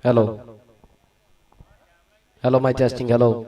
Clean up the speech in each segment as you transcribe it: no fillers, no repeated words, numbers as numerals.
Hello. Hello, my testing. Hello.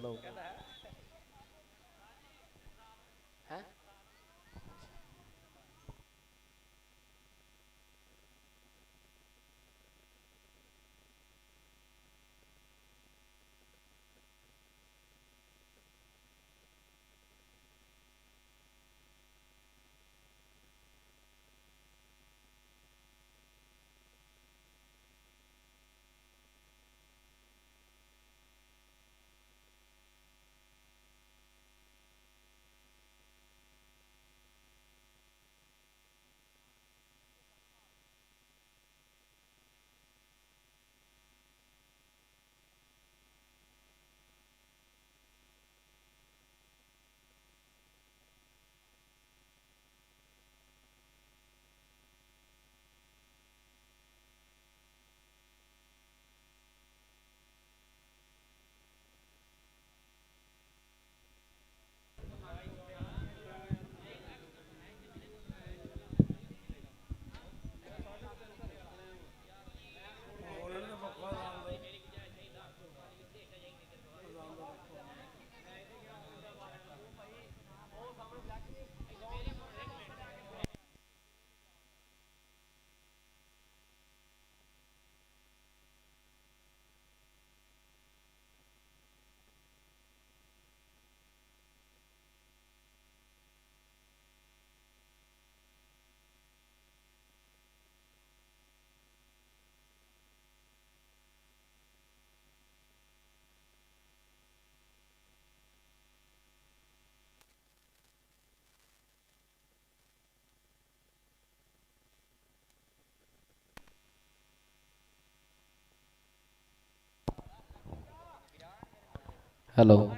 Hello.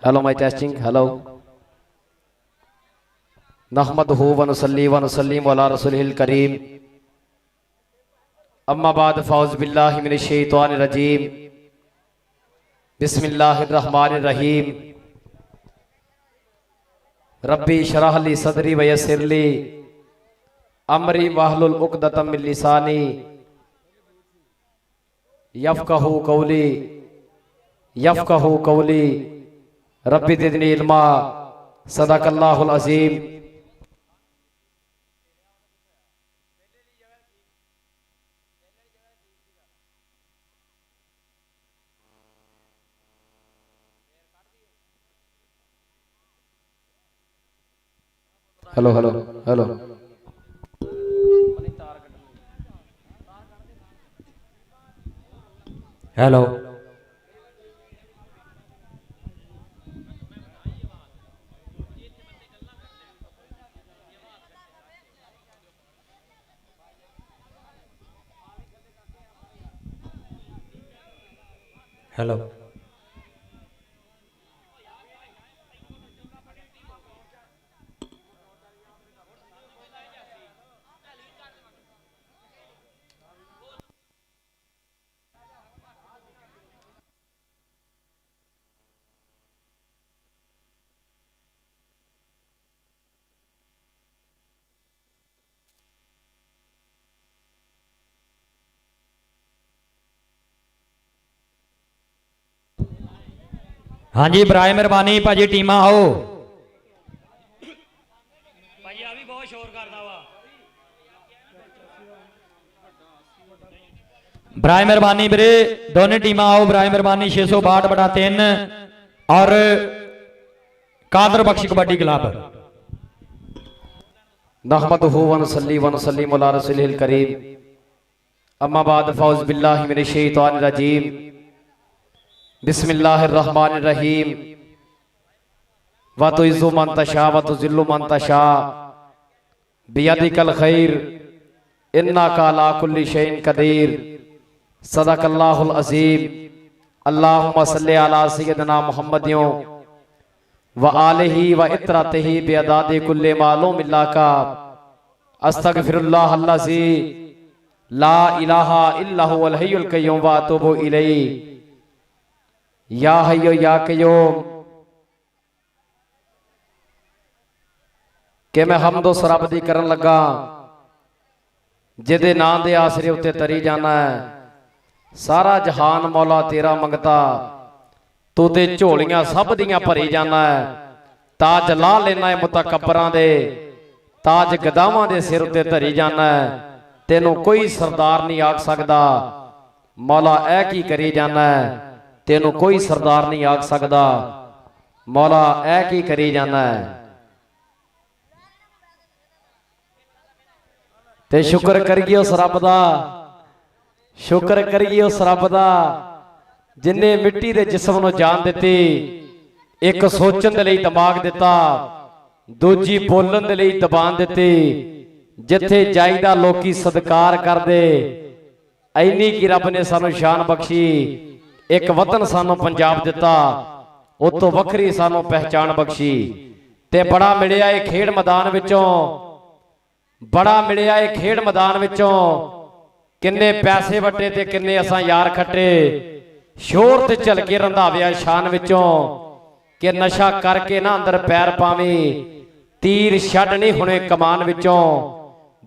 Hello, my testing. Hello. नहमदुहु व नुसल्ली व नुसल्लिमु अला रसूलिहिल करीम। अम्मा बाद फ़ौज़ बिल्लाहि मिनश शैतानिर रजीम। बिस्मिल्लाहिर रहमानिर रहीम। रब्बी शरह ली सदरी व यस्सिर ली अमरी वहलुल उक़दतम मिन लिसानी यफ़क़हू कौली। रब्बी ज़िदनी इल्मा। सदक़ल्लाहुल अज़ीम। Hello hello hello. Hello hello हाँ जी बराए मेहरबानी भाजी टीमा आओ भाजी आ भी बहुत शोर करता वा बराए मेहरबानी ਵੀਰੇ दोनों टीमा आओ बराए मेहरबानी 662/3 और कादर बख्श कबड्डी क्लब। नहमदुहु व नुसल्ली व नुसल्लिमु अला रसूलिहिल करीम। अम्मा बाद फ़ौज़ बिल्लाहि मिनश शैतानिर रजीम। बिस्मिल्लाहिर रहमानिर रहीम। व तुइज़्ज़ु मन तशा व तुज़िल्लु मन तशा बियदिकल खैर इन्नका अला कुल्लि शैइन कदीर। सदक़ल्लाहुल अज़ीम। अल्लाहुम्मा सल्लि अला सय्यिदिना मुहम्मदिन व आलिही व इत्रतिही बिअदादि कुल्लि मालूम इल्लाका अस्तगफिरुल्लाह अल्लज़ी ला इलाहा इल्ला हुवल हय्युल क़य्यूम व अतूबु इलैहि। या हय्यो या क़य्यूम कि मैं हमदो सराबदी करन लगा ਜਿਹਦੇ ਨਾਂ ਦੇ ਆਸਰੇ ਉੱਤੇ ਤਰੀ ਜਾਣਾ ਹੈ। ਸਾਰਾ ਜਹਾਨ ਮੌਲਾ ਤੇਰਾ ਮੰਗਤਾ, ਤੂੰ ਤੇ ਝੋਲੀਆਂ ਸਭ ਦੀਆਂ ਭਰੀ ਜਾਣਾ ਹੈ। ਤਾਜ ਲਾ ਲੈਣਾ ਹੈ ਮੁਤਕੱਬਰਾਂ ਦੇ, ਤਾਜ ਗਦਾਵਾਂ ਦੇ ਸਿਰ ਉੱਤੇ ਧਰੀ ਜਾਣਾ ਹੈ। ਤੈਨੂੰ ਕੋਈ ਸਰਦਾਰ ਨਹੀਂ ਆਖ ਸਕਦਾ, ਮੌਲਾ ਇਹ ਕੀ ਕਰੀ ਜਾਣਾ ਹੈ। ਤੈਨੂੰ ਕੋਈ ਸਰਦਾਰ ਨਹੀਂ ਆਖ ਸਕਦਾ, ਮੌਲਾ ਇਹ ਕੀ ਕਰੀ ਜਾਣਾ ਹੈ। ਤੇ ਸ਼ੁਕਰ ਕਰੀਏ ਉਸ ਰੱਬ ਦਾ, ਸ਼ੁਕਰ ਕਰੀਏ ਉਸ ਰੱਬ ਦਾ ਜਿਨੇ ਮਿੱਟੀ ਦੇ ਜਿਸਮ ਨੂੰ ਜਾਨ ਦਿੱਤੀ। ਇੱਕ ਸੋਚਣ ਦੇ ਲਈ ਦਿਮਾਗ ਦਿੱਤਾ, ਦੂਜੀ ਬੋਲਣ ਦੇ ਲਈ ਜ਼ਬਾਨ ਦਿੱਤੀ। ਜਿੱਥੇ ਜਾਈਦਾ ਲੋਕੀ ਸਤਿਕਾਰ ਕਰਦੇ, ਐਨੀ ਕੀ ਰੱਬ ਨੇ ਸਾਨੂੰ ਸ਼ਾਨ ਬਖਸ਼ੀ। ਇੱਕ ਵਤਨ ਸਾਨੂੰ ਪੰਜਾਬ ਦਿੱਤਾ, ਉਤੋਂ ਵੱਖਰੀ ਸਾਨੂੰ ਪਹਿਚਾਣ ਬਖਸ਼ੀ। ਤੇ ਬੜਾ ਮਿਲਿਆ ਇਹ ਖੇਡ ਮੈਦਾਨ ਵਿੱਚੋਂ, ਬੜਾ ਮਿਲਿਆ ਇਹ ਖੇਡ ਮੈਦਾਨ ਵਿੱਚੋਂ। ਕਿੰਨੇ ਪੈਸੇ ਵੱਟੇ ਤੇ ਕਿੰਨੇ ਅਸਾਂ ਯਾਰ ਖੱਟੇ, ਸ਼ੋਰ ਤੇ ਝਲਕੇ ਰੰਧਾਵਿਆ ਸ਼ਾਨ ਵਿੱਚੋਂ। ਕਿ ਨਸ਼ਾ ਕਰਕੇ ਨਾ ਅੰਦਰ ਪੈਰ ਪਾਵੀਂ, ਤੀਰ ਛੱਡ ਨਹੀਂ ਹੁਣੇ ਕਮਾਨ ਵਿੱਚੋਂ।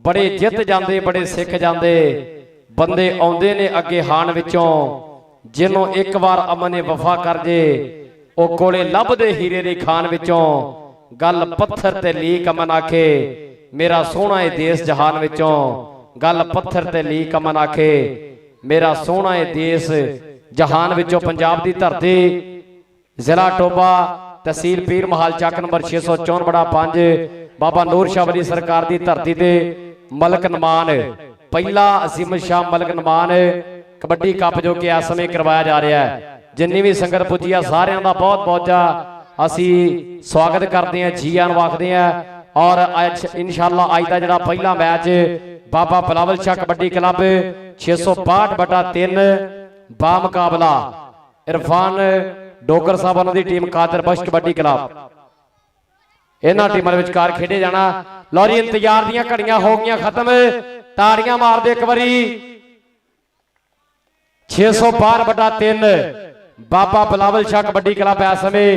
ਬੜੇ ਜਿੱਤ ਜਾਂਦੇ, ਬੜੇ ਸਿੱਖ ਜਾਂਦੇ, ਬੰਦੇ ਆਉਂਦੇ ਨੇ ਅੱਗੇ ਹਾਨ ਵਿੱਚੋਂ। ਜਿਹਨੂੰ ਇੱਕ ਵਾਰ ਅਮਨ ਨੇ ਵਫਾ ਕਰ ਜੇ, ਉਹ ਕੋਲੇ ਲੱਭਦੇ ਹੀਰੇ ਦੀ ਖਾਨ ਵਿੱਚੋਂ। ਗੱਲ ਪੱਥਰ ਤੇ ਲੀਕ ਅਮਨ ਆਖੇ, ਮੇਰਾ ਸੋਹਣਾ ਏ ਦੇਸ਼ ਜਹਾਨ ਵਿੱਚੋਂ। ਗੱਲ ਪੱਥਰ ਤੇ ਲੀਕ ਅਮਨ ਆਖੇ, ਮੇਰਾ ਸੋਹਣਾ ਏ ਦੇਸ਼ ਜਹਾਨ ਵਿੱਚੋਂ। ਪੰਜਾਬ ਦੀ ਧਰਤੀ, ਜ਼ਿਲ੍ਹਾ ਟੋਬਾ, ਤਹਿਸੀਲ ਪੀਰ ਮਹਾਲ, ਚੱਕ ਨੰਬਰ 654 ਬੜਾ 5, ਬਾਬਾ ਨੂਰ ਸ਼ਾਹ ਵਲੀ ਸਰਕਾਰ ਦੀ ਧਰਤੀ ਤੇ ਮਲਕ ਨਮਾਨ, ਪਹਿਲਾ ਅਸੀਮ ਸ਼ਾਹ ਮਲਕ ਨਮਾਨ ਕਬੱਡੀ ਕੱਪ ਜੋ ਕਿ ਇਸ ਸਮੇਂ ਕਰਵਾਇਆ ਜਾ ਰਿਹਾ ਹੈ। ਜਿੰਨੀ ਵੀ ਸੰਗਤ ਪੁੱਜੀ ਆ ਸਾਰਿਆਂ ਦਾ ਬਹੁਤ ਬਹੁਤ ਅਸੀਂ ਸਵਾਗਤ ਕਰਦੇ ਹਾਂ, ਜੀ ਆਨ ਆਖਦੇ ਹਾਂ। ਔਰ ਅੱਜ ਇਨਸ਼ਾਅੱਲਾ ਅੱਜ ਦਾ ਜਿਹੜਾ ਪਹਿਲਾ ਮੈਚ ਬਾਬਾ ਬਲਾਵਲ ਸ਼ਾਹ ਕਬੱਡੀ ਕਲੱਬ 662 ਬਟਾ 3 ਬਾ ਮੁਕਾਬਲਾ ਇਰਫਾਨ ਡੋਗਰ ਸਾਹਿਬ ਉਹਨਾਂ ਦੀ ਟੀਮ ਕਾਦਰ ਬਖਸ਼ ਕਬੱਡੀ ਕਲੱਬ, ਇਹਨਾਂ ਟੀਮਾਂ ਦੇ ਵਿਚਕਾਰ ਖੇਡੇ ਜਾਣਾ। ਲਓ ਜੀ ਇੰਤਜ਼ਾਰ ਦੀਆਂ ਘੜੀਆਂ ਹੋ ਗਈਆਂ ਖਤਮ, ਤਾੜੀਆਂ ਮਾਰਦੇ ਇੱਕ ਵਾਰੀ। 662 ਬਟਾ 3 ਬਾਬਾ ਬਲਾਵਲ ਸ਼ਾਹ ਕਬੱਡੀ ਕਲੱਬ ਇਸ ਸਮੇਂ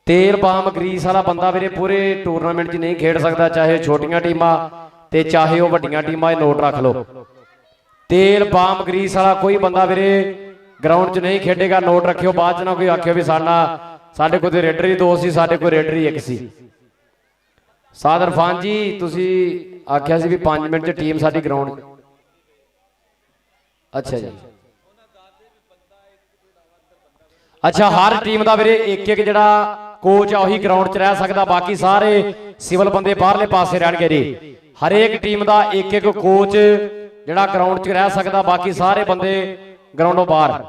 ਤੇਲ ਬਾਮ ਗਰੀਸ ਵਾਲਾ ਬੰਦਾ ਵੀਰੇ ਪੂਰੇ ਟੂਰਨਾਮੈਂਟ 'ਚ ਨਹੀਂ ਖੇਡ ਸਕਦਾ, ਚਾਹੇ ਛੋਟੀਆਂ ਟੀਮਾਂ ਤੇ ਚਾਹੇ ਉਹ ਵੱਡੀਆਂ ਟੀਮਾਂ। ਇਹ ਨੋਟ ਰੱਖ ਲਓ, ਤੇਲ ਬਾਮ ਗਰੀਸ ਵਾਲਾ ਕੋਈ ਬੰਦਾ ਵੀਰੇ ਗਰਾਊਂਡ 'ਚ ਨਹੀਂ ਖੇਡੇਗਾ, ਨੋਟ ਰੱਖਿਓ। ਬਾਅਦ 'ਚ ਨਾ ਕੋਈ ਆਖਿਓ ਵੀ ਸਾਡੇ ਕੋਲ ਤੇ ਰੇਡਰ ਹੀ 2 ਸੀ, ਸਾਡੇ ਕੋਲ ਰੇਡਰ ਹੀ 1 ਸੀ। ਸਾਦਰ ਇਰਫਾਨ ਜੀ ਤੁਸੀਂ ਆਖਿਆ ਸੀ ਵੀ 5 ਮਿੰਟ 'ਚ ਟੀਮ ਸਾਡੀ ਗਰਾਊਂਡ। ਅੱਛਾ ਜੀ, ਅੱਛਾ ਹਰ ਟੀਮ ਦਾ ਵੀਰੇ ਇੱਕ ਇੱਕ ਜਿਹੜਾ ਕੋਚ ਆ ਉਹੀ ਗਰਾਊਂਡ 'ਚ ਰਹਿ ਸਕਦਾ, ਬਾਕੀ ਸਾਰੇ ਸਿਵਲ ਬੰਦੇ ਬਾਹਰਲੇ ਪਾਸੇ ਰਹਿਣਗੇ ਜੀ। ਹਰੇਕ ਟੀਮ ਦਾ ਇੱਕ ਇੱਕ ਕੋਚ ਜਿਹੜਾ ਗਰਾਊਂਡ 'ਚ ਰਹਿ ਸਕਦਾ, ਬਾਕੀ ਸਾਰੇ ਬੰਦੇ ਗਰਾਊਂਡੋਂ ਬਾਹਰ।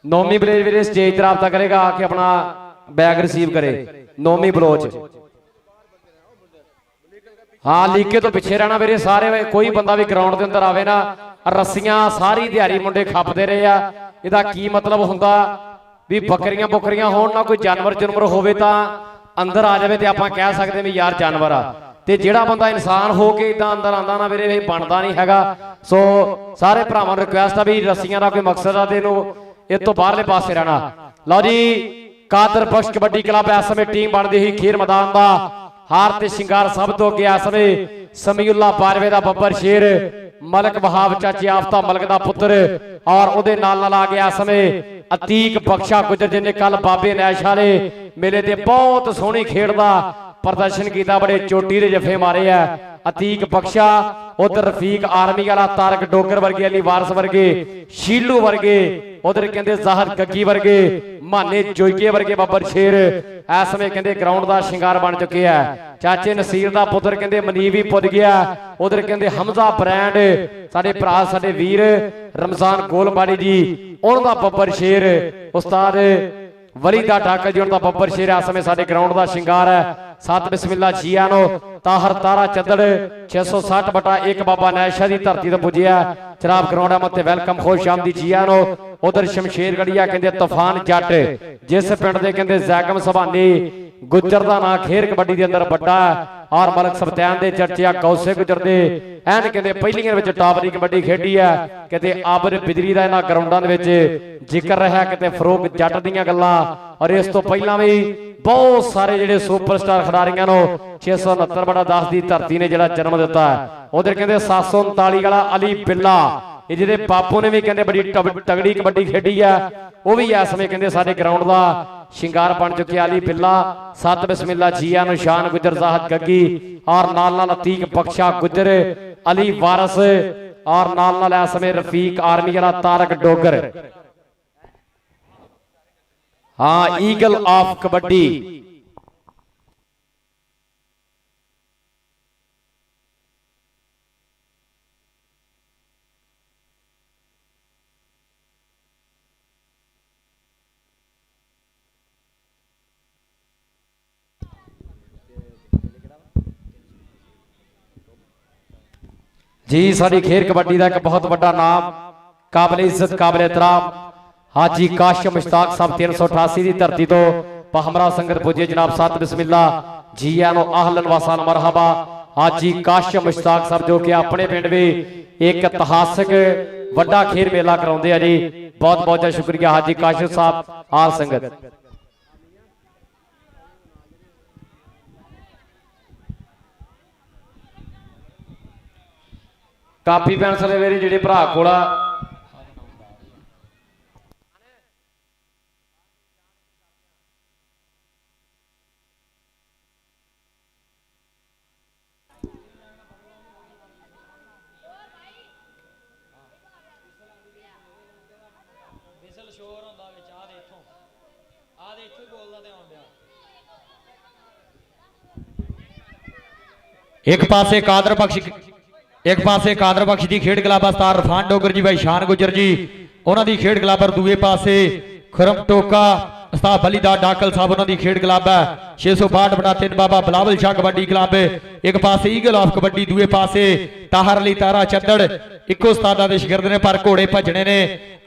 ਨੌਮੀ ਬਲੇਜ ਵੀਰੇ ਸਟੇਜ ਤੇ ਰਾਬਤਾ ਕਰੇਗਾ, ਆ ਕੇ ਆਪਣਾ ਬੈਗ ਰਿਸੀਵ ਕਰੇ। ਨੌਮੀ ਬਲੋਚ ਹਾਂ ਲੀਕੇ ਤੋਂ ਪਿੱਛੇ ਰਹਿਣਾ ਵੀਰੇ ਸਾਰੇ। ਕੋਈ ਬੰਦਾ ਵੀ ਗਰਾਊਂਡ ਦੇ ਅੰਦਰ ਆਵੇ ਨਾ, ਰੱਸੀਆਂ ਸਾਰੀ ਦਿਹਾੜੀ ਮੁੰਡੇ ਖੱਪਦੇ ਰਹੇ ਆ। ਇਹਦਾ ਕੀ ਮਤਲਬ ਹੁੰਦਾ ਵੀ ਬੱਕਰੀਆਂ ਬੁੱਕਰੀਆਂ ਹੋਣ ਨਾ, ਕੋਈ ਜਾਨਵਰ ਜਨਵਰ ਹੋਵੇ ਤਾਂ ਅੰਦਰ ਆ ਜਾਵੇ ਤੇ ਆਪਾਂ ਕਹਿ ਸਕਦੇ ਵੀ ਯਾਰ ਜਾਨਵਰ ਆ। ਤੇ ਜਿਹੜਾ ਬੰਦਾ ਇਨਸਾਨ ਹੋ ਕੇ ਇਦਾਂ ਅੰਦਰ ਆਂਦਾ ਨਾ ਵੀਰੇ, ਇਹ ਬਣਦਾ ਨਹੀਂ ਹੈਗਾ। ਸੋ ਸਾਰੇ ਭਰਾਵਾਂ ਨੂੰ ਰਿਕੁਐਸਟ ਆ ਵੀ ਰੱਸੀਆਂ ਦਾ ਕੋਈ ਮਕਸਦ ਆ ਤੇ ਇਹਨੂੰ ਇਹ ਤੋਂ ਬਾਹਰਲੇ ਪਾਸੇ ਰਹਿਣਾ। ਲਓ ਜੀ ਕਾਦਰ ਬਖਸ਼ ਕਬੱਡੀ ਕਲੱਬ ਇਸ ਸਮੇਂ ਟੀਮ ਬਣਦੀ ਹੋਈ ਖੇਡ ਮੈਦਾਨ ਦਾ ਹਾਰ ਤੇ ਸ਼ਿੰਗਾਰ ਸਭ ਤੋਂ ਅੱਗੇ ਇਸ ਸਮੇਂ ਸਮੀਉੱਲਾ ਬਾਰਵੇ ਦਾ ਬੱਬਰ ਸ਼ੇਰ, ਮਲਕ ਵਹਾਬ ਚਾਚੇ ਆਫਤਾ ਮਲਕ ਦਾ ਪੁੱਤਰ, ਔਰ ਉਹਦੇ ਨਾਲ ਆ ਗਿਆ ਇਸ ਸਮੇਂ ਅਤੀਕ ਬਖਸ਼ਾ ਗੁਜਰ, ਜਿਹਨੇ ਕੱਲ ਬਾਬੇ ਨੈਸ਼ ਵਾਲੇ ਮੇਲੇ ਤੇ ਬਹੁਤ ਸੋਹਣੀ ਖੇਡ ਦਾ ਪ੍ਰਦਰਸ਼ਨ ਕੀਤਾ, ਬੜੇ ਚੋਟੀ ਦੇ ਜਫੇ ਮਾਰੇ ਆ ਅਤੀਕ ਬਖਸ਼ਾ। ਉਧਰ ਰਫੀਕ ਆਰਮੀ ਵਾਲਾ, ਤਾਰਕ ਡੋਗਰ ਵਰਗੇ, ਅਲੀ ਵਾਰਸ ਵਰਗੇ, ਸ਼ੀਲੂ ਵਰਗੇ, ਉਧਰ ਕਹਿੰਦੇ ਜ਼ਾਹਰ ਗੱਗੀ ਵਰਗੇ, ਮਾਨੇ ਜੋਈਕੇ ਵਰਗੇ ਬੱਬਰ ਸ਼ੇਰ ਇਸ ਸਮੇਂ ਕਹਿੰਦੇ ਗਰਾਊਂਡ ਦਾ ਸ਼ਿੰਗਾਰ ਬਣ ਚੁੱਕੇ ਆ। ਚਾਚੇ ਨਸੀਰ ਦਾ ਪੁੱਤਰ ਕਹਿੰਦੇ ਮਨੀਬ ਵੀ ਪੁੱਜ ਗਿਆ। ਉਧਰ ਕਹਿੰਦੇ ਹਮਜ਼ਾ ਬ੍ਰਾਂਡ ਸਾਡੇ ਭਰਾ, ਸਾਡੇ ਵੀਰ ਰਮਜ਼ਾਨ ਗੋਲਮਾੜੀ ਜੀ, ਉਹਨਾਂ ਦਾ ਬੱਬਰ ਸ਼ੇਰ, ਉਸਤਾਦ ਵਲੀ ਦਾ ਟਾਕਲ ਜੀ ਉਹਨਾਂ ਦਾ ਬੱਬਰ ਸ਼ੇਰ ਇਸ ਸਮੇਂ ਸਾਡੇ ਗਰਾਊਂਡ ਦਾ ਸ਼ਿੰਗਾਰ ਹੈ। ਸਤ ਬਿਸਮਿਲ੍ਲਾ ਜੀਆਂ ਨੂੰ ਤਾਹਰ ਤਾਰਾ ਚੱਦੜ 660 ਬਟਾ 1 ਬਾਬਾ ਨੈਸ਼ਾ ਦੀ ਧਰਤੀ ਤੋਂ ਪੁੱਜਿਆ। ਚਰਾਬ ਗਰਾਊਂਡ ਮੱਤੇ ਵੈਲਕਮ, ਖੁਸ਼ ਆਮਦੀ ਜੀਆਂ ਨੂੰ। ਉਧਰ ਸ਼ਮਸ਼ੇਰ ਗੜੀਆ ਕਹਿੰਦੇ ਤੂਫਾਨ ਜੱਟ, ਜਿਸ ਪਿੰਡ ਦੇ ਕਹਿੰਦੇ ਜ਼ੈਗਮ ਸਭਾਨੀ ਗੁੱਜਰ ਦਾ ਨਾਂ ਖੇਰ ਕਬੱਡੀ ਦੇ ਅੰਦਰ ਵੱਡਾ। और मलक सब्तैन दे चर्चे गौसे गुजर दे एन कहते पहलियां विच टावरी कबड्डी खेडी है कहते आबर बिजली का इन्हां ग्राउंडां दे विच जिक्र रहा कहते फरूक जट दीयां गल्लां और इस तो पहला भी बहुत सारे जिहड़े सुपरस्टार खिडारियां नो 669/10 की धरती ने जिहड़ा जन्म दिता है उधर कहते 739 वाला अली बिल्ला ये जिहदे बापू ने भी कहते बड़ी तगड़ी कबड्डी खेडी है वह भी इस समय कहते साडे ग्राउंड का शिंगार बन चुके अली बिल्ला 7 बिस्मिल्ला जिया शान गुजर जाहद गग्गी और नाल नाल अतीक बख्शा गुजर अली वारस और नाल नाल इस समय रफीक आर्मी वाला तारक डोगर हाँ ईगल ऑफ कबड्डी जी साडी खेर कबड्डी का एक बहुत बड़ा नाम काबिल इज्जत काबिल एहतराम हाजी काशिम मुश्ताक साहब 388 की धरती तो पहमरा संगत पुजे जनाब 7 बिस्मिल्ला जी आनो आहलन वसान मरहबा हाजी काशिम मुश्ताक साहब जो कि अपने पिंड भी एक इतिहासक बड़ा खेर मेला कराउंदे आ जी बहुत बहुत शुक्रिया हाजी काशिम साहब आल संगत कापी पेंसिल मेरी जिहड़े भरा कोल एक पासे कादर बख्श की खेड क्लब उस्ताद इरफान डोगर जी भाई शान गुजर जी उन्होंने खेड क्लब और दूए पासे खुरम टोका उस्ताद बलीदार डाकल साहब उन्होंने खेड क्लब है 662/3 बाबा बिलावल शाह कबड्डी क्लब एक पासे ईगल ऑफ कबड्डी दूए पासे ताहर अली तारा चद्दड़ इको उस्तादा दे शिगिरद ने पर घोड़े भजने ने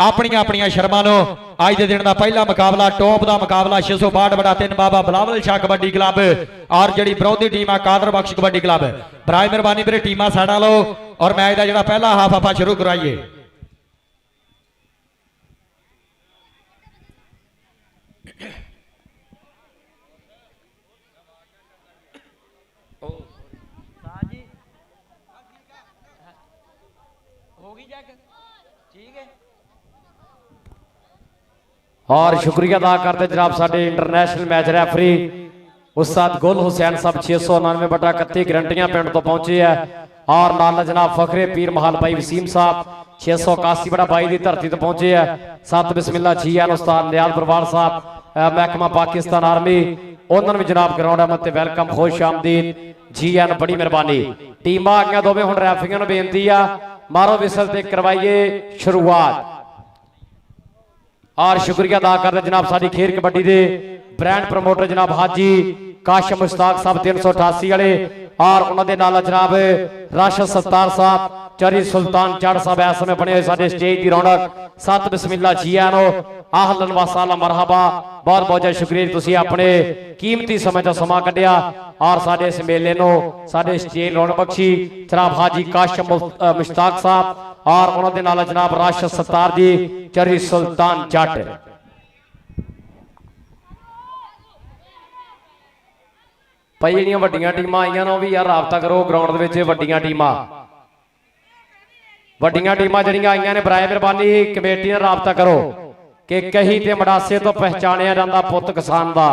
अपनियां अपनियां शर्मां नो अज दे दिन दा पहला मुकाबला टॉप दा मुकाबला 662/3 बाबा बिलावल शाह कबड्डी क्लब और जिहड़ी विरोधी टीम आ कादर बख्श कबड्डी क्लब बराए मेहरबानी मेरे टीमां साडा लो और मैच दा जिहड़ा पहला हाफ आपां शुरू कराइए और शुक्रिया अदा करते जनाब साडे इंटरनेशनल मैच रैफरी उस्ताद गुल हुसैन साहब 699/31 गारंटियां पिंड तो पहुंचे है और नाल जनाब फखरे पीर महाल भाई वसीम साहब 681/22 की धरती तो पहुंचे है 7 बिस्मिल्ला जियान उस्ताद नियाल बरवाल साहब महकमा पाकिस्तान आर्मी उन्होंने भी जनाब ग्राउंड अहमद वेलकम खुश आमदीद जियान बड़ी मेहरबानी टीम आ गई दोवें हुण रैफरियां नूं बेनती आ मारो विसल ते करवाइए शुरुआत और शुक्रिया अदा करते जनाब साडी Kher kabaddi they brand promoter जनाब हाजी काशिम मुश्ताक साहब 388 वाले और उन्होंने नाल जनाब राशिद सत्तार साहब चरी सुल्तान जड़ साहब इस समय बने साडे स्टेज की रौनक 7 बिस्मिल्ला जियानो आहलन व साला मरहबा बहुत बहुत शुक्रिया तुसी अपने कीमती समय तो समा कढ़िया और साडे इस मेले नो साडे स्टेज रौनक बख्शी जनाब हाजी काशिम मुश्ताक साहब और उन्होंने नाल जनाब राशिद सत्तार जी चरी सुल्तान जट भाई जिहड़ियां वड्डियां टीमां आईयां ने भी यार राबता करो ग्राउंड दे विच वड्डियां टीमां जिहड़ियां आईयां ने बराए मेहरबानी कमेटी ने राबता करो कि कहीं ते मड़ासे तो पहचानिया जांदा पुੱਤ किसान दा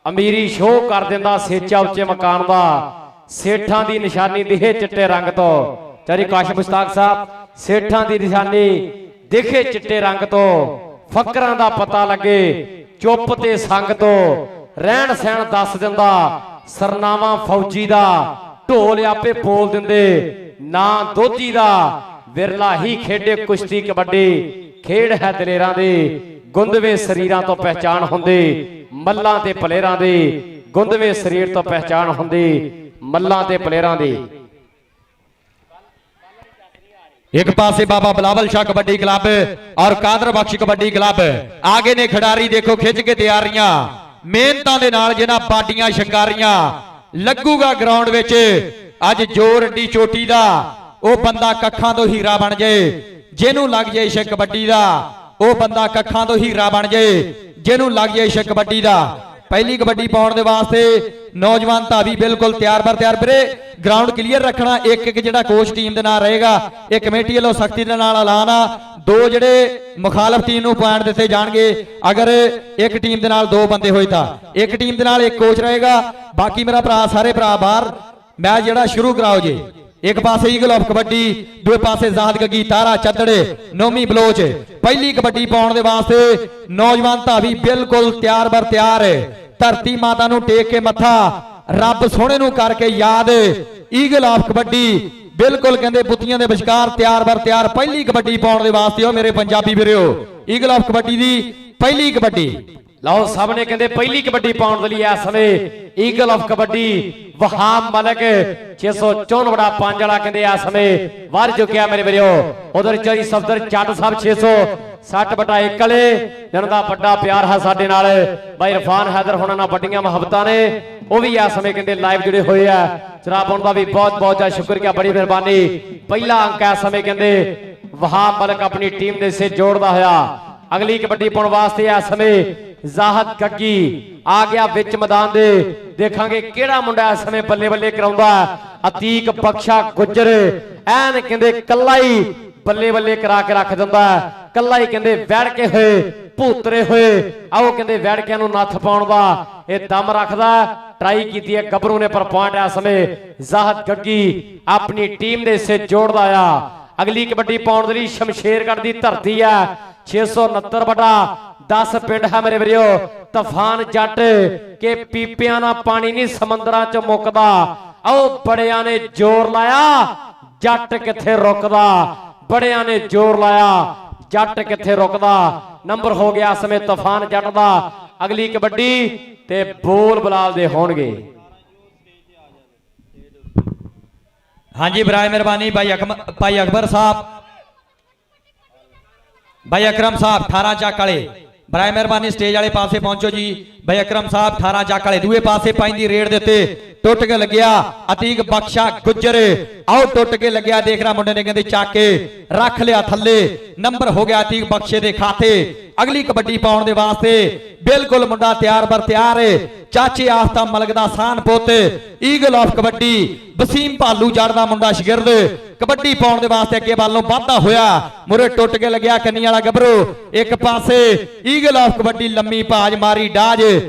अमीरी शो कर दिंदा सेचा उच्चे मकान दा सेठां दी निशानी दिखे चिट्टे रंग तो चरी काशिम मुश्ताक साहब सेठां दी निशानी दिखे चिट्टे रंग तो फकरां दा पता लगे चुप ते संग तो रहन सहन दस दिंदा सरनामा फौजी दा ढोल आपे बोल दिंदे ना दोधी दा विरला ही खेडे कुश्ती कबड्डी खेड है दलेरां दी गुंदवे शरीरां तो पहचान हुंदी मल्लां ते पलेरां दी गुंदवे शरीर तो पहचान हुंदी मल्लां ते पलेरां दी एक पासे बाबा बिलावल शाह कबड्डी क्लब और कादर बख्श कबड्डी क्लब आगे ने खिडारी देखो खिंच के तैयारियां मेहनतां दे नाल जिन्हां बाडियां शिकारियां ਲੱਗੂਗਾ ਗਰਾਊਂਡ ਵਿੱਚ ਅੱਜ ਜੋਰ ਅੱਡੀ ਚੋਟੀ ਦਾ ਉਹ ਬੰਦਾ ਕੱਖਾਂ ਤੋਂ ਹੀਰਾ ਬਣ ਜਾਏ ਜਿਹਨੂੰ ਲੱਗ ਜਾਏ ਇਸ਼ਕ ਕਬੱਡੀ ਦਾ ਉਹ ਬੰਦਾ ਕੱਖਾਂ ਤੋਂ ਹੀਰਾ ਬਣ ਜਾਏ ਜਿਹਨੂੰ ਲੱਗ ਜਾਏ ਇਸ਼ਕ ਕਬੱਡੀ ਦਾ ਪਹਿਲੀ ਕਬੱਡੀ ਪਾਉਣ ਦੇ ਵਾਸਤੇ ਨੌਜਵਾਨ ਧਾਵੀ ਬਿਲਕੁਲ ਤਿਆਰ ਬਰ ਤਿਆਰ ਵੀਰੇ ਗਰਾਊਂਡ ਕਲੀਅਰ ਰੱਖਣਾ ਇੱਕ ਇੱਕ ਜਿਹੜਾ ਕੋਚ ਟੀਮ ਦੇ ਨਾਲ ਰਹੇਗਾ ਇਹ ਕਮੇਟੀ ਵੱਲੋਂ ਸਖਤੀ ਦੇ ਨਾਲ ਐਲਾਨ ਆ ਦੋ ਜਿਹੜੇ ਮੁਖਾਲਫ ਟੀਮ ਨੂੰ ਪੁਆਇੰਟ ਦਿੱਤੇ ਜਾਣਗੇ ਅਗਰ ਇੱਕ ਟੀਮ ਦੇ ਨਾਲ ਦੋ ਬੰਦੇ ਹੋਏ ਤਾਂ ਇੱਕ ਟੀਮ ਦੇ ਨਾਲ ਇੱਕ ਕੋਚ ਰਹੇਗਾ ਬਾਕੀ ਮੇਰਾ ਭਰਾ ਸਾਰੇ ਭਰਾ ਬਾਹਰ ਮੈਚ ਜਿਹੜਾ ਸ਼ੁਰੂ ਕਰਾਓ ਜੀ ਇੱਕ ਪਾਸੇ ਈਗਲ ਆਫ ਕਬੱਡੀ ਦੂਏ ਪਾਸੇ ਜ਼ਾਹਦ ਗੱਗੀ ਤਾਰਾ ਚੱਦੜੇ ਨੋਮੀ ਬਲੋਚ ਪਹਿਲੀ ਕਬੱਡੀ ਪਾਉਣ ਦੇ ਵਾਸਤੇ ਨੌਜਵਾਨ ਧਾਵੀ ਬਿਲਕੁਲ ਤਿਆਰ ਬਰ ਤਿਆਰ ਧਰਤੀ ਮਾਤਾ ਨੂੰ ਟੇਕ ਕੇ ਮੱਥਾ ਰੱਬ ਸੋਹਣੇ ਨੂੰ ਕਰਕੇ ਯਾਦ ਈਗਲ ਆਫ ਕਬੱਡੀ ਬਿਲਕੁਲ ਕਹਿੰਦੇ ਬੁੱਤੀਆਂ ਦੇ ਵਿਚਕਾਰ ਤਿਆਰ ਬਰ ਤਿਆਰ ਪਹਿਲੀ ਕਬੱਡੀ ਪਾਉਣ ਦੇ ਵਾਸਤੇ ਉਹ ਮੇਰੇ ਪੰਜਾਬੀ ਵੀਰਿਓ ਈਗਲ ਆਫ ਕਬੱਡੀ ਦੀ ਪਹਿਲੀ ਕਬੱਡੀ ਲਓ ਸਭ ਨੇ ਕਹਿੰਦੇ ਪਹਿਲੀ ਕਬੱਡੀ ਪਾਉਣ ਦੇ ਲਈ ਇਸ ਸਮੇਂ ਈਗਲ ਆਫ ਕਬੱਡੀ ਵਹਾਮ ਮਲਕ 654 ਬੜਾ 5 ਵਾਲਾ ਕਹਿੰਦੇ ਇਸ ਸਮੇਂ ਵੱਧ ਚੁੱਕਿਆ ਮੇਰੇ ਵੀਰੋ ਉਧਰ ਚੌਧਰੀ ਸਫਦਰ ਜੱਟ ਸਾਹਿਬ 660 ਬਟਾ 1 ਵਾਲੇ ਜਿਹਨਾਂ ਦਾ ਵੱਡਾ ਪਿਆਰ ਹੈ ਸਾਡੇ ਨਾਲ ਬਾਈ ਇਰਫਾਨ ਹੈਦਰ ਹੋਣਾ ਨਾਲ ਵੱਡੀਆਂ ਮੁਹੱਬਤਾਂ ਨੇ ਉਹ ਵੀ ਇਸ ਸਮੇਂ ਕਹਿੰਦੇ ਲਾਈਵ ਜੁੜੇ ਹੋਏ ਆ ਜਨਾਬ ਉਹਨਾਂ ਦਾ ਵੀ ਬਹੁਤ ਬਹੁਤ ਸ਼ੁਕਰੀਆ ਬੜੀ ਮਿਹਰਬਾਨੀ ਪਹਿਲਾ ਅੰਕ ਇਸ ਸਮੇਂ ਕਹਿੰਦੇ ਵਹਾਮ ਮਲਕ ਆਪਣੀ ਟੀਮ ਦੇ ਸੇ ਜੋੜਦਾ ਹੋਇਆ ਅਗਲੀ ਕਬੱਡੀ ਪਾਉਣ ਵਾਸਤੇ ਇਸ ਸਮੇਂ ਜ਼ਾਹਦ ਗੱਗੀ ਆ ਗਿਆ ਵਿੱਚ ਮੈਦਾਨ ਦੇ ਦੇਖਾਂਗੇ ਕਿਹੜਾ ਮੁੰਡਾ ਇਸ ਸਮੇਂ ਬੱਲੇ ਬੱਲੇ ਕਰਾਉਂਦਾ ਅਤੀਕ ਬਖਸ਼ਾ ਗੁੱਜਰ ਐਨ ਕਹਿੰਦੇ ਕੱਲਾ ਹੀ ਬੱਲੇ ਬੱਲੇ ਕਰਾ ਕੇ ਰੱਖ ਦਿੰਦਾ ਕੱਲਾ ਹੀ ਕਹਿੰਦੇ ਵੜ ਕੇ ਹੋਏ ਭੂਤਰੇ ਹੋਏ ਆਓ ਕਹਿੰਦੇ ਵੜਕਿਆਂ ਨੂੰ ਨੱਥ ਪਾਉਣ ਦਾ ਇਹ ਦਮ ਰੱਖਦਾ ਟਰਾਈ ਕੀਤੀ ਹੈ ਗੱਭਰੂ ਨੇ ਪਰ ਪੁਆਇੰਟ ਇਸ ਸਮੇਂ ਜ਼ਾਹਦ ਗੱਗੀ ਆਪਣੀ ਟੀਮ ਦੇ ਹਿੱਸੇ ਜੋੜਦਾ ਆ ਅਗਲੀ ਕਬੱਡੀ ਪਾਉਣ ਦੇ ਲਈ ਸ਼ਮਸ਼ੇਰਗੜ੍ਹ ਦੀ ਧਰਤੀ ਆ 669 ਬਟਾ 10 ਪਿੰਡ ਹੈ ਮੇਰੇ ਵੀਰੋ ਤੂਫਾਨ ਜੱਟ ਕੇ ਪੀਪਿਆਂ ਨਾਲ ਪਾਣੀ ਨਹੀਂ ਸਮੁੰਦਰਾਂ ਚ ਮੁੱਕਦਾ ਆਓ ਬੜਿਆਂ ਨੇ ਜ਼ੋਰ ਲਾਇਆ ਜੱਟ ਕਿੱਥੇ ਰੁਕਦਾ ਬੜਿਆਂ ਨੇ ਜ਼ੋਰ ਲਾਇਆ ਜੱਟ ਕਿੱਥੇ ਰੁਕਦਾ ਨੰਬਰ ਹੋ ਗਿਆ ਇਸ ਸਮੇਂ ਤੂਫਾਨ ਜੱਟ ਦਾ ਅਗਲੀ ਕਬੱਡੀ ਤੇ ਬੋਲ ਬਲਾਲ ਦੇ ਹੋਣਗੇ ਹਾਂਜੀ ਬਰਾਏ ਮਿਹਰਬਾਨੀ ਭਾਈ ਅਕਬਰ ਸਾਹਿਬ भाई अकरम साहब 18 ਚੱਕ ਵਾਲੇ ਬਰਾਏ ਮਿਹਰਬਾਨੀ ਸਟੇਜ ਵਾਲੇ ਪਾਸੇ ਪਹੁੰਚੋ ਜੀ ਭਾਈ ਅਕਰਮ ਸਾਹਿਬ 18 ਚੱਕ ਵਾਲੇ ਦੂਏ ਪਾਸੇ ਪੈਂਦੀ ਰੇਡ ਦੇ ਉੱਤੇ ਟੁੱਟ ਕੇ ਲੱਗਿਆ ਅਤੀਕ ਬਖਸ਼ਾ ਗੁੱਜਰ ਆਓ ਟੁੱਟ ਕੇ ਲੱਗਿਆ ਦੇਖ ਰਾ ਮੁੰਡੇ ਨੇ ਕਹਿੰਦੇ ਚੱਕ ਕੇ ਰੱਖ ਲਿਆ ਥੱਲੇ ਨੰਬਰ ਹੋ ਗਿਆ ਅਤੀਕ ਬਖਸ਼ੇ ਦੇ ਖਾਤੇ ਅਗਲੀ ਕਬੱਡੀ ਪਾਉਣ ਦੇ ਵਾਸਤੇ ਬਿਲਕੁਲ ਮੁੰਡਾ ਤਿਆਰ ਬਰ ਤਿਆਰ ਹੈ ਚਾਚੇ ਆਸਤਾ ਮਲਕ ਦਾ ਸਾਨ ਪੁੱਤ ਈਗਲ ਆਫ ਕਬੱਡੀ ਵਸੀਮ ਭਾਲੂ ਜੜ ਦਾ ਮੁੰਡਾ ਸ਼ਗਿਰਦ ਕਬੱਡੀ ਪਾਉਣ ਦੇ ਵਾਸਤੇ ਅੱਗੇ ਵੱਲ ਨੂੰ ਵਾਧਾ ਹੋਇਆ ਮੁਰੇ ਟੁੱਟ ਕੇ ਲੱਗਿਆ ਕੰਨੀ ਵਾਲਾ ਗੱਭਰੂ ਇੱਕ ਪਾਸੇ ਈਗਲ ਆਫ ਕਬੱਡੀ ਲੰਮੀ ਭਾਜ ਮਾਰੀ ਡਾਜ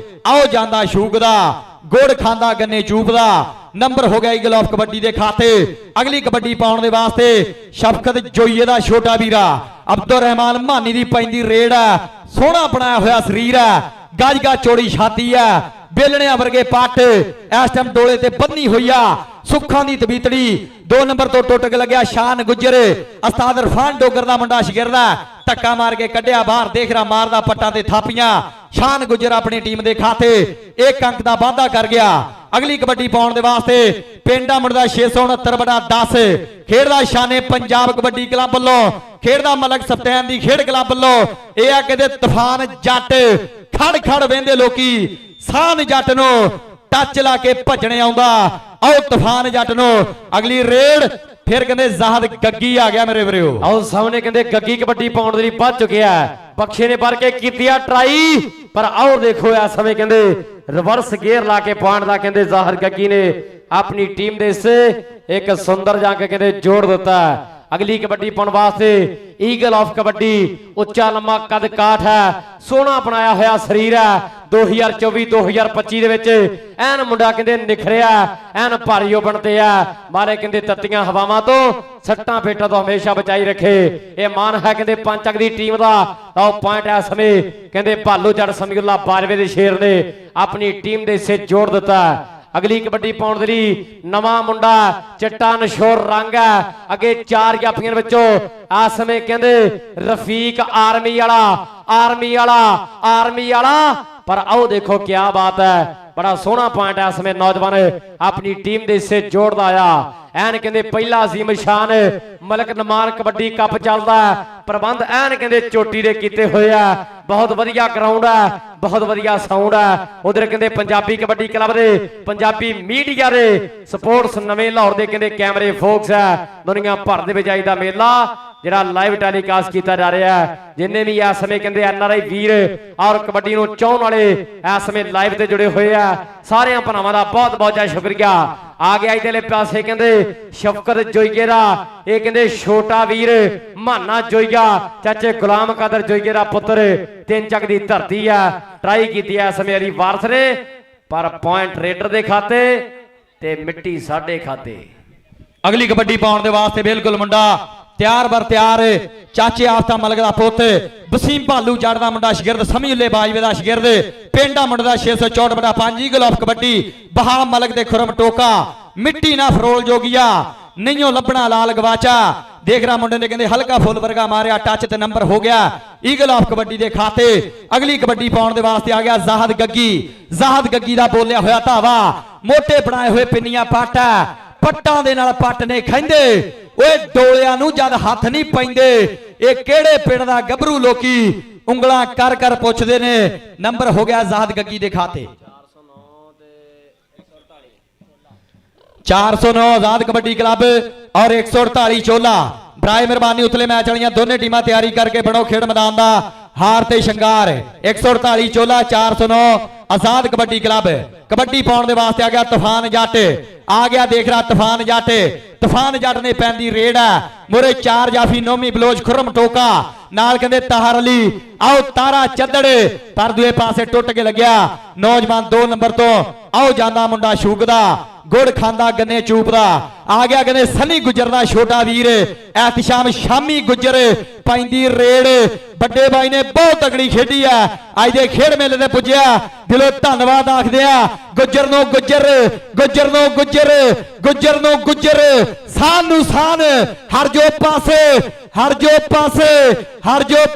ਆਓ ਜਾਂਦਾ ਸ਼ੂਕਦਾ ਗੁੜ ਖਾਂਦਾ ਗੰਨੇ ਚੂਪਦਾ ਨੰਬਰ ਹੋ ਗਿਆ ਈਗਲ ਆਫ ਕਬੱਡੀ ਦੇ ਖਾਤੇ ਅਗਲੀ ਕਬੱਡੀ ਪਾਉਣ ਦੇ ਵਾਸਤੇ ਸ਼ਫਕਤ ਜੋਈਏ ਦਾ ਛੋਟਾ ਵੀਰਾ ਅਬਦੁਰ ਰਹਿਮਾਨ ਮਾਨੀ ਦੀ ਪੈਂਦੀ ਰੇਡ ਹੈ ਸੋਹਣਾ ਬਣਾਇਆ ਹੋਇਆ ਸਰੀਰ ਹੈ ਗੱਜਗਾ ਚੋੜੀ ਛਾਤੀ ਹੈ ਬੇਲਣਿਆਂ ਵਰਗੇ ਪੱਟ ਇਸ ਟਾਈਮ ਡੋਲੇ ਤੇ ਬੰਨੀ ਹੋਈ ਆ ਸੁੱਖਾਂ ਦੀ ਤਬੀਤੜੀ 2 ਨੰਬਰ ਤੋਂ ਟੁੱਟ ਕੇ ਲੱਗਿਆ ਸ਼ਾਨ ਗੁੱਜਰ ਉਸਤਾਦ ਇਰਫਾਨ ਡੋਗਰ ਦਾ ਮੁੰਡਾ ਸ਼ਗਿਰਦਾ ਧੱਕਾ ਮਾਰ ਕੇ ਕੱਢਿਆ ਬਾਹਰ ਦੇਖ ਰਾ ਮਾਰਦਾ ਪੱਟਾਂ ਤੇ ਥਾਪੀਆਂ ਸ਼ਾਨ ਗੁੱਜਰ ਆਪਣੀ ਟੀਮ ਦੇ ਖਾਤੇ ਇੱਕ ਅੰਕ ਦਾ ਵਾਅਦਾ ਕਰ ਗਿਆ ਅਗਲੀ ਕਬੱਡੀ ਪਾਉਣ ਦੇ ਵਾਸਤੇ ਪਿੰਡਾ ਮੁੰਡਾ 669 ਬਟਾ 10 ਖੇਡਦਾ ਸ਼ਾਨੇ ਪੰਜਾਬ ਕਬੱਡੀ ਕਲੱਬ ਵੱਲੋਂ ਖੇਡਦਾ ਮਲਕ ਸਪਤੈਨ ਦੀ ਖੇਡ ਕਲੱਬ ਵੱਲੋਂ ਇਹ ਆ ਕਿਤੇ ਤੂਫਾਨ ਜੱਟ ਖੜ ਖੜ ਵੇਂਦੇ ਲੋਕੀ ਸਾਨ ਜੱਟ ਨੂੰ ਟੱਚ ਲਾ ਕੇ ਭੱਜਣੇ ਆਉਂਦਾ ਆਓ ਤੂਫਾਨ ਜੱਟ ਨੂੰ ਅਗਲੀ ਰੇਡ ਫਿਰ ਕਹਿੰਦੇ ਜ਼ਾਹਦ ਗੱਗੀ ਆ ਗਿਆ ਮੇਰੇ ਵੀਰੋ ਆਓ ਸਾਹਮਣੇ ਕਹਿੰਦੇ ਗੱਗੀ ਕਬੱਡੀ ਪਾਉਣ ਦੇ ਲਈ ਵੱਧ ਚੁੱਕਿਆ ਬਖਸ਼ੇ ਨੇ ਭਰ ਕੇ ਕੀਤੀ ਆ ਟਰਾਈ ਪਰ ਆਓ ਦੇਖੋ ਇਸ ਸਮੇਂ ਕਹਿੰਦੇ ਰਿਵਰਸ ਗੇਅਰ ਲਾ ਕੇ ਪੁਆਇੰਟ ਦਾ ਕਹਿੰਦੇ ਜ਼ਾਹਰ ਗੱਗੀ ਨੇ ਆਪਣੀ ਟੀਮ ਦੇ ਹਿੱਸੇ ਇੱਕ ਸੁੰਦਰ ਜੰਗ ਕਹਿੰਦੇ ਜੋੜ ਦਿੱਤਾ ਅਗਲੀ ਕਬੱਡੀ ਪਾਉਣ ਵਾਸਤੇ ਈਗਲ ਆਫ ਕਬੱਡੀ ਉੱਚਾ ਲੰਮਾ ਕੱਦ ਕਾਠ ਹੈ ਸੋਹਣਾ ਬਣਾਇਆ ਹੋਇਆ ਸਰੀਰ ਹੈ 2024-2025 ਦੇ ਵਿੱਚ ਐਨ ਮੁੰਡਾ ਕਹਿੰਦੇ ਨਿਖਰਿਆ ਐਨ ਭਾਰੀ ਬਣਦੇ ਆ ਮਾਰੇ ਕਹਿੰਦੇ ਤੱਤੀਆਂ ਹਵਾਵਾਂ ਤੋਂ ਸੱਟਾਂ ਫੇਟਾਂ ਤੋਂ ਹਮੇਸ਼ਾ ਬਚਾਈ ਰੱਖੇ ਇਹ ਮਾਨ ਹੈ ਕਹਿੰਦੇ ਪੰਜ ਅੰਕ ਦੀ ਟੀਮ ਦਾ ਤਾਂ ਉਹ ਪੁਆਇੰਟ ਇਸ ਸਮੇਂ ਕਹਿੰਦੇ ਭਾਲੂ ਜੜ ਸਮੀਉੱਲਾ ਬਾਜਵੇ ਦੇ ਸ਼ੇਰ ਨੇ ਆਪਣੀ ਟੀਮ ਦੇ ਹਿੱਸੇ ਜੋੜ ਦਿੱਤਾ ਅਗਲੀ ਕਬੱਡੀ ਪਾਉਣ ਦੇ ਲਈ ਨਵਾਂ ਮੁੰਡਾ ਚਿੱਟਾ ਨਸ਼ੋਰ ਰੰਗ ਹੈ ਅੱਗੇ 4 ਜਾਫੀਆਂ ਵਿੱਚੋਂ ਆ ਸਮੇਂ ਕਹਿੰਦੇ ਰਫੀਕ ਆਰਮੀ ਵਾਲਾ ਪਰ ਆਓ ਦੇਖੋ ਕੀ ਬਾਤ ਹੈ ਬੜਾ ਸੋਹਣਾ ਪੁਆਇੰਟ ਹੈ ਇਸ ਸਮੇਂ ਨੌਜਵਾਨ ਆਪਣੀ ਟੀਮ ਦੇ ਹਿੱਸੇ ਜੋੜਦਾ ਆ ਐਨ ਕਹਿੰਦੇ ਪਹਿਲਾ ਅਜ਼ੀਮ ਸ਼ਾਨ ਮਲਕ ਨਮਾਨ ਕਬੱਡੀ ਕੱਪ ਚੱਲਦਾ ਪ੍ਰਬੰਧ ਐਨ ਕਹਿੰਦੇ ਚੋਟੀ ਦੇ ਕੀਤੇ ਹੋਏ ਆ ਬਹੁਤ ਵਧੀਆ ਗਰਾਊਂਡ ਹੈ ਬਹੁਤ ਵਧੀਆ ਸਾਊਂਡ ਹੈ ਉਧਰ ਕਹਿੰਦੇ ਪੰਜਾਬੀ ਕਬੱਡੀ ਕਲੱਬ ਦੇ ਪੰਜਾਬੀ ਮੀਡੀਆ ਦੇ ਸਪੋਰਟਸ ਨਵੇਂ ਲਾਹੌਰ ਦੇ ਕਹਿੰਦੇ ਕੈਮਰੇ ਫੋਕਸ ਹੈ ਦੁਨੀਆ ਭਰ ਦੇ ਵਿੱਚ ਅੱਜ ਦਾ ਮੇਲਾ ਜਿਹੜਾ ਲਾਈਵ ਟੈਲੀਕਾਸਟ ਕੀਤਾ ਜਾ ਰਿਹਾ ਹੈ ਜਿੰਨੇ ਵੀ ਇਸ ਸਮੇਂ ਕਹਿੰਦੇ ਐਨਆਰਆਈ ਵੀਰ ਔਰ ਕਬੱਡੀ ਨੂੰ ਚਾਹਣ ਵਾਲੇ ਇਸ ਸਮੇਂ ਲਾਈਵ ਤੇ ਜੁੜੇ ਹੋਏ ਆ ਸਾਰਿਆਂ ਭਰਾਵਾਂ ਦਾ ਬਹੁਤ ਬਹੁਤ ਜ਼ਿਆਦਾ ਸ਼ੁਕਰੀਆ ਆ ਗਿਆ ਇਧਰਲੇ ਪਾਸੇ ਕਹਿੰਦੇ ਸ਼ਫਕਤ ਜੋਈਏ ਦਾ ਇਹ ਕਹਿੰਦੇ ਛੋਟਾ ਵੀਰ ਮਾਨਾ ਜੋਈਆ ਚਾਚੇ ਗੁਲਾਮ ਕਾਦਰ ਜੋਈਏ ਦਾ ਪੁੱਤਰ ਤਿੰਨ ਚੱਕ ਦੀ ਧਰਤੀ ਆ ਟਰਾਈ ਕੀਤੀ ਐ ਸਮੇਂ ਵਾਲੀ ਵਾਰਸ ਨੇ ਪਰ ਪੁਆਇੰਟ ਰੇਡਰ ਦੇ ਖਾਤੇ ਤੇ ਮਿੱਟੀ ਸਾਡੇ ਖਾਤੇ ਅਗਲੀ ਕਬੱਡੀ ਪਾਉਣ ਦੇ ਵਾਸਤੇ ਬਿਲਕੁਲ ਮੁੰਡਾ ਤਿਆਰ ਬਰ ਤਿਆਰ ਚਾਚੇ ਆਫਤਾ ਮਲਕ ਦਾ ਪੁੱਤ ਵਸੀਮ ਭਾਲੂ ਜੜ ਦਾ ਮੁੰਡਾ ਸ਼ਗਿਰਦ ਸਮੀਉਲੇ ਬਾਜਵੇ ਦਾ ਸ਼ਗਿਰਦ ਪਿੰਡਾ ਮੁੰਡੇ ਦਾ 664/5 ਈਗਲ ਆਫ ਕਬੱਡੀ ਬਹਾ ਮਲਕ ਦੇ ਖੁਰਮ ਟੋਕਾ ਮਿੱਟੀ ਨਾ ਫਰੋਲ ਜੋਗੀਆ ਨਹੀਂਓ ਲੱਭਣਾ ਲਾਲ ਗਵਾਚਾ ਦੇਖ ਰਾ ਮੁੰਡੇ ਨੇ ਕਹਿੰਦੇ ਹਲਕਾ ਫੁੱਲ ਵਰਗਾ ਮਾਰਿਆ ਟੱਚ ਤੇ ਨੰਬਰ ਹੋ ਗਿਆ ਈਗਲ ਆਫ ਕਬੱਡੀ ਦੇ ਖਾਤੇ ਅਗਲੀ ਕਬੱਡੀ ਪਾਉਣ ਦੇ ਵਾਸਤੇ ਆ ਗਿਆ ਜ਼ਾਹਦ ਗੱਗੀ ਦਾ ਬੋਲਿਆ ਹੋਇਆ ਧਾਵਾ ਮੋਟੇ ਬਣਾਏ ਹੋਏ ਪਿੰਨੀਆਂ ਪੱਟਾਂ ਦੇ ਨਾਲ ਪੱਟ ਨੇ ਖੈਂਦੇ ਓਏ ਡੋਲਿਆਂ ਨੂੰ ਜਦ ਹੱਥ ਨਹੀਂ ਪੈਂਦੇ ਇਹ ਕਿਹੜੇ ਪਿੰਡ ਦਾ ਗੱਭਰੂ ਲੋਕੀ ਉਂਗਲਾਂ ਕਰ ਪੁੱਛਦੇ ਨੇ ਨੰਬਰ ਹੋ ਗਿਆ ਜ਼ਾਹਦ ਗੱਗੀ ਦੇ ਖਾਤੇ 409 ਆਜ਼ਾਦ ਕਬੱਡੀ ਕਲੱਬ ਔਰ 148 ਚੋਲਾ ਬਰਾਏ ਮਿਹਰਬਾਨੀ ਉਤਲੇ ਮੈਚ ਵਾਲੀਆਂ ਦੋਨੇ ਟੀਮਾਂ ਤਿਆਰੀ ਕਰਕੇ ਬਣੋ ਖੇਡ ਮੈਦਾਨ ਦਾ ਹਾਰ ਤੇ ਸ਼ਿੰਗਾਰ 148 ਚੋਲਾ 409 ਆਜ਼ਾਦ ਕਬੱਡੀ ਕਲੱਬ ਕਬੱਡੀ ਪਾਉਣ ਦੇ ਵਾਸਤੇ ਆ ਗਿਆ ਤੂਫਾਨ ਜੱਟ ਆ ਗਿਆ ਦੇਖ ਰਾ ਤੂਫਾਨ ਜੱਟ ਨੇ ਪੈਂਦੀ ਰੇਡ ਹੈ ਮੋਰੇ 4 ਜਾਫੀ ਨੋਮੀ ਬਲੋਚ ਖੁਰਮ ਟੋਕਾ ਨਾਲ ਕਹਿੰਦੇ ਤਾਹਰ ਅਲੀ ਆਓ ਤਾਰਾ ਚੱਦੜ ਪਰ ਦੂਏ ਪਾਸੇ ਟੁੱਟ ਕੇ ਲੱਗਿਆ ਨੌਜਵਾਨ 2 ਨੰਬਰ ਤੋਂ ਆਓ ਜਾਂਦਾ ਮੁੰਡਾ ਸ਼ੂਕਦਾ ਗੁੜ ਖਾਂਦਾ ਗੰਨੇ ਚੂਪਦਾ ਆ ਗਿਆ ਕਹਿੰਦੇ ਸਨੀ ਗੁੱਜਰ ਦਾ ਛੋਟਾ ਵੀਰ ਐਤਸ਼ਾਮ ਸ਼ਾਮੀ ਗੁੱਜਰ ਪੈਂਦੀ ਰੇਡ ਵੱਡੇ ਬਾਈ ਨੇ ਬਹੁਤ ਤਗੜੀ ਖੇਡੀ ਆ ਅੱਜ ਦੇ ਖੇਡ ਮੇਲੇ ਤੇ ਪੁੱਜਿਆ ਦਿਲੋਂ ਧੰਨਵਾਦ ਆਖਦੇ ਆ ਗੁੱਜਰ ਨੂੰ ਗੁੱਜਰ ਸਾਨ ਨੂੰ ਸਾਨ ਹਰ ਜੋ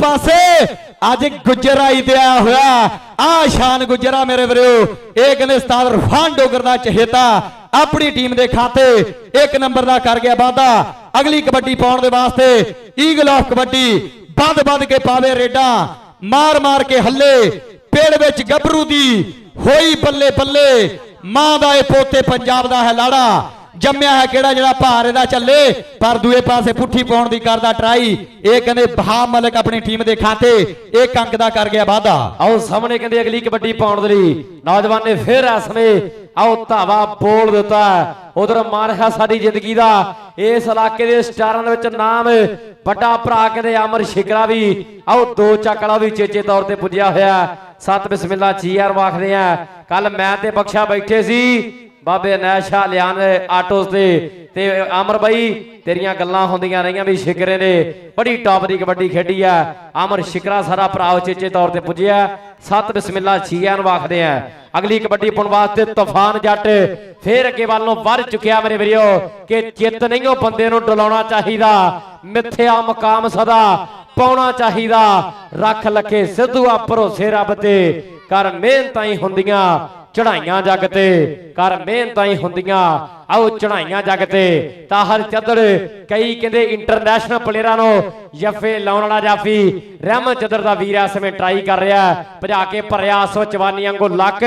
ਪਾਸੇ ਅੱਜ ਗੁੱਜਰ ਆਈ ਤੇ ਆਇਆ ਹੋਇਆ ਆ ਸ਼ਾਨ ਗੁੱਜਰਾ ਮੇਰੇ ਵੀਰੋ ਇਹ ਕਹਿੰਦੇ ਉਸਤਾਦ ਰਫਾਨ ਡੋਗਰ ਦਾ ਚਹੇਤਾ ਆਪਣੀ ਟੀਮ ਦੇ ਖਾਤੇ 1 ਨੰਬਰ ਦਾ ਕਰ ਗਿਆ ਵਾਅਦਾ ਅਗਲੀ ਕਬੱਡੀ ਪਾਉਣ ਦੇ ਵਾਸਤੇ ਈਗਲ ਆਫ ਕਬੱਡੀ ਵੱਧ ਕੇ ਪਾਵੇ ਰੇਡਾਂ ਮਾਰ ਕੇ ਹੱਲੇ ਪੇੜ ਵਿੱਚ ਗੱਭਰੂ ਦੀ ਹੋਈ ਬੱਲੇ ਮਾਂ ਦਾ ਇਹ ਪੋਤੇ ਪੰਜਾਬ ਦਾ ਹੈ ਲਾੜਾ ਜੰਮਿਆ ਹੈ ਕਿਹੜਾ ਜਿਹੜਾ ਭਾਰ ਇਹਦਾ ਚੱਲੇ ਪਰ ਦੂਏ ਪਾਸੇ ਪੁੱਠੀ ਪਾਉਣ ਦੀ ਕਰਦਾ ਟਰਾਈ ਇਹ ਕਹਿੰਦੇ ਬਹਾ ਮਲਕ ਆਪਣੀ ਟੀਮ ਦੇ ਖਾਤੇ 1 ਅੰਕ ਦਾ ਕਰ ਗਿਆ ਵਾਅਦਾ ਆਓ ਸਾਹਮਣੇ ਕਹਿੰਦੇ ਅਗਲੀ ਕਬੱਡੀ ਪਾਉਣ ਦੇ ਲਈ ਨੌਜਵਾਨ ਨੇ ਫੇਰ ਇਸ ਸਮੇਂ ਆਓ ਧਾਵਾ ਬੋਲ ਦਿੱਤਾ ਉਧਰ ਮਾਰਿਆ ਸਾਡੀ ਜ਼ਿੰਦਗੀ ਦਾ ਇਸ ਇਲਾਕੇ ਦੇ ਸਟਾਰਾਂ ਦੇ ਵਿੱਚ ਨਾਮ ਵੱਡਾ ਭਰਾ ਕਹਿੰਦੇ ਅਮਰ ਸ਼ਿਕਰਾ ਵੀ ਆਓ 2 ਚੱਕ ਵਾਲਾ ਵੀ ਚੇਚੇ ਤੌਰ ਤੇ ਪੁੱਜਿਆ ਹੋਇਆ ਸਤ ਬਿਸਮਿਲ੍ਲਾ ਚੀਆਰ ਵਾਖਦੇ ਆ ਕੱਲ ਮੈਂ ਤੇ ਬਖਸ਼ਾ ਬੈਠੇ ਸੀ ਬਾਬੇ ਨੈਸ਼ਾ ਲਿਆਨ ਆਟੋਸ ਤੇ ਅਮਰ ਬਾਈ ਤੇਰੀਆਂ ਗੱਲਾਂ ਹੁੰਦੀਆਂ ਰਹੀਆਂ ਵੀ ਸ਼ਿਕਰੇ ਨੇ ਬੜੀ ਟੌਪ ਦੀ ਕਬੱਡੀ ਖੇਡੀ ਆ ਅਮਰ ਸ਼ਿਕਰਾ ਸਾਰਾ ਭਰਾ ਚੇਚੇ ਤੌਰ ਤੇ ਪੁੱਜਿਆ ਸਤ ਬਿਸਮਿਲ੍ਲਾ ਚੀਆਰ ਵਾਖਦੇ ਆ ਅਗਲੀ ਕਬੱਡੀ ਪਾਉਣ ਵਾਸਤੇ ਤੂਫਾਨ ਜੱਟ ਫੇਰ ਅੱਗੇ ਵੱਲ ਨੂੰ ਵੱਧ ਚੁੱਕਿਆ ਮੇਰੇ ਵੀਰੋ ਕਿ ਚਿੱਤ ਨਹੀਂ ਉਹ ਬੰਦੇ ਨੂੰ ਡਲਾਉਣਾ ਚਾਹੀਦਾ ਮਿੱਥਿਆ ਮਕਾਮ ਸਦਾ ਪਾਉਣਾ ਚਾਹੀਦਾ ਰੱਖ ਲੱਖੇ ਸਿੱਧੂਆ ਭਰੋਸੇ ਰੱਬ ਤੇ ਕਰ ਮਿਹਨਤਾਂ ਹੀ ਹੁੰਦੀਆਂ ਚੜਾਈਆਂ ਜੱਗ ਤੇ ਕਰ ਮਿਹਨਤਾਂ ਹੀ ਹੁੰਦੀਆਂ ਆਓ ਚੜਾਈਆਂ ਜੱਗ ਤੇ ਤਾਹਰ ਚੱਦੜ ਕਈ ਕਹਿੰਦੇ ਇੰਟਰਨੈਸ਼ਨਲ ਪਲੇਅਰਾਂ ਨੂੰ ਜੱਫੇ ਲਾਉਣ ਵਾਲਾ ਜਾਫੀ ਰਹਿਮਤ ਚੱਦੜ ਦਾ ਵੀਰ ਇਸ ਸਮੇਂ ਟਰਾਈ ਕਰ ਰਿਹਾ ਭਜਾ ਕੇ ਭਰਿਆ ਸੋ ਜਵਾਨੀ ਵਾਂਗੂ ਲੱਕ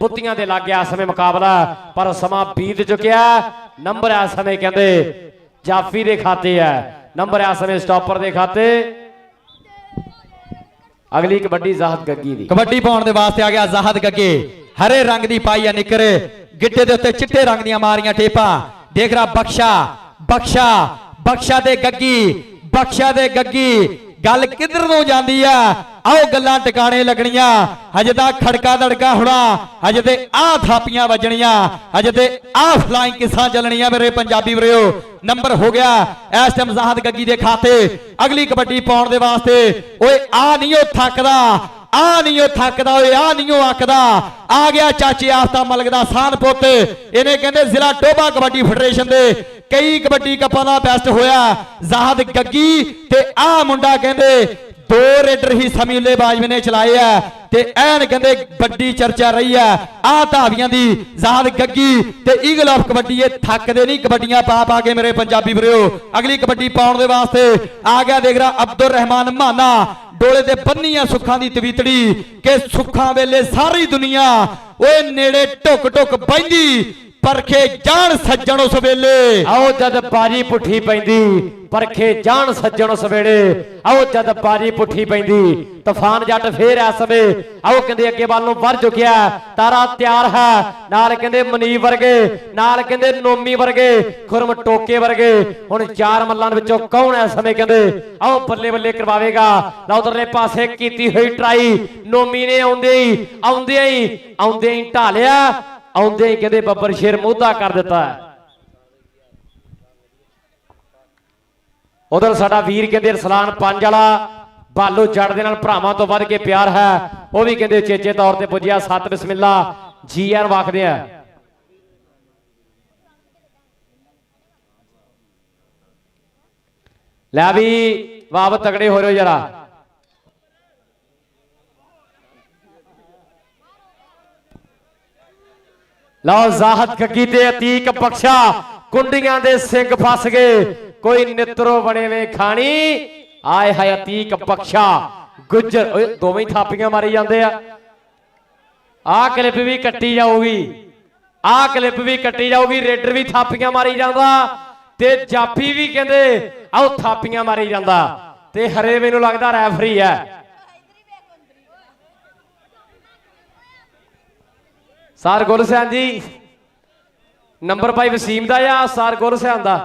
ਬੁੱਤੀਆਂ ਦੇ ਲੱਗ ਗਿਆ ਇਸ ਸਮੇਂ ਮੁਕਾਬਲਾ ਪਰ ਸਮਾਂ ਬੀਤ ਚੁੱਕਿਆ ਨੰਬਰ ਇਸ ਸਮੇਂ ਕਹਿੰਦੇ ਜਾਫੀ ਦੇ ਖਾਤੇ ਹੈ ਨੰਬਰ ਇਸ ਸਮੇਂ ਸਟਾਪਰ ਦੇ ਖਾਤੇ ਅਗਲੀ ਕਬੱਡੀ ਜ਼ਾਹਦ ਗੱਗੀ ਦੀ ਕਬੱਡੀ ਪਾਉਣ ਦੇ ਵਾਸਤੇ ਆ ਗਿਆ ਜ਼ਾਹਦ ਗੱਗੇ ਹਰੇ ਰੰਗ ਦੀ ਪਾਈ ਆ ਨਿੱਕਰ ਗਿੱਟੇ ਦੇ ਉੱਤੇ ਚਿੱਟੇ ਰੰਗ ਦੀਆਂ ਮਾਰੀਆਂ ਟੇਪਾਂ ਦੇਖ ਰਾ ਬਖਸ਼ਾ ਦੇ ਗੱਗੀ ਗੱਲ ਕਿੱਧਰ ਨੂੰ ਜਾਂਦੀ ਆ ਆਓ ਗੱਲਾਂ ਟਿਕਾਣੇ ਲੱਗਣੀਆਂ ਹਜੇ ਤਾਂ ਖੜਕਾ ਦੜਕਾ ਹੋਣਾ ਹਜੇ ਤੇ ਆਹ ਥਾਪੀਆਂ ਵੱਜਣੀਆਂ ਹਜੇ ਤੇ ਆਹ ਫਲਾਈਂਗ ਕਿਸਾਂ ਚੱਲਣੀਆਂ ਮੇਰੇ ਪੰਜਾਬੀ ਵੀਰੋ ਨੰਬਰ ਹੋ ਗਿਆ ਇਸ ਟਾਈਮ ਜ਼ਾਹਦ ਗੱਗੀ ਦੇ ਖਾਤੇ ਅਗਲੀ ਕਬੱਡੀ ਪਾਉਣ ਦੇ ਵਾਸਤੇ ਓਏ ਆ ਨਹੀਂ ਉਹ ਥੱਕਦਾ ਓਏ ਆ ਨਹੀਂ ਉਹ ਅੱਕਦਾ ਆ ਗਿਆ ਚਾਚੇ ਆਫਤਾ ਮਲਕ ਦਾ ਸਾਨ ਪੁੱਤ ਇਹਨੇ ਕਹਿੰਦੇ ਜ਼ਿਲ੍ਹਾ ਟੋਬਾ ਕਬੱਡੀ ਫੈਡਰੇਸ਼ਨ ਦੇ ਕਈ ਕਬੱਡੀ ਕੱਪਾਂ ਦਾ ਬੈਸਟ ਹੋਇਆ ਜ਼ਾਹਦ ਗੱਗੀ ਤੇ ਆ ਮੁੰਡਾ ਕਹਿੰਦੇ दो रेडर ही समूले बाजवे ने चलाए है ते ऐन कहते बड़ी चर्चा रही है आ धावियां दी ज़ाद गग्गी ते ईगल ऑफ कबड्डी ये थकदे नहीं कबड्डियां पा के मेरे पंजाबी वीरो अगली कबड्डी पाउण दे वास्ते आ गया देख रहा अब्दुल रहमान माना डोले ते बन्नी है सुखां दी तवीतड़ी के सुखां वेले सारी दुनिया ओए नेड़े टुक टुक बहिंदी परखे जान सज्जण उस वेले आओ जद बाजी पुठी पैंदी परखे जान सज्जण उस वेले आओ जद बाजी पुठी पैंदी तूफान जट फिर इस समय आओ कहंदे अगे वाल नूं वध चुकिया तारा तैयार है नाल कहंदे मनीब वर्गे नाल कहंदे नोमी वर्गे खुरम टोके वर्गे हुण चार मल्लां दे विचों कौन इस समय कहंदे आओ बल्ले बल्ले करवावेगा ला उधरले पासे कीती हुई ट्राई नोमी ने आउंदे ही ढालिया आउंदे ही कहंदे बब्बर शेर मोधा कर दिता है उधर साडा वीर कहंदे रसलान पंज वाला बालू जड़ दे नाल भरावां तो वध के प्यार है वह भी कहंदे चेचे तौर ते पुजिया सत बिस्मिल्ला जी आर आखदे आ लै भी वाह तगड़े हो रहे हो जरा लो जाहद गग्गी ते अतीक बख्शा कुंडियां दे सिंग फस गए कोई नित्रो बने वे खानी आए हाय अतीक बख्शा गुजर दोवें थापियां मारी जाते आ क्लिप भी कट्टी जाऊगी आ क्लिप भी कट्टी जाऊगी रेडर भी थापियां मारी जाता ते जाफी भी कहते आओ थापियां मारी जाता ते हरे मैनू लगता रैफरी है सर गुलसैन जी नंबर भाई वसीम दा या सर गुलसैन दा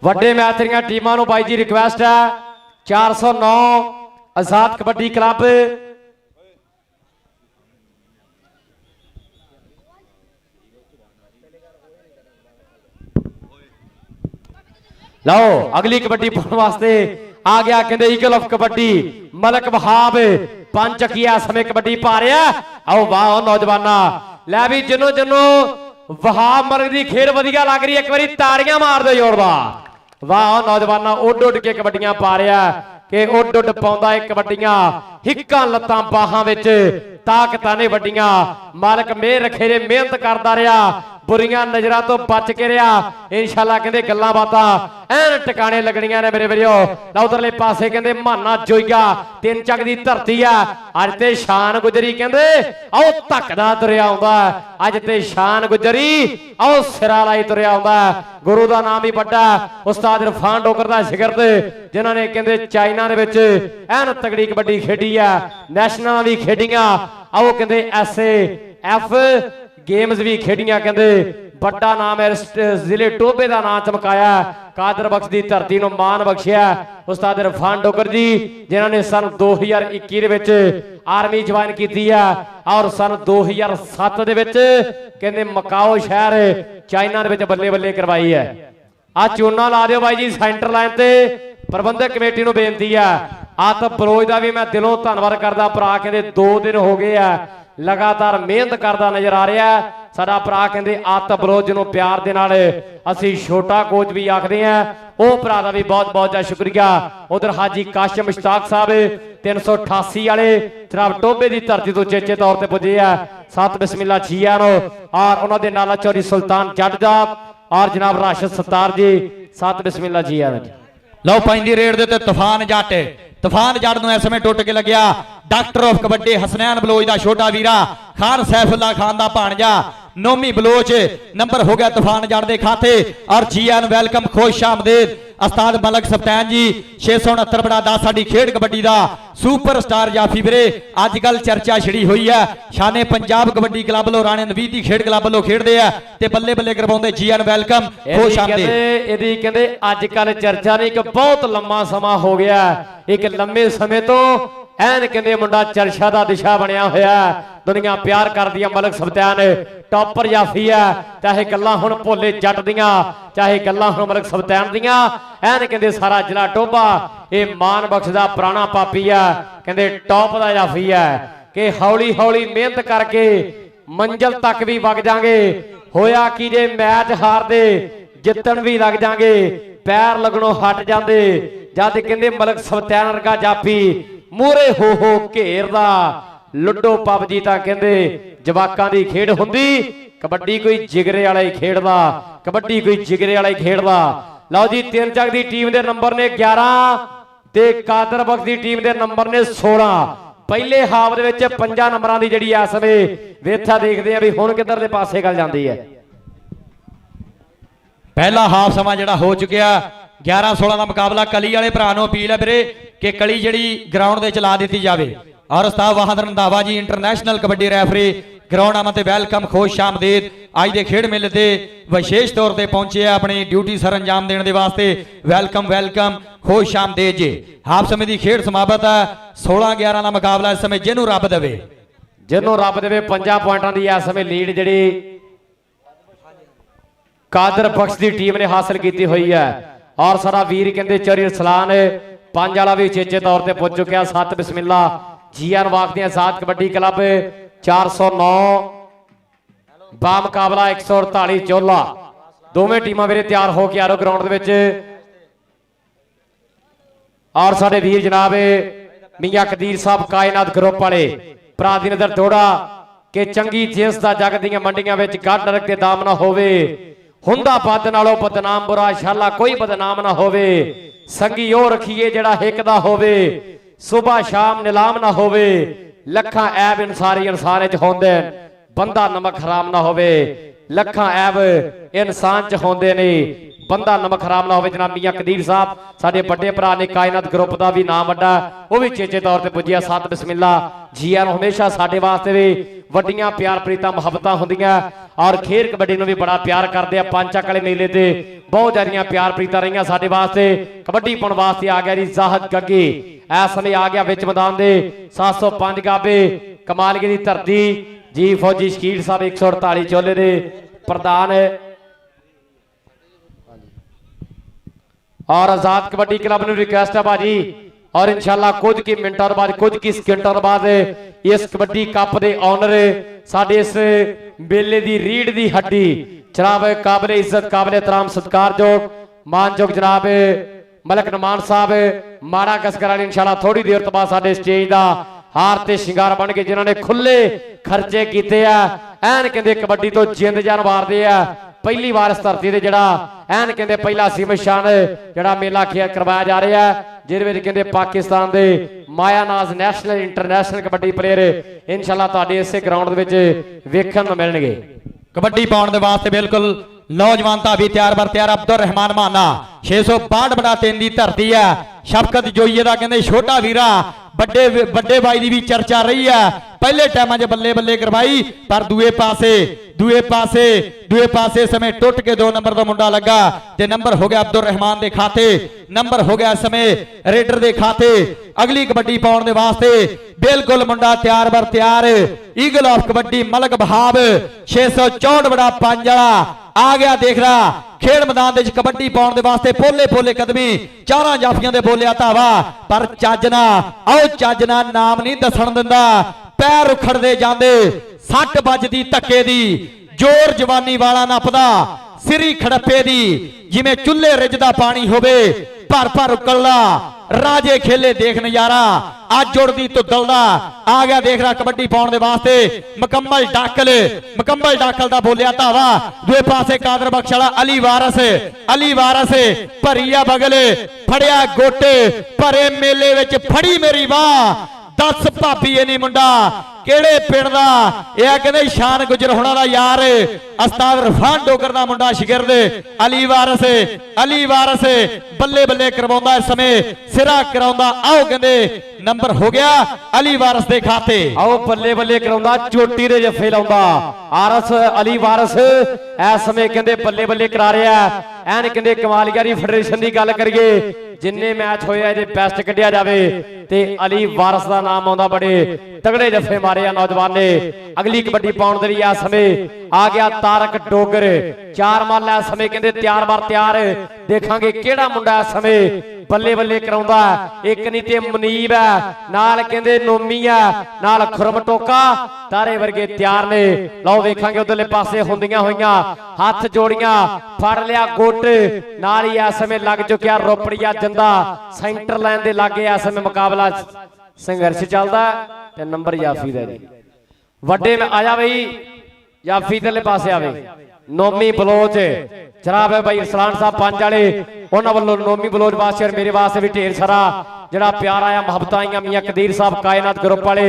वड्डे मैच दीआं टीमां नूं बाई जी रिक्वेस्ट है 409 आजाद कबड्डी क्लब लो अगली कबड्डी पाने वास्ते आ गया कहते ईगल ऑफ कबड्डी मलक वहाब पंच चकिया समय कबड्डी पा रहा आओ वाह नौजवाना लै भी जिन्हों जिन्हों वहाब मलक की खेल वधिया लग रही है एक बार ताड़ियां मार दो जोरदार वाह नौजवाना उड उड के कबड्डियां पा रहा कि उड उड पाउंदा है कबड्डियां हिक्कां लत्तां बाहां विच ताकतां ने वड्डियां मालक मेहर रखे ने मेहनत करता रहा बुरियां नजरां तो बच के रहा इंशाअल्लाह कहंदे गल्लां बातां ऐन टिकाणे लगणियां ने मेरे वीरो ला उधरले पासे कहंदे माना जोईगा तीन चक दी धरती आ अज ते शान गुजरी कहंदे आओ धक्कदा तुरिया आउंदा अज ते शान गुजरी आओ सिरा लाई तुरिया आउंदा गुरु दा नाम ही बड़ा उस्ताद इरफान डोगर दा शिगिरद जिन्हां ने कहंदे चाइना दे विच ऐन तगड़ी कबड्डी खेडी आ नैशनल भी खेडियां आओ कहंदे SF गेम्स भी खेडियां कहंदे बड़ा नाम है जिले टोबे का नाम चमकाया कादर बख्श की धरती को मान बख्शिया उस्ताद इरफान डोगर जी जिन्होंने सन 2021 विच आर्मी ज्वाइन की है और सन 2007 दे विच कहंदे मकाओ शहर चाइना दे विच बल्ले बल्ले करवाई है आ चूना ला दिओ भाई जी सेंटर लाइन ते प्रबंधक कमेटी को बेनती है आतब बलोच का भी मैं दिलों धन्नवाद करदा भरा कहंदे 2 दिन हो गए है लगातार मेहनत करता नजर आ रहा है साडा भरा कहंदे आतब बलोच जिन्हों प्यार दे नाल असीं छोटा कोच भी आखदे हैं वह भरा का भी बहुत बहुत शुक्रिया उधर हाजी काशिम मुश्ताक साहब 388 वाले जनाब टोबे की धरती तो चेचे तौर पर पुजे है सत बिस्मिल्ला जिया नो और उन्होंने नाला चौरी सुल्तान जट और जनाब राशिद सत्तार जी सत बिस्मिल्ला जिया लो पैंदी रेड दे तूफान जट नूं इस समय टुट के लग्या डॉक्टर ऑफ कबड्डी हसनैन बलोच का छोटा वीरा खान सैफुल्ला खान का भाणजा नोमी बलोच नंबर हो गया तूफान जट के खाते और GN वेलकम खुश आमदेद उस्ताद मलक सप्तान जी 669 बड़ा 10 साडी खेड कबड्डी का सुपर स्टार जाफी वीरे अजकल चर्चा छिड़ी हुई है शाने पंजाब कबड्डी क्लब लो राणे नवीद की खेड क्लब लो खेडदे आ ते बल्ले बल्ले करवाउंदे GN वेलकम खुश आमदेद इहदी कहंदे अजकल चर्चा नहीं कि बहुत लंबा समा हो गया एक लंबे समय तो ऐन कहंदे मुंडा चर्चा का दिशा बनया होया दुनिया प्यार कर दिया मलक सप्तान टॉपर जाफी है चाहे गल्लां हुण भोले जट दियां चाहे गल्लां हुण मलक सप्तान दियां ऐन कहंदे सारा जिला टोबा ये मान बख्श दा पुराना पापी है कहंदे टॉप दा जाफी है कि हौली हौली मेहनत करके मंजिल तक भी वग जांगे होया कि जे मैच हार दे जितन भी लग जांगे ਪੈਰ ਲੱਗਣੋਂ ਹਟ ਜਾਂਦੇ ਜਦ ਕਹਿੰਦੇ ਮਲਕ ਸਵਤੈਨ ਵਰਗਾ ਜਾਫੀ ਮੂਹਰੇ ਹੋ ਘੇਰਦਾ। ਲੁੱਡੋ ਪਬਜੀ ਤਾਂ ਕਹਿੰਦੇ ਜਵਾਕਾਂ ਦੀ ਖੇਡ ਹੁੰਦੀ, ਕਬੱਡੀ ਕੋਈ ਜਿਗਰੇ ਵਾਲਾ ਹੀ ਖੇਡਦਾ, ਕਬੱਡੀ ਕੋਈ ਜਿਗਰੇ ਵਾਲਾ ਹੀ ਖੇਡਦਾ। ਲਓ ਜੀ ਤਿੰਨ ਚੱਕ ਦੀ ਟੀਮ ਦੇ ਨੰਬਰ ਨੇ 11 ਤੇ ਕਾਦਰ ਬਖਸ਼ ਦੀ ਟੀਮ ਦੇ ਨੰਬਰ ਨੇ 16। ਪਹਿਲੇ ਹਾਫ ਦੇ ਵਿੱਚ 5 ਨੰਬਰਾਂ ਦੀ ਜਿਹੜੀ ਇਸ ਵੇ ਵੇਥਾ ਦੇਖਦੇ ਆ ਵੀ ਹੁਣ ਕਿੱਧਰਲੇ ਪਾਸੇ ਗੱਲ ਜਾਂਦੀ ਹੈ। ਪਹਿਲਾ ਹਾਫ ਸਮਾਂ ਜਿਹੜਾ ਹੋ ਚੁੱਕਿਆ 11-16 ਦਾ ਮੁਕਾਬਲਾ। ਕਲੀ ਵਾਲੇ ਭਰਾ ਨੂੰ ਅਪੀਲ ਹੈ ਵੀਰੇ ਕਿ ਕਲੀ ਜਿਹੜੀ ਗਰਾਊਂਡ ਦੇ ਚਲਾ ਦਿੱਤੀ ਜਾਵੇ। ਔਰ ਉਸਤਾਦ Bahadur Randhawa ji international kabaddi referee ground ਆਮਦ ਤੇ ਵੈਲਕਮ ਖੁਸ਼ ਆਮਦੀਦ। ਅੱਜ ਦੇ ਖੇਡ ਮੇਲੇ ਤੇ ਵਿਸ਼ੇਸ਼ ਤੌਰ ਤੇ ਪਹੁੰਚੇ ਆ ਆਪਣੀ ਡਿਊਟੀ ਸਰ ਅੰਜਾਮ ਦੇਣ ਦੇ ਵਾਸਤੇ। ਵੈਲਕਮ ਵੈਲਕਮ ਖੁਸ਼ ਆਮਦੀਦ ਜੀ। ਹਾਫ ਸਮੇਂ ਦੀ ਖੇਡ ਸਮਾਪਤ ਹੈ। 16-11 ਦਾ ਮੁਕਾਬਲਾ ਇਸ ਸਮੇਂ ਜਿਹਨੂੰ ਰੱਬ ਦੇਵੇ, ਜਿਹਨੂੰ ਰੱਬ ਦੇਵੇ 5 ਪੁਆਇੰਟਾਂ ਦੀ ਇਸ ਸਮੇਂ ਲੀਡ ਜਿਹੜੀ ਕਾਦਰ ਬਖਸ਼ ਦੀ ਟੀਮ ਨੇ ਹਾਸਲ ਕੀਤੀ ਹੋਈ ਹੈ। ਔਰ ਸਾਡਾ ਵੀਰ ਕਹਿੰਦੇ ਚਰੀ ਰਸਲਾਨ 5 ਵਾਲਾ ਵੀ ਚੇਚੇ ਤੌਰ ਤੇ ਪੁੱਜ ਚੁੱਕਿਆ। 7 ਬਿਸਮਿਲ੍ਲਾ ਜੀਆਰ ਵਾਕ ਦੀਆਂ ਆਜ਼ਾਦ ਕਬੱਡੀ ਕਲੱਬ 409 ਬਾ ਮੁਕਾਬਲਾ 148 ਚੋਲਾ। ਦੋਵੇਂ ਟੀਮਾਂ ਵੀਰੇ ਤਿਆਰ ਹੋ ਕੇ ਆਰੋ ਗਰਾਊਂਡ ਦੇ ਵਿੱਚ। ਔਰ ਸਾਡੇ ਵੀਰ ਜਨਾਬ ਮੀਆਂ ਕਦੀਰ ਸਾਹਿਬ ਕਾਇਨਾਤ ਗਰੁੱਪ ਵਾਲੇ ਭਰਾ ਦੀ ਨਜ਼ਰ ਥੋੜਾ ਕਿ ਚੰਗੀ ਜਿਸ ਦਾ ਜਗ ਦੀਆਂ ਮੰਡੀਆਂ ਵਿੱਚ ਗੱਡ ਨਰਕ ਤੇ ਦਾਮ ਨਾ ਹੋਵੇ। ਹੁੰਦਾ ਪੱਦ ਨਾਲੋਂ ਬਦਨਾਮ ਬੁਰਾ ਸ਼ਾਲਾ ਕੋਈ ਬਦਨਾਮ ਨਾ ਹੋਵੇ। ਸੰਗੀ ਉਹ ਰਖੀਏ ਜਿਹੜਾ ਹਿੱਕ ਦਾ ਹੋਵੇ। ਸੁਬਾ ਸ਼ਾਮ ਨਿਲਾਮ ਨਾ ਹੋਵੇ। ਲੱਖਾਂ ਐਬ ਇਨਸਾਰੀ ਇਨਸਾਨ ਚ ਹੁੰਦੇ ਬੰਦਾ ਨਮਕ ਹਰਾਮ ਨਾ ਹੋਵੇ। ਲੱਖਾਂ ਐਬ ਇਨਸਾਨ ਚ ਹੁੰਦੇ ਨੇ ਬੰਦਾ ਨਮਕ ਹਰਾਮ ਨਾ ਹੋਵੇ। ਜਨਾਬ ਮੀਆਂ ਕਦੀਰ ਸਾਹਿਬ ਸਾਡੇ ਵੱਡੇ ਭਰਾ ਨੇ ਕਾਇਨਾਤ ਗਰੁੱਪ ਦਾ ਵੀ ਨਾਮ ਵੱਡਾ, ਉਹ ਵੀ ਚੇਚੇ ਤੌਰ ਤੇ ਪੁੱਜਿਆ। 7 ਬਿਸਮਿਲ੍ਲਾ ਜੀਆਂ ਨੂੰ ਹਮੇਸ਼ਾ ਸਾਡੇ ਵਾਸਤੇ ਵੀ ਵੱਡੀਆਂ ਪਿਆਰ ਪ੍ਰੀਤਾਂ ਮੁਹੱਬਤਾਂ ਹੁੰਦੀਆਂ। ਔਰ ਖੇਡ ਕਬੱਡੀ ਨੂੰ ਵੀ ਬੜਾ ਪਿਆਰ ਕਰਦੇ ਆ। ਪੰਜ ਚੱਕ ਵਾਲੇ ਮੇਲੇ ਤੇ ਬਹੁਤ ਜ਼ਿਆਦੀਆਂ ਪਿਆਰ ਪ੍ਰੀਤਾਂ ਰਹੀਆਂ ਸਾਡੇ ਵਾਸਤੇ। ਕਬੱਡੀ ਪਾਉਣ ਵਾਸਤੇ ਆ ਗਿਆ ਜੀ ਜ਼ਾਹਦ ਗੱਗੀ। ਇਸ ਸਮੇਂ ਆ ਗਿਆ ਵਿੱਚ ਮੈਦਾਨ ਦੇ 705 ਗਾਬੇ ਕਮਾਲਗੇ ਦੀ ਧਰਤੀ ਜੀ। ਫੌਜੀ ਸ਼ਕੀਲ ਸਾਹਿਬ 148 ਚੋਲੇ ਦੇ ਪ੍ਰਧਾਨ और आजाद कबड्डी क्लब ने रिक्वेस्ट है भाजी और इंशाल्लाह कुछ की मिनटों बाद कुछ की सेकंडों बाद इस कबड्डी कप के ऑनर साडे इस मेले की रीढ़ की हड्डी जनाब काबिल इज्जत काबिल एहतराम सत्कारयोग मानयोग जनाब मलक नमान साहब माड़ा कसकर वाले इंशाल्लाह थोड़ी देर तो बाद साडे स्टेज का हार ते शिंगार बन के जिन्होंने खुले खर्चे किए एन कहते कबड्डी तो जिंद जान मारते हैं। पहली बार इस धरती से जड़ा एन कहते पहला सीमित शान जड़ा मेला करवाया जा रहा है जिहदे कहते पाकिस्तान के मायानाज नैशनल इंटरनैशनल कबड्डी प्लेयर इंशाल्लाह तुहाडे इस ग्राउंड दे विच वेखण नूं मिलणगे। कबड्डी पाउण दे वास्ते बिल्कुल नौजवान धावी तैयार बर तैयार अब्दुल रहमान माना 662/3 की धरती है। शफकत जोईए का कहते छोटा वीरा बड़े बाई की भी चर्चा रही है। पहले टाइम च बल्ले बल्ले करवाई पर दूए पासे समय टुट के 2 नंबर का मुंडा लगा ते नंबर हो गया अब्दुल रहमान के खाते नंबर हो गया समय रेडर के खाते। अगली कबड्डी पाउण दे वास्ते बिल्कुल मुंडा तैयार बर तैयार ईगल ऑफ कबड्डी मलक बहाब 664/5 आ गया। देख रहा खेड मैदान कबड्डी पाउण दे वास्ते पोले पोले कदमी 4 जाफियां दे बोलिया धावा पर चजना आओ चजना नाम नहीं दसन दिंदा। पैर उखड़ते जाते 60 बजदी धक्के दी जोर जवानी वाला नपदा सिरी खड़प्पे दी जिवें चुल्हे रिजदा पानी होवे भर भर उकलदा राजे खेले देख नजारा अज जुड़दी तुदलदा आ गया। देख रहा कबड्डी पाउण दे वास्ते मुकम्मल डाकल दा बोलिया धावा। दूए पासे कादर बख्श वाला अली वारस भरिया बगल फड़िया गोटे भरे मेले विच फड़ी मेरी वाह 10 भाभी नहीं मुंडा केड़े पिंड दा यह कहते शान गुजर होना दा यार उस्ताद इरफान डोगर दा मुंडा शिगिरद अली वारस बल्ले बल्ले करवाउंदा इस समय सिरा कराउंदा। आओ कहते नंबर हो गया अली वारस दे खाते। आओ बल्ले बल्ले कराउंदा चोटी दे जफे लाउंदा आरस अली वारस इस समय कहते बल्ले बल्ले करा रहा एन कहते कमालगिरी फेडरेशन की गल करिए जिन्ने मैच होए जे बेस्ट कढ़िया जाए ते अली वारस का नाम आउंदा बड़े तगड़े जफे मारे नौजवान ने। अगली कबड्डी पाउण दे आ समय आ गया तारक डोगर। 4 मल इस समय कहते तैयार बार तैयार। देखांगे किहड़ा मुंडा इस समय बल्ले बल्ले कराउंदा। एक नहीं ते मुनीब है नाल कहंदे नोमी है नाल खुरम टोका तारे वर्गे तैयार ने। लो वेखांगे उधरले पासे हुंदियां होईयां हाथ जोड़ियां फड़ लिया गुट नाल ही इस समय लग चुकिया रोपड़िया जंदा सेंटर लाइन दे लागे इस समय मुकाबला संघर्ष चलदा ते नंबर जाफी दा जी वड्डे में आया बई जाफी दे पासे आवे नोमी बलोच जनाब है भाई सलान साहब पंज वाले उन्होंने वालों नोमी बलोच वास्ते मेरे वास्ते भी ढेर सारा जड़ा प्यार आया मुहब्बत आईयां मियां कदीर साहब कायनात ग्रुप वाले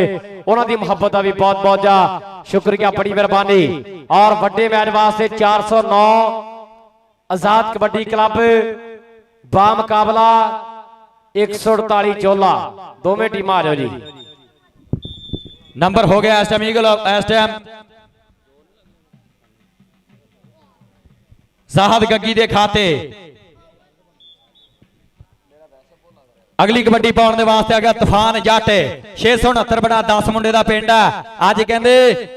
उन्होंने मुहब्बत का भी बहुत बहुत जा शुक्रिया बड़ी मेहरबानी। और वड्डे मैच वास्ते 409 आजाद कबड्डी क्लब बा मुकाबला 148 चोला दोवें टीम आ जाओ जी। नंबर हो गया इस टाइम ईगल इस टाइम साहद गग्गी दे खाते। अगली कबड्डी पाने वास्ते आ गया तूफान जट 669 बड़ा 10 मुंडे का पिंड है। अज कहते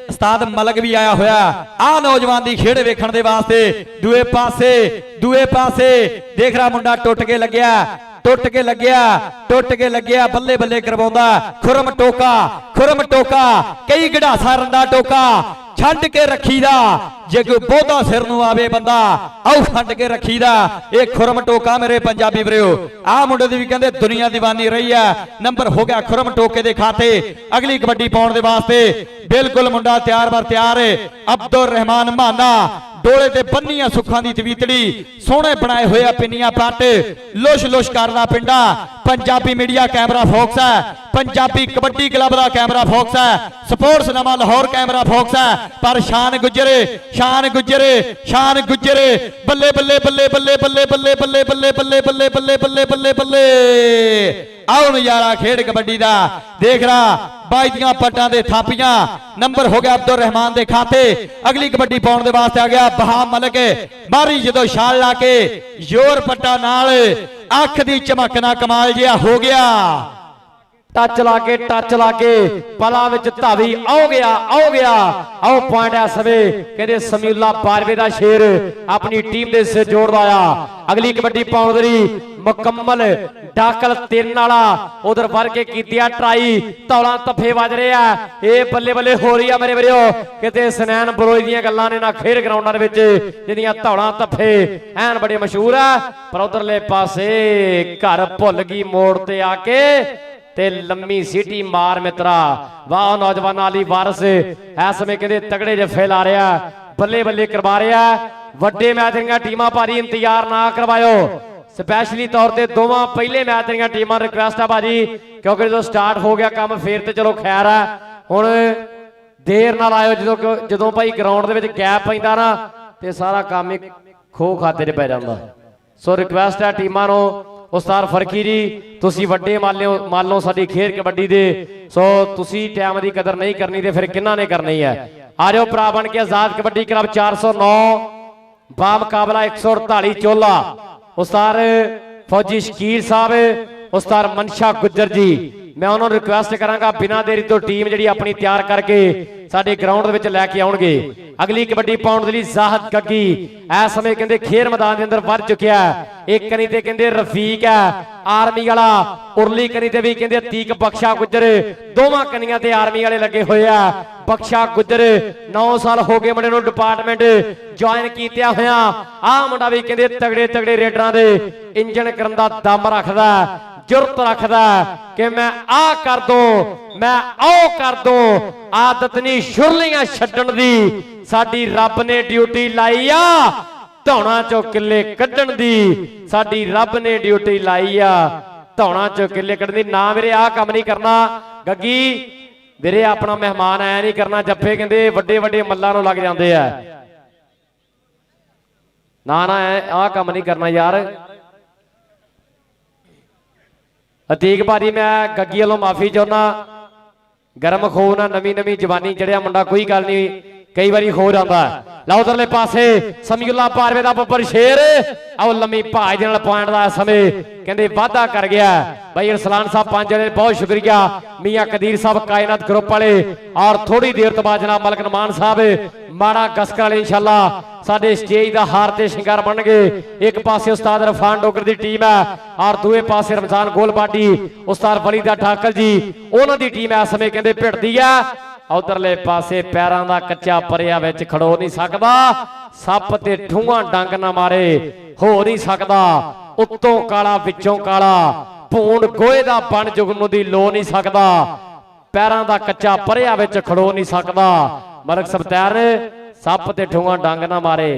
उस्ताद मलक भी आया होया आ नौजवान की खेड़ वेखण दे वास्ते। दूए पासे देख रहा मुंडा टुट के लग्या बल्ले बल्ले करवाउंदा खुरम टोका कई गड़ासा रंदा टोका छंड के रखीदा जे कोई बोधा सिर नूं आवे बंदा आओ छंड के रखीदा। ये खुरम टोका मेरे पंजाबी वीरो आ मुंडे दी भी कहंदे दुनिया दीवानी रही है। नंबर हो गया खुरम टोके दे खाते। अगली कबड्डी पाउण दे वास्ते बिल्कुल मुंडा तैयार बार तैयार है। अब्दुल रहमान माना डोले ते बन्नियां सुखां दी तवीतड़ी सोहणे बनाए होए पिन्नियां पट लुश लुश करदा पिंडा। पंजाबी मीडिया कैमरा फोकस है पंजाबी कबड्डी क्लब का कैमरा फोकस है स्पोर्ट्स नमा लाहौर कैमरा फोकस है पर शान गुजरे बल्ले बल्ले बल्ले बल्ले बल्ले बल्ले बल्ले बल्ले बल्ले बल्ले बल्ले बल्ले बल्ले बल्ले आओ नजारा खेड कबड्डी दा देख रहा बाई दियां पट्टां दे थापियां। नंबर हो गया अब्दुल रहमान दे खाते। अगली कबड्डी पाउण दे वास्ते आ गया बहा मलक मारी जदों छाल ला के जोर पट्टा नाल अख दी चमकना कमाल जिहा हो गया। टच लाके पला विच धावी आओ गया आओ पॉइंट है सवे कहते समीउल्ला बारवे दा शेर अपनी टीम दे सिर जोड़ आया। अगली कबड्डी पाउंदरी मुकम्मल डाकल 3 वाला उधर भर के कीतिया ट्राई धौला तफे वज रहे हैं। ये बल्ले बल्ले हो रही है मेरे वीरो कहते सनैन बरोई दियां गल्लां ने ना खेड ग्राउंडां दे विच जिहदियां धौला तफे ऐन बड़े मशहूर है पर उधरले पासे घर भुल गई मोड़ ते आके ते लम्मी सीटी मार मित्रा वाह नौजवान अली वारस इस समय कहते तगड़े जफे ला रहा बल्ले बल्ले करवा रहा। वड्डे मैच दीयां टीमां भारी इंतजार ना करवाओ स्पैशली तौर पर दोवां पहले मैच दीयां टीमां रिक्वेस्ट है भाजी क्योंकि जो स्टार्ट हो गया काम फिर तो चलो खैर है हुण देर ना लाओ जो भाई ग्राउंड दे विच गैप पैंदा ना ते सारा काम ही खो खाते च पै जांदा। सो रिक्वेस्ट है टीमां नूं उस्ताद फरकी जी तुसी वड्डे मान लो साडी खेड कबड्डी दे सो तुसी टाइम की कदर नहीं करनी ते फिर किन्ना ने करनी है। आ जाओ भरा बन के आजाद कबड्डी क्लब 409 बा मुकाबला 148 चोला उस्ताद फौजी शकीर साहब उस्ताद मनशा गुज्जर जी मैं उन्होंने रिक्वेस्ट करांगा बिना देरी तो टीम जी अपनी तैयार करके साडे ग्राउंड दे विच लैके आउणगे। अगली कबड्डी पाउण दे लई जाहद गग्गी इस समय कहंदे खेल मैदान के अंदर वध चुकिया एक कनी ते कहंदे रफीक है आर्मी वाला उरली कनी ते भी कहंदे तीक बख्शा गुज्जर दोवां कनियां ते आर्मी वाले लगे हुए आ। बख्शा गुज्जर 9 साल हो गए मुंडे नूं डिपार्टमेंट ज्वाइन कीतिया होया आ मुंडा भी कहंदे तगड़े तगड़े रेडरां दे इंजन करन दा दम रखदा जुरत रखदा कि मैं आ कर दूं मैं आओ कर दूं आदत नहीं शुरलियां छड्डण दी साडी रब ने ड्यूटी लाई आ धौणा चो किले कड्ढण दी साडी रब ने ड्यूटी लाई आ धौणा चो किले कड्ढण दी ना मेरे आ काम नहीं करना गग्गी ਵੀਰੇ अपना मेहमान आया नहीं करना जफ्फे कहते वड्डे वड्डे मल्लां नूं लग जाते हैं ना ना आ काम नहीं करना यार। अतीक भाजी मैं गग्गी वालों माफी चाहना गर्म खून नवी नवी जवानी चढ़िया मुंडा कोई गल नहीं कई बारी हो जाता है। लो उधरले पासे समीउल्ला पारवे दा बब्बर शेर आओ लम्मी भाज दे नाल पॉइंट दा समय कहंदे वाधा कर गया भाई अरसलान साहब 5 जने बहुत शुक्रिया मियां कदीर साहब कायनात ग्रुप वाले और थोड़ी देर तो बाद जनाब मलक नमान साहब माड़ा गस्कर वाले इंशाअल्लाह साडे स्टेज दा हार ते शिंगार बन गए। एक पासे उस्ताद इरफान डोगर दी टीम है और दूए पासे रमजान गोलबाडी उस्ताद वली दा ठाकर जी उन्हां दी टीम इस समय कहंदे भिड़दी है। उधरले पासे पैरां दा कच्चा परिया विच खड़ो नहीं सकदा सप ते ठूआं डंग ना मारे हो नहीं सकदा उत्तों काला विचों काला भूण गोए दा बन जुगनू दी लो नहीं सकदा पैरां दा कच्चा परिया विच खड़ो नहीं सकदा मलक सब तैयार सप ते ठूआं डंग ना मारे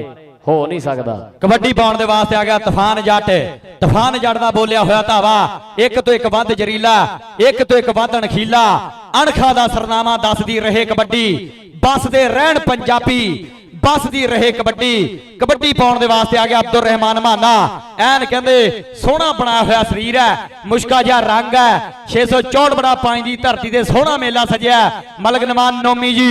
हो नहीं सकदा। कबड्डी पाउण दे वास्ते आ गया तूफान जट दा बोलिया होया धावा एक तो एक वध जरीला एक तो एक वध अणखीला अणखा दा सरनामा दसदी रहे कबड्डी बसदे रहण पंजाबी बसदी रहे कबड्डी। कबड्डी पाउण दे वास्ते आ गया अब्दुल रहमान माना ऐन कहंदे सोहना बनाया होया शरीर है मुश्का जिहा रंग है 664 बड़ा पानी दी धरती ते सोहना मेला सजिया मलक नमान नोमी जी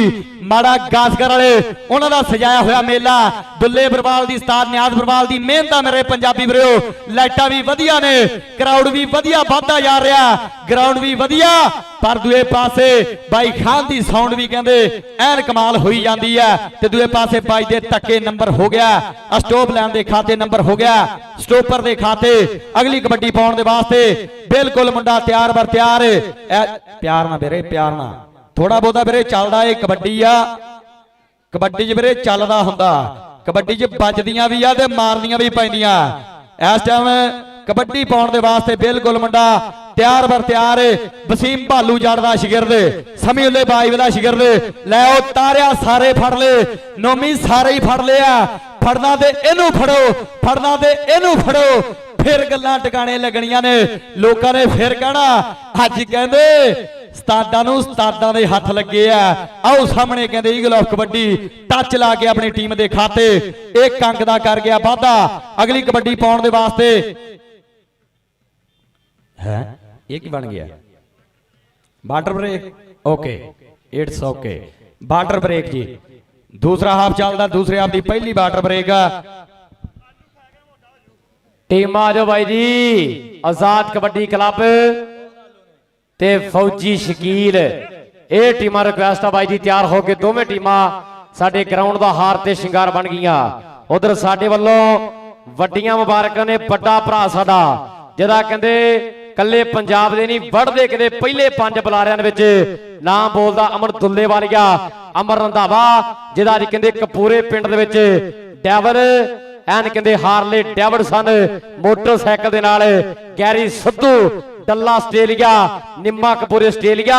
माड़ा गासकर वाले उन्हां दा सजाया होया मेला दुल्ले बरवाल दी उस्ताद नियाज बरवाल दी मेहनत मेरे पंजाबी वीरो लाइटां भी वधिया ने क्राउड भी वधिया वधदा जा रहा ग्राउंड भी वधिया पर दूए पासे बाई खान दी साउंड भी कहंदे ऐन कमाल होई जांदी है ते दूए पासे बाई दे तक्के नंबर हो गया स्टॉप लैन दे खाते नंबर हो गया स्टॉपर दे खाते अगली कबड्डी पाउण दे वास्ते बिल्कुल मुंडा तैयार बर तैयार प्यार ना वीरे प्यार ना थोड़ा बहुता वीरे चलदा है कबड्डी आ कबड्डी च वीरे चलदा हुंदा कबड्डी च बजदियां भी आ ते मारदियां भी पैंदियां इस टाइम कबड्डी पाउण दे वास्ते बिल्कुल मुंडा तैयार बर तैयार वसीम भालू जड़दा शिगिरद समीउल्ले बाई वाला शिगिरद लै तारिया सारे फड़ ले नोमी सारे ही फड़ लिया फड़ना ते इनू फड़ो फड़ना ते इनू फड़ो फिर गल्लां टकाने लगणियां ने लोकां ने फिर कहना अज कहंदे उस्तादां नूं उस्तादां दे हत्थ लगे आ आओ सामने कहंदे ईगल ऑफ कबड्डी टच ला के अपनी टीम दे खाते एक अंक दा कर गया वाधा अगली कबड्डी पाउण दे वास्ते है ये की बन गया water break okay it's okay water break जी दूसरा हाफ चलदा दूसरे हाफ दी पहली वाटर ब्रेक टीम आ जाओ भाई जी आजाद कबड्डी क्लब ते फौजी शकील ए टीमां रिक्वेस्ट आ भाई जी तैयार हो के दोवें टीमां साडे ग्राउंड दा हार ते शिंगार बन गईयां। उधर साडे वल्लों वड्डियां मुबारकां ने बड़ा भरा साडा जिहदा कहंदे कल्ले पंजाब दे नहीं वड़दे कहंदे पहले 5 बुलारियां दे विच नाम बोलदा अमन दुल्ले वालिया अमर रंधावा जिहदा अज कहंदे कपूरे पिंड दे विच डेविल एन कहंदे हारले डेविडसन मोटरसाइकिल दे नाल गैरी सिद्धू डल्ला आस्ट्रेलिया निम्मा कपूरे आस्ट्रेलिया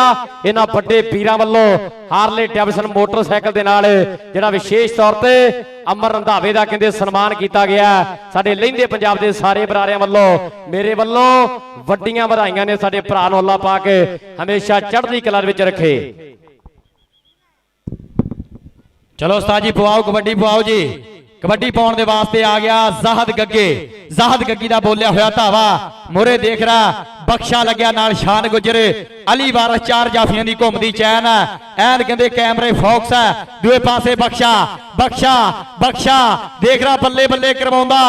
इन्हां बड़े वीरां वल्लों हारले डेविडसन मोटरसाइकिल दे नाल जिहड़ा विशेष तौर ते अमर रंधावे दा कहंदे सन्मान कीता गया साडे लहिंदे पंजाब दे सारे बरारियां वल्लों मेरे वल्लों वड्डियां वधाइयां ने साडे भरा नूं अल्लाह पाक हमेशा चढ़दी कला विच रखे। चलो उस्ताद जी पवाओ कबड्डी पवाओ जी कबड्डी पाउण दे वास्ते आ गया जाहद गग्गी दा बोलिया होया धावा मोरे देख रहा बख्शा लग्या नाल शान गुजर अली वारस 4 जाफियां दी घुमदी चैन ऐन कहंदे कैमरे फोकस है दूए पासे बख्शा देख रहा बल्ले बल्ले करवाउंदा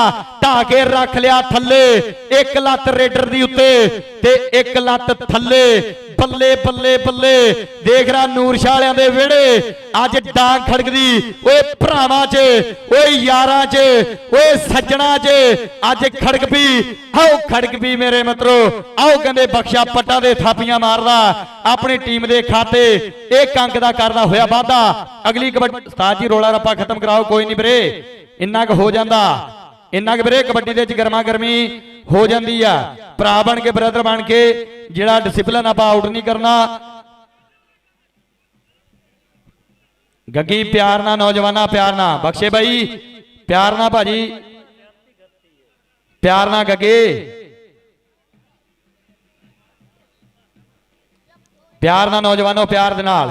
ढा के रख लिया थल्ले एक लत्त रेडर दी उत्ते ते एक लत्त थल्ले बल्ले बल्ले बल्ले देख रहा नूर शाह दे वेड़े अज डांग खड़कदी ओए भरावां च ओए यारां च ओए सज्जणा च अज खड़क पी मेरे मित्रो आओ कहंदे बख्शा पट्टा दे थापियां मारदा अपनी टीम दे खाते एक अंक दा करदा होया वाधा अगली कबड्डी उस्ताद जी रोला रप्पा खत्म कराओ कोई नहीं वीरे इन्ना क हो जांदा इन्ना क वीरे कबड्डी दे गर्मा गर्मी हो जाती है भरा बन के ब्रदर बन के जिहड़ा डिसिपलिन आप आउट नहीं करना गग्गी प्यार ना नौजवाना प्यार ना बख्शे भाई प्यार ना भाजी प्यार ना गग्गे प्यार ना नौजवानों प्यार दे नाल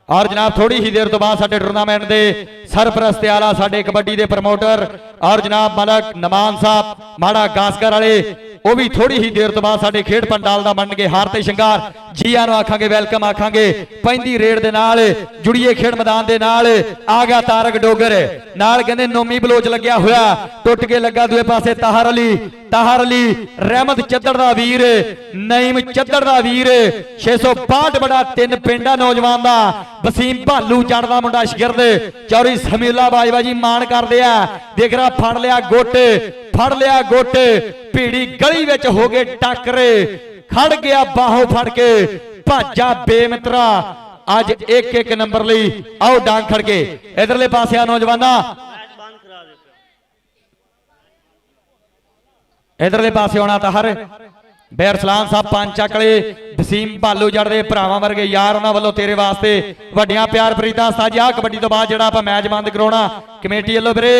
और जनाब थोड़ी ही देर तो बाद साडे टूर्नामेंट दे सरपरस्ती आला साडे कबड्डी दे प्रमोटर और जनाब मलक नमान साहब माड़ा गासकर वाले ਉਹ ਵੀ ਥੋੜੀ ਹੀ ਦੇਰ ਤੋਂ ਬਾਅਦ ਸਾਡੇ ਖੇਡ ਪੰਡਾਲ ਦਾ ਬਣਨਗੇ ਹਾਰ ਤੇ ਸ਼ਿੰਗਾਰ। ਜੀਆਂ ਨੂੰ ਆਖਾਂਗੇ ਵੈਲਕਮ ਆਖਾਂਗੇ। ਪੈਂਦੀ ਰੇਡ ਦੇ ਨਾਲ ਜੁੜੀਏ ਖੇਡ ਮੈਦਾਨ ਦੇ ਨਾਲ ਆ ਗਿਆ ਤਾਰਕ ਡੋਗਰ ਨਾਲ ਕਹਿੰਦੇ ਨੋਮੀ ਬਲੋਚ ਲੱਗਿਆ ਹੋਇਆ ਟੁੱਟ ਕੇ ਲੱਗਾ ਦੂਏ ਪਾਸੇ ਤਾਹਰ ਅਲੀ ਰਹਿਮਤ ਚੱਦੜ ਦਾ ਵੀਰ ਨਈਮ ਚੱਦੜ ਦਾ ਵੀਰ 662 ਬੜਾ 3 ਪਿੰਡਾ ਨੌਜਵਾਨ ਦਾ ਵਸੀਮ ਭਾਲੂ ਚੜਦਾ ਮੁੰਡਾ ਸ਼ਗਿਰਦ ਚੌਰੀ ਸਮੀਲਾ ਬਾਜਬਾਜੀ ਮਾਣ ਕਰਦੇ ਆ ਦੇਖ ਰਾ ਫੜ ਲਿਆ ਗੁੱਟ ਭੀੜੀ ਗਲੀ ਵਿੱਚ ਹੋ ਗਏ ਟੱਕਰੇ ਖੜ ਗਿਆ ਬਾਹੋਂ ਫੜ ਕੇ ਭਾਜਾ ਬੇਮਿੱਤਰਾ ਅੱਜ ਇੱਕ ਨੰਬਰ ਲਈ ਆਓ ਡਾਂਗ ਖੜ ਕੇ ਇਧਰਲੇ ਪਾਸੇ ਆ ਨੌਜਵਾਨਾਂ ਇਧਰਲੇ ਪਾਸੇ ਆਉਣਾ ਤਾਹਰ ਬੇਰ ਸਲਾਮ ਸਾਹਿਬ ਪੰਜ ਚੱਕਲੇ ਵਸੀਮ ਭਾਲੂ ਜੜਦੇ ਭਰਾਵਾਂ ਵਰਗੇ ਯਾਰ ਉਹਨਾਂ ਵੱਲੋਂ ਤੇਰੇ ਵਾਸਤੇ ਵੱਡੀਆਂ ਪਿਆਰ ਪ੍ਰੀਤਾਂ ਸਾਜਾ ਕਬੱਡੀ ਤੋਂ ਬਾਅਦ ਜਿਹੜਾ ਆਪਾਂ ਮੈਚ ਬੰਦ ਕਰਾਉਣਾ ਕਮੇਟੀ ਵੱਲੋਂ ਵੀਰੇ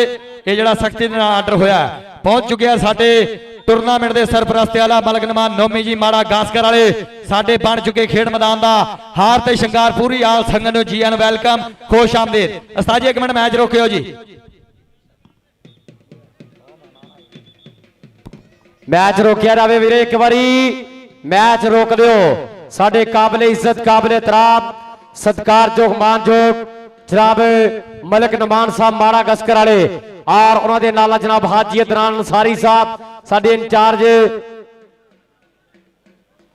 ਇਹ ਜਿਹੜਾ ਸਖਤੀ ਦੇ ਨਾਲ ਆਰਡਰ ਹੋਇਆ ਪਹੁੰਚ ਚੁੱਕਿਆ ਸਾਡੇ ਟੂਰਨਾਮੈਂਟ ਦੇ ਸਰਪ੍ਰਸਤ ਆਲਾ ਮਲਕ ਨਮਾਨ ਨੋਮੀ ਜੀ ਮਾੜਾ ਗਾਸਕਰ ਵਾਲੇ ਸਾਡੇ ਬਣ ਚੁੱਕੇ ਖੇਡ ਮੈਦਾਨ ਦਾ ਹਾਰ ਤੇ ਸ਼ਿੰਗਾਰ ਪੂਰੀ ਆਲ ਸੰਗਤ ਨੂੰ ਜੀ ਆਨ ਵੈਲਕਮ ਖੁਸ਼ ਆਮਦੀਦ। ਉਸਤਾਦ ਜੀ ਇੱਕ ਮਿੰਟ ਮੈਚ ਰੋਕਿਓ ਜੀ। मैच रोकिया जाए वीरे एक बारी मैच रोक दियो साडे काबिले इज्जत काबिले तराब सत्कार जोग मान जोग जनाब मलिक नमान साहब माड़ा गस्कर वाले और उन्होंने नाला जनाब हाजी अदनान अंसारी साहब साडे इंचार्ज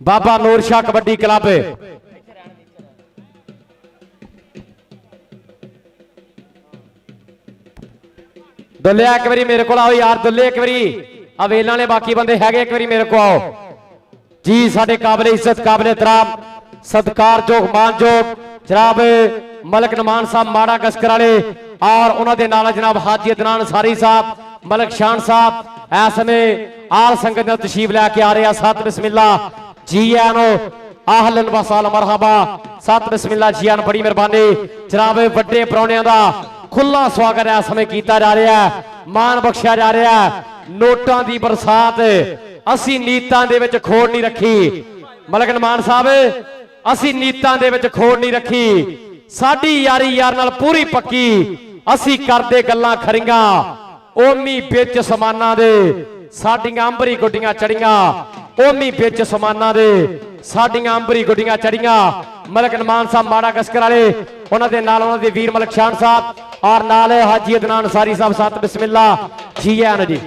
बाबा नूर शाह कबड्डी क्लब दुल्ले एक बारी मेरे को आओ यार दुल्ले एक बारी अवेला ने बाकी बंदे है एक बारी मेरे को आओ जी साडे काबिले इज्जत काबिले तराम सत्कार जोग मान जोग जनाब मलिक नमान साहब माड़ा गस्कर वाले और उन्होंने नाल जनाब हाजी अदनान अंसारी साहब मलिक शान साहब इस समय आल संगत तशरीफ लैके आ रहे हैं। सत बिस्मिल्ला जी आनो आहलन व साल मरहबा सत बिस्मिल्ला जी आन बड़ी मेहरबानी जनाब वड्डे परौणियां दा खुला स्वागत इस समय किया जा रहा है मान बख्शिया जा रहा है। नोटां दी बरसात असी नीतां दे विच खोड़ नहीं रखी मलिक नमान साहब असी नीतां दे विच खोड़ नहीं रखी साडी यारी यार नाल पूरी पक्की असी करदे गल्लां खरीआं ओमी बिच समाना दे साडियां अंबरी गुड्डियां चढ़ियां ओमी बिच समाना दे साडियां अंबरी गुड्डियां चढ़ियां मलिक नमान साहब माड़ा गस्कर वाले उन्होंने नाल उन्होंने वीर मलिक शान साहब और नाल हाजी अदनान अंसारी साहब सत बिस्मिल्ला जी आन जी।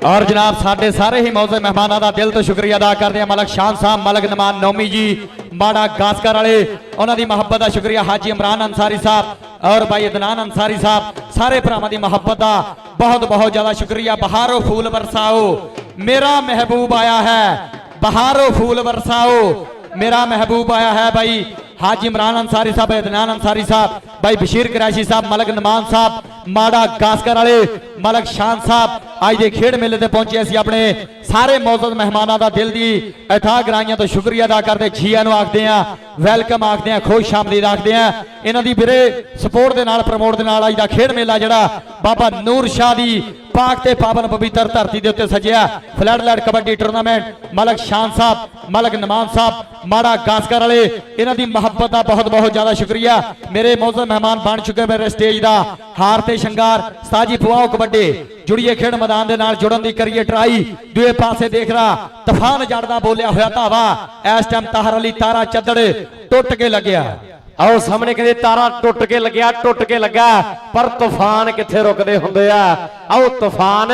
और जनाब साडे सारे ही मौजूद मेहमानों का दिल तो शुक्रिया अदा करते हैं मलिक शान साहब मलिक नमान नौमी जी माड़ा गासकर वाले उन्होंने मोहब्बत का शुक्रिया हाजी इमरान अंसारी साहब और भाई अदनान अंसारी साहब सारे भरावां दी मोहब्बत का बहुत बहुत ज्यादा शुक्रिया। बहारो फूल बरसाओ मेरा महबूब आया है बहारो फूल बरसाओ मेरा महबूब आया है भाई हाजी इमरान अंसारी साहब अदनान अंसारी साहब भाई बशीर कुरैशी साहब मलिक नमान साहब माड़ा गासकर वाले मलिक शान साहब आज के खेड मेले ते पहुंचे असीं अपने सारे मौजूद मेहमानों का दिल की अथाह गहराइयां तो शुक्रिया अदा करते जीआं नूं आखदे हैं वैलकम आखदे हैं खुश आमदीद आखदे हैं। इन्हां दी वीरे सपोर्ट दे नाल प्रमोट दे नाल अज दा खेड मेला जिहड़ा बाबा नूर शाह दी पाक ते पावन पवित्र धरती दे उत्ते सजिया flood light kabaddi tournament Malik शान साहब मलिक नमान साहब माड़ा गासकर वाले इन्हां दी मोहब्बत का बहुत बहुत ज्यादा शुक्रिया। मेरे मौजूद मेहमान बन चुके मेरे स्टेज का हार ते शंगार साजी पुआओ कबड्डी जुड़िए खेड मैदान दे नाल जुड़न दी करिए ट्राई दूए पासे देख रहा तूफान जड़दा बोलिया होया धावा इस टाइम ताहर अली तारा चद्दड़ टुट के लग्या आओ सामने कहते तारा टुट के लगा पर तूफान किथे रुकदे हुंदे आ आओ तूफान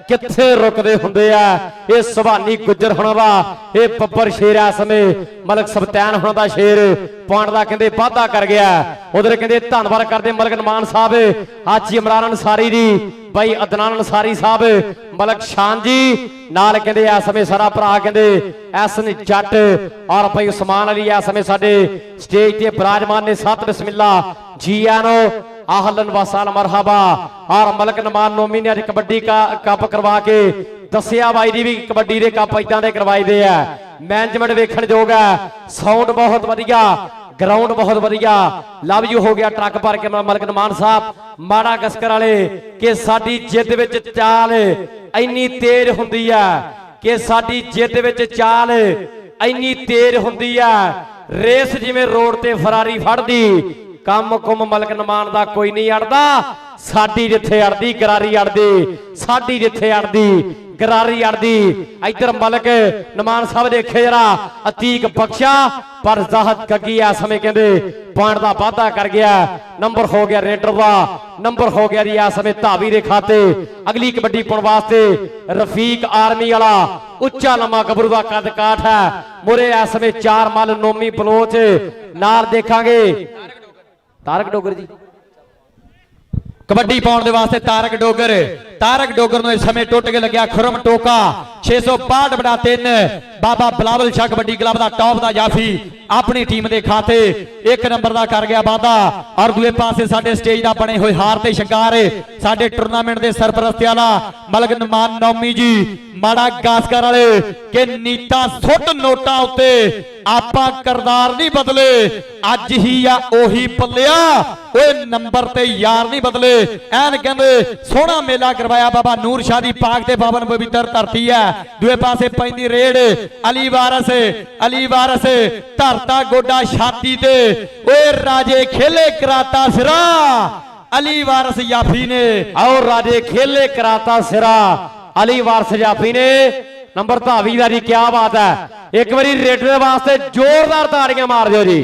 किथे रुकदे हुंदे आ ये सुभानी गुजर हुणां दा ये बब्बर शेर इस समय मलिक सबतैन हुणां दा शेर पौंड दा कहंदे वाधा कर गया उधर कहंदे धन्नवाद करदे मलिक नमान साहब हाजी इमरान अंसारी दी भाई अदनान अंसारी साहब मलिक शान जी नाल कहंदे इस समय सारा भरा कहंदे एसन जट और भाई उस्मान अली इस समय साडे स्टेज ते विराजमान ने सत बिस्मिल्ला जी आनो आहलन वसाल मरहबा और मलिक नमान नोमी ने अज कबड्डी का कप करवा के दसिया भाई दी भी कबड्डी दे कप इदां दे करवाई दे आ मैनेजमेंट वेखण जोग है साउंड बहुत वधिया ग्राउंड बहुत वधिया लव यू हो गया ट्रक भर के मलिक नमान साहब माड़ा गस्कर वाले कि साडी जिद विच चाल इन्नी तेज हुंदी है कि साडी जिद विच चाल इन्नी तेज हुंदी है रेस जिवें रोड ते फरारी फड़दी ਕੰਮ ਕੁਮ ਮਲਕ ਨਮਾਨ ਦਾ ਕੋਈ ਨਹੀਂ ਅੜਦਾ ਸਾਡੀ ਜਿੱਥੇ ਅੜਦੀ ਗਰਾਰੀ ਅੜਦੀ ਸਾਡੀ ਜਿੱਥੇ ਅੜਦੀ ਗਰਾਰੀ ਅੜਦੀ ਇੱਧਰ ਮਲਕ ਨਮਾਨ ਸਾਹਿਬ ਦੇਖੇ ਜਰਾ ਅਤੀਕ ਬਖਸ਼ਾ ਪਰ ਜ਼ਾਹਦ ਗੱਗੀ ਆ ਸਮੇਂ ਕਹਿੰਦੇ ਪੁਆਇੰਟ ਦਾ ਵਾਅਦਾ ਕਰ ਗਿਆ ਨੰਬਰ ਹੋ ਗਿਆ ਰੇਡਰ ਦਾ ਨੰਬਰ ਹੋ ਗਿਆ ਜੀ ਆ ਸਮੇਂ ਧਾਵੀ ਦੇ ਖਾਤੇ ਅਗਲੀ ਕਬੱਡੀ ਪਾਉਣ ਵਾਸਤੇ ਰਫੀਕ ਆਰਮੀ ਵਾਲਾ ਉੱਚਾ ਲੰਮਾ ਗੱਭਰੂ ਦਾ ਕੱਦ ਕਾਠ ਹੈ ਮੁਰੇ ਇਸ ਸਮੇਂ 4 ਮੱਲ ਨੋਮੀ ਬਲੋਚ ਨਾਲ ਦੇਖਾਂਗੇ ਤਾਰਕ ਡੋਗਰ ਜੀ ਕਬੱਡੀ ਪਾਉਣ ਦੇ ਵਾਸਤੇ ਤਾਰਕ ਡੋਗਰ ਨੂੰ ਇਸ ਸਮੇਂ ਟੁੱਟ ਕੇ ਲੱਗਿਆ ਖੁਰਮ ਟੋਕਾ 662/3 ਬਾਬਾ ਬਲਾਵਲ ਸ਼ਾਹ ਕਬੱਡੀ ਕਲੱਬ ਦਾ ਟੌਪ ਦਾ ਜਾਫੀ ਆਪਣੀ ਟੀਮ ਦੇ ਖਾਤੇ 1 ਨੰਬਰ ਦਾ ਕਰ ਗਿਆ ਵਾਅਦਾ ਔਰ ਦੂਏ ਪਾਸੇ ਸਾਡੇ ਸਟੇਜ ਦਾ ਬਣੇ ਹੋਏ ਹਾਰ ਤੇ ਸ਼ਿੰਗਾਰ ਸਾਡੇ ਟੂਰਨਾਮੈਂਟ ਦੇ ਸਰਪ੍ਰਸਤੀ ਵਾਲਾ ਮਲਕ ਨਮਾਨ ਨੌਮੀ ਜੀ ਮਾੜਾ ਗਾਸਕਰ ਵਾਲੇ ਕਿ ਨੀਤਾ ਸੁੱਟ ਨੋਟਾਂ ਉੱਤੇ ਆਪਾਂ ਕਰਦਾਰ ਨਹੀਂ ਬਦਲੇ ਅੱਜ ਹੀ ਆ ਉਹੀ ਪੱਲਿਆ ਓਏ ਨੰਬਰ ਤੇ ਯਾਰ ਨਹੀਂ ਬਦਲੇ ਐਨ ਕਹਿੰਦੇ ਸੋਹਣਾ ਮੇਲਾ ਕਰਵਾਇਆ ਬਾਬਾ ਨੂਰ ਸ਼ਾਹ ਦੀ ਪਾਕ ਤੇ ਪਾਵਨ ਪਵਿੱਤਰ ਧਰਤੀ ਹੈ ਦੂਏ ਪਾਸੇ ਪੈਂਦੀ ਰੇਡ ਅਲੀ ਵਾਰਸ ਧਰਤਾ ਗੋਡਾ ਛਾਤੀ ਤੇ ਓਏ ਰਾਜੇ ਖੇਲੇ ਕਰਾਤਾ ਸਿਰਾ ਅਲੀ ਵਾਰਸ ਜਾਫੀ ਨੇ ਆਓ ਰਾਜੇ ਖੇਲੇ ਕਰਾਤਾ ਸਿਰਾ ਅਲੀ ਵਾਰਸ ਜਾਫੀ ਨੇ ਨੰਬਰ ਧਾਵੀ ਦਾ ਜੀ ਕੀ ਬਾਤ ਹੈ ਇੱਕ ਵਾਰੀ ਰੇਡ ਦੇ ਵਾਸਤੇ ਜ਼ੋਰਦਾਰ ਤਾੜੀਆਂ ਮਾਰ ਦਿਓ ਜੀ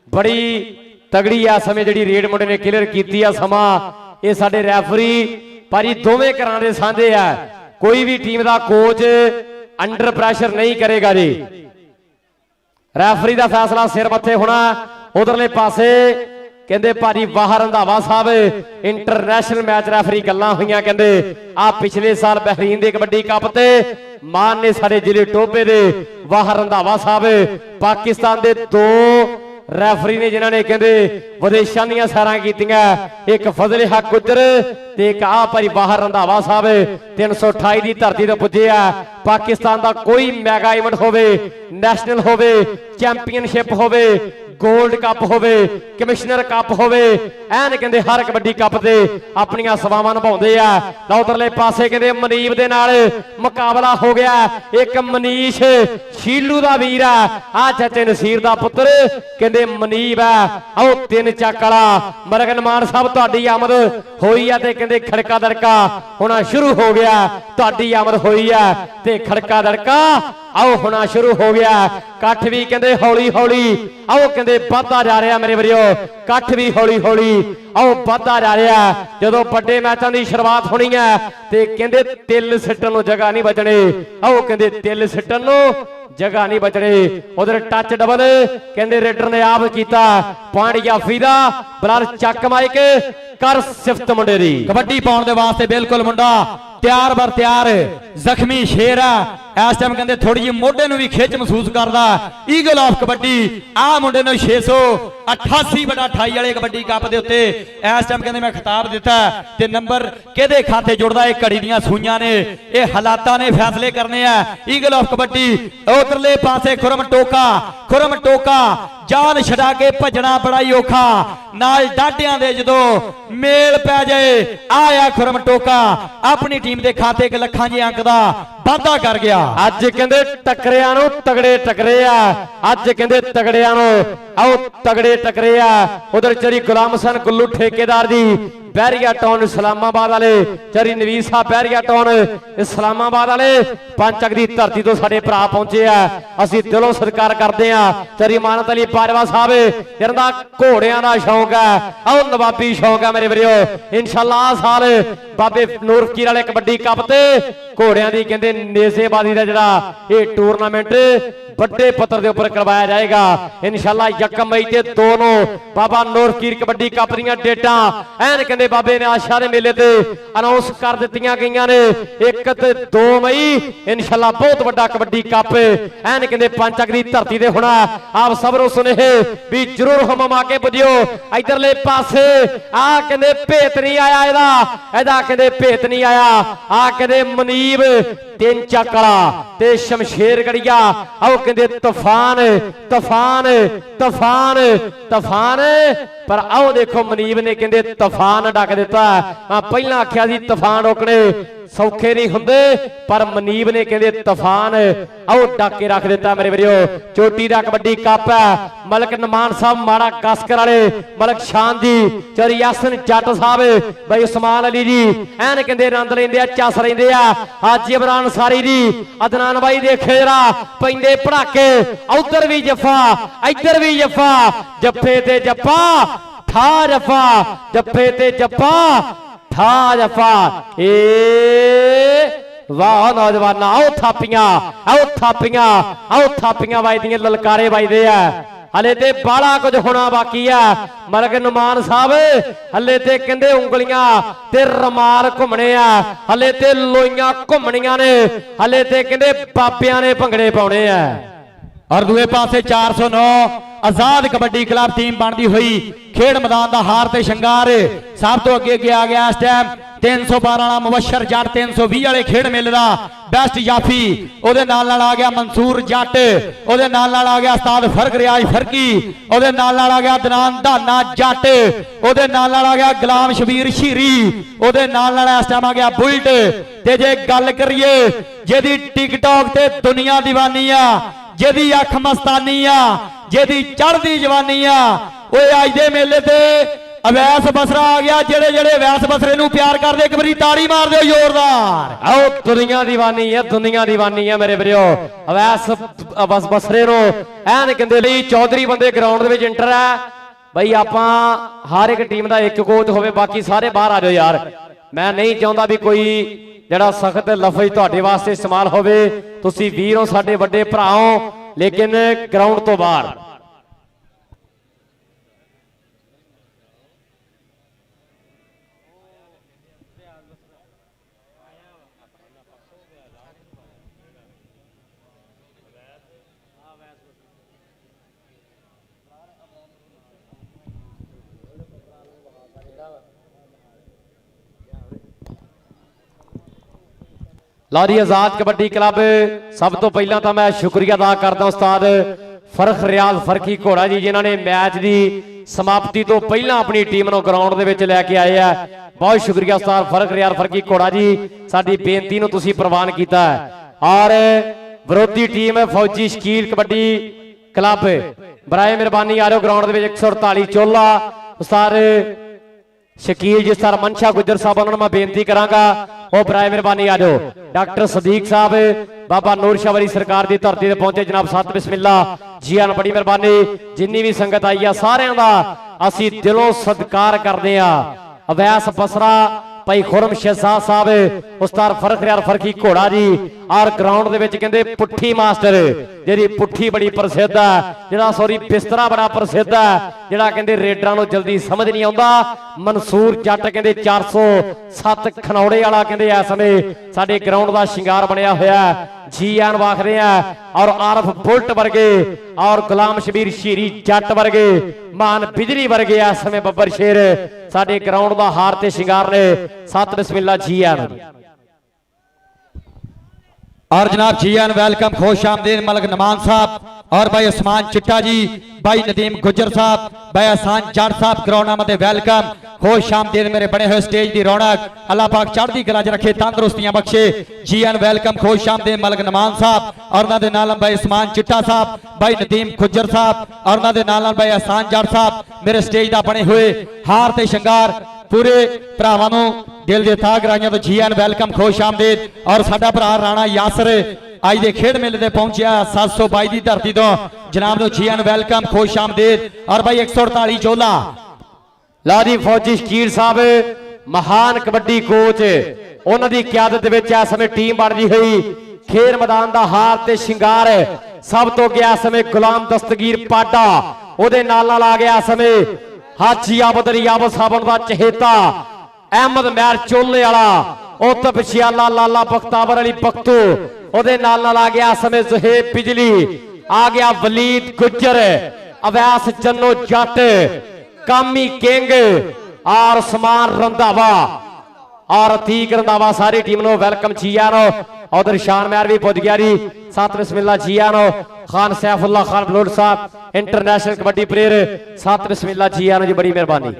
ਬੜੀ ਤਗੜੀ ਆ ਸਮੇਂ ਜਿਹੜੀ ਰੇਡ ਮੁੰਡੇ ਨੇ ਕਲੀਅਰ ਕੀਤੀ ਆ ਸਮਾਂ ਇਹ ਸਾਡੇ ਰੈਫਰੀ ਭਾਜੀ ਦੋਵੇਂ ਘਰਾਂ ਦੇ ਸਾਂਝੇ ਆ ਕੋਈ ਵੀ ਟੀਮ ਦਾ ਕੋਚ ਅੰਡਰ ਪ੍ਰੈਸ਼ਰ ਨਹੀਂ ਕਰੇਗਾ ਜੀ ਰੈਫਰੀ ਦਾ ਫੈਸਲਾ ਸਿਰ ਮੱਥੇ ਹੋਣਾ ਉਧਰਲੇ ਪਾਸੇ ਕਹਿੰਦੇ ਭਾਜੀ ਬਾਹਰ ਰੰਧਾਵਾ ਸਾਹਿਬ ਇੰਟਰਨੈਸ਼ਨਲ ਮੈਚ ਰੈਫਰੀ ਗੱਲਾਂ ਹੋਈਆਂ ਕਹਿੰਦੇ ਆ ਪਿਛਲੇ ਸਾਲ ਬਹਿਰੀਨ ਦੇ ਕਬੱਡੀ ਕੱਪ ਤੇ ਮਾਨ ਨੇ ਸਾਡੇ ਜ਼ਿਲ੍ਹੇ ਟੋਬੇ ਦੇ ਬਾਹਰ ਰੰਧਾਵਾ ਸਾਹਿਬ ਪਾਕਿਸਤਾਨ ਦੇ 2 ਰੈਫਰੀ ਨੇ ਜਿਨ੍ਹਾਂ ਨੇ ਕਹਿੰਦੇ ਵਿਦੇਸ਼ਾਂ ਦੀਆਂ ਸੈਰਾਂ ਕੀਤੀਆਂ ਇੱਕ ਫਜ਼ਲ ਹਕ ਗੁੱਜਰ ਤੇ ਇੱਕ ਆ ਭਾਈ ਬਾਹਰ ਰੰਧਾਵਾ ਸਾਹਿਬ 328 ਦੀ ਧਰਤੀ ਤੋਂ ਪੁੱਜੇ ਆ ਪਾਕਿਸਤਾਨ ਦਾ ਕੋਈ ਮੈਗਾ ਇਵੈਂਟ ਹੋਵੇ ਨੈਸ਼ਨਲ ਹੋਵੇ ਚੈਂਪੀਅਨਸ਼ਿਪ ਹੋਵੇ ਗੋਲਡ ਕੱਪ ਹੋਵੇ ਕਮਿਸ਼ਨਰ ਕੱਪ ਹੋਵੇ ਐਨ ਕਹਿੰਦੇ ਹਰ ਕਬੱਡੀ ਕੱਪ ਤੇ ਆਪਣੀਆਂ ਸੇਵਾਵਾਂ ਨਿਭਾਉਂਦੇ ਆ ਤਾਂ ਉਧਰਲੇ ਪਾਸੇ ਕਹਿੰਦੇ ਮਨੀਬ ਦੇ ਨਾਲ ਮੁਕਾਬਲਾ ਹੋ ਗਿਆ ਇੱਕ ਮਨੀਸ਼ ਸ਼ੀਲੂ ਦਾ ਵੀਰ ਆ ਚਾਚੇ ਨਸੀਰ ਦਾ ਪੁੱਤਰ ਕਹਿੰਦੇ ਮਨੀਬ ਆ ਆਓ 3 ਚੱਕ ਵਾਲਾ ਮਲਕ ਨਮਾਨ ਸਾਹਿਬ ਤੁਹਾਡੀ ਆਮਦ ਹੋਈ ਆ ਤੇ ਕਹਿੰਦੇ ਖੜਕਾ ਦੜਕਾ ਹੋਣਾ ਸ਼ੁਰੂ ਹੋ ਗਿਆ ਤੁਹਾਡੀ ਆਮਦ ਹੋਈ ਆ ਤੇ ਖੜਕਾ ਦੜਕਾ ਆਓ ਹੋਣਾ ਸ਼ੁਰੂ ਹੋ ਗਿਆ ਇਕੱਠ ਵੀ ਕਹਿੰਦੇ ਹੌਲੀ ਹੌਲੀ ਆਓ ਕਹਿੰਦੇ ਵੱਧਦਾ ਜਾ ਰਿਹਾ ਮੇਰੇ ਵੀਰੋ ਇਕੱਠ ਵੀ ਹੌਲੀ ਹੌਲੀ ਆਓ ਵੱਧਦਾ ਜਾ ਰਿਹਾ ਜਦੋਂ ਵੱਡੇ ਮੈਚਾਂ ਦੀ ਸ਼ੁਰੂਆਤ ਹੋਣੀ ਹੈ ਤੇ ਕਹਿੰਦੇ ਤਿਲ ਸਿੱਟਣ ਨੂੰ ਜਗ੍ਹਾ ਨਹੀਂ ਬਚਣੀ ਆਓ ਕਹਿੰਦੇ ਤਿਲ ਸਿੱਟਣ ਨੂੰ ਜਗ੍ਹਾ ਨਹੀਂ ਬਚਣੀ ਉਧਰ ਟੱਚ ਡਬਲ ਕਹਿੰਦੇ ਰੇਡਰ ਨੇ ਆਪ ਕੀਤਾ ਪੁਆਇੰਟ ਜਾਫੀ ਦਾ ਬਲਰ ਚੱਕ ਮਾਈਕ ਕਰ ਸਿਫਤ ਮੁੰਡੇ ਦੀ ਕਬੱਡੀ ਪਾਉਣ ਦੇ ਵਾਸਤੇ ਬਿਲਕੁਲ ਮੁੰਡਾ ਤਿਆਰ ਬਰ ਤਿਆਰ ਜ਼ਖਮੀ ਸ਼ੇਰ ਆ ਇਸ ਟਾਈਮ ਕਹਿੰਦੇ ਥੋੜੀ ਜਿਹੀ ਮੋਢੇ ਨੂੰ ਵੀ ਖਿੱਚ ਮਹਿਸੂਸ ਕਰਦਾ ਈਗਲ ਆਫ ਕਬੱਡੀ ਆ ਮੁੰਡੇ ਨੂੰ 688/28 ਵਾਲੇ ਕਬੱਡੀ ਕੱਪ ਦੇ ਉੱਤੇ ਇਸ ਟਾਈਮ ਕਹਿੰਦੇ ਮੈਂ ਖਿਤਾਬ ਦਿੱਤਾ ਤੇ ਨੰਬਰ ਕਿਹਦੇ ਖਾਤੇ ਜੁੜਦਾ ਇਹ ਘੜੀ ਦੀਆਂ ਸੂਈਆਂ ਨੇ ਇਹ ਹਾਲਾਤਾਂ ਨੇ ਫੈਸਲੇ ਕਰਨੇ ਆ ਈਗਲ ਆਫ ਕਬੱਡੀ ਉਧਰਲੇ ਪਾਸੇ ਖੁਰਮ ਟੋਕਾ ਜਾਨ ਛਡਾ ਕੇ ਭੱਜਣਾ ਬੜਾ ਹੀ ਔਖਾ ਨਾਲ ਡਾਢਿਆਂ ਦੇ ਜਦੋਂ ਮੇਲ ਪੈ ਜਾਏ ਆਇਆ ਖੁਰਮ ਟੋਕਾ ਆਪਣੀ ਟੀਮ ਦੇ ਖਾਤੇ 1 ਲੱਖਾਂ ਦੇ ਅੰਕ ਦਾ ਵਾਅਦਾ ਕਰ ਗਿਆ ਅੱਜ ਕਹਿੰਦੇ ਟੱਕਰਿਆਂ ਨੂੰ ਤਗੜੇ ਟੱਕਰੇ ਆ ਅੱਜ ਕਹਿੰਦੇ ਤਗੜਿਆਂ ਨੂੰ ਆਓ ਤਗੜੇ ਟੱਕਰੇ ਆ ਉਧਰ ਚਰੀ ਗੁਲਾਮ ਹਸਨ ਗੁੱਲੂ ਠੇਕੇਦਾਰ ਜੀ ਬਹਿਰੀਆ ਟਾਊਨ ਇਸਲਾਮਾਬਾਦ ਵਾਲੇ ਚਰੀ ਨਵੀਰ ਸਾਹਿਬ ਬਹਿਰੀਆ ਟਾਊਨ ਇਸਲਾਮਾਬਾਦ ਵਾਲੇ ਪੰਚਕ ਦੀ ਧਰਤੀ ਤੋਂ ਸਾਡੇ ਭਰਾ ਪਹੁੰਚੇ ਆ ਅਸੀਂ ਦਿਲੋਂ ਸਤਿਕਾਰ ਕਰਦੇ ਆ ਚਰੀ ਮਾਨਤ ਅਲੀ ਬਾਜਵਾ ਸਾਹਿਬ ਜਿਹਨਾਂ ਦਾ ਘੋੜਿਆਂ ਦਾ ਸ਼ੌਂਕ ਹੈ ਆਓ ਨਵਾਬੀ ਸ਼ੌਂਕ ਹੈ ਮੇਰੇ ਵੀਰੋ ਇਨਸ਼ਾਅੱਲਾ ਸਾਲ ਬਾਬੇ ਨੂਰ ਫਕੀਰ ਵਾਲੇ ਕਬੱਡੀ ਕੱਪ ਤੇ ਘੋੜਿਆਂ ਦੀ ਕਹਿੰਦੇ ਨੇਜ਼ੇਬਾਜ਼ੀ ਦਾ ਜਿਹੜਾ ਇਹ ਟੂਰਨਾਮੈਂਟ ਵੱਡੇ ਪੱਧਰ ਦੇ ਉੱਪਰ ਕਰਵਾਇਆ ਜਾਏਗਾ ਇਨਸ਼ਾਅੱਲਾ 1 ਮਈ ਤੇ 2 ਨੂੰ ਬਾਬਾ ਨੂਰ ਫਕੀਰ ਕਬੱਡੀ ਕੱਪ ਦੀਆਂ ਡੇਟਾਂ ਐਨ ਕਹਿੰਦੇ ਬਾਬੇ ਨੇ ਆਸ਼ਾ ਦੇ ਮੇਲੇ ਤੇ ਅਨਾਉਂਸ ਕਰ ਦਿੱਤੀਆਂ ਗਈਆਂ ਨੇ 1 ਤੇ 2 ਮਈ ਇਨਸ਼ਾਅੱਲਾ ਬਹੁਤ ਵੱਡਾ ਕਬੱਡੀ ਕੱਪ ਐਨ ਕਹਿੰਦੇ ਪੰਚਕ ਦੀ ਧਰਤੀ ਤੇ ਹੋਣਾ ਆਪ ਸਭ ਨੂੰ ਸੁਨੇਹੇ ਵੀ ਜਰੂਰ ਹਮਮਾ ਕੇ ਪੁੱਜਿਓ ਇਧਰਲੇ ਪਾਸੇ ਆ ਕਹਿੰਦੇ ਭੇਤ ਨਹੀਂ ਆਇਆ ਇਹਦਾ ਕਹਿੰਦੇ ਭੇਤ ਨਹੀਂ ਆਇਆ ਆ ਕਹਿੰਦੇ ਮਨੀਬ 3 ਚੱਕ ਵਾਲਾ ਤੇ ਸ਼ਮਸ਼ੇਰ ਗੜੀਆ ਆਓ ਕਹਿੰਦੇ ਤੂਫਾਨ ਪਰ ਆਓ ਦੇਖੋ ਮਨੀਬ ਨੇ ਕਹਿੰਦੇ ਤੂਫਾਨ ਡੱਕ ਦਿੱਤਾ। ਮੈਂ ਪਹਿਲਾਂ ਆਖਿਆ ਸੀ ਤੂਫਾਨ ਰੋਕਣੇ ਸੌਖੇ ਨਹੀਂ ਹੁੰਦੇ, ਪਰ ਮਨੀਬ ਨੇ ਕਹਿੰਦੇ ਤੂਫਾਨ ਆਓ ਡੱਕ ਕੇ ਰੱਖ ਦਿੱਤਾ ਮੇਰੇ ਵੀਰੋ। ਚੋਟੀ ਦਾ ਕਬੱਡੀ ਕੱਪ ਹੈ। ਮਲਕ ਨਮਾਨ ਸਾਹਿਬ ਮਾੜਾ ਕਸਕਰ ਵਾਲੇ, ਮਲਕ ਸ਼ਾਨ ਜੀ, ਚੌਧਰੀ ਯਾਸਨ ਜੱਟ ਸਾਹਿਬ, ਬਈ ਉਸਮਾਨ ਅਲੀ ਜੀ ਐਨ ਕਹਿੰਦੇ ਆਨੰਦ ਲੈਂਦੇ ਆ, ਚੱਸ ਲੈਂਦੇ ਆ। ਹਾਜੀ ਇਮਰਾਨ ਸਾਰੀ ਜੀ, ਅਦਨਾਨ ਬਾਈ ਦੇਖੇ ਜਰਾ ਪੈਂਦੇ ਪੜਾਕੇ। ਉਧਰ ਵੀ ਜੱਫਾ ਇੱਧਰ ਵੀ ਜੱਫਾ, ਜੱਫੇ ਤੇ ਜੱਫਾ ਠਾ ਜੱਫਾ, ਜੱਫੇ ਤੇ ਜੱਫਾ ਠਾ ਜੱਫਾ। ਏ ਵਾਹ ਨੌਜਵਾਨਾਂ, ਆਓ ਥਾਪੀਆਂ, ਆਓ ਥਾਪੀਆਂ, ਆਓ ਥਾਪੀਆਂ ਵੱਜਦੀਆਂ, ਲਲਕਾਰੇ ਵੱਜਦੇ ਆ। ਹਲੇ ਤੇ ਬਾਲਾ ਕੁਝ ਹੋਣਾ ਬਾਕੀ ਆ। ਮਲਕ ਨਮਾਨ ਸਾਹਿਬ ਹਲੇ ਤੇ ਕਹਿੰਦੇ ਉਂਗਲੀਆਂ ਤੇ ਰਮਾਲ ਘੁੰਮਣੇ ਆ, ਹਲੇ ਤੇ ਲੋਈਆਂ ਘੁੰਮਣੀਆਂ ਨੇ, ਹਲੇ ਤੇ ਕਹਿੰਦੇ ਬਾਬਿਆਂ ਨੇ ਭੰਗੜੇ ਪਾਉਣੇ ਆ। और दूए पासे 409 आजाद कबड्डी क्लब टीम बनती हुई खेड मैदान का हार ते शंगार सब तो अगे आ गया इस टाइम 312 वाला मुबशर जट, 320 वाले खेड मेले का बेस्ट जाफी, ओदे नाल आ गया मंसूर जट, ओदे नाल आ गया उस्ताद फर्क रियाज फरकी, ओदे नाल आ गया दनान धाना जट, ओदे नाल आ गया गुलाम शबीर शीरी, ओदे नाल इस टाइम आ गया बुलट। ते जे गल करिए जेदी टिकटॉक ते दुनिया दीवानी आ, जेदी अख मस्तानी आ, जेदी चढ़दी जवानी आ, ओए अज दे मेले ते अवैस बसरा आ गया। जेड़े जेड़े अवैस बसरे नूं प्यार करदे एक बारी ताड़ी मार दिओ जोरदार। आओ दुनिया दीवानी है, दुनिया दीवानी है मेरे वीरो। अवैस बस बसरे नो ऐन कहंदे लई चौधरी बंदे ग्राउंड दे विच एंटर है। बई आपां हर एक टीम दा एक कोच होवे, बाकी सारे बाहर आ जाओ यार। मैं नहीं चाहुंदा भी कोई ਜਿਹੜਾ ਸਖਤ ਲਫ਼ਜ਼ ਤੁਹਾਡੇ ਵਾਸਤੇ ਇਸਤੇਮਾਲ ਹੋਵੇ। ਤੁਸੀਂ ਵੀਰ ਹੋ, ਸਾਡੇ ਵੱਡੇ ਭਰਾ ਹੋ, ਲੇਕਿਨ ਗਰਾਊਂਡ ਤੋਂ ਬਾਹਰ। लारी आजाद कबड्डी क्लब सब तो पहला तो मैं शुक्रिया अदा करता उस्ताद फरख रियाज फरकी घोड़ा जी, जिन्होंने मैच की समाप्ति तो पहला अपनी टीम को ग्राउंड के विच लैके आए हैं। बहुत शुक्रिया उस्ताद फरख रियाज फरकी घोड़ा जी, साडी बेनती नूं तुसीं प्रवान कीता है। और विरोधी टीम फौजी शकील कबड्डी क्लब बराए मेहरबानी आ रहे हो ग्राउंड के विच 148 चोला। उस्ताद शकील जिस तरह मनशा गुजर साहब उन्होंने मैं बेनती करांगा वो बराए मेहरबानी आ जाओ। डॉक्टर सदीक साहब बाबा नूर शाह वाली सरकार की धरती से पहुंचे जनाब सत बिस्मिल्ला जी आन, बड़ी मेहरबानी। जिन्नी भी संगत आई है सारियां दा असी दिलों सत्कार करते हैं। अवैस बसरा भाई खुरम शहजाद साहब, उस्ताद फरख रियाज फरकी घोड़ा जी, और ग्राउंड दे विच कहंदे पुट्ठी मास्टर, जिहदी पुट्ठी बड़ी प्रसिद्ध है, जिहड़ा सॉरी बिस्तरा बड़ा प्रसिद्ध है, जिहड़ा कहंदे रेडरां नूं जल्दी समझ नहीं आउंदा। मंसूर जट कहंदे 407 खनौड़े वाला कहंदे इस समय साडे ग्राउंड दा शिंगार बनया होया जी आन वाखदे आ। और आरफ बुलट वर्गे और गुलाम शबीर शीरी जट वर्गे, मान बिजली वर्गे इस समय बब्बर शेर साडे ग्राउंड दा हार ते शिंगार ने। सत बिस्मिल्ला जी आन। और जनाब जी आन वेलकम, खुश आमदीद मलक नमान साहब और भाई उस्मान चिट्टा जी, भाई नदीम गुजर साहब, भाई आसान जट साहब ग्राउंड में वेलकम, खुश आमदीद मेरे बने हुए स्टेज की रौनक। अल्लाह पाक चढ़ती कला च रखे, तंदुरुस्तियां बख्शे। जी आन वेलकम, खुश आमदीद मलक नमान साहब और उन्होंने नाल भाई उस्मान चिट्टा साहब, भाई नदीम गुजर साहब और उन्होंने नाल भाई आसान जट साहब मेरे स्टेज का बने हुए हार ते शंगार पूरे भरावां नूं दिल दे तां गराइयां तो जी आन वेलकम, खुश आमदीद। और साडा भरा राणा यासर आज दे खेड मेले ते पहुंचिया 722 की धरती तो जनाब नो जी आन वेलकम, खुश आमदीद। और भाई 148 चोला लादी फौजी शकील साहब महान कबड्डी कोच, उन्हां दी क़यादत विच इस समय टीम बनदी हुई खेल मैदान दा हार ते शिंगार। सब तो गया समय गुलाम दस्तगीर पाडा, ओदे नाल नाल आ गया समय हाजी आबद याबद साहब दा चहेता अहमद मैर चोले वाला, उत पिछियाला लाला बख्तावर अली बख्तू, ओदे नाल नाल आ गया समय ज़ुहैब बिजली, आ गया वलीद गुजर, अवैस जन्नो जट, कामी किंग और समान रंधावा और अतीक रंधावा। सारी टीम नो वेलकम जी आनो। उधर शान मैर भी पहुंच गया जी, सत बिस्मिल्ला जी आनो। खान सैफुल्ला खान बलोड साहब इंटरनेशनल कबड्डी प्लेयर, सत बिस्मिल्ला जी आनो जी, बड़ी मेहरबानी।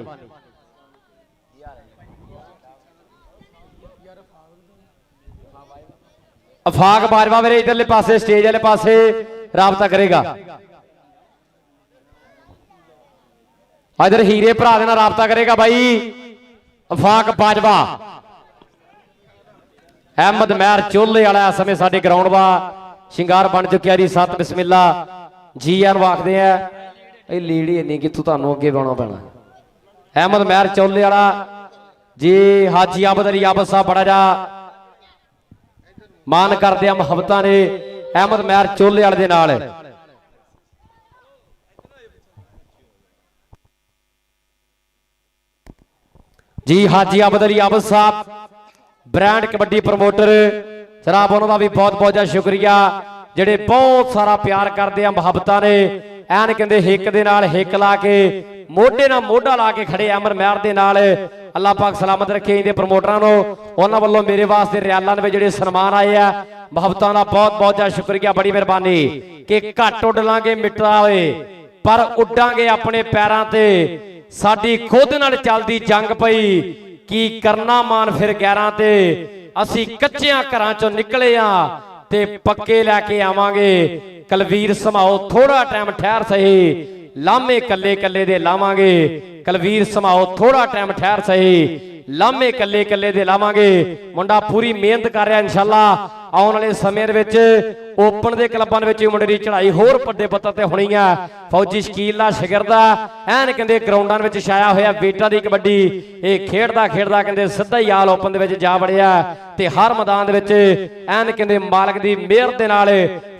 ਅਫਾਕ ਬਾਜਵਾ ਮੇਰੇ ਇਧਰਲੇ ਪਾਸੇ ਸਟੇਜ ਵਾਲੇ ਪਾਸੇ ਰਾਬਤਾ ਕਰੇਗਾ। ਇਧਰ ਹੀਰੇ ਭਰਾ ਦੇ ਨਾਲ ਰਾਬਤਾ ਕਰੇਗਾ ਬਾਈ ਅਫਾਕ ਬਾਜਵਾ। ਅਹਿਮਦ ਮਹਿਰ ਚੋਲੇ ਵਾਲਾ ਇਸ ਸਮੇਂ ਸਾਡੇ ਗਰਾਊਂਡ ਦਾ ਸ਼ਿੰਗਾਰ ਬਣ ਚੁੱਕਿਆ ਜੀ। ਸਤ ਬਿਸਮਿਲ੍ਲਾ ਜੀ ਆਨ ਆਖਦੇ ਆ। ਇਹ ਲੀੜੀ ਇੰਨੀ ਕਿੱਥੋਂ ਤੁਹਾਨੂੰ ਅੱਗੇ ਪਾਉਣਾ ਪੈਣਾ। ਅਹਿਮਦ ਮਹਿਰ ਚੋਲੇ ਵਾਲਾ ਜੀ ਹਾਜੀ ਆਬਦ ਅਲੀ ਆਬਦ ਸਾਹਿਬ ਬੜਾ ਜਾ ਮਾਨ ਕਰਦੇ ਆ ਮੁਹੱਬਤਾਂ ਨੇ ਅਹਿਮਦ ਮਹਿਰ ਚੋਲੇ ਵਾਲੇ ਦੇ ਨਾਲ। ਜੀ ਹਾਜੀ ਆਬਦ ਅਲੀ ਆਬਦ ਸਾਹਿਬ ਬ੍ਰਾਂਡ ਕਬੱਡੀ ਪ੍ਰਮੋਟਰ ਜਨਾਬ ਉਹਨਾਂ ਦਾ ਵੀ ਬਹੁਤ ਬਹੁਤ ਜ਼ਿਆਦਾ ਸ਼ੁਕਰੀਆ ਜਿਹੜੇ ਬਹੁਤ ਸਾਰਾ ਪਿਆਰ ਕਰਦੇ ਆ ਮੁਹੱਬਤਾਂ ਨੇ। ਐਨ ਕਹਿੰਦੇ ਹਿੱਕ ਦੇ ਨਾਲ ਹਿੱਕ ਲਾ ਕੇ ਮੋਢੇ ਨਾਲ ਮੋਢਾ ਲਾ ਕੇ ਖੜੇ ਅਮਰ ਮਹਿਰ ਦੇ ਨਾਲ। ਅੱਲਾਹ ਪਾਕ ਸਲਾਮਤ ਰੱਖੇ ਇਹਦੇ ਪ੍ਰਮੋਟਰਾਂ ਨੂੰ। ਉਹਨਾਂ ਵੱਲੋਂ ਮੇਰੇ ਵਾਸਤੇ ਰਿਆਲਾਂ ਦੇ ਵਿੱਚ ਜਿਹੜੇ ਸਨਮਾਨ ਆਏ ਆ ਮੁਹੱਬਤਾਂ ਦਾ ਬਹੁਤ ਬਹੁਤ ਜ਼ਿਆਦਾ ਸ਼ੁਕਰੀਆ ਬੜੀ ਮਿਹਰਬਾਨੀ। ਕਿ ਘੱਟ ਉੱਡ ਲਾਂਗੇ ਮਿੱਟਾ ਹੋਏ ਪਰ ਉੱਡਾਂਗੇ ਆਪਣੇ ਪੈਰਾਂ ਤੇ। ਸਾਡੀ ਖੁਦ ਨਾਲ ਚੱਲਦੀ ਜੰਗ ਪਈ ਕੀ ਕਰਨਾ ਮਾਨ ਫਿਰ ਗੈਰਾਂ ਤੇ। ਅਸੀਂ ਕੱਚਿਆਂ ਘਰਾਂ ਚੋਂ ਨਿਕਲੇ ਆ ਤੇ ਪੱਕੇ ਲੈ ਕੇ ਆਵਾਂਗੇ। ਕਲਵੀਰ ਸਮਾਓ ਥੋੜਾ ਟਾਈਮ ਠਹਿਰ ਸਹੀ ਲਾਮੇ ਕੱਲੇ ਕੱਲੇ ਦੇ ਲਾਵਾਂਗੇ। ਕਲਵੀਰ ਸਮਾਓ ਥੋੜਾ ਟਾਈਮ ਠਹਿਰ ਸਹੀ ਲਾਮੇ ਕੱਲੇ ਕੱਲੇ ਦੇ ਲਾਵਾਂਗੇ। ਮੁੰਡਾ ਪੂਰੀ ਮਿਹਨਤ ਕਰ ਰਿਹਾ ਇਨਸ਼ਾਅੱਲਾ ਆਉਣ ਵਾਲੇ ਸਮੇਂ ਦੇ ਵਿੱਚ ਓਪਨ ਦੇ ਕਲੱਬਾਂ ਦੇ ਵਿੱਚ ਮੁੰਡੇ ਦੀ ਚੜ੍ਹਾਈ ਹੋਰ ਵੱਡੇ ਪੱਧਰ ਤੇ ਹੋਣੀ ਆ। ਫੌਜੀ ਸ਼ਕੀਲ ਦਾ ਸ਼ਗਿਰਦਾ ਐਨ ਕਹਿੰਦੇ ਗਰਾਊਂਡਾਂ ਵਿੱਚ ਛਾਇਆ ਹੋਇਆ ਬੇਟਾ ਦੀ ਕਬੱਡੀ ਇਹ ਖੇਡਦਾ ਖੇਡਦਾ ਕਹਿੰਦੇ ਸਿੱਧਾ ਹੀ ਆਲ ਓਪਨ ਦੇ ਵਿੱਚ ਜਾ ਵੜਿਆ ਤੇ ਹਰ ਮੈਦਾਨ ਦੇ ਵਿੱਚ ਐਨ ਕਹਿੰਦੇ ਮਾਲਕ ਦੀ ਮਿਹਰ ਦੇ ਨਾਲ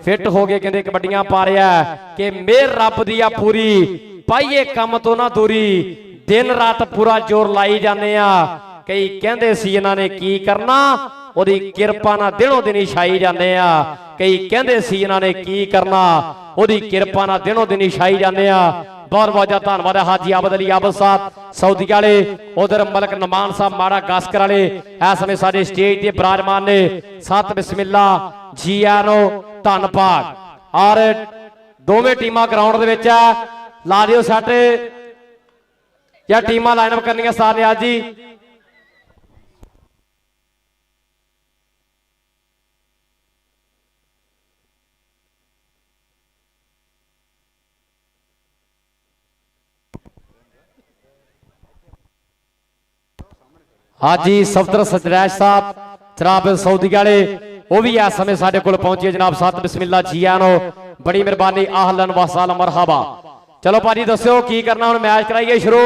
ਫਿੱਟ ਹੋ ਕੇ ਕਹਿੰਦੇ ਕਬੱਡੀਆਂ ਪਾ ਰਿਹਾ ਕਿ ਮਿਹਰ ਰੱਬ ਦੀ ਆ ਪੂਰੀ ਪਾਈਏ ਕੰਮ ਤੋਂ ਨਾ ਦੂਰੀ। ਦਿਨ ਰਾਤ ਪੂਰਾ ਜ਼ੋਰ ਲਾਈ ਜਾਂਦੇ ਆ। ਕਈ ਕਹਿੰਦੇ ਸੀ ਇਹਨਾਂ ਨੇ ਕੀ ਕਰਨਾ ਉਹਦੀ ਕਿਰਪਾ ਨਾਲ ਦਿਨੋਂ ਦਿਨ ਛਾਈ ਜਾਂਦੇ ਆ। ਕਈ ਕਹਿੰਦੇ ਸੀ ਇਹਨਾਂ ਨੇ ਕੀ ਕਰਨਾ ਉਹਦੀ ਕਿਰਪਾ ਨਾਲ ਦਿਨੋਂ ਦਿਨ ਛਾਈ ਜਾਂਦੇ ਆ। ਬਹੁਤ ਬਹੁਤ ਧੰਨਵਾਦ ਹੈ ਹਾਜੀ ਆਬਦ ਅਲੀ ਆਬਦ ਸਾਹਿਬ ਸਾਊਦੀ ਵਾਲੇ। ਉਧਰ ਮਲਕ ਨਮਾਨ ਸਾਹਿਬ ਮਾੜਾ ਗਾਸਕਰ ਵਾਲੇ ਇਸ ਸਮੇਂ ਸਾਡੇ ਸਟੇਜ ਤੇ ਬਰਾਜਮਾਨ ਨੇ। ਸਤ ਬਿਸਮਿਲ੍ਲਾ ਜੀ ਆਨੋ ਧੰਨਵਾਦ। ਔਰ ਦੋਵੇਂ ਟੀਮਾਂ ਗਰਾਊਂਡ ਦੇ ਵਿੱਚ ਆ ਲਾ ਦਿਓ ਸੱਟ ਜਾਂ ਟੀਮਾਂ ਲਾਈਨ ਅਪ ਕਰਨੀਆਂ ਸਾਰੇ ਅੱਜ ਜੀ। ਹਾਜੀ ਸਫਦਰ ਸਜਰੈਸ਼ ਸਾਹਿਬ ਜਨਾਬ ਸਾਊਦੀ ਵਾਲੇ ਉਹ ਵੀ ਇਸ ਸਮੇਂ ਸਾਡੇ ਕੋਲ ਪਹੁੰਚੇ ਜਨਾਬ। ਸਤ ਬਿਸਮਿਲ੍ਲਾ ਜੀ ਆਨੋ ਬੜੀ ਮਿਹਰਬਾਨੀ ਆਹਲਨ ਵਸਾਲ ਮਰਹਬਾ। ਚਲੋ ਭਾਜੀ ਦੱਸਿਓ ਕੀ ਕਰਨਾ ਹੁਣ ਮੈਚ ਕਰਾਈਏ ਸ਼ੁਰੂ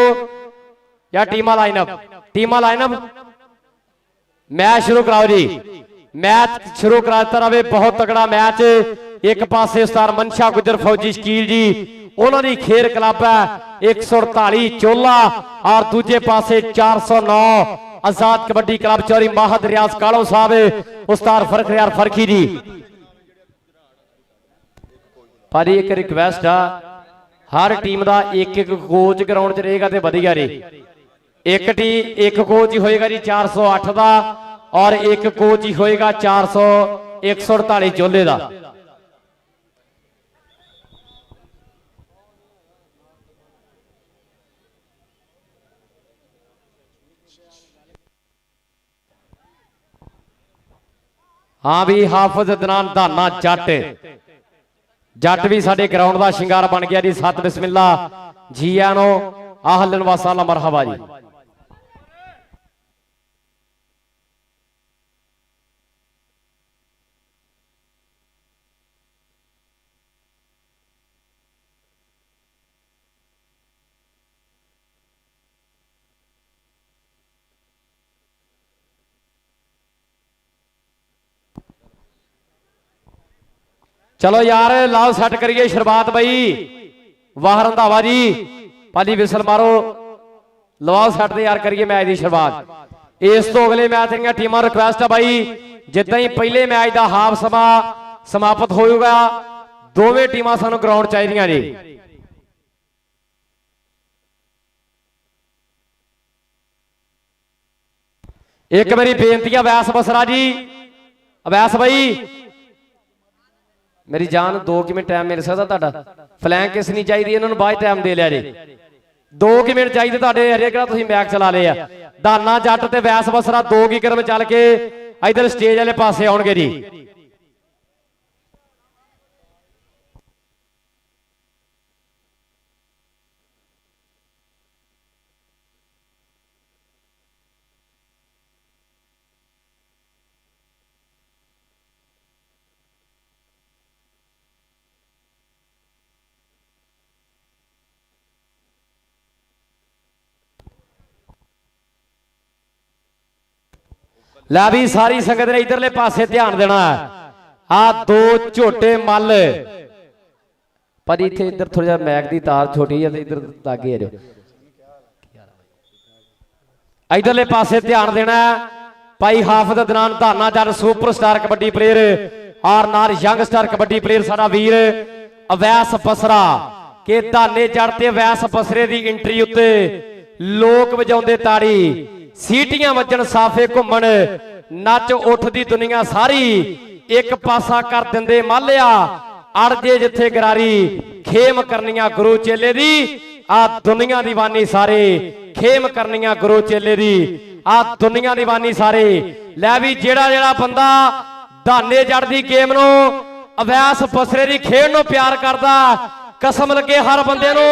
ਜਾਂ ਟੀਮਾਂ ਲਾਈਨਅਪ। ਟੀਮਾਂ ਲਾਈਨਅਪ ਮੈਚ ਸ਼ੁਰੂ ਕਰਾਓ ਜੀ। ਮੈਚ ਸ਼ੁਰੂ ਕਰਾ ਦਿੱਤਾ ਰਵੇ ਬਹੁਤ ਤਕੜਾ ਮੈਚ। ਇੱਕ ਪਾਸੇ ਉਸਤਾਦ ਮਨਸ਼ਾ ਗੁਜਰ ਫੌਜੀ ਸ਼ਕੀਲ ਜੀ ਉਹਨਾਂ ਦੀ ਖੇਰ ਕਲੱਬ ਹੈ 148 ਚੋਲਾ ਔਰ ਦੂਜੇ ਪਾਸੇ 409 ਆਜ਼ਾਦ ਕਬੱਡੀ ਕਲੱਬ ਚੌਰੀ ਮਾਹਦ ਰਿਆਜ਼ ਕਾਲੋ ਸਾਹਿਬ ਉਸਤਾਦ ਫਰਖਰਿਆਰ ਫਰਖੀ ਜੀ। ਭਾਜੀ ਇੱਕ ਰਿਕਵੈਸਟ ਆ ਹਰ ਟੀਮ ਦਾ ਇੱਕ ਇੱਕ ਕੋਚ ਗਰਾਊਂਡ 'ਚ ਰਹੇਗਾ ਤੇ ਵਧੀਆ ਰੇ। ਇੱਕ ਕੋਚ ਹੀ ਹੋਏਗਾ ਜੀ 408 ਦਾ ਔਰ ਇੱਕ ਕੋਚ ਹੀ ਹੋਏਗਾ 148 ਚੋਲੇ ਦਾ। ਹਾਂ ਵੀ ਹਾਫਿਜ਼ ਅਦਨਾਨ ਧਾਨਾ ਜੱਟ ਵੀ ਸਾਡੇ ਗਰਾਊਂਡ ਦਾ ਸ਼ਿੰਗਾਰ ਬਣ ਗਿਆ ਜੀ। ਸਤ ਬਿਸਮਿਲ੍ਲਾ ਜੀ ਆਨੋ ਆਹਲਨ ਵਸਾਲਾ ਮਰਹਬਾ ਜੀ। ਚਲੋ ਯਾਰ ਲਾਓ ਸੈੱਟ ਕਰੀਏ ਸ਼ੁਰੂਆਤ ਬਈ। ਵਾਹ ਰੰਧਾਵਾ ਜੀ ਪਾਲੀ ਵਿਸਲ ਮਾਰੋ ਲਵਾਓ ਸੈੱਟ ਤੇ ਯਾਰ ਕਰੀਏ ਮੈਚ ਦੀ ਸ਼ੁਰੂਆਤ। ਇਸ ਤੋਂ ਅਗਲੇ ਮੈਚ ਦੀਆਂ ਟੀਮਾਂ ਰਿਕੁਐਸਟ ਆ ਬਾਈ ਜਿੱਦਾਂ ਹੀ ਪਹਿਲੇ ਮੈਚ ਦਾ ਹਾਫ ਸਮਾਂ ਸਮਾਪਤ ਹੋਊਗਾ ਦੋਵੇਂ ਟੀਮਾਂ ਸਾਨੂੰ ਗਰਾਊਂਡ ਚਾਹੀਦੀਆਂ ਜੀ। ਇੱਕ ਮੇਰੀ ਬੇਨਤੀ ਆ ਅਵੈਸ ਬਸਰਾ ਜੀ। ਅਵੈਸ ਬਾਈ ਮੇਰੀ ਜਾਨ 2 ਮਿੰਟ ਟਾਈਮ ਮਿਲ ਸਕਦਾ ਤੁਹਾਡਾ? ਫਲੈਂਕ ਕਿਸ ਨਹੀਂ ਚਾਹੀਦੀ ਇਹਨਾਂ ਨੂੰ ਬਾਅਦ ਟਾਈਮ ਦੇ ਲਿਆ ਜੇ। 2 ਮਿੰਟ ਚਾਹੀਦੇ ਤੁਹਾਡੇ ਹਰੇ ਕਿਹੜਾ ਤੁਸੀਂ ਮੈਚ ਚਲਾ ਲਏ ਆ। ਦਾਨਾ ਜੱਟ ਤੇ ਵੈਸ ਬਸਰਾ 2 ਕਿਕਰਮ ਚੱਲ ਕੇ ਇਧਰ ਸਟੇਜ ਵਾਲੇ ਪਾਸੇ ਆਉਣਗੇ ਜੀ। ਲੈ भी सारी संगत ने इधरले पासे ध्यान देना आ दो झोटे मल पर इथे इधर थोड़ा जिहा मैक की तार छोटी है इधर लागे आ जाओ इधरले पासे ध्यान देना भाई हाफिज अदनान धाना जट सुपरस्टार कबड्डी प्लेयर और नाल यंगस्टर कबड्डी प्लेयर साडा वीर अवैस बसरा के धाने जट ते अवैस बसरे की एंट्री उत्ते लोग वजाउंदे ताड़ी सीटियां वजन साफे घुमण नच उठदी दुनिया सारी एक पासा कर दिंदे मालिया अड़ जे जिथे गरारी खेम करनिया गुरु चेले दी आ दुनिया दीवानी सारे खेम करनिया गुरु चेले दी आ दुनिया दीवानी सारे लै भी जेड़ा जेड़ा बंदा धाने जड़ दी गेम नूं अवैस बसरे दी खेड नूं प्यार करदा कसम लगे हर बंदे नूं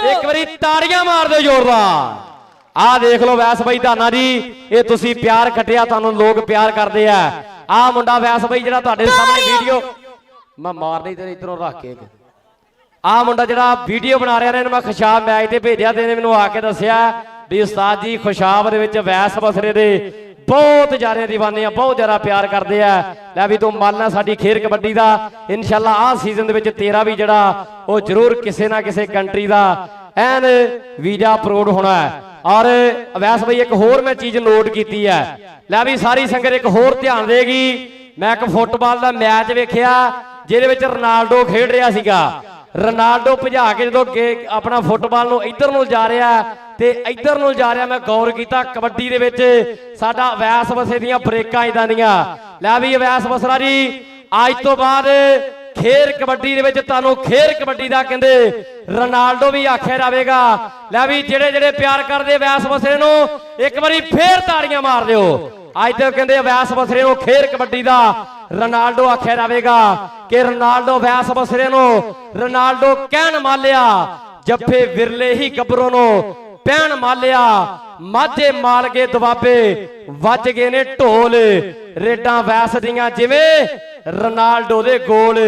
एक बारी ताड़ियां मार दो जोरदार आ देख लो वैस भाई धाना जी ये तुसी प्यार कटिया तुहानूं लोग प्यार करते हैं आ मुंडा वैस भाई जिहड़ा तुहाडे सामने वीडियो मैं मार नहीं तेरे इधरों रख के आ मुंडा जिहड़ा वीडियो बना रहा ने मैं खुशाब मैच ते भेजिया ते मैनूं आके दस्सिया भी उस्ताद जी खुशाब दे विच वैस बसरे दे बहुत ज्यादा दीवाने बहुत ज्यादा प्यार करते हैं लै भी तू मालना साडी खेर कबड्डी दा इंशाअल्लाह आ सीजन दे विच तेरा भी जिहड़ा वो जरूर किसी ना किसी कंट्री दा एन वीजा अप्रूव होना है और अवैस भाई एक होर मैं चीज नोट की है लै भी सारी संगत एक होर ध्यान देगी मैं एक फुटबॉल का मैच वेखिया जिहदे विच रोनाल्डो खेड रहा सीगा रोनाल्डो भजा के जो अपना फुटबॉल नूं इधर नूं जा रहा ते इधर नूं जा रहा मैं गौर किया कबड्डी दे विच साडा अवैस बसरे दीयां ब्रेकां इदां दीयां लै भी अवैस बसरा जी अज तो बाद खेर कबड्डी दे विच तुहानूं खेर कबड्डी दा कहंदे रोनाल्डो भी आख्या जाएगा लै भी जेड़े जेड़े प्यार करदे अवैस बसरे नूं एक बारी फेर ताड़ियां मार दिओ अज तो कहंदे अवैस बसरे नूं खेर कबड्डी दा रोनाल्डो आख्या जाएगा कि रोनाल्डो अवैस बसरे नूं रोनाल्डो कहण मालिया जफ्फे विरले ही गबरों नूं पैण मालिया माझे माल के दबाबे वज गए ने ढोल रेडा वैस दियां जिवें रोनाल्डो दे गोल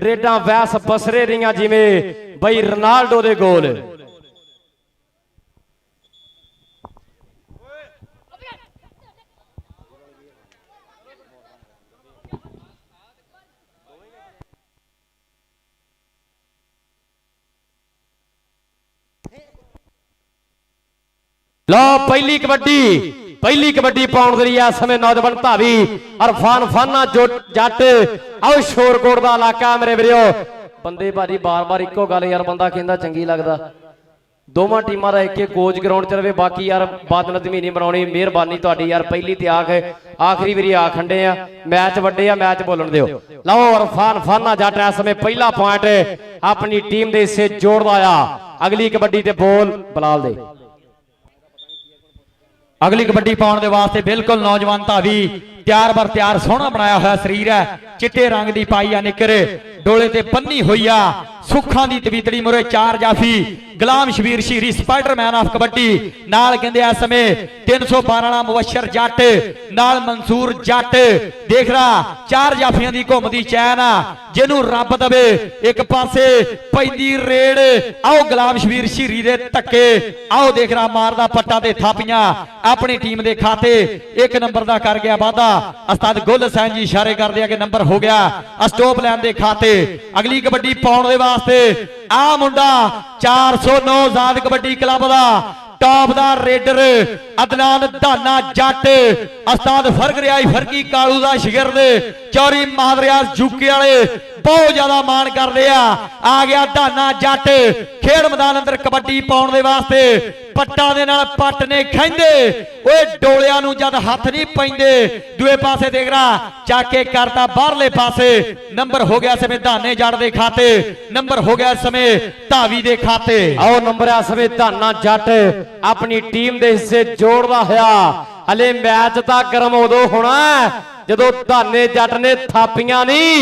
रेडा वैस बसरे दियां जिवें बई रोनाल्डो दे गोल लो पहली कबड्डी पाउण दे लिए समय नौजवान धावी अरफान फाना जो जट आओ शोरकोट का इलाका मेरे वीरो बंदे भाजी बार बार इको गल यार बंदा कहंदा चंगी लगदा दोवां टीमां दा एक कोच ग्राउंड च रहे बाकी यार बदनज़मी नहीं बनाउणी मेहरबानी तुहाडी यार पहली ते आखिरी वारी आखंडे आ मैच वड्डे आ मैच बोलन दिओ लो अरफान फाना जट इस समय पहला पॉइंट अपनी टीम दे हिस्से जोड़दा आ अगली कबड्डी ते बोल बलाल दे अगली कबड्डी पाने के वास्ते बिल्कुल नौजवान धावी तैयार बर तैयार सोहना बनाया हुआ शरीर है चिट्टे रंग की पाई आ निकर डोले ते पन्नी हुई आ सुखा दी तबीतड़ी मुरे चार जाफी गुलाम शबीर शीरी स्पाइडरमैन ऑफ कबड्डी नाल कहंदे इस समय 312 मुबशर जट नाल मंसूर जट देख रहा चार जाफियां दी घुमदी चैन आ जिन्हों रब दवे एक पासे पैंदी रेड़ आओ गुलाम शबीर शीरी दे धक्के आओ देख रहा मारदा पट्टा ते थापियां अपनी टीम दे खाते एक नंबर दा कर गया वादा उस्ताद गुल हुसैन जी इशारे कर दिया कि नंबर हो गया स्टॉप लैन दे खाते अगली कबड्डी पाउण दे वास्ते आ मुंडा 409 आजाद कबड्डी क्लब दा टॉप दा रेडर अदनान धाना जट उस्ताद फर्क रियाई फरकी कालू दा शिगिर्द चौरी महादरियाज जुके वाले बहुत ज्यादा मान करते आ गया धाना जट खेड मैदान अंदर कबड्डी पाउण दे वास्ते पट्टा दे नाल पट ने खैंदे ओए डोलियां नूं जद हथ नहीं पैंदे दूए पासे देख रहा चाके करता बाहरले पासे नंबर हो गया समय धाने जट दे खाते नंबर हो गया समय धावी दे खाते आओ नंबर आ समय धाना जट अपनी टीम दे हिस्से जोड़दा होया हले मैच तां गरम उदों होना जदों धाने जट ने थापियां नहीं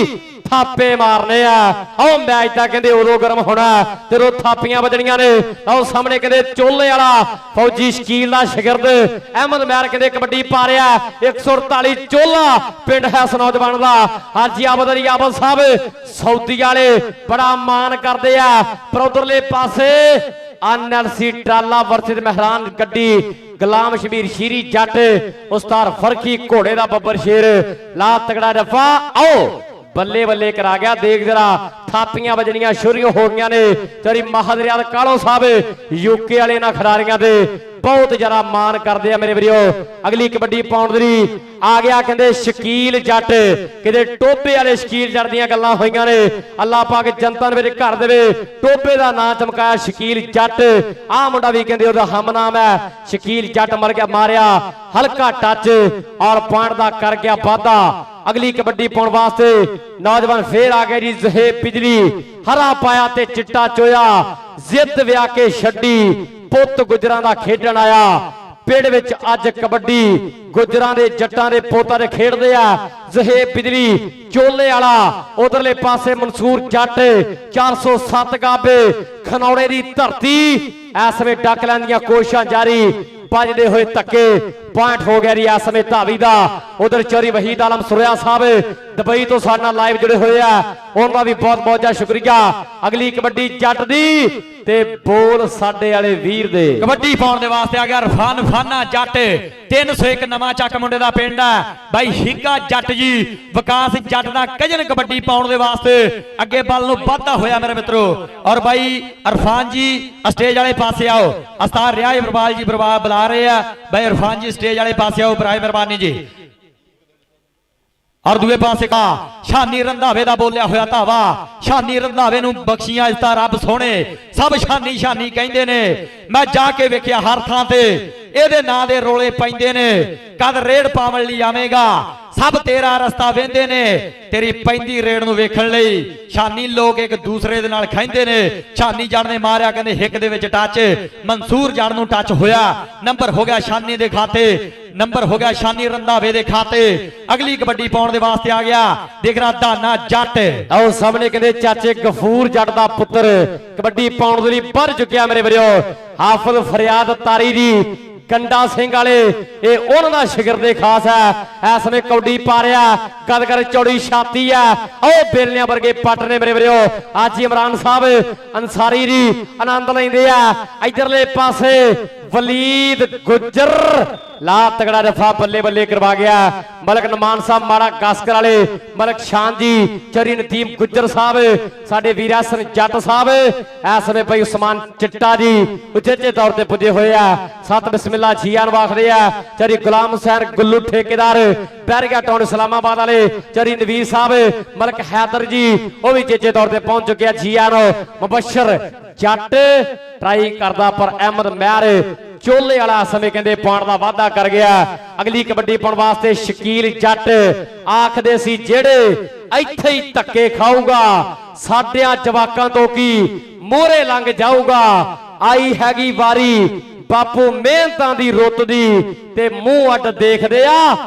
थापे मारने आओ मैच तां कहंदे उदों गरम होना जदों थापियां वजणियां ने आओ सामने कहंदे चोले वाला फौजी शकील दा शिगिर्द अहमद मैर कहंदे कबड्डी पा रहा 148 चोला पिंड है इस नौजवान दा हाजी आबद अली आबद साहब सऊदी वाले बड़ा मान करदे आ पर उधरले पासे एनएलसी टाला वर्सेस मेहरान गड्डी ਗੁਲਾਮ ਸ਼ਬੀਰ ਸ਼ੀਰੀ ਜੱਟ ਉਸਤਾਦ ਫਰਕੀ ਘੋੜੇ ਦਾ ਬੱਬਰ ਸ਼ੇਰ ਲਾ ਤਗੜਾ ਰਫਾ ਆਓ ਬੱਲੇ ਬੱਲੇ ਕਰਾ ਗਿਆ। ਦੇਖ ਜਰਾ ਥਾਪੀਆਂ ਵਜਣੀਆਂ ਸ਼ੁਰੂ ਹੋ ਗਈਆਂ ਨੇ। ਤੇਰੀ ਮਹਾਦਰਿਆਦ ਕਾਲੋ ਸਾਹਿਬ ਯੂਕੇ ਵਾਲੇ ਨਾਲ ਖਿਡਾਰੀਆਂ ਦੇ ਬਹੁਤ ਜਰਾ ਮਾਣ ਕਰਦੇ ਆ ਮੇਰੇ ਵੀਰੋ। ਅਗਲੀ ਕਬੱਡੀ ਪਾਉਂਦਰੀ ਆ ਗਿਆ ਕਹਿੰਦੇ ਸ਼ਕੀਲ ਜੱਟ ਕਿਤੇ ਟੋਬੇ ਵਾਲੇ ਸ਼ਕੀਲ ਜੱਟ ਦੀਆਂ ਗੱਲਾਂ ਹੋਈਆਂ ਨੇ। ਅੱਲਾਹ ਪਾਕ ਜਨਤਾ ਦੇ ਵਿੱਚ ਘਰ ਦੇਵੇ ਟੋਬੇ ਦਾ ਨਾਂ ਚਮਕਾਇਆ ਸ਼ਕੀਲ ਜੱਟ। ਆਹ ਮੁੰਡਾ ਵੀ ਕਹਿੰਦੇ ਉਹਦਾ ਹਮਨਾਮ ਹੈ ਸ਼ਕੀਲ ਜੱਟ ਮਰ ਗਿਆ ਮਾਰਿਆ ਹਲਕਾ ਟੱਚ ਔਰ ਪੁਆਇੰਟ ਦਾ ਕਰ ਗਿਆ ਵਾਧਾ। ਅਗਲੀ ਕਬੱਡੀ ਪਾਉਣ ਵਾਸਤੇ ਨੌਜਵਾਨ ਫੇਰ ਆ ਗਏ ਜੀ ਜ਼ਹੇਬ ਬਿਜਲੀ ਹਰਾ ਪਾਇਆ ਤੇ ਚਿੱਟਾ ਚੋਇਆ ਜ਼ਿੱਦ ਵਿਆਹ ਕੇ ਛੱਡੀ ਪੁੱਤ ਗੁਜਰਾਂ ਦਾ ਖੇਡਣ ਆਇਆ। ਪਿੰਡ ਵਿੱਚ ਅੱਜ ਕਬੱਡੀ ਗੁਜਰਾਂ ਦੇ ਜੱਟਾਂ ਦੇ ਪੋਤਾਂ ਦੇ ਖੇਡਦੇ ਆ। ਜ਼ਹੇਬ ਬਿਜਲੀ ਚੋਲੇ ਵਾਲਾ ਉਧਰਲੇ ਪਾਸੇ ਮਨਸੂਰ ਜੱਟ 407 ਗਾਬੇ ਖਨੌੜੇ ਦੀ ਧਰਤੀ ਇਸ ਸਮੇਂ ਡੱਕ ਲੈਣ ਦੀਆਂ ਕੋਸ਼ਿਸ਼ਾਂ ਜਾਰੀ ਵੱਜਦੇ ਹੋਏ ਧੱਕੇ ਪੁਆਇੰਟ ਹੋ ਗਿਆ ਜੀ ਇਸ ਸਮੇਂ ਧਾਵੀ ਦਾ। ਉਧਰ ਚੌਰੀ ਵਹੀਦ ਆਲਮ ਸੁਰਿਆ ਸਾਹਿਬ ਦੁਬਈ ਤੋਂ ਸਾਡੇ ਨਾਲ ਲਾਈਵ ਜੁੜੇ ਹੋਏ ਆ ਉਹਨਾਂ ਦਾ ਵੀ ਬਹੁਤ ਬਹੁਤ ਸ਼ੁਕਰੀਆ। ਅਗਲੀ ਕਬੱਡੀ ਜੱਟ ਦੀ ਤੇ ਬੋਲ ਸਾਡੇ ਵਾਲੇ ਵੀਰ ਦੇ ਕਬੱਡੀ ਪਾਉਣ ਦੇ ਵਾਸਤੇ ਆ ਗਿਆ ਰਫਾਨ ਫਾਨਾ ਜੱਟ 301 ਨਵਾਂ ਚੱਕ ਮੁੰਡੇ ਦਾ ਪਿੰਡ ਹੈ ਬਾਈ ਹੀਗਾ ਜੱਟ ਜੀ ਵਿਕਾਸ ਜੱਟ ਦਾ ਕਜਨ ਕਬੱਡੀ ਪਾਉਣ ਦੇ ਵਾਸਤੇ ਅੱਗੇ ਵੱਲ ਨੂੰ ਵਾਧਾ ਹੋਇਆ ਮੇਰੇ ਮਿੱਤਰੋ। ਔਰ ਬਾਈ ਇਰਫਾਨ ਜੀ ਸਟੇਜ ਵਾਲੇ ਪਾਸੇ ਆਓ ਉਸਤਾਦ ਰਿਆਜ਼ ਬਰਬਾਲ ਜੀ ਬੁਲਾ ਰਹੇ ਆ ਬਾਈ ਇਰਫਾਨ ਜੀ ਸਟੇਜ ਵਾਲੇ ਪਾਸੇ ਆਓ ਬਰਾਏ ਮਿਹਰਬਾਨੀ ਜੀ। ਔਰ ਦੂਏ ਪਾਸੇ ਕਾ ਸ਼ਾਨੀ ਰੰਧਾਵੇ ਦਾ ਬੋਲਿਆ ਹੋਇਆ ਧਾਵਾ ਸ਼ਾਨੀ ਰੰਧਾਵੇ ਨੂੰ ਬਖਸ਼ੀਆਂ ਇਜ਼ਤਾ ਰੱਬ ਸੋਹਣੇ ਸਭ ਸ਼ਾਨੀ ਸ਼ਾਨੀ ਕਹਿੰਦੇ ਨੇ। ਮੈਂ ਜਾ ਕੇ ਵੇਖਿਆ ਹਰ ਥਾਂ ਤੇ ਇਹਦੇ ਨਾਂ ਦੇ ਰੋਲੇ ਪੈਂਦੇ ਨੇ ਕਦ ਰੇਡ ਪਾਵਣ ਲਈ ਆਵੇਂਗਾ ਸਭ ਤੇਰਾ ਰਸਤਾ ਵੇਂਦੇ ਨੇ ਤੇਰੀ ਪੈਂਦੀ ਰੇਡ ਨੂੰ ਵੇਖਣ ਲਈ। ਸ਼ਾਨੀ ਲੋਕ ਇੱਕ ਦੂਸਰੇ ਦੇ ਨਾਲ ਖੈਂਦੇ ਨੇ। ਸ਼ਾਨੀ ਜੜ ਨੇ ਮਾਰਿਆ ਕਹਿੰਦੇ ਹਿੱਕ ਦੇ ਵਿੱਚ ਟੱਚ ਮਨਸੂਰ ਜੜ ਨੂੰ ਟੱਚ ਹੋਇਆ ਨੰਬਰ ਹੋ ਗਿਆ ਸ਼ਾਨੀ ਦੇ ਖਾਤੇ ਨੰਬਰ ਹੋ ਗਿਆ ਸ਼ਾਨੀ ਰੰਧਾਵੇ ਦੇ ਖਾਤੇ। ਅਗਲੀ ਕਬੱਡੀ ਪਾਉਣ ਦੇ ਵਾਸਤੇ ਆ ਗਿਆ ਦੇਖ ਰਾ ਦਾਨਾ ਜੱਟ ਆਓ ਸਾਹਮਣੇ ਕਹਿੰਦੇ ਚਾਚੇ ਗਫੂਰ ਜੱਟ ਦਾ ਪੁੱਤਰ ਕਬੱਡੀ ਪਾਉਣ ਦੇ ਲਈ ਭਰ ਚੁੱਕਿਆ ਮੇਰੇ ਵੀਰੋ। ਹਾਫਿਜ਼ ਫਰਿਆਦ ਤਾਰੀ ਜੀ ਕੰਡਾ ਸਿੰਘ ਵਾਲੇ ਇਹ ਉਹਨਾਂ ਦਾ ਸ਼ਾਗਿਰਦ ਖਾਸ ਹੈ। ਇਸ ਸਮੇਂ ਕੌਡੀ ਪਾ ਰਿਹਾ ਕਦ ਕਰ ਚੌੜੀ ਛਾਤੀ ਆ ਉਹ ਬੇਲਿਆਂ ਵਰਗੇ ਪੱਟ ਨੇ ਮੇਰੇ ਵੀਰੋ। ਅੱਜ ਇਮਰਾਨ ਸਾਹਿਬ ਅੰਸਾਰੀ ਜੀ ਆਨੰਦ ਲੈਂਦੇ ਆ। ਇਧਰਲੇ ਪਾਸੇ ਵਲੀਦ ਗੁੱਜਰ ਲਾ ਤਗੜਾ ਰਫਾ ਬੱਲੇ ਬੱਲੇ ਕਰਵਾ ਗਿਆ। ਮਲਕ ਨਮਾਨ ਸਾਹਿਬ ਮਾੜਾ ਗਾਸਕਰ ਵਾਲੇ ਮਲਕ ਸ਼ਾਨ ਜੀ ਚਰੀ ਨਦੀਮ ਗੁੱਜਰ ਸਾਹਿਬ ਸਾਡੇ ਵੀਰ ਹਸਨ ਜੱਟ ਸਾਹਿਬ ਇਸ ਸਮੇਂ ਭਾਈ ਉਸਮਾਨ ਚਿੱਟਾ ਜੀ ਉਚੇਚੇ ਤੌਰ ਤੇ ਪੁੱਜੇ ਹੋਏ ਆ। ਸਤ ਬਿਸਮਿਲ੍ਲਾ ਜੀਆਨ ਵਾਖਦੇ ਆ ਚਰੀ ਗੁਲਾਮ ਹੁਸੈਨ ਗੁੱਲੂ ਠੇਕੇਦਾਰ ਬੈਰਗਾ ਟਾਊਨ ਇਸਲਾਮਾਬਾਦ ਵਾਲੇ ਚਰੀ ਨਵੀਰ ਸਾਹਿਬ ਮਲਕ ਹੈਦਰ ਜੀ ਉਹ ਵੀ ਚੇਚੇ ਤੌਰ ਤੇ ਪਹੁੰਚ ਚੁੱਕੇ ਆ। ਜੀਆਨ ਮੁਬਸ਼ਰ ਜੱਟ ਟਰਾਈ ਕਰਦਾ ਪਰ ਅਹਿਮਦ ਮਹਿਰ ਚੋਲੇ ਵਾਲਾ ਸਮੇਂ ਕਹਿੰਦੇ ਪਾਉਣ ਦਾ ਵਾਅਦਾ ਕਰ ਗਿਆ। ਅਗਲੀ ਕਬੱਡੀ ਪਾਉਣ ਵਾਸਤੇ ਸ਼ਕੀਲ ਜੱਟ ਆਖਦੇ ਸੀ ਜਿਹੜੇ ਇੱਥੇ ਹੀ ਧੱਕੇ ਖਾਊਗਾ ਸਾਡਿਆਂ ਜਵਾਕਾਂ ਤੋਂ ਕੀ ਮੋਹਰੇ ਲੰਘ ਜਾਊਗਾ। ਆਈ ਹੈਗੀ ਵਾਰੀ ਬਾਪੂ ਮਿਹਨਤਾਂ ਦੀ ਰੁੱਤ ਦੀ ਤੇ ਮੂੰਹ ਅੱਡ ਦੇਖਦੇ ਆ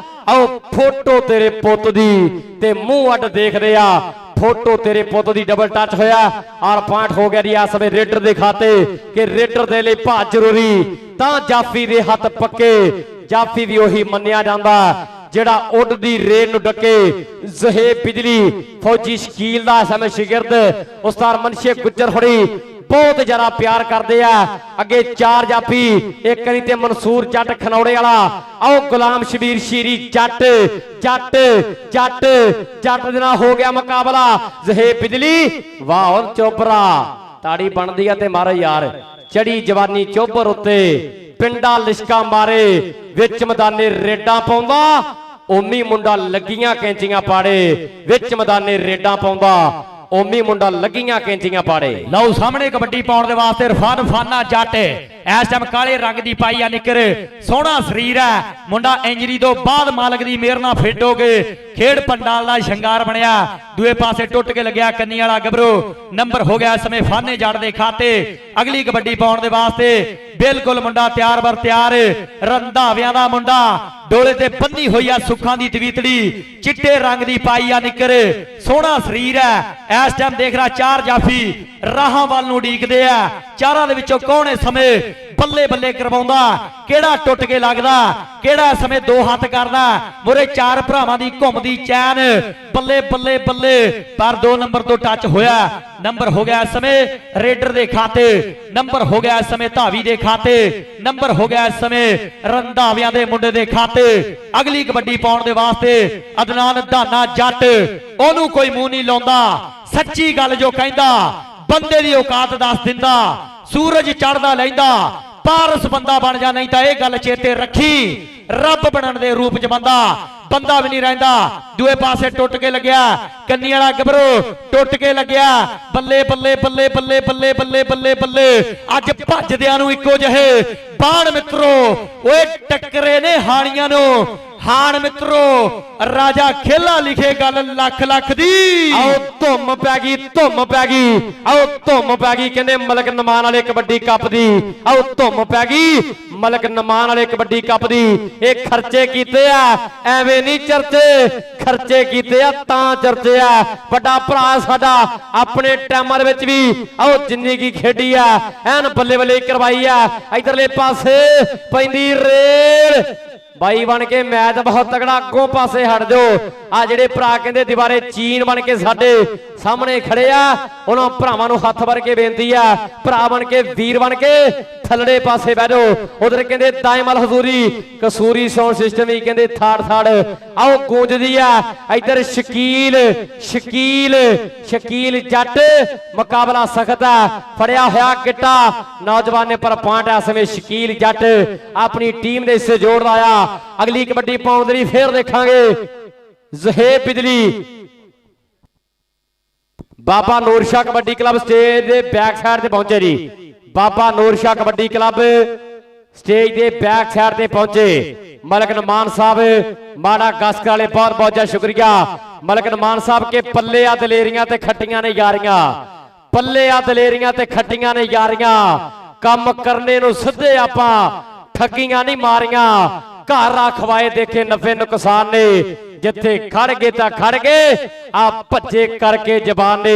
ਆਓ ਫੋਟੋ ਤੇਰੇ ਪੁੱਤ ਦੀ ਤੇ ਮੂੰਹ ਅੱਡ ਦੇਖਦੇ ਆ ਫੋਟੋ ਤੇਰੇ ਪੁੱਤ ਦੀ ਡਬਲ ਟੱਚ ਹੋਇਆ ਔਰ ਪੁਆਇੰਟ ਹੋ ਗਿਆ ਜੀ ਇਸ ਸਮੇਂ ਰੇਡਰ ਦੇ ਖਾਤੇ ਕਿ ਰੇਡਰ ਦੇ ਲਈ ਭੱਜ ਜ਼ਰੂਰੀ ਤਾਂ ਜਾਫੀ ਦੇ ਹੱਥ ਪੱਕੇ। ਜਾਫੀ ਵੀ ਉਹੀ ਮੰਨਿਆ ਜਾਂਦਾ ਜਿਹੜਾ ਉੱਡਦੀ ਰੇਡ ਨੂੰ ਡੱਕੇ। ਜ਼ਹੇਬ ਬਿਜਲੀ ਫੌਜੀ ਸ਼ਕੀਲ ਦਾ ਸਮੇਂ ਸ਼ਾਗਿਰਦ ਉਸਤਾਦ ਮਨਸ਼ੇ ਗੁੱਜਰ ਹੋਣੀ ਬਹੁਤ ਜ਼ਿਆਦਾ ਪਿਆਰ ਕਰਦੇ ਆ। ਅੱਗੇ ਚਾਰ ਜਾਫੀ ਇੱਕ ਨਹੀਂ ਤੇ ਮਨਸੂਰ ਜੱਟ ਖਨੌੜੇ ਵਾਲਾ ਆਓ ਗੁਲਾਮ ਸ਼ਬੀਰ ਸ਼ੀਰੀ ਜੱਟ ਜੱਟ ਜੱਟ ਜੱਟ ਦੇ ਨਾਲ ਹੋ ਗਿਆ ਮੁਕਾਬਲਾ। ਜ਼ਹੇਬ ਬਿਜਲੀ ਵਾਹ ਚੋਬਰਾ ਤਾੜੀ ਬਣਦੀ ਆ ਤੇ ਮਾਰੋ ਯਾਰ ਚੜੀ ਜਵਾਨੀ ਚੋਬਰ ਉੱਤੇ ਪਿੰਡਾ ਲਿਸ਼ਕਾ ਮਾਰੇ ਵਿੱਚ ਮੈਦਾਨੇ ਰੇਡਾਂ ਪਾਉਂਦਾ ਓਮੀ ਮੁੰਡਾ ਲੱਗੀਆਂ ਕੈਂਚੀਆਂ ਪਾੜੇ ਵਿੱਚ ਮੈਦਾਨੇ ਰੇਡਾਂ ਪਾਉਂਦਾ ਓਮੀ ਮੁੰਡਾ ਲੱਗੀਆਂ ਕੈਂਚੀਆਂ ਪਾੜੇ। ਲਓ ਸਾਹਮਣੇ ਕਬੱਡੀ ਪਾਉਣ ਦੇ ਵਾਸਤੇ ਇਰਫਾਨ ਫਾਨਾ ਜੱਟ ਇਸ ਟਾਈਮ ਕਾਲੇ ਰੰਗ ਦੀ ਪਾਈ ਆ ਨਿੱਕਰ ਸੋਹਣਾ ਸਰੀਰ ਹੈ ਮੁੰਡਾ ਇੰਜਰੀ ਤੋਂ ਬਾਅਦ ਮਾਲਕ ਦੀ ਮਿਹਰ ਨਾਲ ਫਿੱਟ ਹੋ ਕੇ ਖੇਡ ਪੰਡਾਲ ਦਾ ਸ਼ਿੰਗਾਰ ਬਣਿਆ। ਦੂਏ ਪਾਸੇ ਟੁੱਟ ਕੇ ਲੱਗਿਆ ਕੰਨੀ ਵਾਲਾ ਗੱਭਰੂ ਨੰਬਰ ਹੋ ਗਿਆ ਇਸ ਸਮੇਂ ਫਾਨੇ ਜੱਟ ਦੇ ਖਾਤੇ। ਅਗਲੀ ਕਬੱਡੀ ਪਾਉਣ ਦੇ ਵਾਸਤੇ ਬਿਲਕੁਲ ਮੁੰਡਾ ਤਿਆਰ ਬਰ ਤਿਆਰ ਰੰਧਾਵਿਆਂ ਦਾ ਮੁੰਡਾ ਡੋਲੇ ਤੇ ਬੰਨੀ ਹੋਈ ਆ ਸੁੱਖਾਂ ਦੀ ਤਵੀਤੜੀ ਚਿੱਟੇ ਰੰਗ ਦੀ ਪਾਈ ਆ ਨਿੱਕਰ ਸੋਹਣਾ ਸਰੀਰ ਹੈ। ਇਸ ਟਾਈਮ ਦੇਖ ਰਿਹਾ ਚਾਰ ਜਾਫੀ ਰਾਹਾਂ ਵੱਲ ਨੂੰ ਉਡੀਕਦੇ ਆ ਚਾਰਾਂ ਦੇ ਵਿੱਚੋਂ ਕੌਣ ਇਸ ਸਮੇਂ ਬੱਲੇ ਬੱਲੇ ਕਰਵਾਉਂਦਾ, ਕਿਹੜਾ ਟੁੱਟ ਕੇ ਲੱਗਦਾ, ਕਿਹੜਾ ਇਸ ਸਮੇਂ ਦੋ ਹੱਥ ਕਰਦਾ। ਮੁਰੇ ਚਾਰ ਭਰਾਵਾਂ ਦੀ ਘੁੰਮਦੀ ਚੈਨ, ਬੱਲੇ ਬੱਲੇ ਬੱਲੇ, ਪਰ 2 ਨੰਬਰ ਤੋਂ ਟੱਚ ਹੋਇਆ। ਨੰਬਰ ਹੋ ਗਿਆ ਇਸ ਸਮੇਂ ਰੇਡਰ ਦੇ ਖਾਤੇ, ਨੰਬਰ ਹੋ ਗਿਆ ਇਸ ਸਮੇਂ ਧਾਵੀ ਦੇ ਖਾਤੇ, ਨੰਬਰ ਹੋ ਗਿਆ ਇਸ ਸਮੇਂ ਰੰਧਾਵਿਆਂ ਦੇ ਮੁੰਡੇ ਦੇ ਖਾਤੇ। ਅਗਲੀ ਕਬੱਡੀ ਪਾਉਣ ਦੇ ਵਾਸਤੇ ਅਦਨਾਨ ਧਾਨਾ ਜੱਟ, ਉਹਨੂੰ ਕੋਈ ਮੂੰਹ ਨਹੀਂ ਲਾਉਂਦਾ, ਸੱਚੀ ਗੱਲ ਜੋ ਕਹਿੰਦਾ, ਬੰਦੇ ਦੀ ਔਕਾਤ ਦੱਸ ਦਿੰਦਾ, ਸੂਰਜ ਚੜ੍ਹਦਾ ਲੈਂਦਾ, ਪਾਰਸ ਬੰਦਾ ਬਣ ਜਾ, ਨਹੀਂ ਤਾਂ ਇਹ ਗੱਲ ਚੇਤੇ ਰੱਖੀ, ਰੱਬ ਬਣਨ ਦੇ ਰੂਪ ਚ ਬੰਦਾ ਵੀ ਨਹੀਂ ਰਹਿੰਦਾ। ਦੂਏ ਪਾਸੇ ਟੁੱਟ ਕੇ ਲੱਗਿਆ ਕੰਨੀ ਵਾਲਾ ਗੱਭਰੂ, ਟੁੱਟ ਕੇ ਲੱਗਿਆ, ਬੱਲੇ ਬੱਲੇ ਬੱਲੇ ਬੱਲੇ ਬੱਲੇ ਬੱਲੇ ਬੱਲੇ ਬੱਲੇ। ਅੱਜ ਭੱਜਦਿਆਂ ਨੂੰ ਇੱਕੋ ਜਿਹੇ ਬਾਣ ਮਿੱਤਰੋ, ਓਏ ਟੱਕਰੇ ਨੇ ਹਾਣੀਆਂ ਨੂੰ। ਹਾਣ ਮਿੱਤਰੋ ਰਾਜਾ ਖੇਲਾ ਲਿਖੇ ਗੱਲ ਲੱਖ ਲੱਖ ਦੀ। ਆਓ ਧੁੰਮ ਪੈ ਗਈ, ਧੁੰਮ ਪੈ ਗਈ, ਆਓ ਧੁੰਮ ਪੈ ਗਈ, ਕਹਿੰਦੇ ਮਲਕ ਨਮਾਨ ਵਾਲੇ ਕਬੱਡੀ ਕੱਪ ਦੀ। ਆਓ ਧੁੰਮ ਪੈ ਗਈ ਮਲਕ ਨਮਾਨ ਵਾਲੇ ਕਬੱਡੀ ਕੱਪ ਦੀ। ਇਹ ਖਰਚੇ ਕੀਤੇ ਆ, ਐਵੇਂ ਨਹੀਂ ਚਰਚੇ, ਖਰਚੇ ਕੀਤੇ ਆ ਤਾਂ ਚਰਚੇ ਆ। ਵੱਡਾ ਭਰਾ ਸਾਡਾ ਆਪਣੇ ਟਾਈਮਾਂ ਦੇ ਵਿੱਚ ਵੀ ਆਓ ਜਿੰਨੀ ਕੀ ਖੇਡੀ ਆ, ਐਨ ਬੱਲੇ ਬੱਲੇ ਕਰਵਾਈ ਆ। ਇਧਰਲੇ ਪਾਸੇ ਪੈਂਦੀ ਰੇਲ, ਬਾਈ ਬਣ ਕੇ ਮੈਚ ਬਹੁਤ ਤਗੜਾ, ਅੱਗੋਂ ਪਾਸੇ ਹਟ ਜਾਓ। ਆ ਜਿਹੜੇ ਭਰਾ ਕਹਿੰਦੇ ਦੀਵਾਰੇ ਚੀਨ ਬਣ ਕੇ ਸਾਡੇ ਸਾਹਮਣੇ ਖੜੇ ਆ, ਉਹਨਾਂ ਭਰਾਵਾਂ ਨੂੰ ਹੱਥ ਭਰ ਕੇ ਬੇਨਤੀ ਆ, ਭਰਾ ਬਣ ਕੇ ਵੀਰ ਬਣ ਕੇ ਥੱਲੜੇ ਪਾਸੇ ਬਹਿ ਜਾਓ। ਉਧਰ ਕਹਿੰਦੇ ਦਾਇਮਲ ਹਜ਼ੂਰੀ ਕਸੂਰੀ ਸਾਊਂਡ ਸਿਸਟਮ ਵੀ ਕਹਿੰਦੇ ਥਾੜ ਥਾੜ ਆਓ ਗੂੰਜਦੀ ਆ। ਇਧਰ ਸ਼ਕੀਲ ਸ਼ਕੀਲ ਸ਼ਕੀਲ ਜੱਟ, ਮੁਕਾਬਲਾ ਸਖਤ ਆ, ਫੜਿਆ ਹੋਇਆ ਗਿੱਟਾ ਨੌਜਵਾਨ ਨੇ, ਪਰ ਪੁਆਇੰਟ ਇਸ ਸਮੇਂ ਸ਼ਕੀਲ ਜੱਟ ਆਪਣੀ ਟੀਮ ਦੇ ਹਿੱਸੇ ਜੋੜਦਾ ਆ। ਅਗਲੀ ਕਬੱਡੀ ਪਾਉਣ ਦੇ ਲਈ ਫੇਰ ਦੇਖਾਂਗੇ ਜ਼ਹੇਬ ਬਿਜਲੀ, ਬਾਬਾ ਨੂਰ ਸ਼ਾਹ ਕਬੱਡੀ ਕਲੱਬ ਸਟੇਜ ਦੇ ਬੈਕ ਸਾਈਡ ਤੇ ਪਹੁੰਚੇ ਜੀ। ਬਾਬਾ ਨੂਰ ਸ਼ਾਹ ਕਬੱਡੀ ਕਲੱਬ ਸਟੇਜ ਦੇ ਬੈਕ ਸਾਈਡ ਤੇ ਪਹੁੰਚੇ। ਮਲਕ ਨਮਾਨ ਸਾਹਿਬ ਮਾੜਾ ਗਸਕਰ ਵਾਲੇ ਬਹੁਤ ਬਹੁਤ ਸ਼ੁਕਰੀਆ। ਮਲਕ ਨਮਾਨ ਸਾਹਿਬ ਕੇ ਪੱਲੇ ਆ ਦਲੇਰੀਆਂ ਤੇ ਖੱਟੀਆਂ ਨੇ ਯਾਰੀਆਂ, ਪੱਲੇ ਆ ਦਲੇਰੀਆਂ ਤੇ ਖੱਟੀਆਂ ਨੇ ਯਾਰੀਆਂ, ਕੰਮ ਕਰਨੇ ਨੂੰ ਸਿੱਧੇ ਆਪਾਂ ਠੱਗੀਆਂ ਨਹੀਂ ਮਾਰੀਆਂ, ਘਰ ਰਖਵਾਏ ਦੇਖੇ ਨਫੇ ਨੁਕਸਾਨ ਨੇ, ਜਿੱਥੇ ਖੜ ਗਏ ਤਾਂ ਖੜ ਗਏ, ਆ ਭੱਜੇ ਕਰਕੇ ਜ਼ਬਾਨ ਨੇ,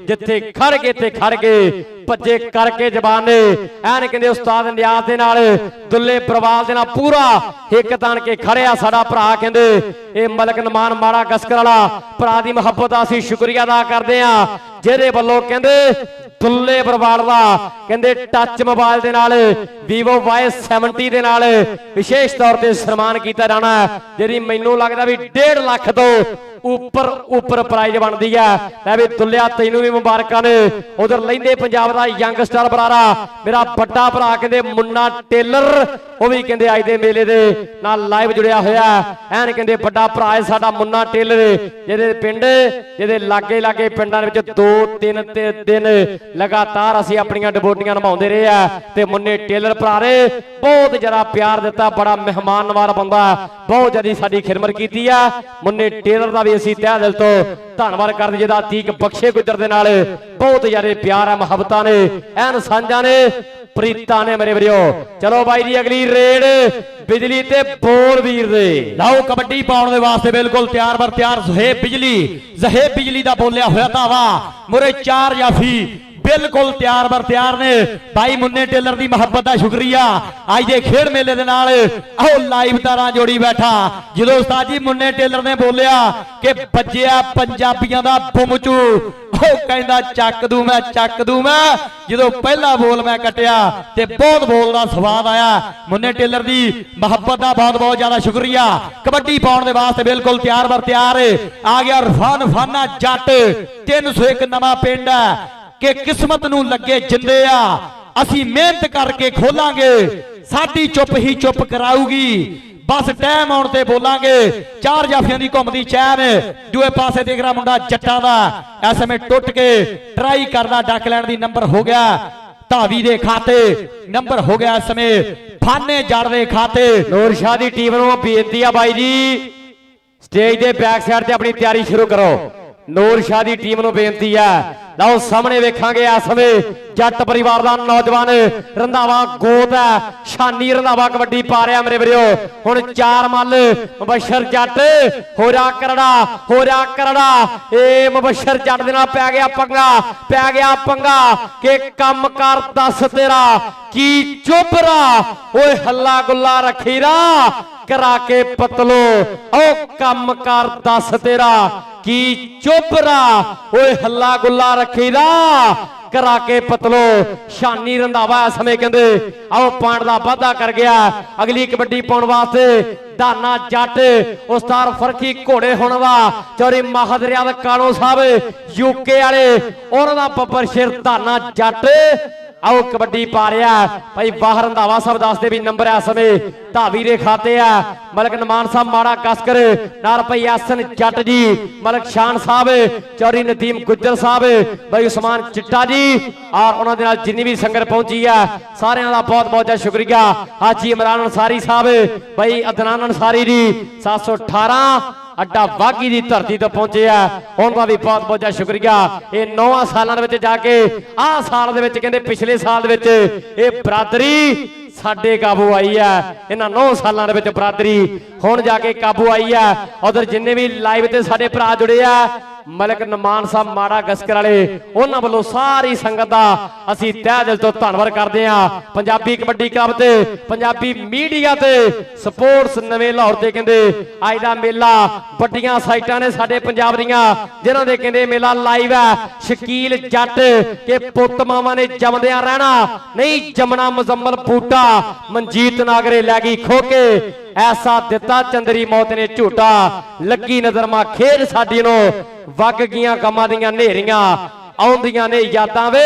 ਜਿੱਥੇ ਖੜ ਗਏ ਤੇ ਖੜ ਗਏ, ਭੱਜੇ ਕਰਕੇ ਜ਼ਬਾਨ ਨੇ। ਐਨ ਕਹਿੰਦੇ ਉਸਤਾਦ ਨਿਆਜ਼ ਦੇ ਨਾਲ ਦੁੱਲੇ ਬਰਵਾਲ ਦੇ ਨਾਲ ਪੂਰਾ ਹਿੱਕ ਤਾਣ ਕੇ ਖੜਿਆ ਸਾਡਾ ਭਰਾ। ਕਹਿੰਦੇ ਇਹ ਮਲਕ ਨਮਾਨ ਮਾੜਾ ਗਸਕਰ ਵਾਲਾ ਭਰਾ ਦੀ ਮੁਹੱਬਤ ਦਾ ਅਸੀਂ ਸ਼ੁਕਰੀਆ ਅਦਾ ਕਰਦੇ ਆ, ਜਿਹਦੇ ਵੱਲੋਂ ਕਹਿੰਦੇ ਦੁੱਲੇ ਬਰਵਾਲ ਦਾ ਕਹਿੰਦੇ ਟੱਚ ਮੋਬਾਈਲ ਦੇ ਨਾਲ Vivo Y70 ਦੇ ਨਾਲ ਵਿਸ਼ੇਸ਼ ਤੌਰ ਤੇ ਸਨਮਾਨ ਕੀਤਾ ਜਾਣਾ, ਜਿਹਦੀ ਮੈਨੂੰ ਲੱਗਦਾ ਵੀ 1.5 ਲੱਖ ਤੋਂ ਉੱਪਰ ਪ੍ਰਾਈਜ਼ ਬਣਦੀ ਆ। ਲੈ ਵੀ ਦੁੱਲਿਆ ਤੈਨੂੰ ਵੀ ਮੁਬਾਰਕਾਂ ਨੇ। ਉਧਰ ਲੈਂਦੇ ਪੰਜਾਬ ਦਾ ਯੰਗਸਟਰ ਬਰਾਰਾ ਮੇਰਾ ਵੱਡਾ ਭਰਾ ਕਹਿੰਦੇ ਮੁੰਨਾ ਟੇਲਰ, ਉਹ ਵੀ ਕਹਿੰਦੇ ਅੱਜ ਦੇ ਮੇਲੇ ਦੇ ਨਾਲ ਲਾਈਵ ਜੁੜਿਆ ਹੋਇਆ। ਐਨ ਕਹਿੰਦੇ ਵੱਡਾ ਭਰਾ ਹੈ ਸਾਡਾ ਮੁੰਨਾ ਟੇਲਰ, ਜਿਹਦੇ ਪਿੰਡ ਜਿਹਦੇ ਲਾਗੇ ਪਿੰਡਾਂ ਦੇ ਵਿੱਚ 2-3 ਦਿਨ ਲਗਾਤਾਰ ਅਸੀਂ ਆਪਣੀਆਂ ਡਿਊਟੀਆਂ ਨਿਭਾਉਂਦੇ ਰਹੇ ਆ, ਤੇ ਮੁੰਨੇ ਟੇਲਰ ਭਰਾ ਨੇ ਬਹੁਤ ਜ਼ਿਆਦਾ ਪਿਆਰ ਦਿੱਤਾ, ਬੜਾ ਮਹਿਮਾਨ ਨਵਾਜ਼ ਬੰਦਾ, ਬਹੁਤ ਜ਼ਿਆਦਾ ਸਾਡੀ ਖਿਦਮਤ ਕੀਤੀ ਆ। ਮੁੰਨੇ ਟੇਲਰ ਦਾ ਵੀ ਅਸੀਂ ਤਹਿ ਦਿਲ ਤੋਂ ਧੰਨਵਾਦ ਕਰਦੇ, ਜਿਹਦਾ ਅਤੀਕ ਬਖਸ਼ੇ ਗੁੱਜਰ ਦੇ ਨਾਲ ਬਹੁਤ ਜ਼ਿਆਦਾ ਪਿਆਰ ਹੈ, ਮੁਹੱਬਤਾਂ ਨੇ, ਐਨ ਸਾਂਝਾਂ ਨੇ, ਪ੍ਰੀਤਾਂ ਨੇ ਮੇਰੇ ਵੀਰੋ। ਚਲੋ ਬਾਈ ਜੀ ਅਗਲੀ ਰੇਡ ਬਿਜਲੀ ਤੇ ਬੋਲ ਵੀਰ ਦੇ। ਲਓ ਕਬੱਡੀ ਪਾਉਣ ਦੇ ਵਾਸਤੇ ਬਿਲਕੁਲ ਤਿਆਰ ਬਰ ਤਿਆਰ ਜ਼ਹੇਬ ਬਿਜਲੀ ਦਾ ਬੋਲਿਆ ਹੋਇਆ ਧਾਵਾ, ਮੁਰੇ 4 ਜਾਫੀ ਬਿਲਕੁਲ ਤਿਆਰ ਬਰ ਤਿਆਰ ਨੇ। ਭਾਈ ਮੁੰਨੇ ਟੇਲਰ ਦੀ ਮੁਹੱਬਤ ਦਾ ਸ਼ੁਕਰੀਆ ਅੱਜ ਦੇ ਖੇਡ ਮੇਲੇ ਦੇ ਨਾਲ ਆਓ ਲਾਈਵ ਤਾਰਾਂ ਜੋੜੀ ਬੈਠਾ। ਜਦੋਂ ਉਸਤਾਦ ਜੀ ਮੁੰਨੇ ਟੇਲਰ ਨੇ ਬੋਲਿਆ ਕਿ ਵੱਜਿਆ ਪੰਜਾਬੀਆਂ ਦਾ ਬੁਮਚੂ, ਉਹ ਕਹਿੰਦਾ ਚੱਕ ਦੂੰ ਮੈਂ, ਜਦੋਂ ਪਹਿਲਾ ਬੋਲ ਮੈਂ ਕੱਟਿਆ ਤੇ ਬਹੁਤ ਬੋਲ ਦਾ ਸਵਾਦ ਆਇਆ। ਮੁੰਨੇ ਟੇਲਰ ਦੀ ਮੁਹੱਬਤ ਦਾ ਬਹੁਤ ਬਹੁਤ ਜ਼ਿਆਦਾ ਸ਼ੁਕਰੀਆ। ਕਬੱਡੀ ਪਾਉਣ ਦੇ ਵਾਸਤੇ ਬਿਲਕੁਲ ਤਿਆਰ ਬਰ ਤਿਆਰ ਆ ਗਿਆ ਰਫਾਨ ਫਾਨਾ ਜੱਟ 301 ਨਵਾਂ ਪਿੰਡ ਹੈ ਕਿ ਕਿਸਮਤ ਨੂੰ ਲੱਗੇ ਜਿੰਦੇ ਆ, ਅਸੀਂ ਮਿਹਨਤ ਕਰਕੇ ਖੋਲਾਂਗੇ, ਸਾਡੀ ਚੁੱਪ ਹੀ ਚੁੱਪ ਕਰਾਊਗੀ, ਬਸ ਟਾਈਮ ਆਉਣ ਤੇ ਬੋਲਾਂਗੇ। 4 ਜਾਫੀਆਂ ਦੀ ਘੁੰਮਦੀ ਚੈਨ, ਦੂਏ ਪਾਸੇ ਦੇਖ ਰਿਹਾ ਮੁੰਡਾ ਜੱਟਾਂ ਦਾ ਇਸ ਸਮੇਂ ਟੁੱਟ ਕੇ ਟਰਾਈ ਕਰਦਾ ਡੱਕ ਲੈਣ ਦੀ। ਨੰਬਰ ਹੋ ਗਿਆ ਧਾਵੀ ਦੇ ਖਾਤੇ, ਨੰਬਰ ਹੋ ਗਿਆ ਇਸ ਸਮੇਂ ਫਾਨੇ ਜੜ ਦੇ ਖਾਤੇ। ਨੂਰ ਸ਼ਾਹ ਦੀ ਟੀਮ ਨੂੰ ਬੇਨਤੀ ਆ ਬਾਈ ਜੀ ਸਟੇਜ ਦੇ ਬੈਕ ਸਾਈਡ ਤੇ ਆਪਣੀ ਤਿਆਰੀ ਸ਼ੁਰੂ ਕਰੋ। ਨੂਰ ਸ਼ਾਹ ਦੀ ਟੀਮ ਨੂੰ ਬੇਨਤੀ ਆ ਲਓ ਸਾਹਮਣੇ ਵੇਖਾਂਗੇ ਇਸ ਸਮੇਂ ਜੱਟ ਪਰਿਵਾਰ ਦਾ ਨੌਜਵਾਨ ਰੰਧਾਵਾ ਗੋਤ ਹੈ ਸ਼ਾਨੀ ਰੰਧਾਵਾ ਕਬੱਡੀ ਪਾ ਰਿਹਾ ਮੇਰੇ ਵੀਰੋ ਹੁਣ 4 ਮੱਲ ਮੁਬਸ਼ਰ ਜੱਟ ਹੋਰਾ ਕਰੜਾ ਏ ਮੁਬਸ਼ਰ ਜੱਟ ਦੇ ਨਾਲ ਪੈ ਗਿਆ ਪੰਗਾ ਕਿ ਕੰਮ ਕਰ ਦੱਸ ਤੇਰਾ ਕੀ ਚੁੱਪਰਾ ਓਏ ਹੱਲਾ ਗੁੱਲਾ ਰੱਖੀਰਾ ਕਰਾ ਕੇ ਪਤਲੋ ਓ ਕੰਮ ਕਰ ਦੱਸ ਤੇਰਾ ਕੀ ਚੁੱਪਰਾ ਓਏ ਹੱਲਾ ਗੁੱਲਾ ਰੱਖੀਰਾ ਕਰਾ ਕੇ ਪਤਲੋ ਸ਼ਾਨੀ ਰੰਧਾਵਾ ਇਸ ਸਮੇਂ ਕਹਿੰਦੇ ਆਓ ਪਾਂਡ ਦਾ ਵਾਅਦਾ ਕਰ ਗਿਆ ਅਗਲੀ ਕਬੱਡੀ ਪਾਉਣ ਵਾਸਤੇ ਧਾਨਾ ਜੱਟ ਉਸਤਾਦ ਫਰਕੀ ਘੋੜੇ ਹੁਣ ਦਾ ਚੌਰੀ ਮਹਾਦਰਿਆਦ ਕਾਲੋ ਸਾਹਿਬ ਯੂਕੇ ਵਾਲੇ ਉਹਨਾਂ ਦਾ ਬੱਬਰ ਸ਼ੇਰ ਧਾਨਾ ਜੱਟ ਆਓ ਕਬੱਡੀ ਪਾ ਰਿਹਾ ਭਾਈ ਬਾਹਰ ਰੰਧਾਵਾ ਸਾਹਿਬ ਦੱਸਦੇ ਵੀ ਨੰਬਰ ਇਸ ਸਮੇਂ ਧਾਵੀ ਦੇ ਖਾਤੇ ਆ ਮਲਕ ਨਮਾਨ ਸਾਹਿਬ ਮਾੜਾ ਕਸਕਰ ਨਾਲ ਭਾਈ ਆਸਨ ਜੱਟ ਜੀ ਮਲਕ ਸ਼ਾਨ ਸਾਹਿਬ ਚੌਰੀ ਨਦੀਮ ਗੁੱਜਰ ਸਾਹਿਬ ਭਾਈ ਉਸਮਾਨ ਚਿੱਟਾ ਜੀ ਔਰ ਉਹਨਾਂ ਦੇ ਨਾਲ ਜਿੰਨੀ ਵੀ ਸੰਗਤ ਪਹੁੰਚੀ ਆ ਸਾਰਿਆਂ ਦਾ ਬਹੁਤ ਬਹੁਤ ਸ਼ੁਕਰੀਆ ਹਾਜੀ ਇਮਰਾਨ ਅੰਸਾਰੀ ਸਾਹਿਬ ਭਾਈ ਅਦਨਾਨ ਅੰਸਾਰੀ ਜੀ 718 ਅੱਡਾ ਵਾਗੀ ਦੀ ਧਰਤੀ ਤੋਂ ਪਹੁੰਚੇ ਆ ਉਹਨਾਂ ਦਾ ਵੀ ਬਹੁਤ ਬਹੁਤ ਸ਼ੁਕਰੀਆ ਇਹ 9 ਸਾਲਾਂ ਦੇ ਵਿੱਚ ਜਾ ਕੇ ਆਹ ਸਾਲ ਦੇ ਵਿੱਚ ਕਹਿੰਦੇ ਪਿਛਲੇ ਸਾਲ ਦੇ ਵਿੱਚ ਇਹ ਬਰਾਦਰੀ ਸਾਡੇ ਕਾਬੂ ਆਈ ਆ ਇਹਨਾਂ 9 ਸਾਲਾਂ ਦੇ ਵਿੱਚ ਬਰਾਦਰੀ ਹੁਣ ਜਾ ਕੇ ਕਾਬੂ ਆਈ ਆ ਉਧਰ ਜਿੰਨੇ ਵੀ ਲਾਈਵ ਤੇ ਸਾਡੇ ਭਰਾ ਜੁੜੇ ਆ ਮਲਕ ਨਮਾਨ ਸਾਹਿਬ ਮਾੜਾ ਗਸਕਰ ਵਾਲੇ ਉਹਨਾਂ ਵੱਲੋਂ ਸਾਰੀ ਸੰਗਤ ਦਾ ਅਸੀਂ ਤਹਿ ਦਿਲ ਤੋਂ ਧੰਨਵਾਦ ਕਰਦੇ ਆ ਪੰਜਾਬੀ ਕਬੱਡੀ ਕਲੱਬ ਤੇ ਪੰਜਾਬੀ ਮੀਡੀਆ ਤੇ ਸਪੋਰਟਸ ਨਵੇਂ ਲਾਹੌਰ ਤੇ ਕਹਿੰਦੇ ਅੱਜ ਦਾ ਮੇਲਾ ਵੱਡੀਆਂ ਸਾਈਟਾਂ ਨੇ ਸਾਡੇ ਪੰਜਾਬ ਦੀਆਂ ਜਿਨ੍ਹਾਂ ਦੇ ਕਹਿੰਦੇ ਮੇਲਾ ਲਾਈਵ ਹੈ ਸ਼ਕੀਲ ਜੱਟ ਕਿ ਪੁੱਤ ਮਾਵਾਂ ਨੇ ਜੰਮਦਿਆਂ ਰਹਿਣਾ ਨਹੀਂ ਜਮਣਾ ਮੁਜ਼ੰਮਲ ਬੂਟਾ ਮਨਜੀਤ ਨਾਗਰੇ ਲੈ ਗਈ ਖੋ ਕੇ ਐਸਾ ਦਿੱਤਾ ਚੰਦਰੀ ਮੌਤ ਨੇ ਝੂਟਾ ਲੱਗੀ ਨਜ਼ਰ ਮਾ ਖੇਡ ਸਾਡੀ ਨੂੰ ਵਗ ਗਈਆਂ ਕੰਮਾਂ ਦੀਆਂ ਨੇਰੀਆਂ ਆਉਂਦੀਆਂ ਨੇ ਯਾਦਾਂ ਵੇ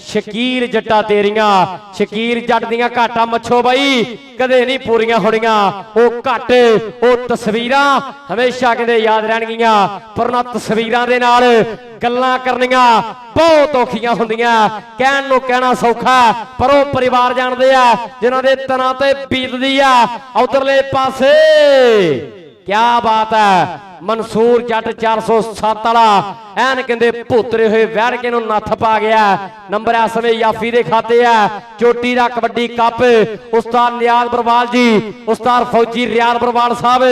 ਸ਼ਕੀਰ ਜੱਟਾ ਤੇਰੀਆਂ ਸ਼ਕੀਰ ਜੱਟ ਦੀਆਂ ਘਾਟਾਂ ਮੱਛੋ ਬਾਈ ਕਦੇ ਨਹੀਂ ਪੂਰੀਆਂ ਹੋਣੀਆਂ ਉਹ ਘੱਟ ਉਹ ਤਸਵੀਰਾਂ ਹਮੇਸ਼ਾ ਕਹਿੰਦੇ ਯਾਦ ਰਹਿਣਗੀਆਂ ਪਰ ਉਹਨਾਂ ਤਸਵੀਰਾਂ ਦੇ ਨਾਲ ਗੱਲਾਂ ਕਰਨੀਆਂ ਬਹੁਤ ਔਖੀਆਂ ਹੁੰਦੀਆਂ ਕਹਿਣ ਨੂੰ ਕਹਿਣਾ ਸੌਖਾ ਪਰ ਉਹ ਪਰਿਵਾਰ ਜਾਣਦੇ ਆ ਜਿਨ੍ਹਾਂ ਦੇ ਤਨਾਂ ਤੇ ਬੀਤਦੀ ਆ ਉਧਰਲੇ ਪਾਸੇ ਕਿਆ ਬਾਤ ਹੈ ਮਨਸੂਰ ਜੱਟ 407 ਵਾਲਾ ਐਨ ਕਹਿੰਦੇ ਭੂਤਰੇ ਹੋਏ ਵਹਿੜ ਕੇ ਨੂੰ ਨੱਥ ਪਾ ਗਿਆ ਨੰਬਰ ਇਸ ਸਮੇਂ ਯਾਫੀ ਦੇ ਖਾਤੇ ਆ ਚੋਟੀ ਦਾ ਕਬੱਡੀ ਕੱਪ ਉਸਤਾਦ ਨਿਆਜ਼ ਬਰਵਾਲ ਜੀ ਉਸਤਾਦ ਫੌਜੀ ਰਿਆਜ਼ ਬਰਵਾਲ ਸਾਹਿਬ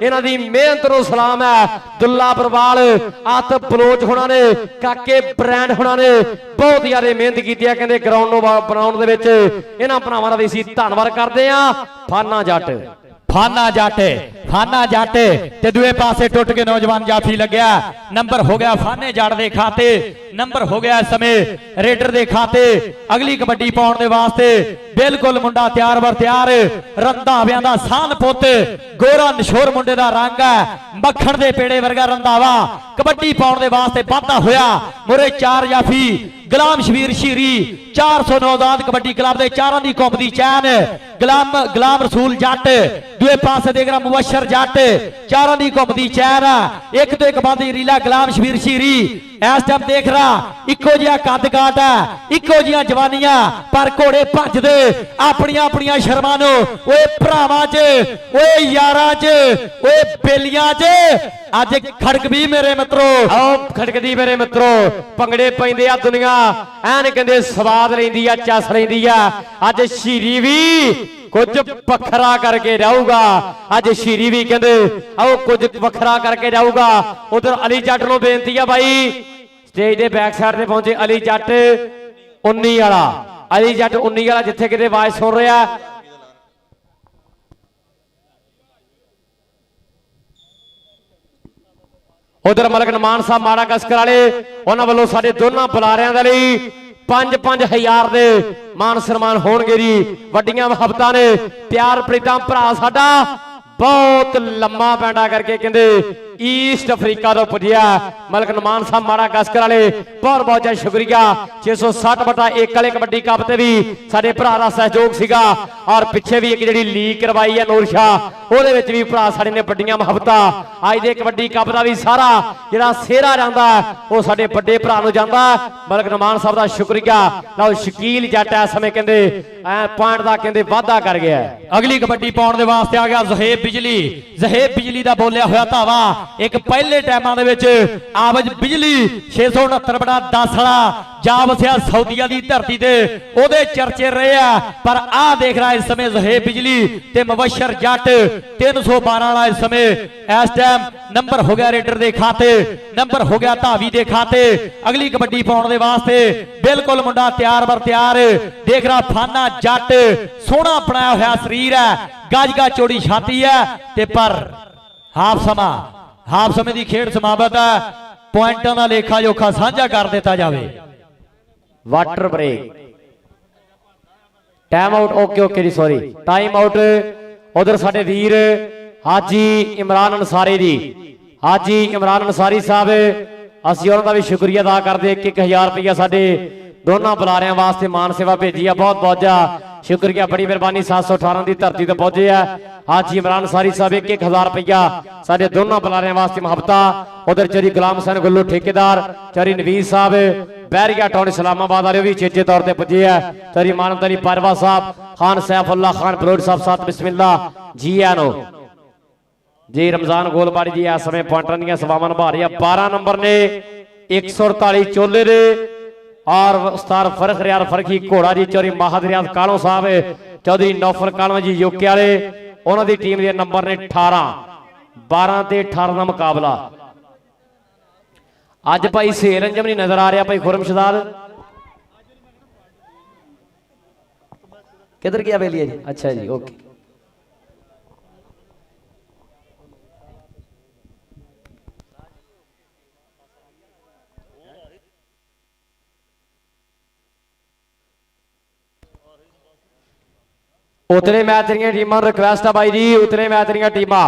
ਇਹਨਾਂ ਦੀ ਮਿਹਨਤ ਨੂੰ ਸਲਾਮ ਹੈ ਦੁੱਲਾ ਬਰਵਾਲ ਆਤਬ ਬਲੋਚ ਹੋਣਾ ਨੇ ਕਾਕੇ ਬ੍ਰਾਂਡ ਹੋਣਾ ਨੇ ਬਹੁਤ ਜ਼ਿਆਦਾ ਮਿਹਨਤ ਕੀਤੀ ਹੈ ਕਹਿੰਦੇ ਗਰਾਊਂਡ ਨੂੰ ਬਣਾਉਣ ਦੇ ਵਿੱਚ ਇਹਨਾਂ ਭਰਾਵਾਂ ਦਾ ਵੀ ਅਸੀਂ ਧੰਨਵਾਦ ਕਰਦੇ ਆ ਫਾਨਾ ਜੱਟ ਤੇ ਦੂਏ ਪਾਸੇ ਟੁੱਟ ਕੇ ਨੌਜਵਾਨ ਜਾਫੀ ਲੱਗਿਆ ਨੰਬਰ ਹੋ ਗਿਆ ਫਾਨੇ ਜੱਟ ਦੇ ਖਾਤੇ ਨੰਬਰ ਹੋ ਗਿਆ ਇਸ ਸਮੇਂ ਰੇਡਰ ਦੇ ਖਾਤੇ ਅਗਲੀ ਕਬੱਡੀ ਪਾਉਣ ਦੇ ਵਾਸਤੇ ਬਿਲਕੁਲ ਮੁੰਡਾ ਤਿਆਰ ਬਰ ਤਿਆਰ ਰੰਧਾਵਿਆਂ ਦਾ ਸਾਨ ਪੁੱਤ ਗੋਰਾ ਨਸ਼ੋਰ ਮੁੰਡੇ ਦਾ ਰੰਗ ਹੈ ਮੱਖਣ ਦੇ ਪੇੜੇ ਵਰਗਾ ਰੰਧਾਵਾ ਕਬੱਡੀ ਪਾਉਣ ਦੇ ਵਾਸਤੇ ਵਾਧਾ ਹੋਇਆ ਮੁਰੇ 4 ਜਾਫੀ ਗੁਲਾਮ ਸ਼ਬੀਰ ਸ਼ੀਰੀ 409 ਦਾਦ ਕਬੱਡੀ ਕਲੱਬ ਦੇ ਚਾਰਾਂ ਦੀ ਕੌਮ ਦੀ ਚੈਨ ਗੁਲਾਮ ਰਸੂਲ ਜੱਟ ਦੂਏ ਪਾਸੇ ਦੇਖ ਮੁਬਸ਼ਰ ਜੱਟ ਚਾਰਾਂ ਦੀ ਕੌਮ ਦੀ ਚੈਨ ਇੱਕ ਤੋਂ ਇੱਕ ਬੰਦੀ ਰੀਲਾ ਗੁਲਾਮ ਸ਼ਬੀਰ ਸ਼ੀਰੀ ਇਸ ਟਾਈਮ ਦੇਖ ਰਹਾ ਇੱਕੋ ਜਿਹਾ ਕੱਦ ਕਾਟ ਹੈ ਇੱਕੋ ਜਿਹੀਆਂ ਜਵਾਨੀਆਂ ਪਰ ਘੋੜੇ ਭੱਜਦੇ ਆਪਣੀਆਂ ਸ਼ਰਮਾਂ ਨੂੰ ਓਏ ਭਰਾਵਾਂ 'ਚ ਓਏ ਯਾਰਾਂ 'ਚ ਓਏ ਬੇਲੀਆਂ 'ਚ ਅੱਜ ਖੜਕ ਵੀ ਮੇਰੇ ਮਿੱਤਰੋ ਆਓ ਖੜਕਦੀ ਮੇਰੇ ਮਿੱਤਰੋ ਭੰਗੜੇ ਪੈਂਦੇ ਆ ਦੁਨੀਆ ਐਨ ਕਹਿੰਦੇ ਸਵਾਦ ਲੈਂਦੀ ਆ ਚੱਸ ਲੈਂਦੀ ਆ ਅੱਜ ਸ਼ੀਰੀ ਵੀ ਕੁਝ ਵੱਖਰਾ ਕਰਕੇ ਰਹੂਗਾ ਅੱਜ ਸ਼ੀਰੀ ਵੀ ਕਹਿੰਦੇ ਆਓ ਕੁਝ ਵੱਖਰਾ ਕਰਕੇ ਰਹੂਗਾ ਉਧਰ ਅਲੀ ਜੱਟ ਨੂੰ ਬੇਨਤੀ ਆ ਬਾਈ ਸਟੇਜ ਦੇ ਬੈਕ ਸਾਈਡ ਤੇ ਪਹੁੰਚੇ ਅਲੀ ਜੱਟ 19 ਵਾਲਾ ਜਿੱਥੇ ਕਿਤੇ ਆਵਾਜ਼ ਸੁਣ ਰਿਹਾ ਉਧਰ ਮਲਕ ਨਮਾਨ ਸਾਹਿਬ ਮਾੜਾ ਕਸਕਰ ਵਾਲੇ ਉਹਨਾਂ ਵੱਲੋਂ ਸਾਡੇ ਦੋਨਾਂ ਬੁਲਾਰਿਆਂ ਦੇ ਲਈ 5-5000 ਦੇ ਮਾਨ ਸਨਮਾਨ ਹੋਣਗੇ ਜੀ ਵੱਡੀਆਂ ਮੁਹੱਬਤਾਂ ਨੇ ਪਿਆਰ ਪ੍ਰੀਤਾਂ ਭਰਾ ਸਾਡਾ ਬਹੁਤ ਲੰਮਾ ਪੈਂਡਾ ਕਰਕੇ ਕਹਿੰਦੇ ਈਸਟ ਅਫਰੀਕਾ ਤੋਂ ਪੁੱਜਿਆ ਮਲਕ ਨਮਾਨ ਸਾਹਿਬ ਮਾੜਾ ਕਸਕਰ ਵਾਲੇ ਬਹੁਤ ਬਹੁਤ ਸ਼ੁਕਰੀਆ 660/1 ਵਾਲੇ ਕਬੱਡੀ ਕੱਪ ਤੇ ਵੀ ਸਾਡੇ ਭਰਾ ਦਾ ਸਹਿਯੋਗ ਸੀਗਾ ਔਰ ਪਿੱਛੇ ਵੀ ਇੱਕ ਜਿਹੜੀ ਲੀਗ ਕਰਵਾਈ ਹੈ ਨੂਰ ਸ਼ਾਹ ਉਹਦੇ ਵਿੱਚ ਵੀ ਭਰਾ ਸਾਡੇ ਨੇ ਵੱਡੀਆਂ ਮੁਹੱਬਤਾਂ ਅੱਜ ਦੇ ਕਬੱਡੀ ਕੱਪ ਦਾ ਵੀ ਸਾਰਾ ਜਿਹੜਾ ਸਿਹਰਾ ਜਾਂਦਾ ਉਹ ਸਾਡੇ ਵੱਡੇ ਭਰਾ ਨੂੰ ਜਾਂਦਾ ਮਲਕ ਨਮਾਨ ਸਾਹਿਬ ਦਾ ਸ਼ੁਕਰੀਆ ਲਓ ਸ਼ਕੀਲ ਜੱਟ ਇਸ ਸਮੇਂ ਕਹਿੰਦੇ ਪੁਆਇੰਟ ਦਾ ਕਹਿੰਦੇ ਵਾਧਾ ਕਰ ਗਿਆ ਅਗਲੀ ਕਬੱਡੀ ਪਾਉਣ ਦੇ ਵਾਸਤੇ ਆ ਗਿਆ ਜ਼ਹੇਬ ਬਿਜਲੀ ਦਾ ਬੋਲਿਆ ਹੋਇਆ ਧਾਵਾ एक पहले टाइमां दे विच आवाज बिजली 669 बड़ा 10 वाला जा वसिया सऊदीया दी धरती ते ओदे चर्चे रहे आ पर आ देख रहा इस समय ज़हेब बिजली ते मुबशर जट 312 वाला इस समय इस टाइम नंबर हो गया रेडर दे खाते नंबर हो गया धावी दे खाते अगली कबड्डी पाउण दे वास्ते बिल्कुल मुंडा तैयार बर तैयार देख रहा फाना जट सोहना बनाया होया शरीर है गज गज चौड़ी छाती है ते पर हाफ समय की खेड समाप्त है पॉइंटां दा लेखा जोखा साझा कर दिता जाए water break time out okay okay जी सॉरी टाइम आउट उधर साडे वीर हाजी इमरान अंसारी जी हाजी इमरान अंसारी साहब असीं उन्हां दा भी शुक्रिया अदा करदे 1000 रुपया साडे दोनों बुलारियां वास्ते मान सेवा भेजी है बहुत बहुत जा शुक्रिया बड़ी मेहरबानी 718 की धरती तो पहुंचे है हाजी इमरान अंसारी साहब 1000 रुपया साडे दोनों बुलारियां वास्ते मुहब्बता उधर चरी गुलाम हुसैन गुल्लू ठेकेदार चरी नवीर साहब बैरिया टाउन इस्लामाबाद वाले भी चेचे तौर पर पुजे है चरी मानवत अली पारवा साहब खान सैफुल्ला खान बलोच साहब साथ बिस्मिल्ला जी एनो जी रमजान गोलबारी जी इस समय पॉइंटां दी सवावां निभा रही है 12 नंबर ने 148 चोले ने और उस्ताद फरख रियाज फरखी घोड़ा जी चौधरी माहद रियाज कालों साहब चौधरी नौफल कालों जी यूके वाले उन्होंने टीम के नंबर ने 18 12 ते 18 का मुकाबला अज भाई सेल अंजम नहीं नजर आ रहा भाई खुरम शदाद किधर गया बेलिया जी अच्छा जी ओके उतरे मैच दी टीमां रिक्वेस्ट है भाई जी उतरे मैच दी टीमां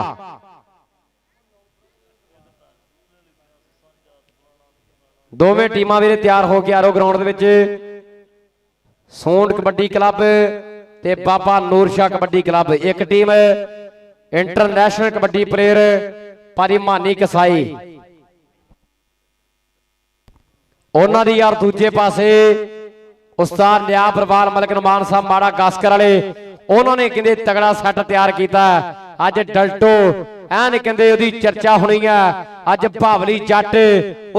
दोवें टीमां वीरे तैयार हो के आ रहो ग्राउंड दे सोंड कबड्डी क्लब ते बाबा नूर शाह कबड्डी क्लब एक टीम इंटरनेशनल कबड्डी प्लेयर पारी मानी कसाई उन्हां दी यार दूजे पासे उस्ताद लिया प्रवाल मलक नुमान साहब माड़ा गास्कर वाले उन्होंने कहते तगड़ा सैट तैयार किया अज डल्टो एन कहते ओदी चर्चा होनी है अज भावली जट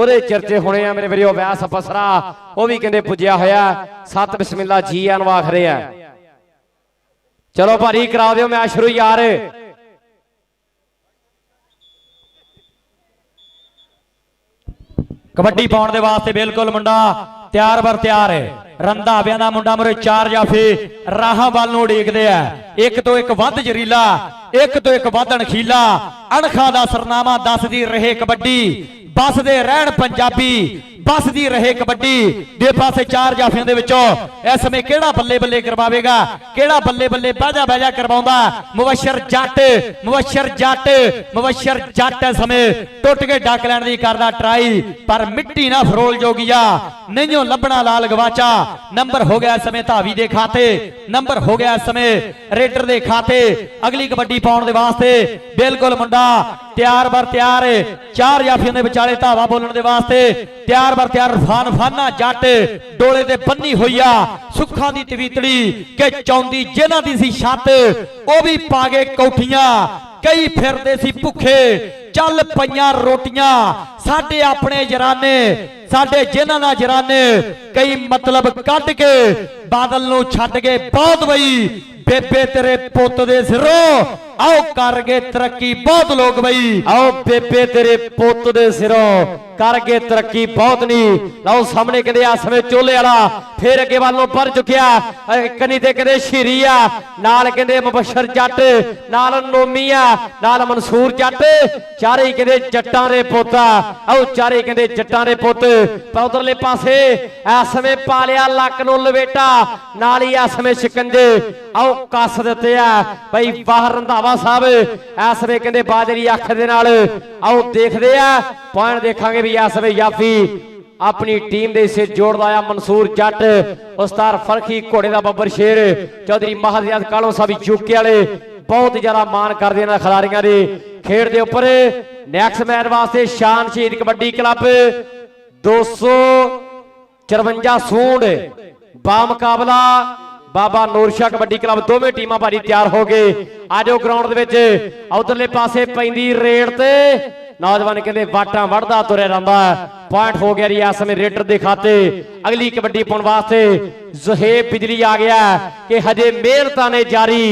ओदे चर्चे होने हैं मेरे वीरो वैस बसरा वो भी कहते पुजया होया सत बिस्मिल्ला जी एन आख रहे हैं चलो भारी करा दो मैच शुरू यार कबड्डी पाउण दे वास्ते बिल्कुल मुंडा तैयार बर तैयार है रंधाव्या दा मुंडा मुरे 4 जाफे राह वाल नूं उड़ीकदे आ एक तो एक वध जरीला एक तो एक वध अणखीला अणखा दा सरनामा दसदी रहे कबड्डी बसदे रहण पंजाबी बसदी रहे कबड्डी दे पासे 4 जाफियां दे विचों इस समय केड़ा बल्ले बल्ले करवावेगा केड़ा बल्ले बल्ले बाजा करवाउंदा मुबशर जट इस समय टुट के डक लैण दी करदा ट्राई पर मिट्टी ना फरोल जोगिया नहीं लभना लाल गवाचा नंबर हो गया इस समय धावी दे खाते नंबर हो गया इस समय रेडर दे खाते अगली कबड्डी पाउण दे वास्ते बिल्कुल मुंडा तैयार बर तैयार 4 जाफियां दे विचाले धावा बोलण दे वास्ते तैयार बर तैयार फाना जट डोले ते बन्नी हुई आ सुखा दी तवीतड़ी के चौंदी जिन्हां दी सी छत ओ भी पागे कोठियां कई फिरदे सी भुखे चल पईयां रोटियां साडे अपने जराने साडे जिन्हां दा जराने कई मतलब कट के बादल नूं छड्ड के बहुत बई बेबे तेरे पुत दे सिरों आओ कर गए तरक्की बहुत लोग बई आओ बेबे तेरे पुत दे सिरों कर गए तरक्की बहुत नहीं लाओ सामने कहते आ समय चोले वाला फिर अगे वालों पर चुकिया कनी ते कहते शिरिया नाल कहते मुबशर जट नाल नोमिया नाल मंसूर जट चारे कहते जट्टां दे पुत आओ चारे कहते जट्टां दे पुत पर उधरले पासे इस समय पालिया लक नूं लवेटा नाल ही इस समय शिकंजे आओ कस दिते आ भाई बाहर रंधावा साहब इस समय कहते बाजरी अख दे नाल आओ देखदे आ पॉइंट देखांगे भी इस समय याफी अपनी टीम दे इसे जोड़दा आ मंसूर जट उस्ताद फरखी घोड़े दा बब्बर शेर चौधरी महदियात कालों साहब यूके वाले बहुत ज्यादा मान करदे ने खिलाड़ियां दे खेड दे उपर नैक्सट मैच वास्ते शान शहीद कबड्डी क्लब 254 सूंड बा मुकाबला बाबा नूर शाह कबड्डी क्लब दोवें टीमां भारी तैयार हो गए आज ग्राउंड दे विच उधरले पासे पैंदी रेड ते नौजवान कहते वाटा वढ़दा तुरया रहिंदा है। पॉइंट हो गया इस समय रेडर के खाते। अगली कबड्डी पाउण वास्ते ज़ुहैब बिजली आ गया कि हजे मेहनतां ने जारी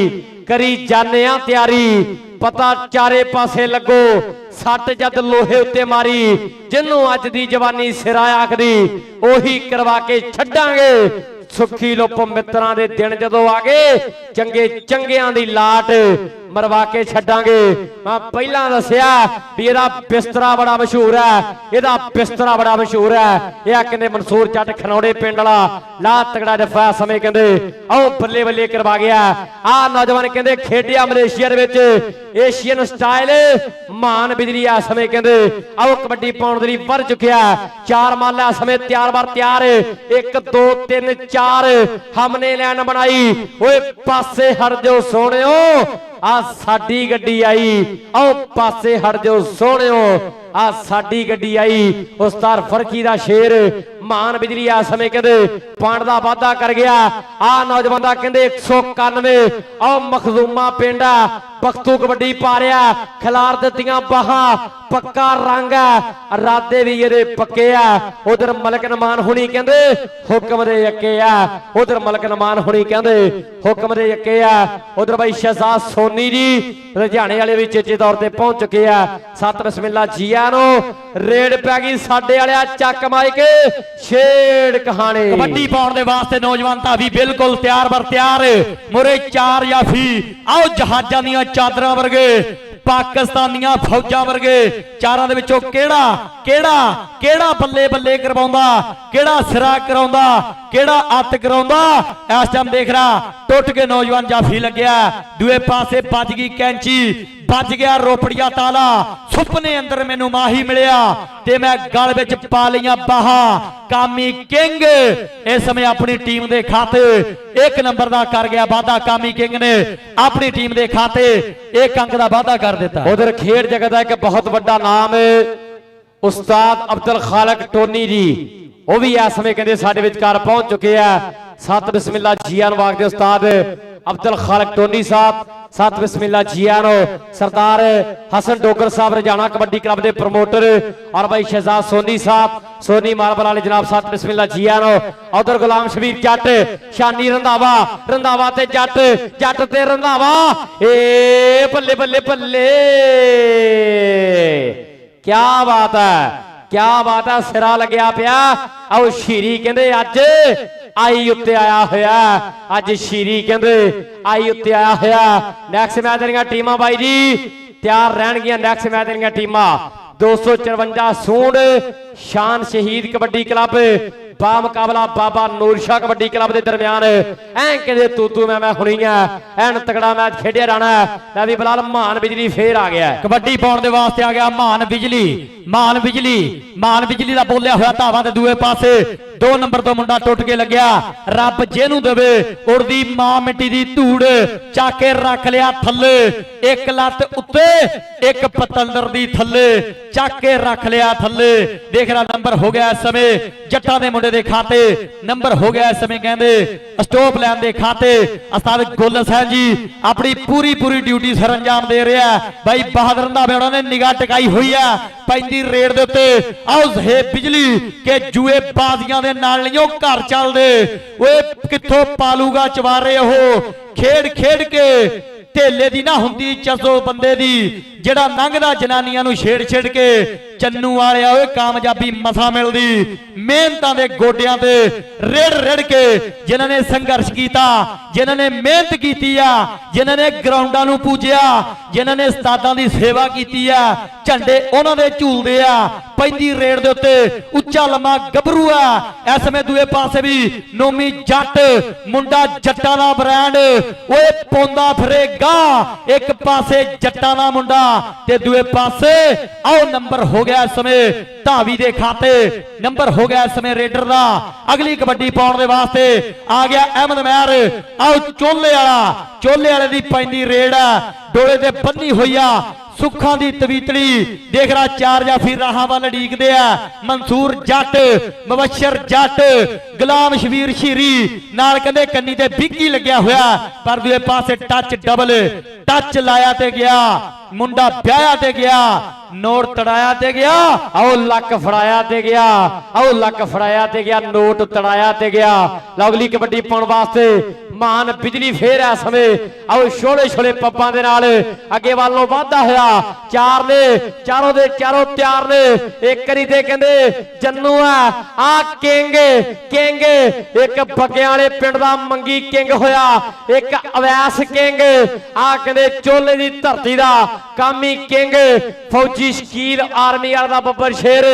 करी जाने तैयारी। पता चारे पासे लगो सट जद लोहे उत्ते मारी जिन्हों अज दी जवानी सिरा आखदी ओही करवा के छड्डांगे। सुखी लुप मित्रां दे दिन जदों आ गए चंगे चंगियां दी लाट मरवा के छड्डांगे। मैं पहला दसिया भी इहदा बिस्तरा बड़ा मशहूर है, इहदा बिस्तरा बड़ा मशहूर है। यह कहंदे मंसूर जट खनौड़े पिंड वाला ला तगड़ा जफा समय कहंदे आओ बल्ले बल्ले करवा गया। आ नौजवान कहंदे खेडिया मलेशिया दे विच एशियन स्टाइल मान बिजली आ समय कहंदे आओ कबड्डी पाउण दे लई वर चुकिया। चार माला समय तैयार बार तैयार 1 2 3 4 हमने लैन बनाई। ओए पासे हट जाओ सोहणिओ आ साडी गड्डी आई। आओ पासे हट जाओ सोहणिओ आ साडी गड्डी आई। उस्ताद फरकी दा शेर मान बिजली आ समय कहंदे पांड दा वादा कर गया। आ नौजवान दा कहंदे 191 आओ मखदूमा पिंड बख्तू कबड्डी पा रहा खिलार दित्तियां बाहां पक्का रंग है इरादे भी ये पक्के आ। उधर मलक नमान हुणी कहंदे हुक्म दे यक्के आ। उधर मलक नमान हुणी कहंदे हुक्म दे यक्के आ। उधर भाई शहजाद सोनी जी लुधियाने वाले भी चेचे तौर पर पहुंच चुके हैं। सत बिस्मिल्ला जिया नो रेड पै गई साडे वाले चक माइक छेड़ कहानी। कबड्डी पाउण दे वास्ते नौजवान धावी बिल्कुल तैयार बर तैयार। मुरे 4 याफी आओ जहाजां दीयां चादरां वर्गे पाकिस्तानियां फौजां वर्गे चारां दे विचों केड़ा केड़ा केड़ा बल्ले बल्ले करवाउंदा केड़ा सिरा कराउंदा केड़ा अत कराउंदा। इस टाइम देख रहा टुट के नौजवान जाफी लग्या दूए पासे बज गई कैंची बज गया रोपड़िया ताला। सुपने अंदर मैनू माही मिलिया ते मैं गल विच पा लियां बाहां। कामी किंग इस समय अपनी टीम दे खाते 1 नंबर दा कर गया वादा। कामी किंग ने अपनी टीम दे खाते 1 अंक दा वादा कर दिता। उधर खेड जगत का एक बहुत बड़ा नाम उस्ताद अब्दुल खालक टोनी जी वो भी इस समय कहते साडे विचकार पहुंच चुके हैं। सत बिस्मिल्ला जिया नु वागदे उस्ताद अब्दुल खालक टोनी साहब। सत बिस्मिल्ला जिया नु सरदार हसन डोगर साहब रजाना कबड्डी क्लब के प्रमोटर और भाई शहजाद सोनी साहब सोनी मार्बल वाले जनाब। सत बिस्मिल्ला जिया नु। उधर गुलाम शबीर जट शानी रंधावा रंधावा ते जट जट ते रंधावा ए बल्ले बल्ले बल्ले क्या बात है क्या बात है। सिरा लग्या पिया आओ शीरी कहंदे अज आई उत्ते आया होया अज शीरी कहंदे आई उत्ते आया होया। नैक्स्ट मैच दीयां टीमां बाई जी तैयार रहणगियां। नैक्स्ट मैच दीयां टीमां 254 सूंड शान शहीद कबड्डी क्लब बा मुकाबला बाबा नूर शाह कबड्डी क्लब के दरम्यान ऐ कहते तू तू मैं हुई एन तगड़ा मैच खेडिया जाना है। मैं भी बिलाल मान बिजली फिर आ गया कबड्डी पाउण दे वास्ते आ गया मान बिजली मान बिजली दा बोलिया होया धावां दे दूए पासे 2 नंबर तो मुंडा टुट के लग्या। रब जेनू देवे उड़दी मां मिट्टी दी धूड़ चाके रख लिया थल्ले 1 लत उत्ते 1 पतंदर दी थल्ले चाके रख लिया थल्ले। देख रहा नंबर हो गया इस समय जट्टां दे मुंडे दे खाते नंबर हो गया इस समय कहंदे स्टॉप लैन दे खाते। उस्ताद गोल हुसैन जी अपनी पूरी पूरी ड्यूटी सर अंजाम दे रहे हैं। भाई बहादुर दा उन्होंने निगाह टिकाई हुई है पैंदी रेड दे उत्ते। आओ ज़ुहैब बिजली के जुए बाजियां दे नाल नहीं घर चलदे ओए कित्थों पालूगा चवारे हो खेड खेड के ढेले दी ना हुंदी चसो बंदे दी जेड़ा लंघदा जनानियां नूं छेड़ छेड़ के चन्नू वालिया ओए कामयाबी मसा मिलदी। मेहनतां दे गोडियां ते रेड़ रेड़ के जिन्हां ने संघर्ष कीता जिन्हां ने मेहनत कीती आ जिन्हां ने ग्राउंडां नूं पूजिया जिन्हां ने उस्तादां दी सेवा कीती आ झंडे उन्हां दे झूलदे आ। पैंदी रेड दे उत्ते उच्चा लम्मा गबरू आ। इस समय दूए पासे भी नोमी जट मुंडा जट्टां दा ब्रांड ओए पौंदा फिरेगा। एक पासे जट्टां दा मुंडा ते दूए पासे आओ नंबर हो गया इस समय धावी दे खाते नंबर हो गया इस समय रेडर दा। अगली कबड्डी पाउण दे वास्ते आ गया अहमद महर। आओ चोले वाले दी पैंदी रेड है डोले ते बन्नी हुई आ सुखा दी तवीतड़ी। देख रहा 4 जाफी राह वाल ढीकदे आ मंसूर जट मुबशर जट गुलाम शबीर शीरी नाल कहंदे कन्नी ते बिग्गी लग्या होया पर दूए पासे टच डबल टच लाया ते गया ਮੁੰਡਾ ਵਿਆਹਿਆ ਤੇ ਗਿਆ, ਨੋਟ ਤੜਾਇਆ ਤੇ ਗਿਆ, ਆਓ ਲੱਕ ਫੜਾਇਆ ਤੇ ਗਿਆ, ਆਓ ਲੱਕ ਫੜਾਇਆ ਤੇ ਗਿਆ, ਨੋਟ ਤੜਾਇਆ ਤੇ ਗਿਆ। ਲਓ ਅਗਲੀ ਕਬੱਡੀ ਪਾਉਣ ਵਾਸਤੇ ਮਾਨ ਬਿਜਲੀ ਫੇਰ ਐ ਸਮੇਂ ਆਓ ਛੋਲੇ ਛੋਲੇ ਪੱਪਾਂ ਦੇ ਨਾਲ ਅੱਗੇ ਵੱਲੋਂ ਵਾਧਾ ਹੋਇਆ। ਚਾਰ ਨੇ, ਚਾਰੋਂ ਦੇ ਚਾਰੋਂ ਤਿਆਰ ਨੇ। ਇੱਕ ਵਾਰੀ ਤੇ ਕਹਿੰਦੇ ਜੰਨੂ ਆ ਕਿੰਗ ਕਿੰਗ, ਇੱਕ ਬੱਗਿਆਂ ਵਾਲੇ ਪਿੰਡ ਦਾ ਮੰਗੀ ਕਿੰਗ ਹੋਇਆ, ਇੱਕ ਅਵੈਸ ਕਿੰਗ, ਆ ਕਹਿੰਦੇ ਚੋਲੇ ਦੀ ਧਰਤੀ ਦਾ ਕਾਮੀ ਕਿੰਗ, ਫੌਜੀ ਸ਼ਕੀਲ ਆਰਮੀ ਵਾਲਾ ਦਾ ਬੱਬਰ ਸ਼ੇਰ।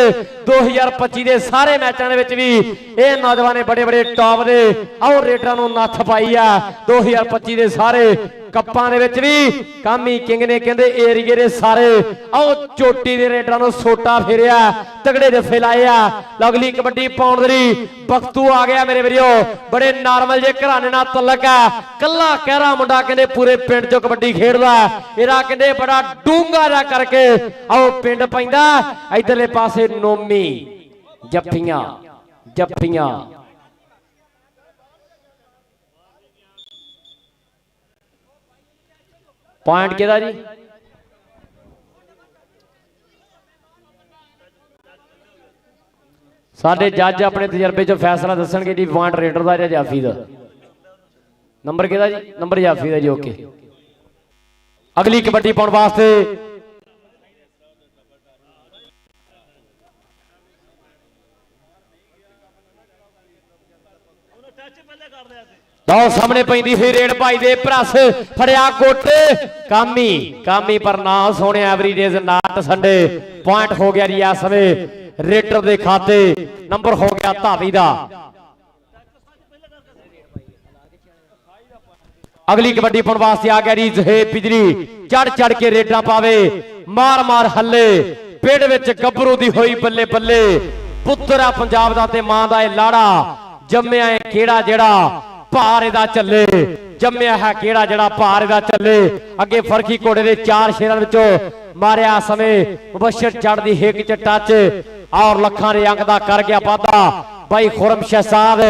2025 ਦੇ ਸਾਰੇ ਮੈਚਾਂ ਦੇ ਵਿੱਚ ਵੀ ਇਹ ਨੌਜਵਾਨ ਨੇ ਬੜੇ ਬੜੇ ਟੌਪ ਦੇ ਆਓ ਰੇਡਰਾਂ ਨੂੰ ਨੱਥ ਪਾਈ ਆ। 2025 ਦੇ ਸਾਰੇ ਕੱਪਾਂ ਦੇ ਵਿੱਚ ਵੀ ਕਾਮੀ ਕਿੰਗ ਨੇ ਕਹਿੰਦੇ ਏਰੀਏ ਦੇ ਸਾਰੇ ਆਓ ਚੋਟੀ ਦੇ ਰੇਡਰਾਂ ਨੂੰ ਸੋਟਾ ਫੇਰਿਆ, ਤਗੜੇ ਜੱਫੇ ਲਾਏ ਆ। ਅਗਲੀ ਕਬੱਡੀ ਪਾਉਣ ਦੀ ਬਖਤੂ ਆ ਗਿਆ ਮੇਰੇ ਵੀਰੋ, ਬੜੇ ਨਾਰਮਲ ਜੇ ਘਰਾਣੇ ਨਾਲ ਤਲਕ ਆ, ਕੱਲਾ ਕਹਿਰਾ ਮੁੰਡਾ ਕਹਿੰਦੇ ਪੂਰੇ ਪਿੰਡ ਚੋਂ ਕਬੱਡੀ ਖੇਡਦਾ। ਇਹਦਾ ਕਹਿੰਦੇ ਬੜਾ ਡੂੰਗਾ ਜਾ ਕਰਕੇ ਆਓ ਪਿੰਡ ਪੈਂਦਾ। ਇਧਰਲੇ ਪਾਸੇ ਨੋਮੀ ਜੱਫੀਆਂ ਜੱਫੀਆਂ ਪੁਆਇੰਟ ਕਿਹਦਾ ਜੀ? ਸਾਡੇ ਜੱਜ ਆਪਣੇ ਤਜਰਬੇ ਚੋਂ ਫੈਸਲਾ ਦੱਸਣਗੇ ਜੀ, ਪੁਆਇੰਟ ਰੇਡਰ ਦਾ ਜਾਂ ਜਾਫੀ ਦਾ। ਨੰਬਰ ਕਿਹਦਾ ਜੀ? ਨੰਬਰ ਜਾਫੀ ਦਾ ਜੀ। ਓਕੇ ਅਗਲੀ ਕਬੱਡੀ ਪਾਉਣ ਵਾਸਤੇ ਲਓ ਸਾਹਮਣੇ ਪੈਂਦੀ ਹੋਈ ਰੇਡ ਭਾਈ ਦੇ ਪ੍ਰਸ ਫੜਿਆ ਗੁੱਟ ਕਾਮੀ ਕਾਮੀ ਪਰ ਨਾ ਸੋਹਣੇ ਐਵਰੇਜ ਨਾਟ ਸੰਡੇ। ਪੁਆਇੰਟ ਹੋ ਗਿਆ ਜੀ ਇਸ ਸਮੇਂ ਰੇਡਰ ਦੇ ਖਾਤੇ, ਨੰਬਰ ਹੋ ਗਿਆ ਧਾਵੀ ਦਾ। ਅਗਲੀ ਕਬੱਡੀ ਪਾਉਣ ਵਾਸਤੇ ਆ ਗਿਆ ਜੀ ਜ਼ਹੇਬ ਬਿਜਲੀ, ਚੜ ਚੜ ਕੇ ਰੇਡਾਂ ਪਾਵੇ, ਮਾਰ ਮਾਰ ਹੱਲੇ, ਪਿੰਡ ਵਿੱਚ ਗੱਭਰੂ ਦੀ ਹੋਈ ਬੱਲੇ ਬੱਲੇ। ਪੁੱਤਰ ਆ ਪੰਜਾਬ ਦਾ ਤੇ ਮਾਂ ਦਾ ਇਹ ਲਾੜਾ, ਜੰਮਿਆ ਏ ਕਿਹੜਾ ਜਿਹੜਾ ਭਾਰ ਇਹਦਾ ਚੱਲੇ, ਜੰਮਿਆ ਹੈ ਕਿਹੜਾ ਜਿਹੜਾ ਭਾਰ ਇਹਦਾ ਚੱਲੇ। ਅੱਗੇ ਫਰਖੀ ਘੋੜੇ ਦੇ 4 ਸ਼ੇਰਾਂ ਵਿੱਚੋਂ ਮਾਰਿਆ ਸਮੇਂ ਮੁਬਸ਼ਰ ਜੜ ਦੀ ਹਿੱਕ ਚ ਟੱਚ ਔਰ ਲੱਖਾਂ ਦੇ ਅੰਗ ਦਾ ਕਰ ਗਿਆ ਵਾਧਾ। ਬਾਈ ਖੁਰਮ ਸ਼ਹਿਜ਼ਾਦ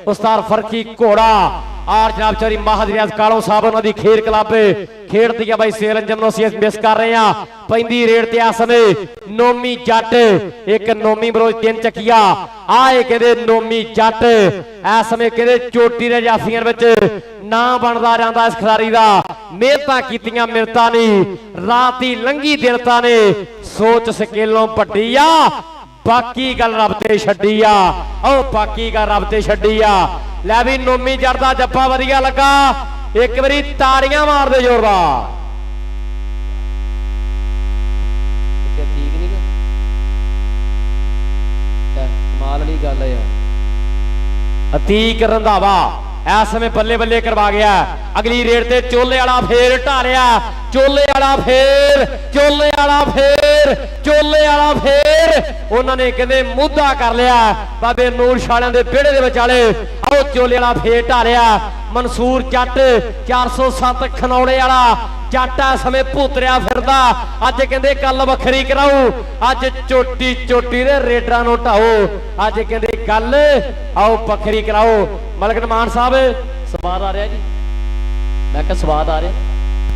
ਉਸਤਾਦ ਫਰਖੀ ਘੋੜਾ ਔਰ ਜਨਾਬ ਚੌਧਰੀ ਮਹਾਦਰਿਆਜ਼ ਕਾਲੋ ਸਾਹਿਬ ਉਹਨਾਂ ਦੀ ਖੇਡ ਕਲੱਬ ਖੇਡਦੀ ਆ ਬਾਈ ਸੇਲ ਅੰਜਮ ਨੂੰ ਅਸੀਂ ਮਿਸ ਕਰ ਰਹੇ ਆ। ਪੈਂਦੀ ਰੇਡ ਤੇ ਆ ਸਮੇਂ ਨੋਮੀ ਜੱਟ, ਇੱਕ ਨੋਮੀ ਬਰੋਜ 3 ਚੱਕੀਆ ਆਏ ਕਹਿੰਦੇ ਨੋਮੀ ਜੱਟ। ਇਸ ਸਮੇਂ ਕਹਿੰਦੇ ਚੋਟੀ ਦੇ ਜਾਫੀਆਂ ਵਿੱਚ ਨਾਂ ਬਣਦਾ ਜਾਂਦਾ ਇਸ ਖਿਡਾਰੀ ਦਾ। ਮਿਹਨਤਾਂ ਕੀਤੀਆਂ ਮਿਹਨਤਾਂ ਨਹੀਂ, ਰਾਤੀ ਲੰਘੀ ਦਿਨਤਾ ਨੇ, ਸੋਚ ਸਕੇਲੋਂ ਵੱਡੀ ਆ, ਬਾਕੀ ਗੱਲ ਰੱਬ ਤੇ ਛੱਡੀ ਆ। ਉਹ ਬਾਕੀ ਗੱਲ ਰੱਬ ਤੇ ਛੱਡੀ ਆ। ਲੈ ਵੀ ਨੋਮੀ ਜੱਟ ਦਾ ਜੱਫਾ ਵਧੀਆ ਲੱਗਾ, ਇੱਕ ਵਾਰੀ ਤਾੜੀਆਂ ਮਾਰਦੇ ਜ਼ੋਰਦਾਰ। ਠੀਕ ਨਹੀਂ ਕਮਾਲ ਵਾਲੀ ਗੱਲ ਹੈ। ਅਤੀਕ ਰੰਧਾਵਾ ਇਸ ਸਮੇਂ ਬੱਲੇ ਬੱਲੇ ਕਰਵਾ ਗਿਆ। ਅਗਲੀ ਰੇਡ ਤੇ ਚੋਲੇ ਵਾਲਾ ਫੇਰ ਢਾਰਿਆ, ਚੋਲੇ ਵਾਲਾ ਫੇਰ, ਚੋਲੇ ਵਾਲਾ ਫੇਰ, ਚੋਲੇ ਵਾਲਾ ਫੇਰ। ਉਹਨਾਂ ਨੇ ਕਹਿੰਦੇ ਮੁੱਦਾ ਕਰ ਲਿਆ ਬਾਬੇ ਨੂਰ ਸ਼ਾਲਿਆਂ ਦੇ ਵਿਹੜੇ ਦੇ ਵਿਚਾਲੇ। ਆਓ ਚੋਲੇ ਵਾਲਾ ਫੇਰ ਢਾਰਿਆ। ਮਨਸੂਰ ਜੱਟ 407 ਖਨੌੜੇ ਵਾਲਾ ਜੱਟ ਆ ਸਮੇਂ ਭੂਤਰਿਆ ਫਿਰਦਾ। ਅੱਜ ਕਹਿੰਦੇ ਗੱਲ ਵੱਖਰੀ ਕਰਾਊ, ਅੱਜ ਚੋਟੀ ਚੋਟੀ ਦੇ ਰੇਡਰਾਂ ਨੂੰ ਢਾਓ, ਅੱਜ ਕਹਿੰਦੇ ਗੱਲ ਆਓ ਵੱਖਰੀ ਕਰਾਓ। ਮਲਕ ਮਾਨ ਸਾਹਿਬ ਸਵਾਦ ਆ ਰਿਹਾ ਜੀ? ਮੈਂ ਕਿਹਾ ਸਵਾਦ ਆ ਰਿਹਾ।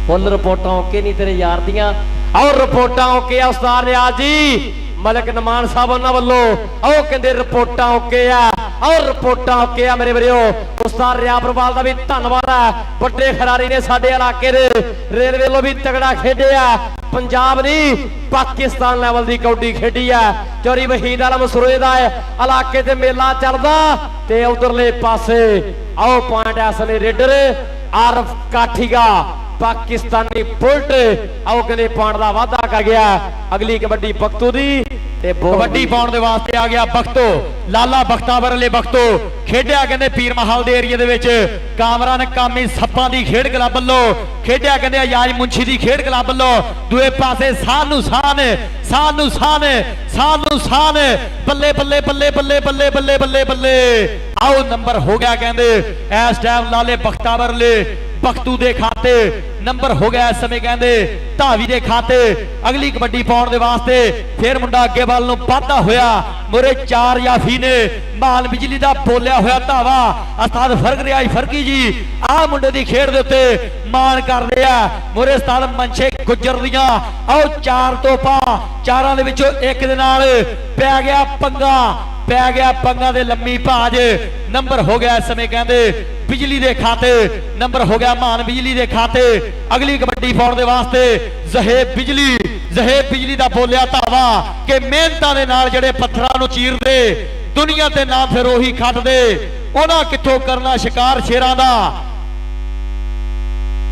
ਫੁੱਲ ਰਿਪੋਰਟਾਂ ਓਕੇ ਨਹੀਂ ਤੇਰੇ ਯਾਰ ਦੀਆਂ? ਆਓ ਰਿਪੋਰਟਾਂ ਓਕੇ ਆ ਉਸਤਾਦ ਨਿਆਜ਼ ਜੀ, ਮਲਕ ਨਮਾਨ ਸਾਹਿਬ ਉਹਨਾਂ ਵੱਲੋਂ। ਆਓ ਕਹਿੰਦੇ ਰਿਪੋਰਟਾਂ ਓਕੇ ਆ, ਆਓ ਰਿਪੋਰਟਾਂ ਓਕੇ ਆ ਮੇਰੇ ਵੀਰੋ। ਉਸਤਾਦ ਰਿਆਪਰਵਾਲ ਦਾ ਵੀ ਧੰਨਵਾਦ ਹੈ, ਵੱਡੇ ਖਿਡਾਰੀ ਨੇ ਸਾਡੇ ਇਲਾਕੇ ਦੇ, ਰੇਲਵੇ ਵੱਲੋਂ ਵੀ ਤਗੜਾ ਖੇਡਿਆ। ਪੰਜਾਬ ਨਹੀਂ ਪਾਕਿਸਤਾਨ ਲੈਵਲ ਦੀ ਕਬੱਡੀ ਖੇਡੀ ਆ। ਚੌਰੀ ਵਹੀਦ ਆਲਮ ਸਰੋਏ ਦਾ ਇਲਾਕੇ ਤੇ ਮੇਲਾ ਚੱਲਦਾ ਤੇ ਉਧਰਲੇ ਪਾਸੇ ਆਓ ਪੁਆਇੰਟ ਇਸ ਸਮੇਂ ਰੇਡਰ ਆਰਫ ਕਾਠੀਗਾ ਪਾਕਿਸਤਾਨੀ ਬੁਲਟ। ਆਓ ਕਹਿੰਦੇ ਪੁਆਇੰਟ ਦਾ ਵਾਧਾ ਕਰ ਗਿਆ। ਅਗਲੀ ਕਬੱਡੀ ਬਖਤੂ ਦੀ ਤੇ ਕਬੱਡੀ ਪਾਉਣ ਦੇ ਵਾਸਤੇ ਆ ਗਿਆ ਬਖਤੋ, ਲਾਲਾ ਬਖਤਾਵਰ ਅਲੇ ਬਖਤੋ। ਖੇਡਿਆ ਕਹਿੰਦੇ ਪੀਰ ਮਹਾਲ ਦੇ ਏਰੀਏ ਦੇ ਵਿੱਚ ਕਾਮਰਾਨ ਕਾਮੀ ਸੱਪਾਂ ਦੀ ਖੇਡ ਕਲੱਬ ਵੱਲੋਂ, ਖੇਡਿਆ ਕਹਿੰਦੇ ਆਯਾਜ ਮੁੰਸ਼ੀ ਦੀ ਖੇਡ ਕਲੱਬ ਵੱਲੋਂ। ਦੂਏ ਪਾਸੇ ਸਾਨ ਨੂੰ ਸਾਨ, ਸਾਨ ਨੂੰ ਸਾਨ, ਸਾਨ ਨੂੰ ਸਾਨ। ਬੱਲੇ ਬੱਲੇ ਬੱਲੇ ਬੱਲੇ ਬੱਲੇ ਬੱਲੇ ਬੱਲੇ ਬੱਲੇ। ਆਓ ਨੰਬਰ ਹੋ ਗਿਆ ਕਹਿੰਦੇ ਇਸ ਟਾਈਮ ਲਾਲੇ ਬਖਤਾਵਰ ਅਲੇ बख्तू दे खाते नंबर हो गया इस समय कहते धावी दे खाते अगली कबड्डी पाउण दे वास्ते फिर मुंडा अगे वाल नूं वाधा होया मुरे 4 याफी ने मान बिजली दा बोलिया होया धावा उस्ताद फर्क रियाज फर्की जी आ मुंडे दी खेड दे उत्ते मान करदे आ मुरे उस्ताद मनशे गुजर दियां आओ 4 तोपा 4 दे विचों एक दे नाल पै गया पंगा दे लम्मी भाज नंबर हो गया इस समय कहते बिजली दे खाते नंबर हो गया मान बिजली दे खाते अगली कबड्डी पाउण दे वास्ते जहेब बिजली दा बोलिया धावा कि मेहनतां दे नाल जिहड़े पत्थरां नूं चीरदे दुनिया ते नाम फिर ओही खटदे उन्हां कित्थों करना शिकार शेरां दा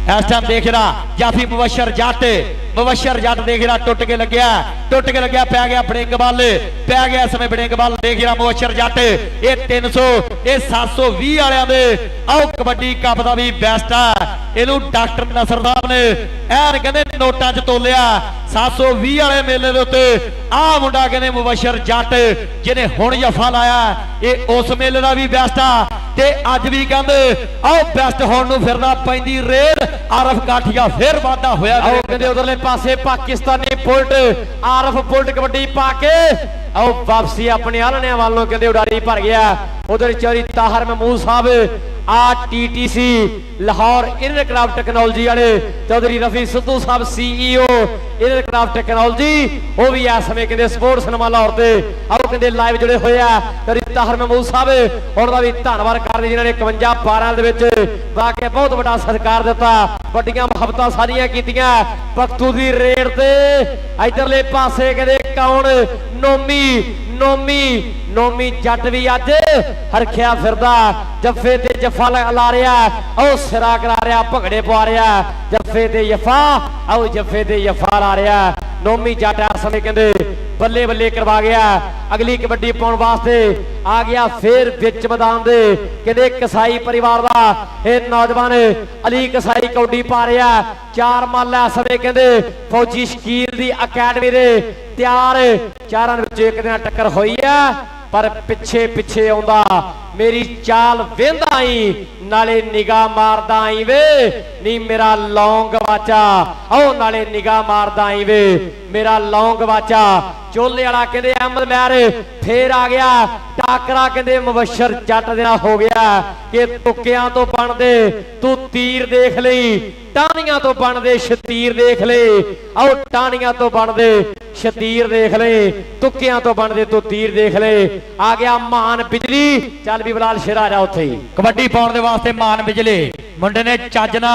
इस टाइम देख रहा जाफी मुबशर जट देख रहा टुट के लग्या पै गया बड़िंग बल पै गया समय बड़िंग बल देख रहा मुबशर जट ये 300 ये 720 वालियां दे आओ कबड्डी कप दा भी बेस्ट है इनू डॉक्टर नसर साहब ने ऐन कहंदे नोटां च तोलिया 720 वाले मेले दे उत्ते आ मुंडा कहंदे मुबशर जट जिहने हुण जफा लाया ये उस मेले दा भी बेस्ट आ ते अज भी कहंदे आओ बेस्ट होण नूं फिरदा पैंदी रेल आरफ काठिया फिर वाधा होया कहंदे उधरले पासे पाकिस्तानी बुलट आरफ बुलट कबड्डी पा के आओ वापसी अपने आलने वालों कहंदे उडारी भर गया उधर चौधरी ताहर महमूद साहब ATTC लाहौर एयरक्राफ्ट टेक्नोलॉजी वाले चौधरी रफी सिद्धू साहब CEO एयरक्राफ्ट टेक्नोलॉजी वो भी इस समय कहंदे स्पोर्ट्स सिनेमा लाहौर ते आओ कहंदे लाइव जुड़े होए आ चौधरी ताहर महमूद साहब उन्हां दा भी धन्नवाद करदे जिन्हां ने 51-12 दे विच वाकई बहुत बड़ा सत्कार दिता वड्डियां मुहब्बतां सारियां कीतियां पख्तू दी रेड ते इधरले पासे कहंदे कौन नोमी जट भी अज हरखिया फिरदा जफे ते जफा ला रहा ओ सिरा करा रहा भंगड़े पवा रहा जफे ते जफा आओ जफे ते जफा ला रहा नोमी जट इस समय कहंदे बल्ले बल्ले करवा गया अगली कबड्डी पाउण वास्ते आ गया फिर विच मैदान दे कहंदे कसाई परिवार दा ये नौजवान अली कसाई कौडी पा रहा 4 मल इस समय कहंदे फौजी शकील दी अकैडमी दे तैयार 4 विच एक दिन टक्कर होई है पर पिछे आउंदा मेरी चाल वेंदा आई नाले निगाह मारदा आई वे नी मेरा लौंग वाचा आओ नाले निगाह मारदा आई वे मेरा लौंग वाचा चोले वाला कहंदे अहमद महर फिर आ गया टाकरा कहंदे मुबशर जट दे नाल हो गया कि तुक्कियां तो बनदे तू तीर देख लई टाणियां तो बनदे शतीर देख ले आओ टाणियां तो बनदे शतीर देख ले तुक्कियां तो बनदे तू तीर देख ले आ गया मान बिजली चल भी बलाल शेर आ जा उत्थे कबड्डी पाउण दे वास्ते मान बिजली मुंडे ने चजना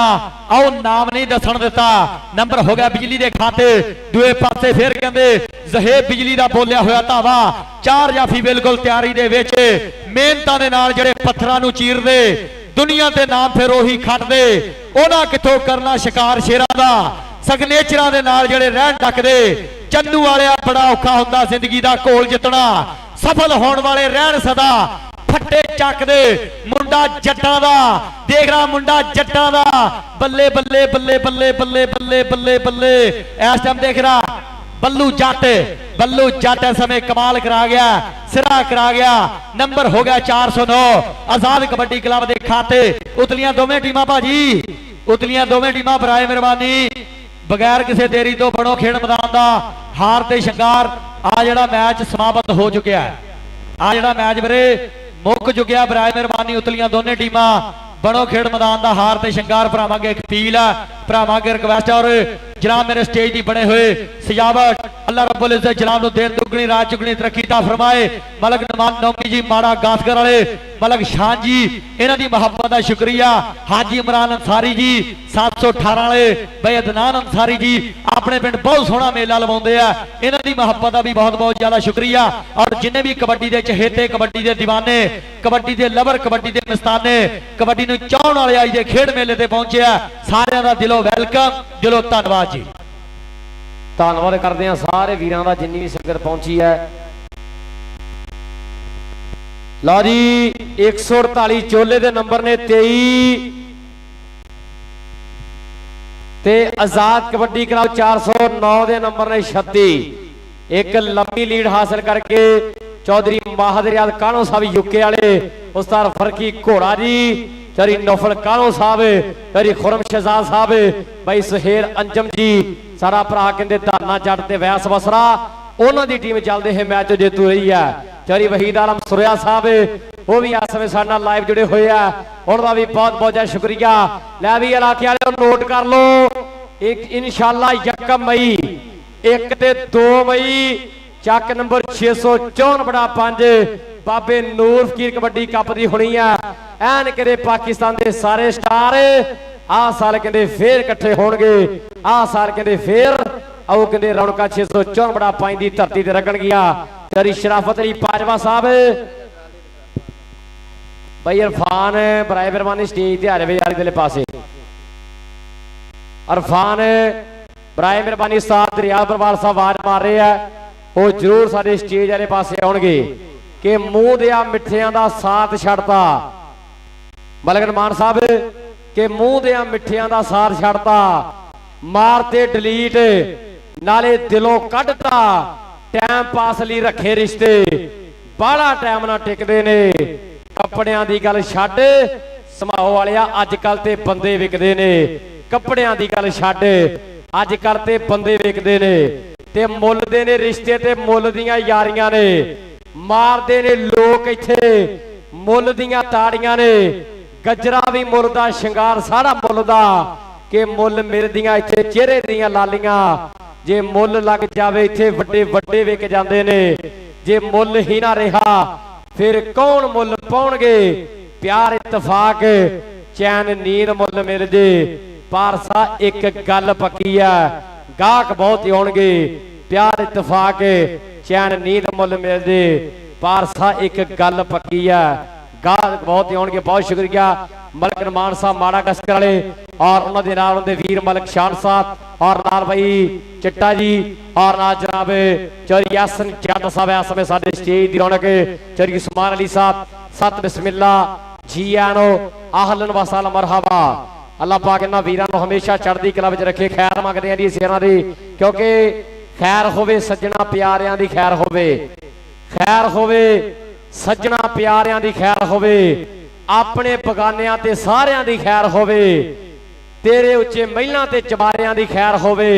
आओ नाम नहीं दसन दिता नंबर हो गया बिजली दे खाते दूए पासे फिर कहंदे जहेब बिजली दा बोलिया होया धावा 4 जाफी बिल्कुल तैयारी दे विच मेहनतां दे नाल जिहड़े पत्थरां नूं चीरदे दुनिया ते नाम फिर ओही खटदे उन्हां कित्थों करना शिकार शेरां दा सिग्नेचरां दे नाल जिहड़े रहन टकदे चन्नू वालिया बड़ा औखा हुंदा जिंदगी दा घोल जितना सफल होने वाले रहन सदा फट्टे चक दे मुंडा जट्टां दा देख रहा मुंडा जट्टां दा बल्ले बल्ले बल्ले बल्ले बल्ले बल्ले बल्ले बल्ले इस टाइम देख रहा बल्लू जट इस समय कमाल करा गया सिरा करा गया नंबर हो गया 409 आजाद कबड्डी क्लब दे खाते उतलियां दोवें टीमां भाजी उतलियां दोवें टीमां बराए मेहरबानी बगैर किसी देरी तो बड़ो खेड मैदान का हार ते शंगार आ जिहड़ा मैच समाप्त हो चुका है आ जिहड़ा मैच वीरे मुक चुकिया बराए मेहरबानी उतलियां दोनों टीमां बड़ो खेड मैदान का हार ते शंगार भरावां अगे एक अपील है भरावां अगे रिक्वेस्ट और जनाब मेरे स्टेज की बने हुए सजावट अल्लाह रब्बुल इज्जत जनाब नूं देन दुगनी रात चुगनी तरक्की ता फरमाए मलक नमान नौमी जी माड़ा गासकर वाले मलक शान जी इन्हां दी मुहब्बत दा शुक्रिया हाजी इमरान अंसारी जी 718 वाले भाई अदनान अंसारी जी अपने पिंड बहुत सोहना मेला लवाउंदे आ इन्हां दी मुहब्बत दा भी बहुत बहुत ज्यादा शुक्रिया और जिन्ने भी कबड्डी दे चहेते कबड्डी दे दीवाने कबड्डी दे लवर कबड्डी दे मस्ताने कबड्डी नूं चाहण वाले अज दे खेड मेले ते पहुंचे आ सारिआं दा दिलों वेलकम दिलों धन्नवाद जी धन्नवाद करते हैं सारे वीरां दा जिन्नी भी संगत पहुंची है लो जी 148 चोले दे नंबर ने 23 ते आजाद कबड्डी क्लब 409 दे नंबर ने 36 एक लंबी लीड हासिल करके चौधरी महादर याद कानो साहब यूके वाले उस्ताद फरकी घोड़ा जी चरी नौफल कालो साहब, चरी खुरम शहजाद साहब, भाई सुहेल अंजम जी, सारा भरा कहते धारना जट ते वैस बसरा, उन्होंने टीम चलते हैं मैच जेतू रही है। चरी वहीद आलम सुरिया साहब वो भी इस समय साडे नाल लाइव जुड़े हुए हैं, उनका भी बहुत बहुत ज्यादा शुक्रिया। लै भी इलाके वाले नोट कर लो, एक इंशाअल्लाह 1 मई 1 ते 2 मई ਚੱਕ ਨੰਬਰ 654/5 ਬਾਬੇ ਨੂਰ ਫਕੀਰ ਕਬੱਡੀ ਕੱਪ ਦੀ ਹੋਣੀ ਆ। ਐਨ ਕਿਤੇ ਪਾਕਿਸਤਾਨ ਦੇ ਸਾਰੇ ਸਟਾਰ ਆਹ ਸਾਲ ਕਹਿੰਦੇ ਫੇਰ ਇਕੱਠੇ ਹੋਣਗੇ, ਆਹ ਸਾਲ ਕਹਿੰਦੇ ਫੇਰ ਆਓ ਕਹਿੰਦੇ ਰੌਣਕਾਂ 654/5 ਦੀ ਧਰਤੀ ਤੇ ਲੱਗਣਗੀਆਂ। ਤੇਰੀ ਸ਼ਰਾਫਤ ਅਲੀ ਬਾਜਵਾ ਸਾਹਿਬ, ਭਾਈ ਇਰਫਾਨ ਬਰਾਏ ਮਿਹਰਬਾਨੀ ਸਟੇਜ ਤੇ ਆ ਜਾਵੇ ਯਾਰ ਇਧਰਲੇ ਪਾਸੇ। ਇਰਫਾਨ ਬਰਾਏ ਮਿਹਰਬਾਨੀ ਉਸਤਾਦ ਰਿਆਜ਼ ਪਰਵਾਰ ਸਾਹਿਬ ਆਵਾਜ਼ ਮਾਰ ਰਹੇ ਆ, ਉਹ ਜ਼ਰੂਰ ਸਾਡੇ ਸਟੇਜ ਵਾਲੇ ਪਾਸੇ ਆਉਣਗੇ ਕਿ ਮੂੰਹ ਦਿਆਂ ਮਿੱਠਿਆਂ ਦਾ ਸਾਥ ਛੱਡਤਾ। ਮਲਕ ਮਾਨ ਸਾਹਿਬ ਕਿ ਮੂੰਹ ਦਿਆਂ ਮਿੱਠਿਆਂ ਦਾ ਸਾਥ ਛੱਡਤਾ, ਮਾਰ ਤੇ ਡਿਲੀਟ ਨਾਲੇ ਦਿਲੋਂ ਕੱਢਤਾ, ਟਾਈਮ ਪਾਸ ਲਈ ਰੱਖੇ ਰਿਸ਼ਤੇ ਬਾਹਲਾ ਟਾਈਮ ਨਾਲ ਟਿਕਦੇ ਨੇ। ਕੱਪੜਿਆਂ ਦੀ ਗੱਲ ਛੱਡ ਸਮਾਓ ਵਾਲਿਆ, ਅੱਜ ਕੱਲ ਤੇ ਬੰਦੇ ਵਿਕਦੇ ਨੇ। ਕੱਪੜਿਆਂ ਦੀ ਗੱਲ ਛੱਡ ਅੱਜ ਕੱਲ ਤੇ ਬੰਦੇ ਵਿਕਦੇ ਨੇ ਤੇ ਮੁੱਲ ਦੇ ਨੇ ਰਿਸ਼ਤੇ ਤੇ ਮੁੱਲ ਦੀਆਂ ਯਾਰੀਆਂ ਨੇ। ਮਾਰਦੇ ਨੇ ਲੋਕ ਇੱਥੇ ਮੁੱਲ ਦੀਆਂ ਤਾੜੀਆਂ ਨੇ। ਗੱਜਰਾ ਵੀ ਮੁੱਲ ਦਾ, ਸ਼ਿੰਗਾਰ ਸਾਰਾ ਮੁੱਲ ਦਾ, ਕਿ ਮੁੱਲ ਮਿਲਦੀਆਂ ਇੱਥੇ ਚਿਹਰੇ ਦੀਆਂ ਲਾਲੀਆਂ। ਜੇ ਮੁੱਲ ਲੱਗ ਜਾਵੇ ਇੱਥੇ ਵੱਡੇ ਵੱਡੇ ਵਿਕ ਜਾਂਦੇ ਨੇ। ਜੇ ਮੁੱਲ ਹੀ ਨਾ ਰਿਹਾ ਫਿਰ ਕੌਣ ਮੁੱਲ ਪਾਉਣਗੇ। ਪਿਆਰ ਇਤਫਾਕ ਚੈਨ ਨੀਂਦ ਮੁੱਲ ਮਿਲ ਜੇ। ਪਾਰਸਾ ਇੱਕ ਗੱਲ ਪੱਕੀ ਆ, ਗਾਹਕ ਬਹੁਤ ਹੀ ਆਉਣਗੇ। ਪਿਆਰ ਇਤਫਾਕ ਚੈਨ ਨੀਂਦ ਮੁੱਲ ਮਿਲ ਜੇ। ਪਾਰਸਾ ਇੱਕ ਗੱਲ ਪੱਕੀ ਆ, ਗਾਹਕ ਬਹੁਤ ਹੀ ਆਉਣਗੇ। ਬਹੁਤ ਸ਼ੁਕਰੀਆ ਮਲਕ ਰਮਾਨ ਸਾਹਿਬ ਮਾੜਾ ਕਸਕਰ ਵਾਲੇ ਔਰ ਉਹਨਾਂ ਦੇ ਨਾਲ ਉਹਦੇ ਵੀਰ ਮਲਕ ਸ਼ਾਨ ਸਾਹਿਬ ਔਰ ਨਾਲ ਭਾਈ ਚੱਟਾ ਜੀ ਔਰ ਨਾਲ ਜਨਾਬ ਚੌਧਰੀ ਯਾਸਨ ਜੱਟ ਸਾਹਿਬ ਇਸ ਸਮੇਂ ਸਾਡੇ ਸਟੇਜ ਦੀ ਰੌਣਕ। ਚੌਧਰੀ ਉਸਮਾਨ ਅਲੀ ਸਾਹਿਬ ਸਤ ਬਿਸਮਿल्ला जी आनो आहलन वसाल मरहबा। अल्लाह पाक इन्हां वीरां नूं हमेशा चढ़दी कला विच रखे। खैर मंगदे आ जी सिरां दी, क्योंकि खैर होवे सज्जणा प्यारियां दी खैर होवे, खैर होवे सज्जणा प्यारियां दी खैर होवे, अपने बगानियां ते सारियां दी खैर होवे, तेरे उच्चे महिलां ते चबारियां दी खैर होवे।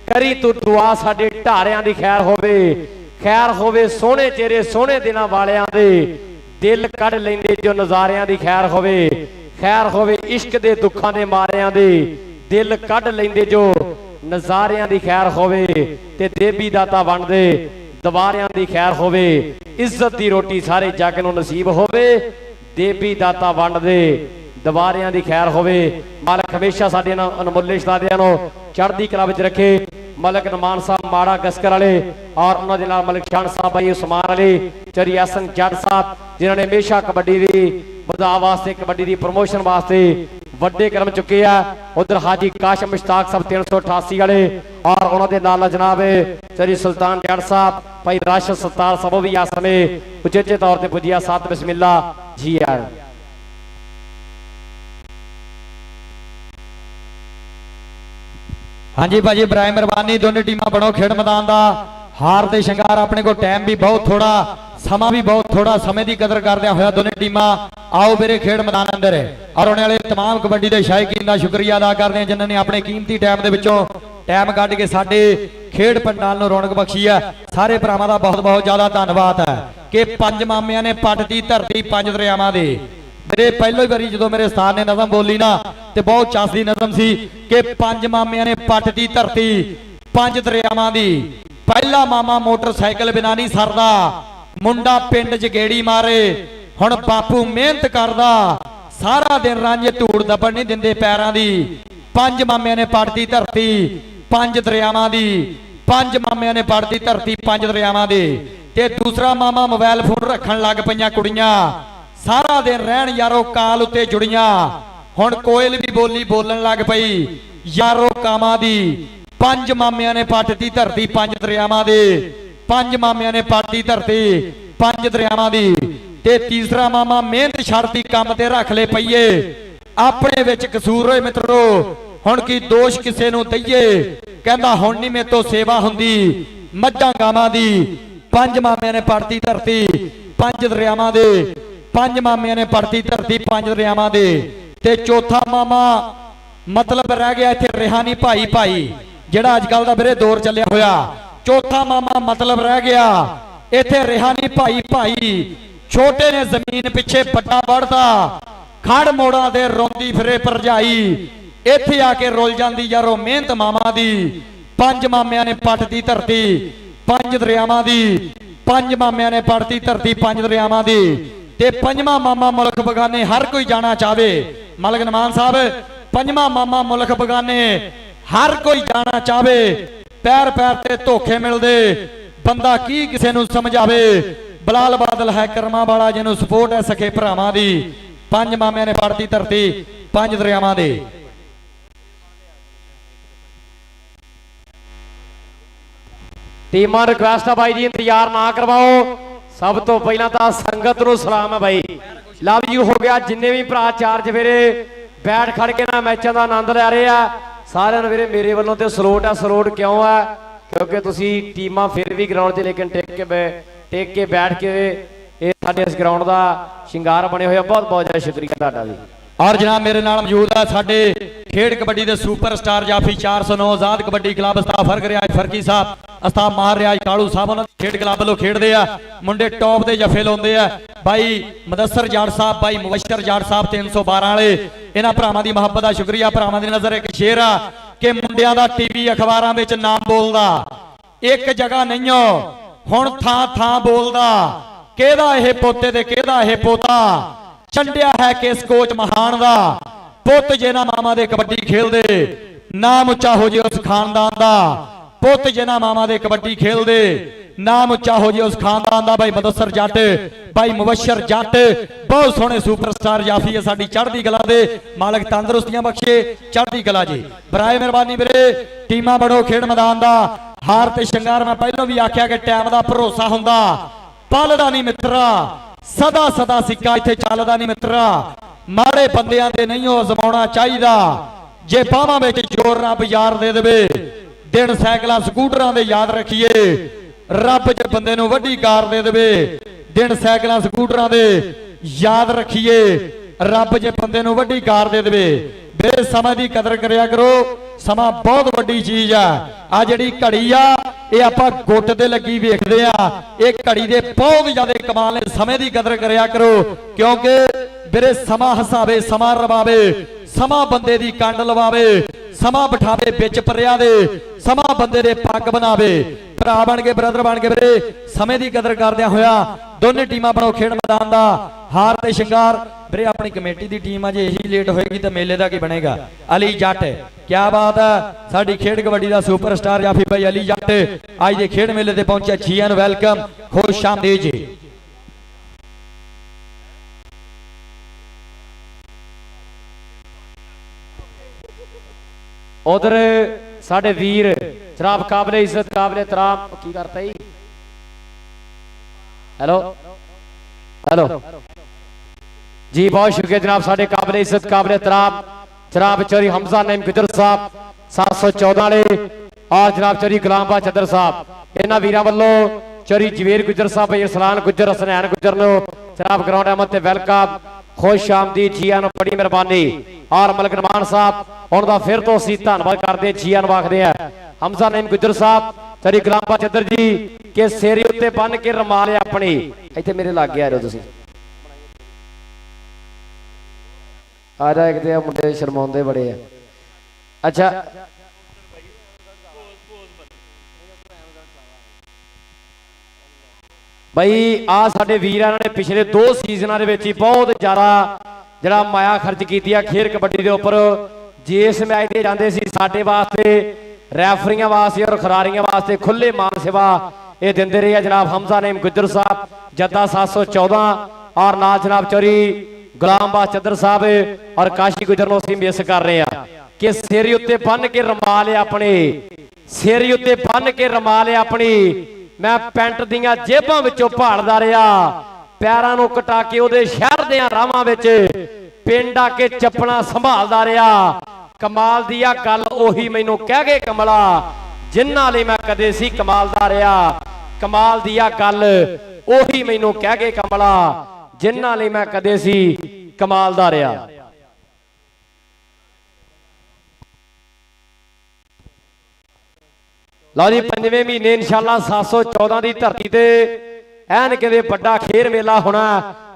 करी तू दुआ साडे ढारियां दी खैर होवे, खैर होवे सोहणे चेहरे सोहणे दिनां वालियां दे दिल कढ़ लेंदे जो नज़ारियां दी खैर होवे। खैर होवे इश्क दे दुखां दे मारियां दे दिल कढ़ लेंदे जो नज़ारियां दी खैर होवे। ते देवी दाता वंडदे दवारियां दी खैर होवे। इज्जत दी रोटी सारे जग नूं नसीब होवे। देवी दाता वंडदे दवारियां दी खैर होवे। मालक हमेशा साडे अनमुल्ले शहजादियां नूं चढ़दी कला विच रखे। मलक नमान साहब माड़ा गस्कर वाले और उन्होंने नाल मलिक शान साहब भाई उस्मान अली चौधरी हसन जट साहब जिन्होंने हमेशा कबड्डी की बधाव वास्ते कबड्डी की प्रमोशन वास्ते वड्डे करम चुके हैं। उधर हाजी काशम मुश्ताक साहब 388 वाले और उन्होंने नाल जनाब चौधरी सुल्तान जट साहब भाई राशिद सत्तार साहब भी इस समय उचेचे तौर पर पुजिया। साथ बिस्मिल्ला जी यार। हाँ जी भाजी बराए मेहरबानी दोनों टीमां बनो खेड मैदान का। हार ते शंगार अपने को टाइम भी बहुत थोड़ा, समा भी बहुत थोड़ा, समय की कदर करदे होया दोनों टीमां आओ मेरे खेड मैदान अंदर और आने वाले तमाम कबड्डी के शायकीन का शुक्रिया अदा करते हैं जिन्होंने अपने कीमती टाइम के विचों टाइम कढ़ के साडे खेड पंडाल नूं रौनक बख्शी है। सारे भरावां दा बहुत बहुत ज्यादा धन्नवाद है कि पंज मामियां ने पटती धरती पंज दरियावां दे। मेरे पहलो ही बारी जो मेरे उस्ताद ने नज़म बोली ना तो बहुत चासदी नज़म सी कि पंज मामियां ने पटती धरती पंज दरियावां दी। पहला मामा मोटरसाइकिल बिना नहीं सरदा, मुंडा पिंड च गेड़ी मारे, हुण बापू मेहनत करदा, सारा दिन रांझे धूड़ दबण नहीं दिंदे पैरां दी। पंज मामियां ने पटती धरती पंज दरियावां दी, पंज मामियां ने पटती धरती पंज दरियावां दी। ते दूसरा मामा मोबाइल फोन रखण लग पईयां कुड़ियां, सारा दिन रहन यारो काल उत्ते जुड़ियां। हुण कोयल भी बोली बोलन लग पई यारो कामां दी। पंज मामियां ने पटती धरती पंज दरियावां दे, पंज मामियां ने पटती धरती पंज दरियावां दी। ते तीसरा मामा मेहनत छड़ती काम ते रख ले पईए, अपने विच कसूर होए मित्रो, हुण की दोष किसे नूं दईए। कहंदा हुण नहीं मेरे तो सेवा हुंदी मੱਝਾਂ गावां दी। पंज मामियां ने पटती धरती पंज दरियावां दे। ਪੰਜ ਮਾਮਿਆਂ ਨੇ ਪੜਤੀ ਧਰਤੀ ਪੰਜ ਦਰਿਆਵਾਂ ਦੇ ਤੇ ਚੌਥਾ ਮਾਮਾ ਮਤਲਬ ਰਹਿ ਗਿਆ ਇੱਥੇ ਰਿਹਾਨੀ ਭਾਈ ਜਿਹੜਾ ਅੱਜ ਕੱਲ ਦਾ ਵੀਰੇ ਦੌਰ ਚੱਲਿਆ ਹੋਇਆ। ਚੌਥਾ ਮਾਮਾ ਮਤਲਬ ਰਹਿ ਗਿਆ ਇੱਥੇ ਰਿਹਾਨੀ ਭਾਈ ਛੋਟੇ ਨੇ ਜ਼ਮੀਨ ਪਿੱਛੇ ਵੱਡਾ ਵੜਦਾ ਖੜ ਮੋੜਾਂ ਤੇ ਰੋਂਦੀ ਫਿਰੇ ਭਰਜਾਈ ਇੱਥੇ ਆ ਕੇ ਰੁੱਲ ਜਾਂਦੀ ਯਾਰੋ ਮਿਹਨਤ ਮਾਮਾ ਦੀ। ਪੰਜ ਮਾਮਿਆਂ ਨੇ ਪੱਟਦੀ ਧਰਤੀ ਪੰਜ ਦਰਿਆਵਾਂ ਦੀ ਪੰਜ ਮਾਮਿਆਂ ਨੇ ਪੜਤੀ ਧਰਤੀ ਪੰਜ ਦਰਿਆਵਾਂ ਦੀ ਤੇ ਪੰਜਵਾਂ ਮਾਮਾ ਮੁਲਕ ਬਗਾਨੇ ਹਰ ਕੋਈ ਜਾਣਾ ਚਾਹਵੇ। ਮਲਕ ਨਿਮਾਨ ਸਾਹਿਬ ਪੰਜਵਾਂ ਮਾਮਾ ਮੁਲਕ ਬਗਾਨੇ ਹਰ ਕੋਈ ਜਾਣਾ ਚਾਹਵੇ। ਪੈਰ ਪੈਰ ਤੇ ਧੋਖੇ ਮਿਲਦੇ ਬੰਦਾ ਕੀ ਕਿਸੇ ਨੂੰ ਸਮਝਾਵੇ। ਬਲਾਲ ਬਾਦਲ ਹੈ ਕਰਮਾਂ ਵਾਲਾ ਜਿਹਨੂੰ ਸਪੋਰਟ ਹੈ ਸਕੇ ਭਰਾਵਾਂ ਦੀ। ਪੰਜ ਮਾਮਿਆਂ ਨੇ ਪੜਤੀ ਧਰਤੀ ਪੰਜ ਦਰਿਆਵਾਂ ਦੇ। ਟੀਮਾਂ ਰਿਕਵੈਸਟ ਆ ਬਾਈ ਜੀ ਇੰਤਜ਼ਾਰ ਨਾ ਕਰਵਾਓ। ਸਭ ਤੋਂ ਪਹਿਲਾਂ ਤਾਂ ਸੰਗਤ ਨੂੰ ਸਲਾਮ ਹੈ ਬਾਈ। ਲਵ ਯੂ ਹੋ ਗਿਆ ਜਿੰਨੇ ਵੀ ਭਰਾ ਚਾਰ ਚਫੇਰੇ ਬੈਠ ਖੜ ਕੇ ਨਾ ਮੈਚਾਂ ਦਾ ਆਨੰਦ ਲੈ ਰਹੇ ਆ ਸਾਰਿਆਂ ਨੂੰ ਵੀਰੇ ਮੇਰੇ ਵੱਲੋਂ ਤੇ ਸਲੂਟ ਆ। ਸਲੂਟ ਕਿਉਂ ਆ ਕਿਉਂਕਿ ਤੁਸੀਂ ਟੀਮਾਂ ਫਿਰ ਵੀ ਗਰਾਊਂਡ 'ਚ ਲੇਕਿਨ ਟੇਕ ਕੇ ਬੈਠ ਕੇ ਇਹ ਸਾਡੇ ਇਸ ਗਰਾਊਂਡ ਦਾ ਸ਼ਿੰਗਾਰ ਬਣੇ ਹੋਏ ਆ। ਬਹੁਤ ਬਹੁਤ ਜ਼ਿਆਦਾ ਸ਼ੁਕਰੀਆ ਤੁਹਾਡਾ ਜੀ। ਔਰ ਜਨਾਬ ਮੇਰੇ ਨਾਲ ਮੌਜੂਦ ਆ ਸਾਡੇ ਖੇਡ ਕਬੱਡੀ ਦੇ ਸੁਪਰਸਟਾਰ ਜਾਫੀ 409 ਆਜ਼ਾਦ ਕਬੱਡੀ ਕਲੱਬ ਉਸਤਾਦ ਫਰਕ ਰਿਆਜ਼ ਫਰਕੀ ਸਾਹਿਬ ਉਸਤਾਦ ਮਾਰ ਰਿਆਜ਼ ਕਾਲੂ ਸਾਹਿਬ ਉਹਨਾਂ ਦੇ ਖੇਡ ਕਲੱਬ ਵੱਲੋਂ ਖੇਡਦੇ ਆ ਮੁੰਡੇ ਟੌਪ ਦੇ ਜਫੇ ਲਾਉਂਦੇ ਆ। ਬਾਈ ਮੁਦੱਸਰ ਜਾਟ ਸਾਹਿਬ ਬਾਈ ਮੁਬਸ਼ਰ ਜਾਟ ਸਾਹਿਬ 312 ਵਾਲੇ ਇਹਨਾਂ ਭਰਾਵਾਂ ਦੀ ਮੁਹੱਬਤ ਦਾ ਸ਼ੁਕਰੀਆ। ਭਰਾਵਾਂ ਦੀ ਨਜ਼ਰ ਇੱਕ ਸ਼ੇਰ ਆ ਕਿ ਮੁੰਡਿਆਂ ਦਾ ਟੀਵੀ ਅਖਬਾਰਾਂ ਵਿੱਚ ਨਾਮ ਬੋਲਦਾ ਇੱਕ ਜਗ੍ਹਾ ਨਹੀਂ ਹੁਣ ਥਾਂ ਥਾਂ ਬੋਲਦਾ ਕਿਹਦਾ ਇਹ ਪੋਤੇ ਤੇ ਕਿਹਦਾ ਇਹ ਪੋਤਾ ਚੰਡਿਆ ਹੈ ਕਿਸ ਕੋਚ ਮਹਾਨ ਦਾ ਪੁੱਤ ਜਿਹਨਾਂ ਮਾਮਾ ਦੇ ਕਬੱਡੀ ਖੇਲਦੇ ਨਾਮ ਉੱਚਾ ਹੋ ਜੇ ਉਸ ਖਾਨਦਾਨ ਦਾ ਪੁੱਤ ਜਿਹਨਾਂ ਮਾਮਾ ਦੇ ਕਬੱਡੀ ਖੇਲਦੇ ਨਾਮ ਉੱਚਾ ਹੋ ਜੇ ਉਸ ਖਾਨਦਾਨ ਦਾ। ਬਾਈ ਮੁਦੱਸਰ ਜੱਟ ਬਾਈ ਮੁਬਸ਼ਰ ਜੱਟ ਬਹੁਤ ਸੋਹਣੇ ਸੁਪਰਸਟਾਰ ਜਾਫੀ ਹੈ ਸਾਡੀ ਚੜ੍ਹਦੀ ਕਲਾ ਦੇ ਮਾਲਕ ਤੰਦਰੁਸਤੀਆਂ ਬਖਸ਼ੇ ਚੜ੍ਹਦੀ ਕਲਾ ਜੀ। ਬਰਾਏ ਮਿਹਰਬਾਨੀ ਵੀਰੇ ਟੀਮਾਂ ਬੜੋ ਖੇਡ ਮੈਦਾਨ ਦਾ ਹਾਰ ਤੇ ਸ਼ਿੰਗਾਰ। ਮੈਂ ਪਹਿਲਾਂ ਵੀ ਆਖਿਆ ਕਿ ਟਾਈਮ ਦਾ ਭਰੋਸਾ ਹੁੰਦਾ ਪਲ ਦਾ ਨਹੀਂ ਮਿੱਤਰਾ ਸਦਾ ਸਦਾ ਸਿੱਕਾ ਇੱਥੇ ਚੱਲਦਾ ਨਹੀਂ ਮਿੱਤਰਾ ਮਾੜੇ ਬੰਦਿਆਂ ਦੇ ਨਹੀਂ ਉਹ ਅਜ਼ਮਾਉਣਾ ਚਾਹੀਦਾ ਜੇ ਬਾਹਾਂ ਵਿੱਚ ਜ਼ੋਰ ਨਾ ਬਾਜ਼ਾਰ ਦੇ ਦੇਵੇ ਦਿਨ ਸਾਈਕਲਾਂ ਸਕੂਟਰਾਂ ਦੇ ਯਾਦ ਰੱਖੀਏ ਰੱਬ ਜੇ ਬੰਦੇ ਨੂੰ ਵੱਡੀ ਕਾਰ ਦੇ ਦੇਵੇ ਦਿਨ ਸਾਈਕਲਾਂ ਸਕੂਟਰਾਂ ਦੇ ਯਾਦ ਰੱਖੀਏ ਰੱਬ ਜੇ ਬੰਦੇ ਨੂੰ ਵੱਡੀ ਕਾਰ ਦੇ ਦੇਵੇ। ਬੇ ਸਮੇਂ ਦੀ ਕਦਰ ਕਰਿਆ ਕਰੋ ਸਮਾਂ ਬਹੁਤ ਵੱਡੀ ਚੀਜ਼ ਆ ਜਿਹੜੀ ਘੜੀ ਆ ਇਹ ਆਪਾਂ ਗੁੱਟ ਤੇ ਲੱਗੀ ਵੇਖਦੇ ਆ ਇਹ ਘੜੀ ਦੇ ਬਹੁਤ ਜ਼ਿਆਦਾ ਕਮਾਲ ਨੇ। ਸਮੇਂ ਦੀ ਕਦਰ ਕਰਿਆ ਕਰੋ ਕਿਉਂਕਿ ਵੀਰੇ ਸਮਾਂ ਹਸਾਵੇ ਸਮਾਂ ਰਵਾਵੇ ਸਮਾਂ ਬੰਦੇ ਦੀ ਕੰਡ ਲਵਾਵੇ ਸਮਾਂ ਬਿਠਾਵੇ ਵਿੱਚ ਪਰਿਆ ਦੇ ਸਮਾਂ ਬੰਦੇ ਦੇ ਪੱਗ ਬਣਾਵੇ। ਭਰਾ ਬਣ ਕੇ ਬ੍ਰਦਰ ਬਣ ਕੇ ਵੀਰੇ ਸਮੇਂ ਦੀ ਕਦਰ ਕਰਦਿਆਂ ਹੋਇਆ ਦੋਨੇ ਟੀਮਾਂ ਬਣੋ ਖੇਡ ਮੈਦਾਨ ਦਾ ਹਾਰ ਤੇ ਸ਼ਿੰਗਾਰ। ਵੀਰੇ ਆਪਣੀ ਕਮੇਟੀ ਦੀ ਟੀਮ ਅਜੇ ਇਹੀ ਲੇਟ ਹੋਏਗੀ ਤਾਂ ਮੇਲੇ ਦਾ ਕੀ ਬਣੇਗਾ। ਅਲੀ ਜੱਟ ਕਿਆ ਬਾਤ ਹੈ ਸਾਡੀ ਖੇਡ ਕਬੱਡੀ ਦਾ ਸੁਪਰਸਟਾਰ ਜਾਫੀ ਭਾਈ ਅਲੀ ਜੱਟ ਅੱਜ ਦੇ ਖੇਡ ਮੇਲੇ ਤੇ ਪਹੁੰਚਿਆ। ਜੀ ਆਇਆਂ ਨੂੰ ਵੈਲਕਮ ਖੁਸ਼ ਆਮਦੀਦ ਜੀ। ਉਧਰ ਸਾਡੇ ਵੀਰ ਜਨਾਬ ਕਾਬਲੇ ਇੱਜ਼ਤ ਕਾਬਲੇ ਤਰਾਮ ਕੀ ਕਰਤਾ ਜੀ। ਹੈਲੋ ਹੈਲੋ जी बहुत शुक्रिया जनाब साढ़े काबिल इज्जत काबिल तराम जनाब चौधरी हमजा नईम गुजर साहब 714 वाले और जनाब चौधरी गुलामबा चदर साहब इन्होंने वीर वालों चौधरी जवेर गुजर साहब भाई अरसलान गुजर हसनैन गुजर नो जनाब ग्राउंड अहमद वेलकम खुश आमदीद जी आन बड़ी मेहरबानी। और मलक निमान साहब उनका फिर तो असीं धन्नवाद करते जी आन आखते हैं हमजा नईम गुजर साहब चौधरी गुलामबा चदर जी के सिर उत्ते बन के रमाल अपनी इत्थे मेरे लागे आ जाओ तुसीं आ जा एक मुंडे शर्माउंदे बड़े है। अच्छा भाई आ साडे वीरां ने पिछले 2 सीजनां दे विच बहुत ज्यादा जिहड़ा माया खर्च कीती खेल कबड्डी दे उपर जिस मैच ते जांदे सी साडे वास्ते रैफरियां वास्ते और खिलाड़ियां वास्ते खुले मान सेवा ये दिंदे रहे जनाब हमजा नईम गुजर साहब जद्दा 714 और नाल जनाब चौधरी गुलामबा चदर साहब और काशी गुजर नूं असीं मिस कर रहे हैं कि सिर उत्ते बन के रमाल अपने सिर उत्ते बन के रमाल अपनी मैं पैंट दियां जेबां विचों भालदा रहा पैरां नूं कटा के उहदे शहर दियां राहां विच पिंड आके चप्पना संभालदा रहा। कमाल दी आ गल ओही मैनूं कह गए कमला जिन्हां लई मैं कदे सी कमाल दा रहा कमाल दी आ गल ओही मैनूं कह गए कमला जिन्हां लई मैं कदे सी कमाल दा रहा। लो जी 5वें महीने इंशाअल्लाह 714 की धरती ते एन कहते बड़ा खेर मेला होना।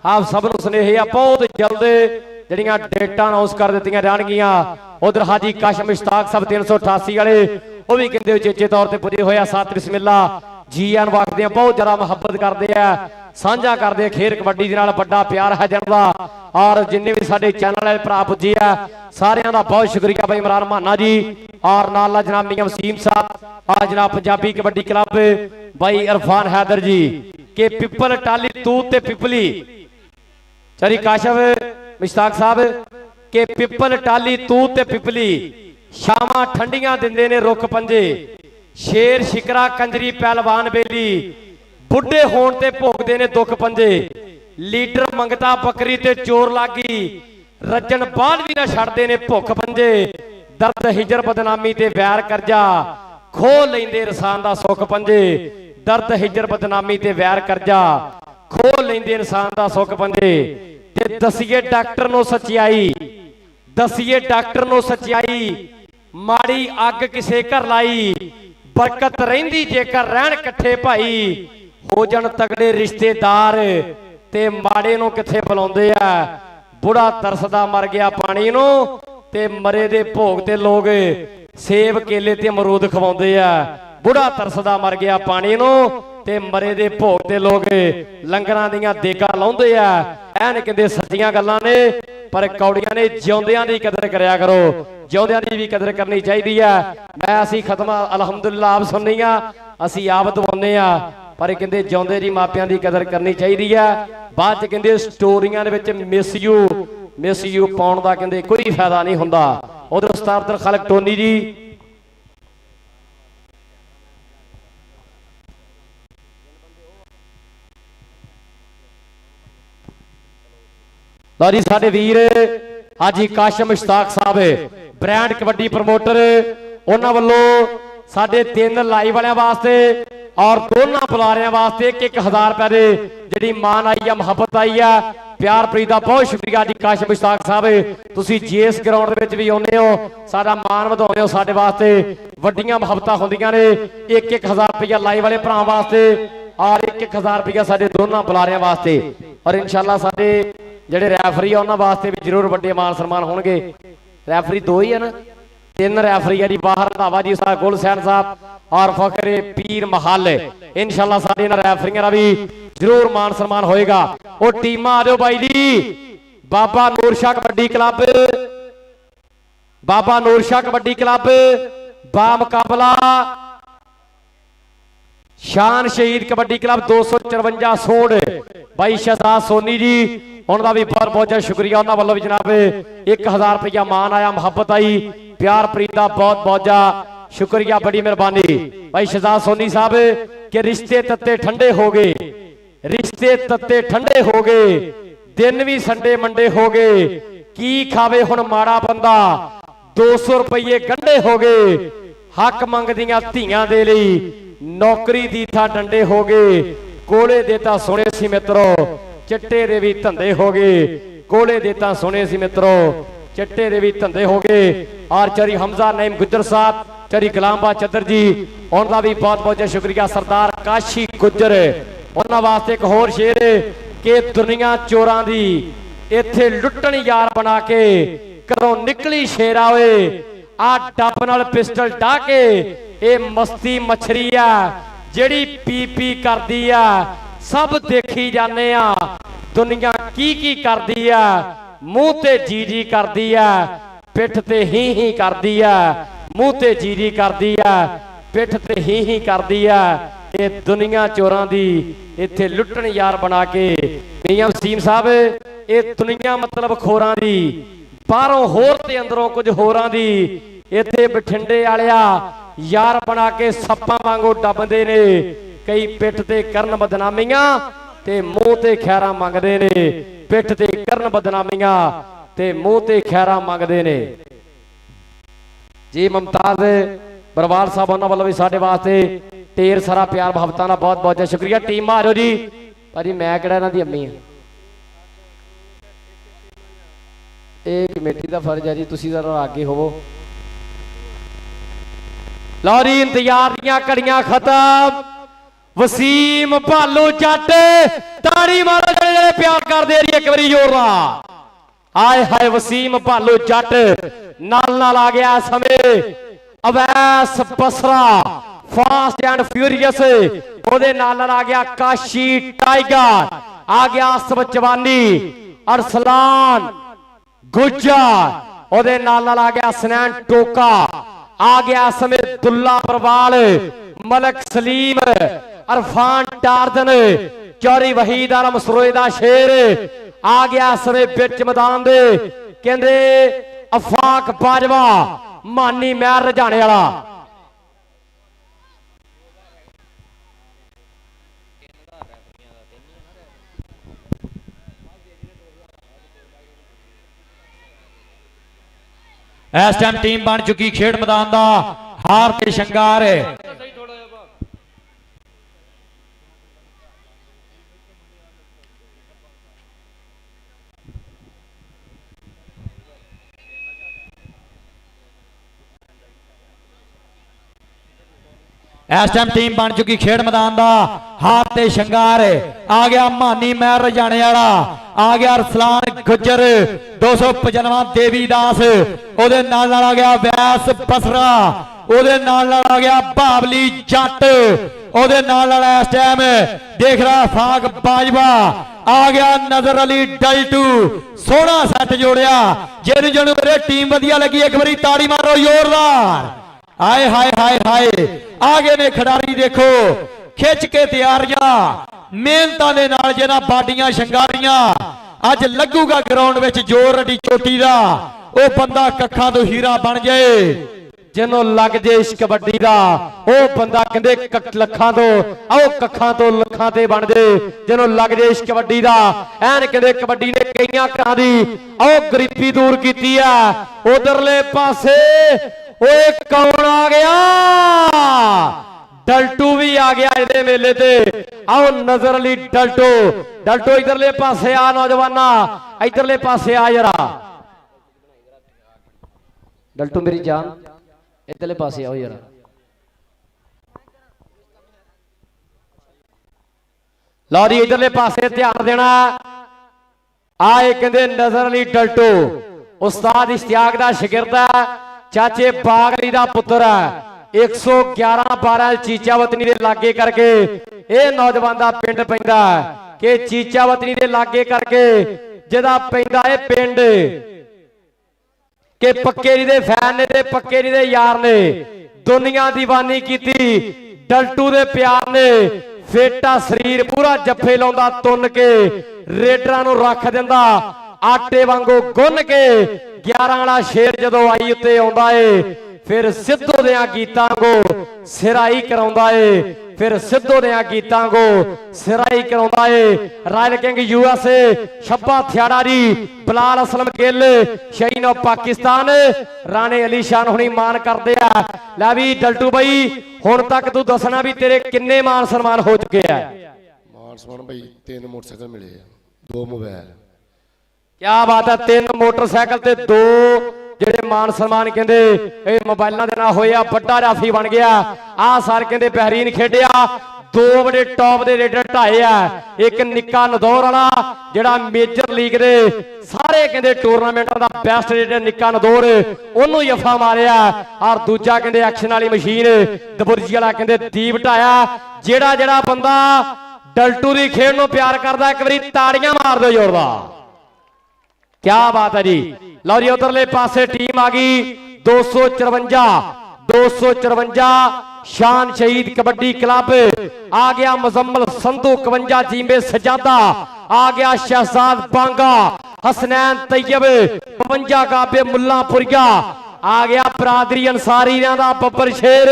आप सब नूं सुनेहे आ बहुत जल्द जिहड़ियां डेटां अनाउंस कर दित्तियां जाणगियां। उधर हाजी काश मुश्ताक साहब 388 वाले वो भी कहते उचेचे तौर पर पुजे होया साथ बिस्मिल्ला जी आन वाकदे बहुत ज्यादा मुहब्बत करते हैं साझा करते खेर कबड्डी दे नाल बड़ा प्यार है जनता। और जिन्ने भी साडे चैनल वाले भरा पुजे है सारियां दा बहुत शुक्रिया भाई इमरान माना जी और नाल जनाब मियां वसीम साहब और जनाब पंजाबी कबड्डी क्लब भाई इरफान हैदर जी के पिपल टाली तूत ते पिपली चरी काशफ मुश्ताक साहब के पिपल टाली तूत ते पिपली शामा ठंडियां दिंदे ने रुख पंजे शेर शिकरा कंजरी पहलवान बेली बुढ़े होण ते भोगदे ने दुख पंजे लीडर मंगता बकरी ते चोर लागी रजन बाल भी ना छड़दे ने भुख पंजे दर्द हिजर बदनामी ते वैर करजा खो लैंदे इंसान दा सुख पंजे दर्द हिजर बदनामी ते वैर करजा खो लैंदे इंसान दा सुख पंजे ते दसीए डॉक्टर नो सच्चाई दसीए डॉक्टर नो सच्चाई माड़ी अग किसे घर लाई बरकत रहिंदी जेकर रहन कट्ठे भाई हो जन तगड़े रिश्तेदार ते माड़े नूं किथे बुलाउंदे आ बुढ़ा तरसदा मर गया पानी नूं ते मरे दे भोग ते लोग सेब केले ते अमरूद खवाउंदे आ बुढ़ा तरसदा मर गया पानी नूं ते मरे दे भोग ते लोग लंगरां दियां देगां लाउंदे आ ऐन कहंदे सच्चियां गल्लां ने पर कौड़ियां ने जिउंदियां दी कदर करया करो जिउंदियां दी भी कदर करनी चाहिदी है। मैं असी खत्म अलहमदुलिल्लाह आप सुननी आ असी आप दवाउने आ पर कहंदे जिउंदे दी मापियां दी कदर करनी चाहिदी है। बाद च कहंदे स्टोरियां दे विच मिस यू पाउण दा कहंदे कोई फायदा नहीं हुंदा। उधर उस्ताद अब्दुल खालिक टोनी जी लो जी साडे वीर हाजी काशम मुश्ताक साहब ब्रांड कबड्डी प्रमोटर उन्हां वल्लों साडे 3 लाइव वालियां वास्ते और दोनों बुलारियां वास्ते 1-1000 रुपए दे जिहड़ी मान आई है मुहब्बत आई है प्यार प्रीत दा बहुत शुक्रिया जी काशम मुश्ताक साहब तुसीं जिस ग्राउंड दे विच भी आउंदे हो साडा मान वधाउंदे हो साडे वास्ते वड्डियां मुहब्बतां हुंदियां ने 1-1000 रुपया लाइव वाले भरावां वास्ते और 1-1000 रुपया साडे दोनों बुलारियां वास्ते और इंशाअल्लाह साडे ਜਿਹੜੇ ਰੈਫਰੀ ਆ ਉਹਨਾਂ ਵਾਸਤੇ ਵੀ ਜ਼ਰੂਰ ਵੱਡੇ ਮਾਨ ਸਨਮਾਨ ਹੋਣਗੇ। ਰੈਫਰੀ 2 ਹੀ ਆ ਨਾ 3 ਰੈਫਰੀ ਆ ਜੀ ਬਾਹਰ ਰੰਧਾਵਾ ਜੀ ਸਾਹਿਬ ਗੁਲਸੈਨ ਸਾਹਿਬ ਔਰ ਫਖਰੇ ਪੀਰ ਮਹੱਲ ਇਨਸ਼ਾਅੱਲਾ ਸਾਡੇ ਇਹਨਾਂ ਰੈਫਰੀਆਂ ਦਾ ਵੀ ਜ਼ਰੂਰ ਮਾਨ ਸਨਮਾਨ ਹੋਏਗਾ। ਉਹ ਟੀਮਾਂ ਆ ਜਾਓ ਬਾਈ ਜੀ ਬਾਬਾ ਨੂਰ ਸ਼ਾਹ ਕਬੱਡੀ ਕਲੱਬ ਬਾਬਾ ਨੂਰ ਸ਼ਾਹ ਕਬੱਡੀ ਕਲੱਬ ਬਾ ਮੁਕਾਬਲਾ शान शहीद कबड्डी क्लब 254 सोड भाई शहजाद सोनी जी उन्होंने भी बहुत बहुत शुक्रिया उन्होंने वालों भी जनाब 1000 रुपया मान आया मुहब्बत आई प्यार प्रीत का बहुत बहुत शुक्रिया बड़ी मेहरबानी भाई शहजाद सोनी साहब के रिश्ते तत्ते ठंडे हो गए रिश्ते तत्ते ठंडे हो गए दिन भी संडे मंडे हो गए की खावे हुण माड़ा बंदा 200 रुपये गंढे हो गए हक मंगदियां धीआं दे लई नौकरी दी था डंडे हो गए कोले देता सुने सी मित्रो चिट्टे दे भी धंधे हो गए कोले देता सुने सी मित्रो चिट्टे दे भी धंधे हो गए। और चरी हमजा नईम गुजर साहब चरी गुलामबा चदर जी उनका भी बहुत बहुत शुक्रिया। सरदार काशी गुजर उन्होंने वास्ते एक होर शेर के दुनिया चोरां दी इत्थे लुट्टन यार बना के घरों निकली शेरा होए आ डब नाल पिस्टल डाह के ए मस्ती मछरी आ जेड़ी पी पी करदी आ सब देखी जाने आ दुनिया की करदी आ मुंह ते जी जी करदी आ पिठ ते ही करदी आ मुंह ते जी जी करदी आ पिठ ते ही करदी आ ए दुनिया चोरां दी इत्थे लुट्टन यार बना के मियां वसीम साहब ए दुनिया मतलब खोरां दी बाहरों होर ते अंदरों कुछ होरां दी इत्थे बठिंडे वालिया यार बना के सप्पां वांगू डबदे ने कई पिठ ते करन बदनामियां ते मुंह ते खैरा मंगदे ने पिठ ते करन बदनामियां ते मुंह ते खैरा मंगदे ने जी। मुमताज बरवाल साहब उन्हां वालों भी साडे वास्ते ढेर सारा प्यार मुहब्बतां दा बहुत बहुत शुक्रिया। टीम आ जाओ जी भाजी मैं किहड़ा इन्हां दी अम्मी हां ਇਹ ਕਮੇਟੀ ਦਾ ਫਰਜ਼ ਹੈ ਜੀ, ਤੁਸੀਂ ਜ਼ਰਾ ਅੱਗੇ ਹੋਵੋ। ਲਓ ਜੀ ਇੰਤਜ਼ਾਰ ਦੀਆਂ ਘੜੀਆਂ ਖਤਮ। ਵਸੀਮ ਭਾਲੂ ਜੱਟ ਤਾੜੀ ਮਾਰੋ ਜਿਹੜੇ ਪਿਆਰ ਕਰਦੇ ਏਰੀਏ ਇੱਕ ਵਾਰੀ ਜ਼ੋਰ ਨਾਲ। ਆਏ ਹਾਏ ਵਸੀਮ ਭਾਲੂ ਜੱਟ ਨਾਲ ਆ ਗਿਆ ਸਮੇਂ। ਅਵੈਸ ਬਸਰਾ ਫਾਸਟ ਐਂਡ ਫਿਊਰੀਅਸ ਉਹਦੇ ਨਾਲ ਆ ਗਿਆ। ਕਾਸ਼ੀ ਟਾਈਗਰ ਆ ਗਿਆ। ਆਸਫ ਜਵਾਨੀ ਅਰਸਲਾਨ ਗੁੱਜਰ ਉਹਦੇ ਨਾਲ ਆ ਗਿਆ। ਹਸਨੈਨ ਟੋਕਾ ਆ ਗਿਆ। ਸਮੇਂ ਦੁੱਲਾ ਪਰਵਾਲ ਮਲਕ ਸਲੀਮ ਅਰਫਾਨ ਟਾਰਦਨ ਚੌਰੀ ਵਹੀਦ ਆਲਮ ਸਰੋਏ ਦਾ ਸ਼ੇਰ ਆ ਗਿਆ। ਸਮੇਂ ਵਿੱਚ ਮੈਦਾਨ ਦੇ ਕਹਿੰਦੇ ਅਫਾਕ ਬਾਜਵਾ ਮਾਨੀ ਮਹਿਰ ਰਜਾਣੇ ਵਾਲਾ। ਇਸ ਟਾਈਮ ਟੀਮ ਬਣ ਚੁੱਕੀ ਖੇਡ ਮੈਦਾਨ ਦਾ ਹਾਰ ਤੇ ਸ਼ਿੰਗਾਰ। ਇਸ ਟਾਈਮ ਟੀਮ ਬਣ ਚੁੱਕੀ ਖੇਡ ਮੈਦਾਨ ਦਾ ਹਾਰ ਤੇ ਸ਼ਿੰਗਾਰ। ਆ ਗਿਆ ਮਾਨੀ ਮਹਿਰ ਰਜਾਣੇ ਵਾਲਾ, ਆ ਗਿਆ ਅਰਸਲਾਨ ਗੁੱਜਰ 295 ਦੇਵੀਦਾਸ ਉਹਦੇ ਨਾਲ ਆ ਗਿਆ। ਵੈਸ ਬਸਰਾ ਉਹਦੇ ਨਾਲ ਆ ਗਿਆ। ਬਾਬਲੀ ਜੱਟ ਉਹਦੇ ਨਾਲ ਇਸ ਟਾਈਮ ਦੇਖ ਰਿਹਾ। ਫਾਕ ਬਾਜਵਾ ਆ ਗਿਆ। ਨਜ਼ਰ ਅਲੀ ਡਲਟੂ ਸੋਹਣਾ ਸੱਟ ਜੋੜਿਆ। ਜਿਹਨੂੰ ਮੇਰੇ ਟੀਮ ਵਧੀਆ ਲੱਗੀ ਇੱਕ ਵਾਰੀ ਤਾੜੀ ਮਾਰੋ ਜ਼ੋਰਦਾਰ। ਆਏ ਹਾਏ ਹਾਏ ਹਾਏ ਆਗੇ ਨੇ ਖਿਡਾਰੀ ਦੇਖੋ ਖਿੱਚ ਕੇ ਤਿਆਰੀਆਂ ਮਿਹਨਤਾਂ ਦੇ ਨਾਲ ਜਿਹਨਾਂ ਬਾਡੀਆਂ ਸ਼ਿੰਗਾਰੀਆਂ। ਅੱਜ ਲੱਗੂਗਾ ਗਰਾਊਂਡ ਵਿੱਚ ਜ਼ੋਰ ਰੱਡੀ ਚੋਟੀ ਦਾ। ਉਹ ਬੰਦਾ ਕੱਖਾਂ ਤੋਂ ਹੀਰਾ ਬਣ ਜਾਏ। ਜਿਹਨੂੰ ਲੱਗ ਜੇ ਇਸ ਕਬੱਡੀ ਦਾ ਉਹ ਬੰਦਾ ਕਹਿੰਦੇ ਲੱਖਾਂ ਤੋਂ ਆਓ ਕੱਖਾਂ ਤੋਂ ਲੱਖਾਂ ਤੇ ਬਣ ਜੇ। ਜਿਹਨੂੰ ਲੱਗ ਜੇ ਇਸ ਕਬੱਡੀ ਦਾ ਐਨ ਕਹਿੰਦੇ ਕਬੱਡੀ ਨੇ ਕਈਆਂ ਘਰਾਂ ਦੀ ਆਓ ਗਰੀਬੀ ਦੂਰ ਕੀਤੀ ਆ। ਉਧਰਲੇ ਪਾਸੇ ਓਏ ਕੌਣ ਆ ਗਿਆ? ਡਲਟੂ ਵੀ ਆ ਗਿਆ ਇਹਦੇ ਮੇਲੇ ਤੇ। ਆਓ ਨਜ਼ਰ ਅਲੀ ਡਲਟੂ ਇਧਰਲੇ ਪਾਸੇ ਆ। ਨੌਜਵਾਨਾ ਇਧਰਲੇ ਪਾਸੇ ਆ ਜਰਾ। ਡਲਟੂ ਮੇਰੀ ਜਾਨ ਇਧਰਲੇ ਪਾਸੇ ਆਓ ਜਰਾ। ਲਓ ਜੀ ਇਧਰਲੇ ਪਾਸੇ ਧਿਆਨ ਦੇਣਾ। ਆਏ ਕਹਿੰਦੇ ਨਜ਼ਰ ਅਲੀ ਡਲਟੂ ਉਸਤਾਦ ਇਸ਼ਤਿਆਕ ਦਾ ਸ਼ਾਗਿਰਦ ਹੈ। ਚਾਚੇ ਬਾਗ ਅਲੀ ਦਾ ਪੁੱਤਰ ਹੈ। 111-12 ਚੀਚਾ ਵਤਨੀ ਦੇ ਲਾਗੇ ਕਰਕੇ ਇਹ ਨੌਜਵਾਨ ਦਾ ਪਿੰਡ ਪੈਂਦਾ ਕਿ ਚੀਚਾ ਵਤਨੀ ਦੇ ਲਾਗੇ ਕਰਕੇ ਜਿਹਦਾ ਪੈਂਦਾ ਇਹ ਪਿੰਡ ਕਿ ਪੱਕੇ ਜੀ ਦੇ ਫੈਨ ਨੇ ਤੇ ਪੱਕੇ ਜੀ ਦੇ ਯਾਰ ਨੇ। ਦੁਨੀਆ ਦੀਵਾਨੀ ਕੀਤੀ ਡਲਟੂ ਦੇ ਪਿਆਰ ਨੇ। ਫੇਟਾ ਸਰੀਰ ਪੂਰਾ ਜੱਫੇ ਲਾਉਂਦਾ ਤੁੰਨ ਕੇ ਰੇਡਰਾਂ ਨੂੰ ਰੱਖ ਦਿੰਦਾ ਆਟੇ ਵਾਂਗੂ ਗੁੰਨ ਕੇ। 11 ਵਾਲਾ ਸ਼ੇਰ ਜਦੋਂ ਆਈ ਉੱਤੇ ਆਉਂਦਾ ਏ ਫਿਰ ਸਿੱਧੂ ਦਿਆਂ ਗੀਤਾਂ ਕੋ ਸਿਰਾਈ ਕਰਾਉਂਦਾ ਏ। ਫਿਰ ਸਿੱਧੂ ਦਿਆਂ ਗੀਤਾਂ ਕੋ ਸਿਰਾਈ ਕਰਾਉਂਦਾ ਏ। ਰਾਇਲ ਕਿੰਗ USA ਛੱਬਾ ਥਿਆੜਾ ਜੀ ਬਲਾਲ ਅਸਲਮ ਗਿੱਲ ਸ਼ਹੀਨ ਆਫ ਪਾਕਿਸਤਾਨ ਰਾਣੇ ਅਲੀ ਸ਼ਾਨ ਹੁਣੀ ਮਾਨ ਕਰਦੇ ਆ। ਲੈ ਵੀ ਡਲਟੂ ਬਾਈ ਹੁਣ ਤੱਕ ਤੂੰ ਦੱਸਣਾ ਵੀ ਤੇਰੇ ਕਿੰਨੇ ਮਾਨ ਸਨਮਾਨ ਹੋ ਚੁੱਕੇ ਆ? ਮਾਨ ਸਨਮਾਨ ਬਾਈ 3 ਮੋਟਰਸਾਈਕਲ ਮਿਲੇ ਆ, 2 ਮੋਬਾਈਲ। ਕਿਆ ਬਾਤ ਹੈ। 3 ਮੋਟਰਸਾਈਕਲ ਤੇ 2 ਜਿਹੜੇ ਮਾਨ ਸਨਮਾਨ ਕਹਿੰਦੇ ਇਹ ਮੋਬਾਈਲਾਂ ਦੇ ਨਾਲ ਹੋਇਆ। ਵੱਡਾ ਰਾਫੀ ਬਣ ਗਿਆ। ਆਹ ਸਾਰ ਕਹਿੰਦੇ ਬਹਿਰੀਨ ਖੇਡਿਆ। 2 ਬੜੇ ਟੌਪ ਦੇ ਰੇਡਰ ਢਾਏ ਆ। ਇੱਕ ਨਿੱਕਾ ਨਦੌਰ ਵਾਲਾ ਜਿਹੜਾ ਮੇਜਰ ਲੀਗ ਦੇ ਸਾਰੇ ਕਹਿੰਦੇ ਟੂਰਨਾਮੈਂਟਾਂ ਦਾ ਬੈਸਟ ਰੇਡਰ ਨਿੱਕਾ ਨਦੌਰ ਉਹਨੂੰ ਜਫਾ ਮਾਰਿਆ। ਔਰ ਦੂਜਾ ਕਹਿੰਦੇ ਐਕਸ਼ਨ ਵਾਲੀ ਮਸ਼ੀਨ ਦਬੁਰਜੀ ਵਾਲਾ ਕਹਿੰਦੇ ਦੀਪ ਢਾਇਆ। ਜਿਹੜਾ ਬੰਦਾ ਡਲਟੂ ਦੀ ਖੇਡ ਨੂੰ ਪਿਆਰ ਕਰਦਾ ਇੱਕ ਵਾਰੀ ਤਾੜੀਆਂ ਮਾਰ ਦਿਓ ਜ਼ੋਰਦਾਰ। ਕਿਆ ਬਾਤ ਹੈ ਜੀ। ਲਓ ਜੀ ਉਧਰਲੇ ਪਾਸੇ ਟੀਮ ਆ ਗਈ 254 ਸ਼ਾਨ ਸ਼ਹੀਦ ਕਬੱਡੀ ਕਲੱਬ ਆ ਗਿਆ। ਮੁਜ਼ੰਮਲ ਸੰਧੂ 51 ਜੀਂਬੇ ਸਜਾਦਾ ਆ ਗਿਆ। ਸ਼ਹਿਜ਼ਾਦ ਬਾਂਗਾ ਹਸਨੈਨ ਤੈयब 52 ਗਾਬੇ ਮੁੱਲਾਂਪੁਰੀਆ ਆ ਗਿਆ। ਬਰਾਦਰੀ ਅੰਸਾਰੀਆਂ ਦਾ ਬੱਬਰ ਸ਼ੇਰ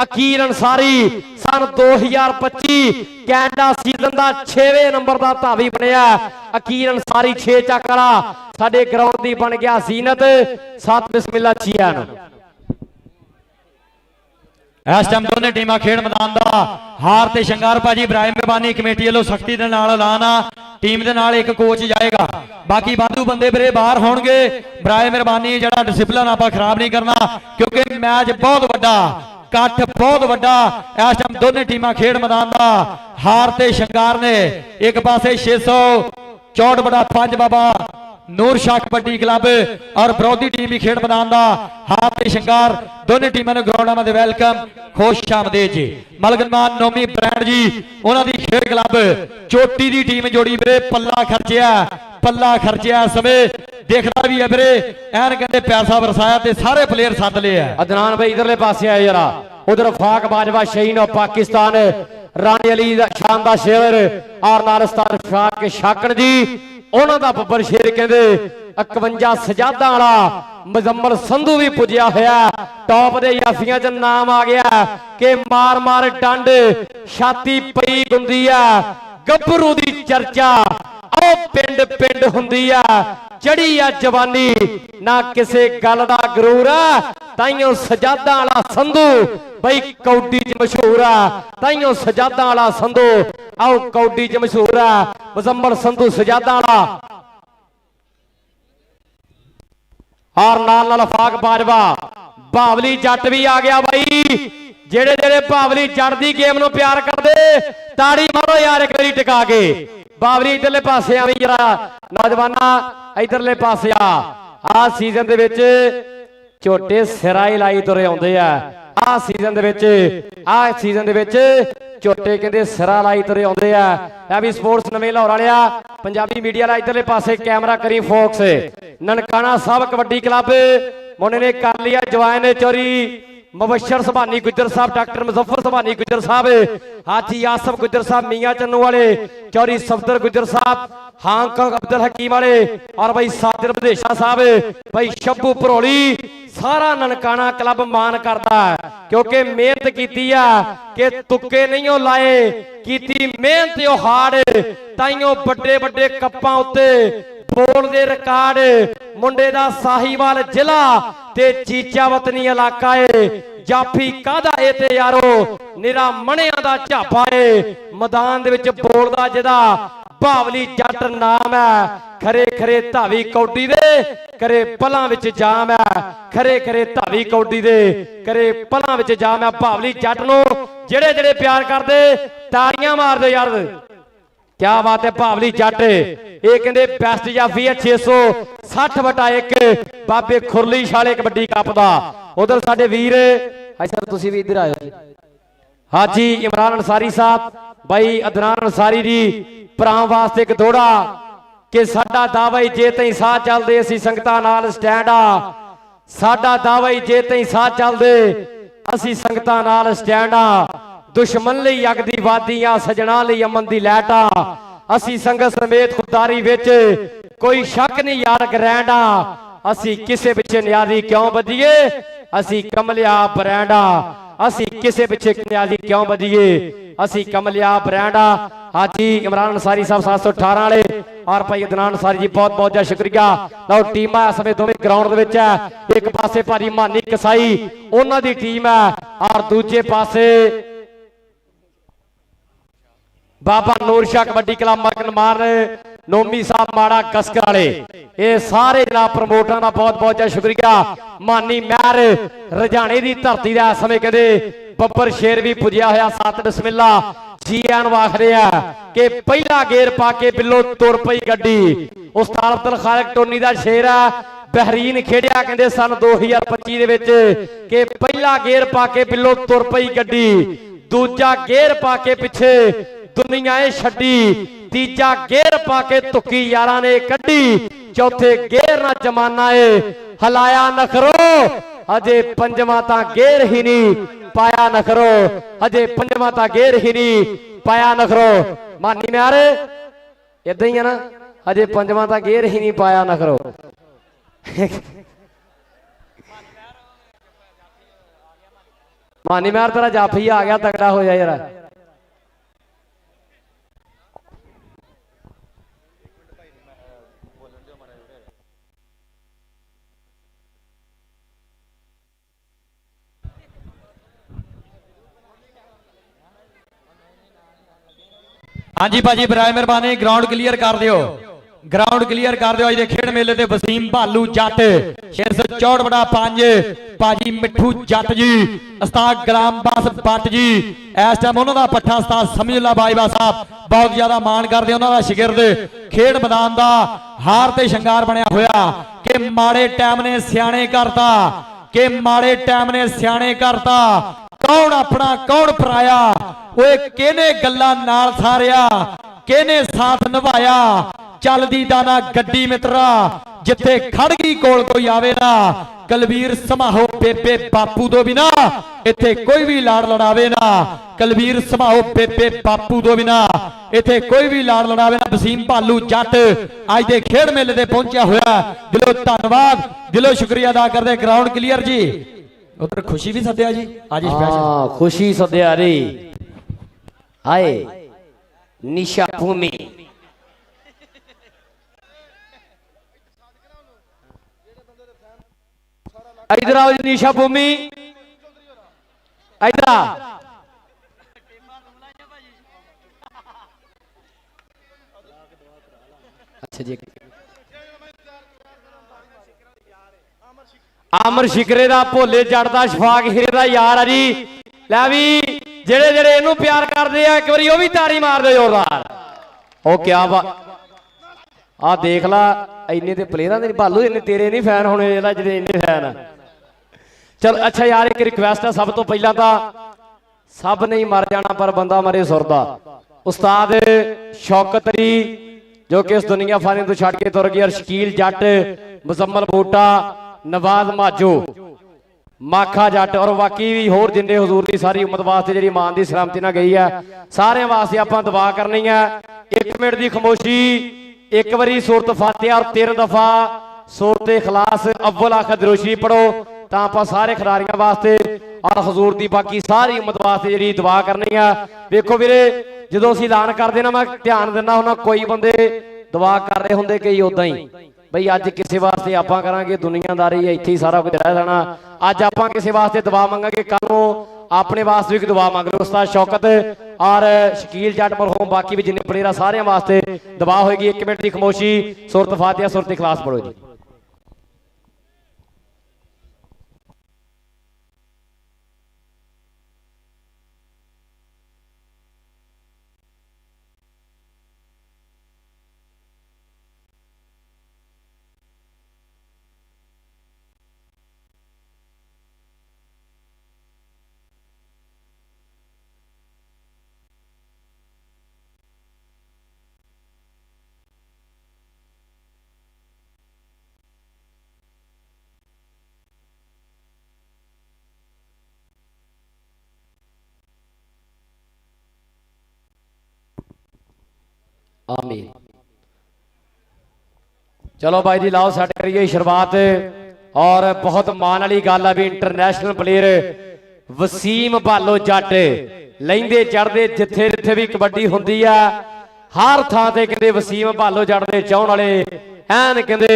ਅਕੀਲ ਅੰਸਾਰੀ ਸਨ 2025 ਕੈਨੇਡਾ ਸੀਜ਼ਨ ਦਾ 6ਵੇਂ ਨੰਬਰ ਦਾ ਧਾਵੀ ਬਣਿਆ। ਅਕੀਲ ਅੰਸਾਰੀ 6 ਚੱਕ ਵਾਲਾ ਸਾਡੇ ਗਰਾਊਂਡ ਦੀ ਬਣ ਗਿਆ ਜ਼ੀਨਤ। 7 ਬਿਸਮਿਲ੍ਲਾ ਚੀਆਂ ਨੂੰ। इस टाइम दोनों टीमां खेड मैदान का हार ते शंगार भाजी इब्राहिम मेहरबानी कमेटी वालों सख्ती दे नाल ऐलान आ टीम दे नाल एक कोच जाएगा बाकी वाधू बंदे वीरे बाहर होणगे इब्राहिम मेहरबानी जड़ा डिसिपलिन आपां खराब नहीं करना क्योंकि मैच बहुत वड्डा कठ बहुत वड्डा इस टाइम दोनों टीमां खेड मैदान का हार ते शंगार ने एक पासे 664 बड़ा 5 बाबा नूर शाह कबड्डी क्लब और विरोधी टीम भी खेड मैदान का हाथ ते शंगार दोनों टीमों ने ग्राउंड में वेलकम खुश आमदेद जी मलगनमान नोमी ब्रांड जी उन्होंने खेड क्लब चोटी की टीम जोड़ी वीरे पल्ला खर्चिया समय देखता भी है वीरे एन कहते पैसा बरसाया ते सारे प्लेयर सद ले अदनान भाई इधरले पासे आए जरा उधर फाक बाजवा शहीन और पाकिस्तान रानी अली शान का शेर और नालस्तान फाक शाकन जी उन्होंने का बब्बर शेर कहते 51 सजादा वाला मुजम्मल संधू भी पुजया होया टॉप दे याफियां च नाम आ गया कि मार मार डंड छाती पई गुंदी है गभरू दी चर्चा ओ पिंड पिंड हुंदी है चढ़ी आ जवानी ना किसे गल दा गरूर है ताइयों सजादा वाला संधू बई कौडी च मशहूर है ताइयों सजादा वाला संधू आओ कौडी च मशहूर है मुजम्मल संधू सजादा वाला और नाल फाक बाजवा बावली जट भी आ गया भाई जेड़े जेड़े बावली जट दी गेम नु प्यार करदे ताड़ी मारो यार एक बारी टिका के बावली इधरले पासे आ भी जरा नौजवाना इधरले पासे आ सीजन दे विच झोटे सिरा ही लाई तुरे आउंदे आ सीजन दे विच झोटे कहंदे सिरा लाई तुरे आउंदे आ भी स्पोर्ट्स नवे लाहौर वालिया पंजाबी मीडिया ला इधरले पासे कैमरा करी फोक्स ननकाना साहब कबड्डी क्लब मुंडे ने कर लिया जवान ने चोरी मुबशर सुभानी गुजर साहब डॉक्टर मुजफ्फर सुभानी गुजर साहब हाजी आसफ गुजर साहब मियां चन्नू वाले चौरी सफदर गुजर साहब हांगकांग अब्दुल हकीम वाले और भाई सादिर बदेशा साहब भाई शब्बू भरोली सारा ननकाना क्लब मान करता है क्योंकि मेहनत की कि तुक्के नहीं लाए की मेहनत हार्ड ताइयों बड़े बड़े कप्पां उत्ते बोल दे रिकॉर्ड मुंडे दा साहिवाल जिला ते चीचा वतनी इलाका है जाफी कादा ए ते यारो निरा मणिया दा झापा है मैदान दे विच बोलदा जिदा बावली जट नाम है खरे खरे धावी कौडी दे करे पलां विच जाम है खरे खरे धावी कौडी दे करे पलां विच जाम है बावली जट नु जेड़े जेड़े प्यार करदे ताड़ियां मार दे यार क्या बात है भावली जट ये कहते बेस्ट जाफी है 660/1 बाबे खुरली शाले कबड्डी कप का उधर साडे वीर सर तुसी भी इधर आयो हाजी इमरान अंसारी साहब भाई अदनान अंसारी जी भरावां वास्ते एक दौड़ा कि साडा दावा ही जे तई साह चलदे असीं संगतां नाल स्टैंड आ साडा दावा ही जे तई साह चलदे असीं संगतां नाल स्टैंड आ दुश्मन लई अग दी वादियां सजना लई अमन दी लैटा असी संगत समेत खुदारी विच कोई शक नहीं यार ग्रैंडा असी किसे पिछे न्यारी क्यों बधिए असी कमलिया ब्रैंडा असी किसे पिछे न्यारी क्यों बधिए असी कमलिया ब्रैंडा हाजी इमरान अंसारी साहब 718 वाले और भाई अदनान अंसारी जी बहुत बहुत ज्यादा शुक्रिया लो टीम है समय दोवें ग्राउंड दे विच है एक पासे भारी मानी कसाई उन्हां दी टीम है और दूजे पासे बाबा नूर शाह कबड्डी क्लब मगनमार नोमी साहब माड़ा कसकर वाले ये सारे जनाब प्रमोटरां दा बहुत बहुत ज्यादा शुक्रिया मानी महर रजाने की धरती का समय कहते बब्बर शेर भी पुजया होया सत बिस्मिल्ला जी एन आखरे कि पहला गेर पा के बिलो तुर पई गड्डी उस्ताद अब्दुल खालिक टोनी का शेर है बहरीन खेड़िया कहते सन 2025 दे विच कि पहला गेर पा के बिलो तुर पई गड्डी दूजा गेर पा के पिछे दुनिया छड्डी तीजा गेर पाके तुकी यारा ने कड्डी चौथे गेर ना जमाना है हलाया नखरो अजे पंजवा ता गेर ही नहीं पाया नखरो अजे पंजवा ता गेर ही नहीं पाया नखरो मानी म्यारे इदा ही है ना अजे पंजवा ता गेर ही नहीं पाया नखरो मानी म्यार तेरा जाफी आ गया तगड़ा हो जाए यार हाँ जी भाजी बराए मेहरबानी ग्राउंड क्लीयर कर दियो, ग्राउंड क्लीयर कर दियो। अज खेड मेले ते वसीम भालू जट 664/5 भाजी मिठू जट जी, उस्ताद गुलाम बास भट्ट जी इस टाइम उन्होंने पट्ठा उस्ताद समझला बाईबा साहब बहुत ज्यादा मान करते, उन्होंने शिगिरद खेड मैदान का हार ते शंगार बनया होया कि माड़े टाइम ने सियाने करता, कि माड़े टाइम ने सियाने करता। कौन अपना कौन पराया, ओए किहने गल्लां नाल सारिया, किहने साथ निभाया। चलदी दाना गड्डी मित्रा जिथे खड़गी कोल कोई आवे ना, कलवीर समाहो बेबे बापू तो बिना इथे कोई भी लाड़ लड़ावे ना, कलवीर समाहो बेबे बापू तो बिना इथे कोई भी लाड़ लड़ावे ना। वसीम भालू जट अज दे खेड मेले ते पहुंचा होया, दिलों धन्नवाद, दिलों शुक्रिया अदा करदे। ग्राउंड क्लीयर जी, उधर खुशी भी सद्या जी आज स्पेशल खुशी सद्या रे आए निशा भूमि इधर आओ जी, निशा भूमि इधर आ। अच्छा जी, आमर शिकरे दा भोले जट दा शफाक हीरे दा यार आ जी। लै भी जेड़े जेड़े इनू प्यार करते हैं एक बारी वो भी तारी मार दे जोरदार। ओ क्या आ देख ला इन्ने ते प्लेयरां दे भालू इन्ने तेरे नहीं फैन होने जेड़े इन्ने फैन। चल अच्छा यार एक रिक्वेस्ट है सब तो पहला तो सब नहीं मर जाना पर बंदा मरे सुरदा। उस्ताद शौकत अली जो कि इस दुनिया फानी तो छड़ के तुर गए, और शकील जट, मुजम्मल बूटा, नवाज माजो, माखा जट और बाकी भी होर जिन्ने हजूर की सारी उम्मत वास्ते जी मान की सलामती ना गई है, सारे वास्ते आप दुआ करनी है। 1 मिनट की खामोशी, एक बारी सूरत फातिहा और 13 दफा सूरत इखलास अव्वल आखिर दरूशी पढ़ो तो आप सारे खिलाड़ियों वास्ते और हजूर की बाकी सारी उम्मत वास्ते जी दुआ करनी है। देखो वीरे जो असीं ऐलान करते ना मैं ध्यान देना होना, कोई बंदे दुआ कर रहे होंगे कई उदा ही बई अज किसी वास्ते आप करांगे दुनियादारी इत्थे ही सारा कुछ रह जाना। अज आप किसी वास्ते दुआ मंगांगे कल नूं अपने वास्ते भी दुआ मंग लो। उस्ताद शौकत और शकील जट मरहूम बाकी भी जिन्ने प्लेयर सारे वास्ते दुआ होएगी। 1 मिनट की खामोशी, सूरत फातिहा सूरत इखलास पढ़ो जी। आमीन। चलो भाई जी लाओ सेट करिए शुरुआत। और बहुत मान वाली गल है भी इंटरनेशनल प्लेयर वसीम भालो जट लेंदे चढ़ते जिथे जिथे भी कबड्डी होंदी है हर थां ते कहंदे वसीम भालो जट दे चाहण वाले ऐन कहंदे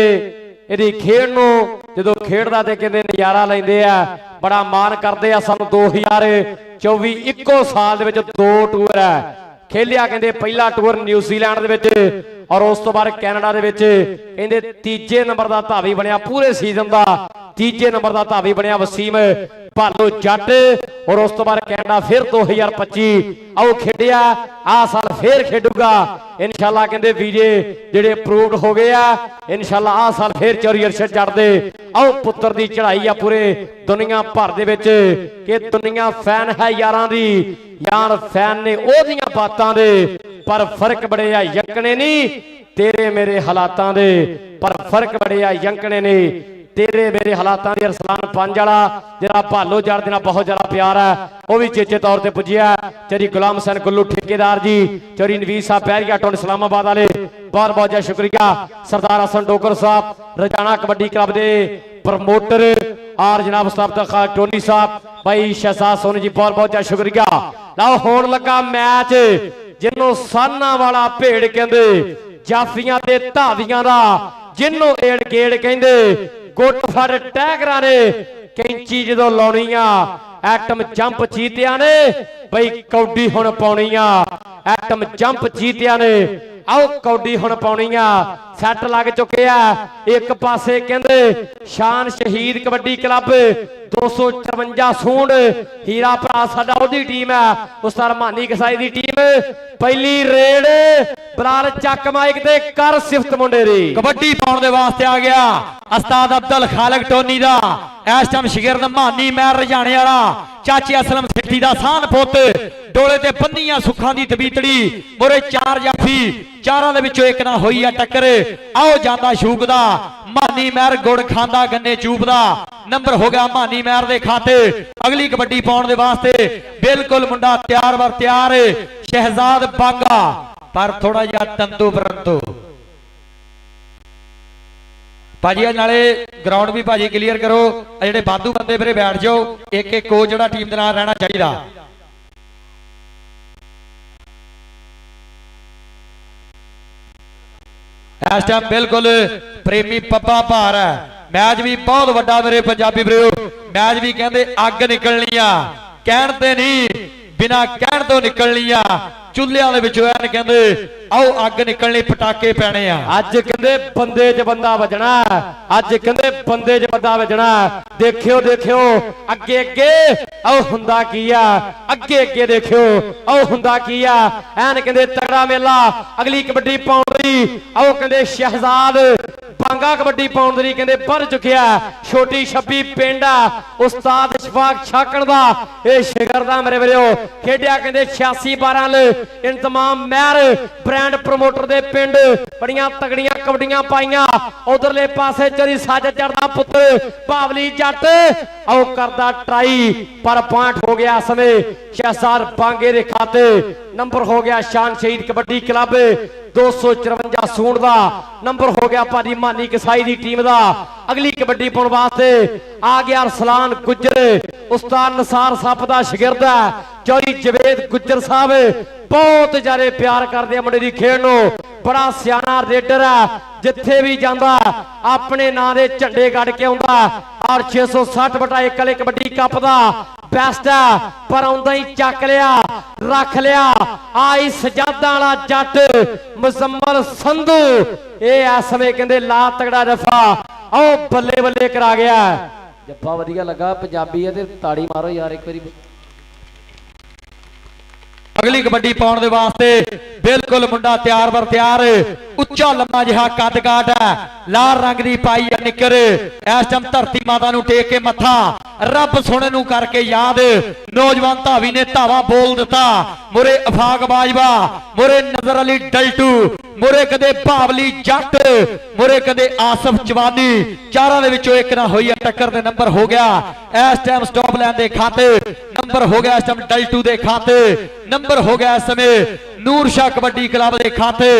इहदी खेड नूं जदों खेडदा ते कहंदे नज़ारा लैंदे आ, बड़ा मान करदे आ। सानूं 2024 इक्को साल दे विच 2 टूर है खेलिया, कहंदे पहला टूर न्यूजीलैंड दे विच और उस तो बाद कैनेडा दे विच कहंदे तीजे नंबर का धावी बनया पूरे सीजन का, तीजे नंबर का धावी बनया वसीम भालो जट। और उस तो बाद कैनेडा फिर 2025 आओ खेडिया, आ साल फिर खेडूगा इंशाल्लाह। कहंदे वीजे जेडे अप्रूव्ड हो गए आ इंशाल्लाह आ साल फिर चौरी अरशद चढ़दे। आओ पुत्र की चढ़ाई आ पूरे दुनिया भर दे विच कि दुनिया फैन है यारां दी, यार फैन ने ओदियां बातां दे, पर फर्क बड़े आ यंकने नहीं तेरे मेरे हालातां दे, पर फर्क बड़े आ यंकने नहीं तेरे मेरे हालातां दे। अरसलान पंज वाला जिहड़ा भालो जट दे नाल बहुत ज्यादा प्यार है वह भी चेचे तौर पर पुजिया। चौधरी गुलाम हुसैन गुल्लू ठेकेदार जी, चौधरी नवीद साहब पैरिया टोन इस्लामाबाद वाले बहुत बहुत ज्यादा शुक्रिया। सरदार हसन डोगर साहब रजाना कबड्डी क्लब के प्रमोटर और जनाब उस्ताद टोनी साहब भाई शहजाद सोनी जी बहुत बहुत ज्यादा शुक्रिया। लाओ होण लगा मैच जिन्हों साना वाला भेड़ कहंदे, जाफियां ते धावियां दा जिन्हों एड़ गेड़ कहंदे, गुट फड़ टैगरां ने कैंची जदों लाउणी आ ਐਟਮ ਜੰਪ ਜੀਤਿਆ ਨੇ ਬਈ ਕੌਡੀ ਹੁਣ ਪਾਉਣੀ ਆ ਐਟਮ ਜੰਪ ਜੀਤਿਆ ਨੇ आओ कौडी हुण पाउणी आ सैट लग चुके आ एक पासे कहंदे शान शहीद कबड्डी क्लब 254 सूंड हीरा भरा साडा ओदी टीम है उस्ताद मानी कसाई दी टीम पहली रेड बलाल चक माइक ते कर सिफत मुंडे दी कबड्डी पाउण दे वास्ते आ गया उस्ताद अब्दुल खालिक टोनी दा इस टाइम शिगिर्द मानी महर रजाने वाला चाची असलम सिट्ठी दा सान पुत डोले ते बन्नियां सुखां दी तबीतड़ी मोरे चार जाफी चारां दे विचों एक ना होई आ टक्कर आओ जांदा शूकदा मानी महर गुड़ खांदा गन्ने चूपदा नंबर हो गया मानी महर दे खाते अगली कबड्डी पाउण दे वास्ते बिल्कुल मुंडा तैयार बर तैयार शहजाद बांगा पर थोड़ा जिहा तंतु परंतु भाजी नाले ग्राउंड भी भाजी क्लीयर करो जेडे बादू बंदे फिर बैठ जाओ एक एक कोच जो टीम के नाल रहना चाहिए इस टाइम बिल्कुल प्रेमी पप्पा भार है मैच भी बहुत वड्डा मेरे पंजाबी वीरो मैच भी कहते अग निकलनी आ कहते नहीं बिना कहण तो निकलनी आ चुल्लियां दे विचों ऐन कहंदे आओ अग निकलनी पटाके पैने आ अज कहंदे बंदे च बंदा वजना अज कहंदे बंदे च बंदा वजना देखियो देखियो अगे अगे आओ हुंदा की आ अगे अगे देखियो आओ हुंदा की आ ऐन कहंदे तगड़ा मेला अगली कबड्डी पाउण दी आओ कहंदे शहजाद बांगा कबड्डी पाउण दी कहंदे भर चुकिया छोटी छब्बी पिंड आ उस्ताद शफाक छाकण दा ए शिगर दा मेरे वीरो खेडिया कहंदे 86-12 इंतमाम महर ब्रांड प्रमोटर दे पिंड बड़ियां तगड़ियां कबड्डियां पाइयां उधरले पासे चरी सज चढ़दा पुत्र भावली जट आओ करदा ट्राई पर पॉइंट हो गया समय शहजाद बांगे दे खाते नंबर हो गया शान शहीद कबड्डी क्लब 254 सूंड दा नंबर हो गया भाजी मानी कसाई दी टीम दा अगली कबड्डी पाउण वास्ते आ गया अरसलान गुज्जर उस्ताद नसार साहब दा शागिर्द है चौरी जवेद गुज्जर साहब बहुत ज्यादा प्यार करते मुंडे दी खेड नूं बड़ा सियाना रेडर है जिथे भी जांदा अपने नां दे झंडे गड़ के आउंदा और 660/1 वाले कबड्डी कप दा बेस्ट है पर आउंदा ही चक लिया रख लिया आई सजादा वाला जट मुजम्मल संधू ये इस समय कहंदे ला तगड़ा रफा आओ बल्ले बल्ले करा गया जप्पा वधिया लगा पंजाबी है ते ताड़ी मारो यार एक बारी अगली कबड्डी पाउण दे वास्ते बिल्कुल मुंडा तैयार बर तैयार उच्चा लम्मा जिहा कद काट है लाल रंग दी पाई है निकर इस टाइम धरती माता नूं टेक के मत्था रब सोने नूं करके याद नौजवान धावी ने धावा बोल दिता मुरे अफाक बाजवा मुरे नजर अली डल्टू मुरे कदे भावली जट मुरे कदे आसफ चवानी चारां दे विचों एक ना होई टक्कर दे नंबर हो गया इस टाइम स्टॉप लैन दे खाते नंबर हो गया इस टाइम डल्टू दे खाते नंबर हो गया इस समय नूर शाह कबड्डी क्लब के खाते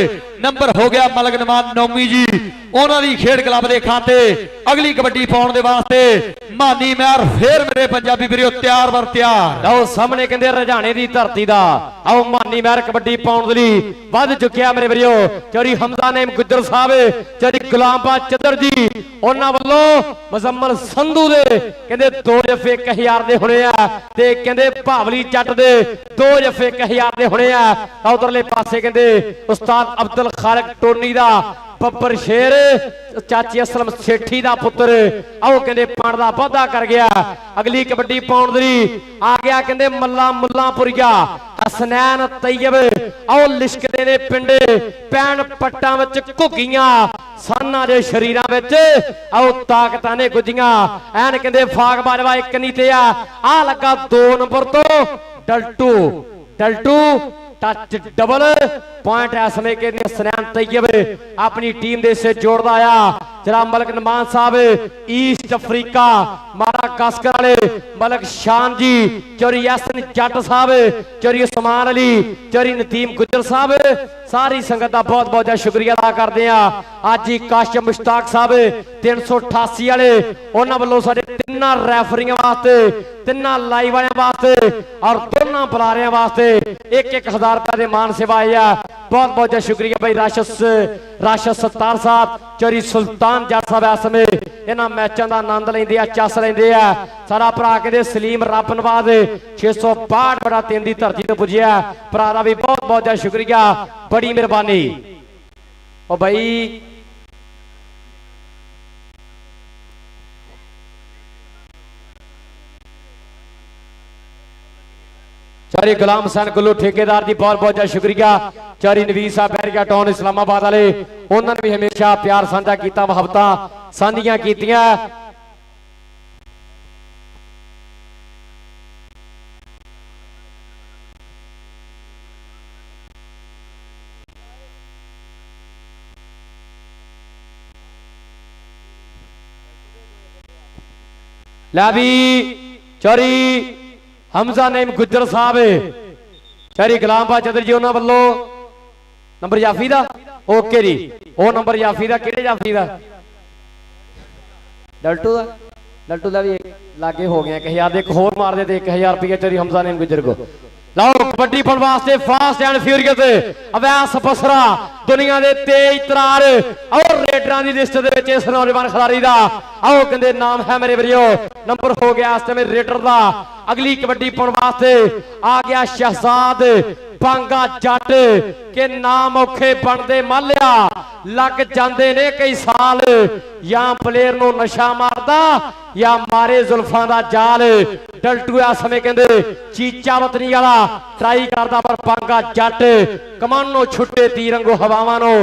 नंबर हो गया मलक नमान नौमी जी उन्होंने खेड क्लब के खाते अगली कबड्डी पाउण दे वास्ते मानी महर फिर मेरे पंजाबी वीरो तैयार बर तैयार आओ सामने कहंदे रजाने दी धरती दा आओ मानी महर कबड्डी पाउण दे लई वध चुकिया मेरे वीरो चौरी हमजा नेम गुज्जर साहब चौरी गुलामबाद चदर जी उन्हां वल्लों मुजम्मल संधू दे कहंदे 2 जफे 1000 दे होणे आ ते कहंदे भावली जट दे 2 जफे 1000 दे होणे आ उधरले पासे कहंदे उस्ताद अब्दुल खालिक टोनी दा बब्बर शेर चाची असलम सेठी दा पुत्र आओ कहंदे पाण दा वादा कर गया अगली कबड्डी पाउण दी आ गया कहंदे मल्ला मुल्लापुरिया हसनैन तैयब आओ लिशकदे दे पिंड पैण पट्टां विच घुग्गियां साना दे शरीरां विच आओ ताकतां ने गुजियां ऐन कहंदे फाग बाजवा एक नी ते आ लगा 2 नंबर तो डल्टू डल्टू टच डबल पॉइंट है समय के हसनैन तैयब अपनी टीम दे से जोड़दा आया जरा मलक नमान साहब ईस्ट अफ्रीका मारा कास्कर वाले मलक शान जी चौरी यासन जट साहब चौरी उस्मान अली चौरी नतीम गुज्जर साहब सारी संगत का बहुत बहुत शुक्रिया अदा करते हैं आज ही काशिम मुश्ताक साहब 388 वाले उन्होंने वालों सारे तिना रैफरियां वास्ते तिना लाइव वाले वास्ते और दोनों बुलारियां वास्ते 1-1000 रुपए के मान सेवा आई है बहुत बहुत शुक्रिया भाई राशिद सत्तार साहब चौरी सुल्तान जट साहब इस समय इन्हां मैचों का आनंद लेंदे आ, चस लेंदे आ। सारा भरा कहते सलीम रब नवाज 662 बड़ा 3 की धरती तो पुजिया भरा का भी बहुत बहुत ज्यादा शुक्रिया, बड़ी मेहरबानी। ओ भाई चारी गुलाम हुसैन गुल्लू ठेकेदार की बहुत बहुत ज्यादा शुक्रिया। चारी नवीर साहब बैरिया टाउन इस्लामाबाद वाले उन्होंने भी हमेशा प्यार साझा किया, मुहब्बतां साझियां कीतियां। लै भी चारी हमजा नेम गुजर साहब चारी गुलाम चौधरी जी उन्होंने वालों नंबर जाफी का ओके जी, वो नंबर जाफी का कि जाफी का डल्टू का, डल्टू का भी लागे हो गया 1000 एक होर मार दे 1000 रुपया चारी हमजा नेम गुजर को। लाओ कबड्डी फन वास्ते fast and furious Awais Basra दुनिया के तेज तरार और रेडर की लिस्ट के इस नौजवान खिलाड़ी का आओ कहते नाम है मेरे वीरो, नंबर हो गया इस टाइम रेडर का। अगली कबड्डी पाने वास्ते आ गया शहजाद बांगा जट के नाम औखे बनते मालिया लग जाते ने कई साल, या प्लेयर नो नशा मारदा या मारे जुल्फां दा जाल। डल्टू इस समय कहते चीचा वतनी वाला ट्राई करदा पर बांगा जट कमानो छुट्टे तीरंगो हवावां नो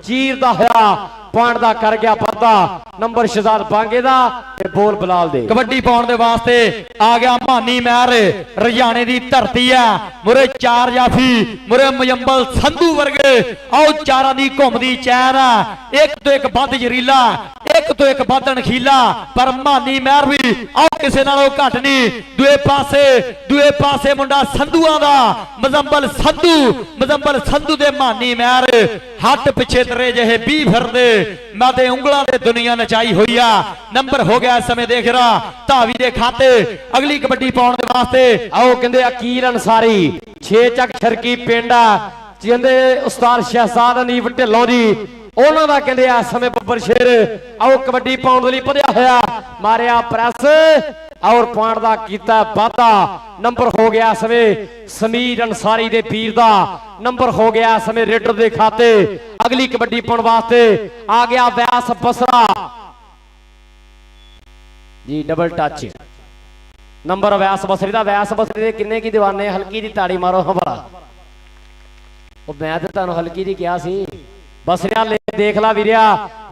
चीरदा होया पॉइंट दा कर गया पर्दा। नंबर शहजाद बांगे दा ते बोल बिलाल दे। कबड्डी पाउण दे वास्ते आ गया मानी महर रजाने दी धरती है, मुरे 4 जाफी मुरे मुजम्बल संधू वर्गे आओ चारा दी घुमदी चैन है, एक तो एक बद जरीला एक तो एक बद नखीला पर मानी महर भी आओ किसे नालों घट नहीं। दुए पासे मुंडा संधुआं दा मुजम्बल संधू दे मानी महर हट पिछे तरे जहे 20 फिरदे मैं उंगलों से दुनिया नचाई हुई आ। नंबर हो गया इस समय देख रहा धावी दे खाते। अगली कबड्डी पाउण दे वास्ते आओ कहंदे अकील अंसारी 6 चक छरकी पिंड जिंदे उस्ताद शहजाद अनीफ ढिल्लों जी उन्हों का कहंदे इस समय बब्बर शेर आओ कबड्डी पाउण लई भजया होया मारिया प्रेस और पॉइंट का किया वाधा। नंबर हो गया इस समय समीर अंसारी दे पीर दा, नंबर हो गया इस समय रेडर दे खाते। अगली कबड्डी पाउण वास्ते आ गया व्यास बसरा जी डबल टच नंबर व्यास बसरी दा। व्यास बसरी दे किन्ने की दीवाने हल्की दी ताड़ी मारो हमारा मैं तो तुहानू हल्की दी कहा सी बसरिया ले देख ला वीरिया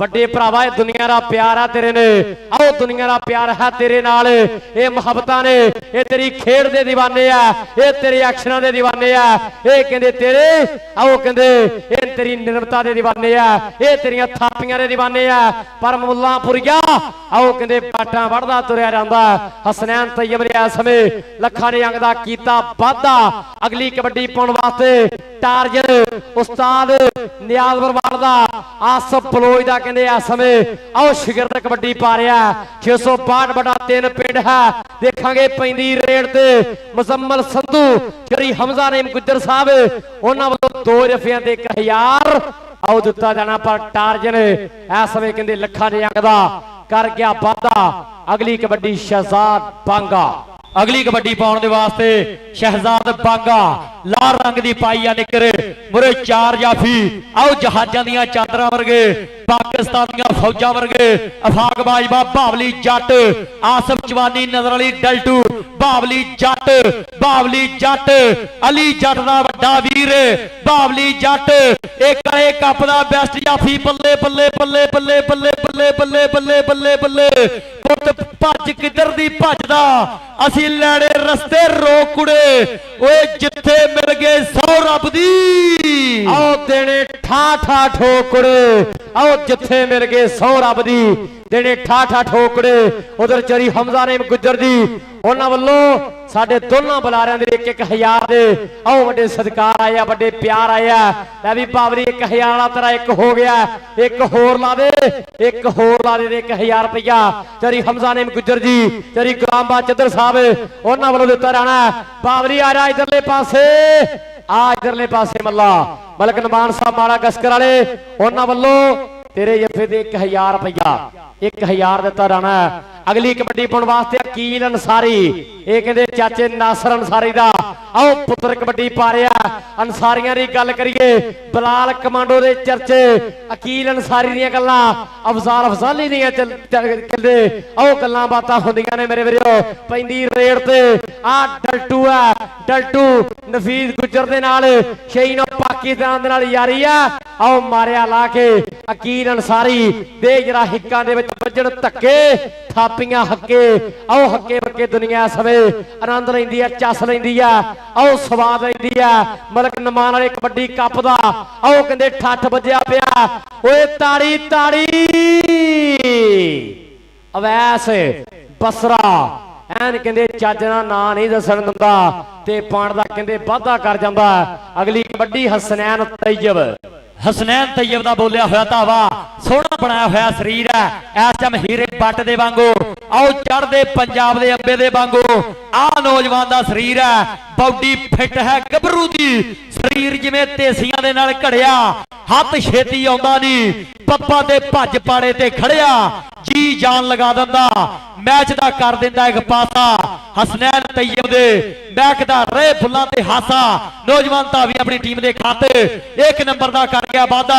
बड़े भरावा दुनिया का प्यार है तेरे ने आओ दुनिया का प्यार है तेरे नाल ये मुहब्बतां ने ये तेरी खेड दे दीवाने आ ये तेरे एक्शनां दे दीवाने आ ये कहंदे तेरे आओ कहंदे ये तेरी निर्मता दे दीवाने आ ये तेरियां थापियां दे दीवाने आ पर मुल्लापुरिया आओ कहंदे पाटां वड़दा तुरिया जांदा हसनैन तैयब ने इस समय लखां ने अंग दा कीता वाधा। अगली कबड्डी पाउण वास्ते टारगेट उस्ताद नियाज बरवाल दा आसफ बलोच दा कहंदे इस समय आओ शिगिरद कबड्डी पा रहा 662 बटा 3 पिंड है। देखांगे पैंदी रेड ते मुजम्मल संधू श्री हमजा नेम गुजर साहब उन्हां वल्लों 2 रफियां ते 1000 आओ दिता जाना पर टारजन इस समय कहंदे लखां दे अंग दा कर गया वाधा। अगली कबड्डी शहजाद बांगा अगली कबड्डी पाउण दे वास्ते शहजाद बांगा लाल रंग दी पाईया निकर मुरे 4 जाफी आओ जहाजां दियां चादरां वर्गे पाकिस्तान दियां फौजां वर्गे अफाक बाजवा बावली जट आसफ जवानी नजर अली डल्टू बावली जट अली जट दा वड्डा वीर बावली जट एक कले कप दा बेस्ट जाफी बल्ले बल्ले बल्ले बल्ले बल्ले बल्ले बल्ले बल्ले बल्ले बल्ले पुत भज किधर दी भजदा असी लैणे रस्ते रोक कुड़े ओए जिथे मिल गए 100 रब दी आओ देने ठा ठा ठोकड़े आओ जिथे मिल गए 100 रब दी देने ठा ठा ठोकड़े। उधर चरी हमजा नेम गुजर जी उन्हां वल्लों साडे दोनों बुलारियां दे 1000 दे आओ बड़े सत्कार आए बड़े प्यार आए मैं भी पावरी 1000 वाला तेरा एक हो गया एक होर ला दे 1000 रुपया चरी हमजा नेम गुजर जी चरी गुलाम बा चदर साहब उन्हां वल्लों दिता रहना पावरी आ रहा इधरले पासे आ इधरले पासे मल्ला मलक नमान साहब माड़ा गस्कर वाले उन्हां वल्लों तेरे जफे दे 1000 रुपया 1000 ਦਿੱਤਾ ਰਾਣਾ। अगली कबड्डी पाने वास्ते अकील अंसारी, ये कहते चाचे नासर अंसारी दा आओ पुत्र कबड्डी पा रहा। अंसारियां दी गल करिए, बलाल कमांडो दे चर्चे, अकील अंसारी दी गल्लां, अफजाल अफजाली दी कहते आओ गल्लां बातां होंदियां ने मेरे वीरो। पैंदी रेड ते आ डल्टू है, डल्टू नफीस गुजर दे नाल शहीन पाकिस्तान दे नाल यारी है। आओ मारिया ला के अकील अंसारी दे जरा हिक्कां दे विच वजण धक्के थापियां हक्के। आओ हक्के बक्के दुनिया सवे आनंद लैंदी है, चस लैंदी है, आओ स्वाद लैंदी है। मलक नमान वाले कबड्डी कप दा आओ कहंदे ठठ वजया पिया, ओए ताड़ी ताड़ी। अवैस बसरा ਐਨ ਕਹਿੰਦੇ ਚੱਜ ਨਾਲ ਨਾਂ ਨਹੀਂ ਦੱਸਣ ਦਿੰਦਾ ਤੇ ਪਾਣ ਦਾ ਕਹਿੰਦੇ ਵਾਅਦਾ ਕਰ ਜਾਂਦਾ। ਅਗਲੀ ਕਬੱਡੀ ਹਸਨੈਨ ਤੈयब, हसनैन तैयब दा बोलिया होया धावा, सोहना बनाया होया शरीर है, इस टाइम हीरे बट दे वांगू, आओ चढ़दे पंजाब दे अंबे दे वांगू आ नौजवान दा शरीर है। बॉडी फिट है गबरू दी, शरीर जिवें तेसियां दे नाल घड़िया, हथ छेती आउंदा नहीं, पप्पा दे भज पाड़े ते खड़िया, जी जान लगा दिंदा, मैच दा कर दिंदा एक पासा। हसनैन तैयब दे महकदा रहे फुल्लां ते हासा, नौजवान धावी अपनी टीम दे खाते 1 नंबर दा कर गया वादा।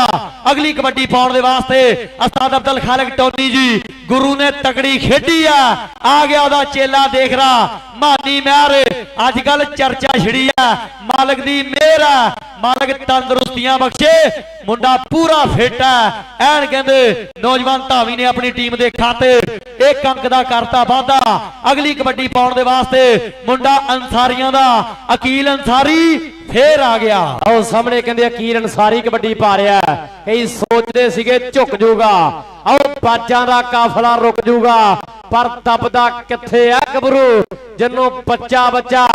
अगली कबड्डी पाउण दे वास्ते उस्ताद अब्दुल खालिक टोनी जी, गुरु ने तगड़ी खेडी आ गया ओदा चेला देख रहा मानी महर, अजकल चर्चा छिड़ी है, मालिक दी मेहर है, मालिक तंदुरुस्तियां बख्शे, मुंडा पूरा फिट है। ऐन कहंदे नौजवान धावी ने अपनी टीम दे खाते 1 अंक दा करता वादा। अगली कबड्डी पाउण दे वास्ते मुंडा अंसारियां दा अकील अंसारी फिर आ गया। आओ सामने कहंदे अकील अंसारी कबड्डी पा रहा है। कई सोचते सीगे झुक जूगा, आओ बाजां दा काफला रुक जूगा, पर दबदा किथे है गबरू जिन्नों बच्चा बच्चा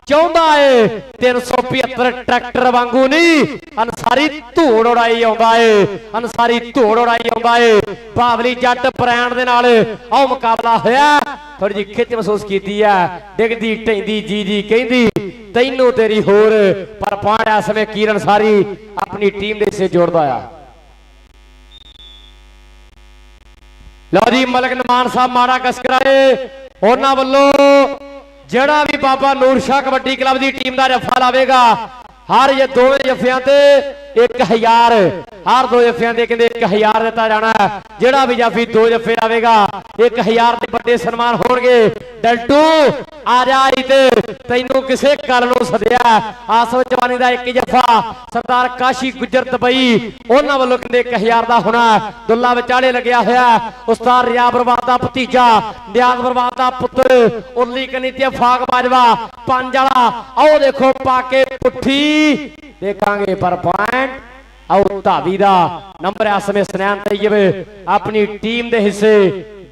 चाहुंदा है। 375 ट्रैक्टर वांगू नहीं, अंसारी धूड़ उड़ाई आउंदा है, अंसारी धूड़ उड़ाई आउंदा है। बावली जट ब्रांड दे नाल आओ मुकाबला होया, थोड़ी जी खिच महसूस कीती है, डिगदी ढैंदी जी जी कहंदी तैनू तेरी होर, पर पाड़ा समय कीर अंसारी अपनी टीम दे हिस्से जोड़दा आ। लो जी मलक नमान साहब माड़ा कसकराए उन्हां वल्लों ਜਿਹੜਾ भी बाबा नूर शाह कबड्डी क्लब की टीम का जफा लावेगा, हर ये दोवें जफियां ते 1000, हर 2 जफियां ते कहंदे 1000 दिता जाना है। जेड़ा भी जाफी 2 जफे लावेगा 1000 के बड़े सन्मान होणगे। डल्टू आ जा इते तैनू किसे गल नूं सदिया, आसव जवानी दा 1 जफा सरदार काशी गुजर दुबई उन्हां वल्लों कहंदे 1000 दा होना। दुल्ला विचाले लगया होया उस्ताद रियाज बरबाद दा भतीजा, नियाज बरबाद दा पुत्र, उरली कनी ते फाक बाजवा 5 वाला। आओ देखो पाके पुठी देखांगे पर पॉइंट आओ धावी दा नंबर इस समय हसनैन तैयब अपनी टीम दे हिस्से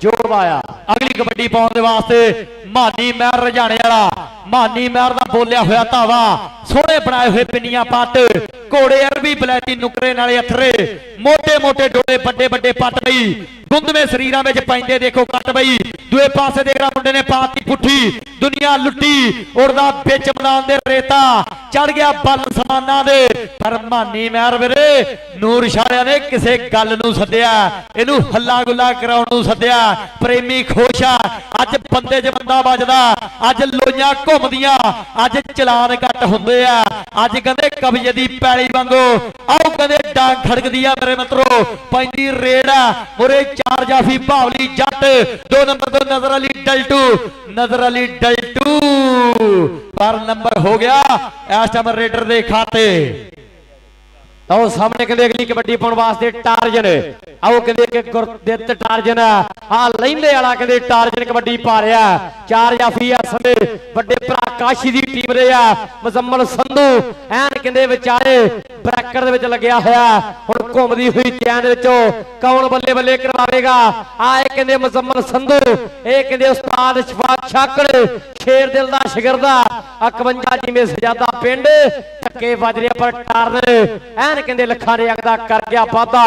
जोड़दा आ। अगली कबड्डी पाउण दे वास्ते मानी महर रजाने वाला, मानी महर दा बोलिया होया धावा, सोहणे बनाए हुए पिन्नियां पट, घोड़े अरबी बलैती नुकरे नाले अथरे, मोटे मोटे डोले बड़े बड़े पट बई, गुंदवे शरीरां विच पैंदे देखो कट बई। दूए पासे देखदा मुंडे ने पाती पुठी, दुनिया लुट्टी, उड़दा बिच मैदान दे रेता, चढ़ गया बल समाना दे, पर मानी महर वीरे नूर शाह ने किसे गल नूं सद्दिया, इहनूं हल्ला गुल्ला कराउण नूं सद्दिया। प्रेमी खुश आ, अज बंदे च बंदा बजदा, अज लोइयां घुमदियां, अज चलान घट हुंदे आ, अज कहंदे कब्जे दी पैली वांगू आओ कहंदे डांग खड़कदी आ मेरे मित्रो, पैंदी रेड आ मुरे 4 जाफी बावली जट, 2 नंबर तो नजर अली डल्टू, नजर अली डल्टू पर नंबर हो गया इस टाइम रेडर दे खाते। आओ सामने कहंदे अगली कबड्डी पाउण वास्ते टारजन, आओ कहंदे कि गुरदित टारजन आ लैंदे वाला कहंदे टारजन कबड्डी पा रहा। 4 जाफी आ समय बड़े भरा काशी दी टीम दे आ, मुजम्मल संधू ऐन कहंदे विचारे ब्रैकेट दे विच लगया होया, हुण घुमदी हुई चैन दे विचों कौन बल्ले बल्ले करवावेगा। आए कहंदे मुजम्मल संधू, ए कहंदे उस्ताद शफाक छाकड़, शेर दिल दा शिगरदा 51 जिमें सजादा पिंड, धक्के वज रहे पर टारन ऐन कहते लखा ने अगदा कर गया वादा।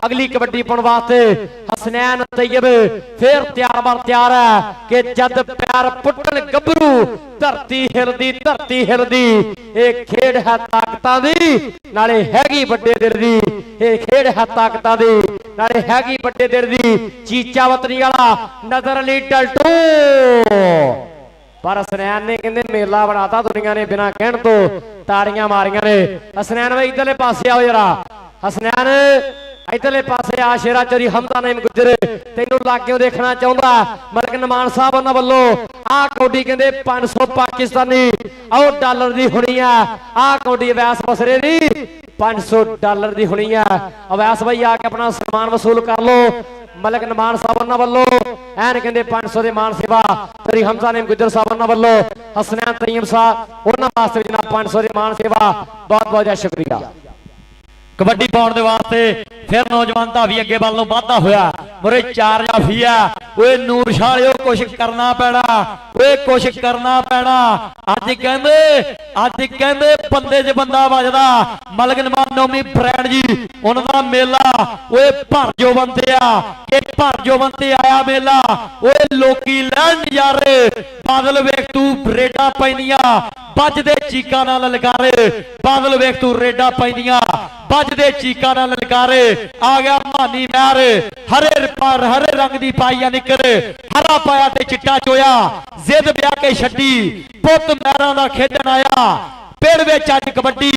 अगली कबड्डी पाने वास्ते हसनैन तैयब फिर तैयार बर तैयार है कि जद पैर पुट्टन गभरू धरती हिलदी। ये खेड है ताकतां दी नाले हैगी बड़े दिल दी। ये खेड है ताकतां दी नाले हैगी बड़े दिल दी। चीचा वतनी वाला नजर अली डल्टू पर हसनैन ने कहते मेला बनाता दुनिया ने बिना कहण तो ताड़ियां मारियां ने। हसनैन भाई इधरले पासे आओ जरा। हसनैन इधरले पासे आ शेरा चोरी हमदा नईम गुजर तेनू लागे देखना चाहता मलक नमान साहब उन्हां वल्लों आ कौडी कहते 500 पाकिस्तानी आओ डॉलर दी होनी है। आ कौडी अवैस बसरे दी 500 डॉलर दी होनी है। अवैस भाई आके अपना सन्मान वसूल कर लो। मलक नमान साहब उन्हां वल्लों ऐन कहते 500 दे मान सेवा चोरी हमदा नईम गुजर साहब उन्हां वल्लों हसनैन तैयब साहब उन्हां वास्ते जनाब 500 दे मान सेवा बहुत बहुत शुक्रिया। कबड्डी पाने वास्ते फिर नौजवान धावी अगे वालों वाधा होया मुरे 4 जाफी है। ओए नूर शाह कुछ करना पैना कुछ करना पैना। अज कहंदे बंदे च बंदा वजदा मलक नमान नौमी ब्रांड जी उन्होंने मेला ओए भर जो बंदे कि भर जो बंदे आया मेला। ओए लोकी लैन नजारे बादल वेख तू रेडा पैंदियां बजदे चीका नाल ललकारे। बादल वेख तू रेडा पैंदियां बजदे चीका नाल ललकारे। आ गया मानी मैर हरे रंग दी पाई निकर हरा पाया ते चिट्टा चोया जिद ब्याह के छड्डी पुत मैरां दा खेडण आया। पेड़ विच अज कबड्डी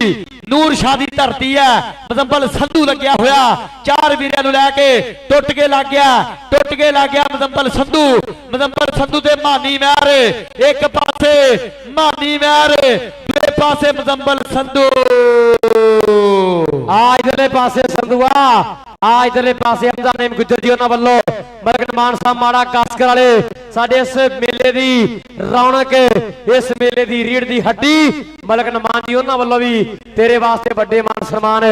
नूर शाह दी धरती है। मजंबल संधू लग्या होया 4 वीरां नूं लैके टुट के लग गया मजंबल संधू ते मानी मैर एक पासे मानी मैर दूसरे पासे मजंबल संधू। आ इधरले पासे संधुआ आ इधरले पासे हमदा नईम गुजर जी उन्हां वल्लों मलक नमान साहब माड़ा कास्कर वाले साडे इस मेले दी रौनक इस मेले दी रीढ़ दी हड्डी मलक नमान जी उन्हां वल्लों भी तेरे वास्ते बड़े मान सन्मान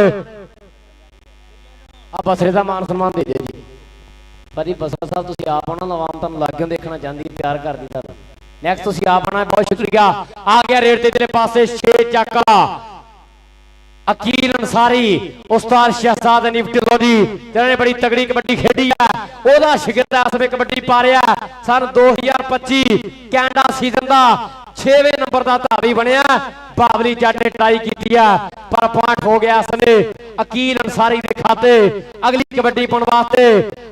आ बसरे दा मान सन्मान दे दे जी। पर जी बसरा साहब तुसीं आप उन्हां दा आवाम तुहानूं लाग्गे देखना चाहती प्यार करदी तुहानूं नैक्सट तुसीं आप आना बहुत शुक्रिया। आ गया रेड ते तेरे पासे 6 चक्का अकील अंसारी उस्ताद शहजाद निफ्ट लोधी जिन्होंने बड़ी तगड़ी कबड्डी खेडी है ओदा शिगिर्द इस वे कबड्डी पा रहा सन 2025 कैनेडा सीजन का 6वें नंबर का धावी बनया। बाबली जट ने ट्राई की है पर पॉइंट हो गया इसने अकील अंसारी के खाते। अगली कबड्डी पाने वास्ते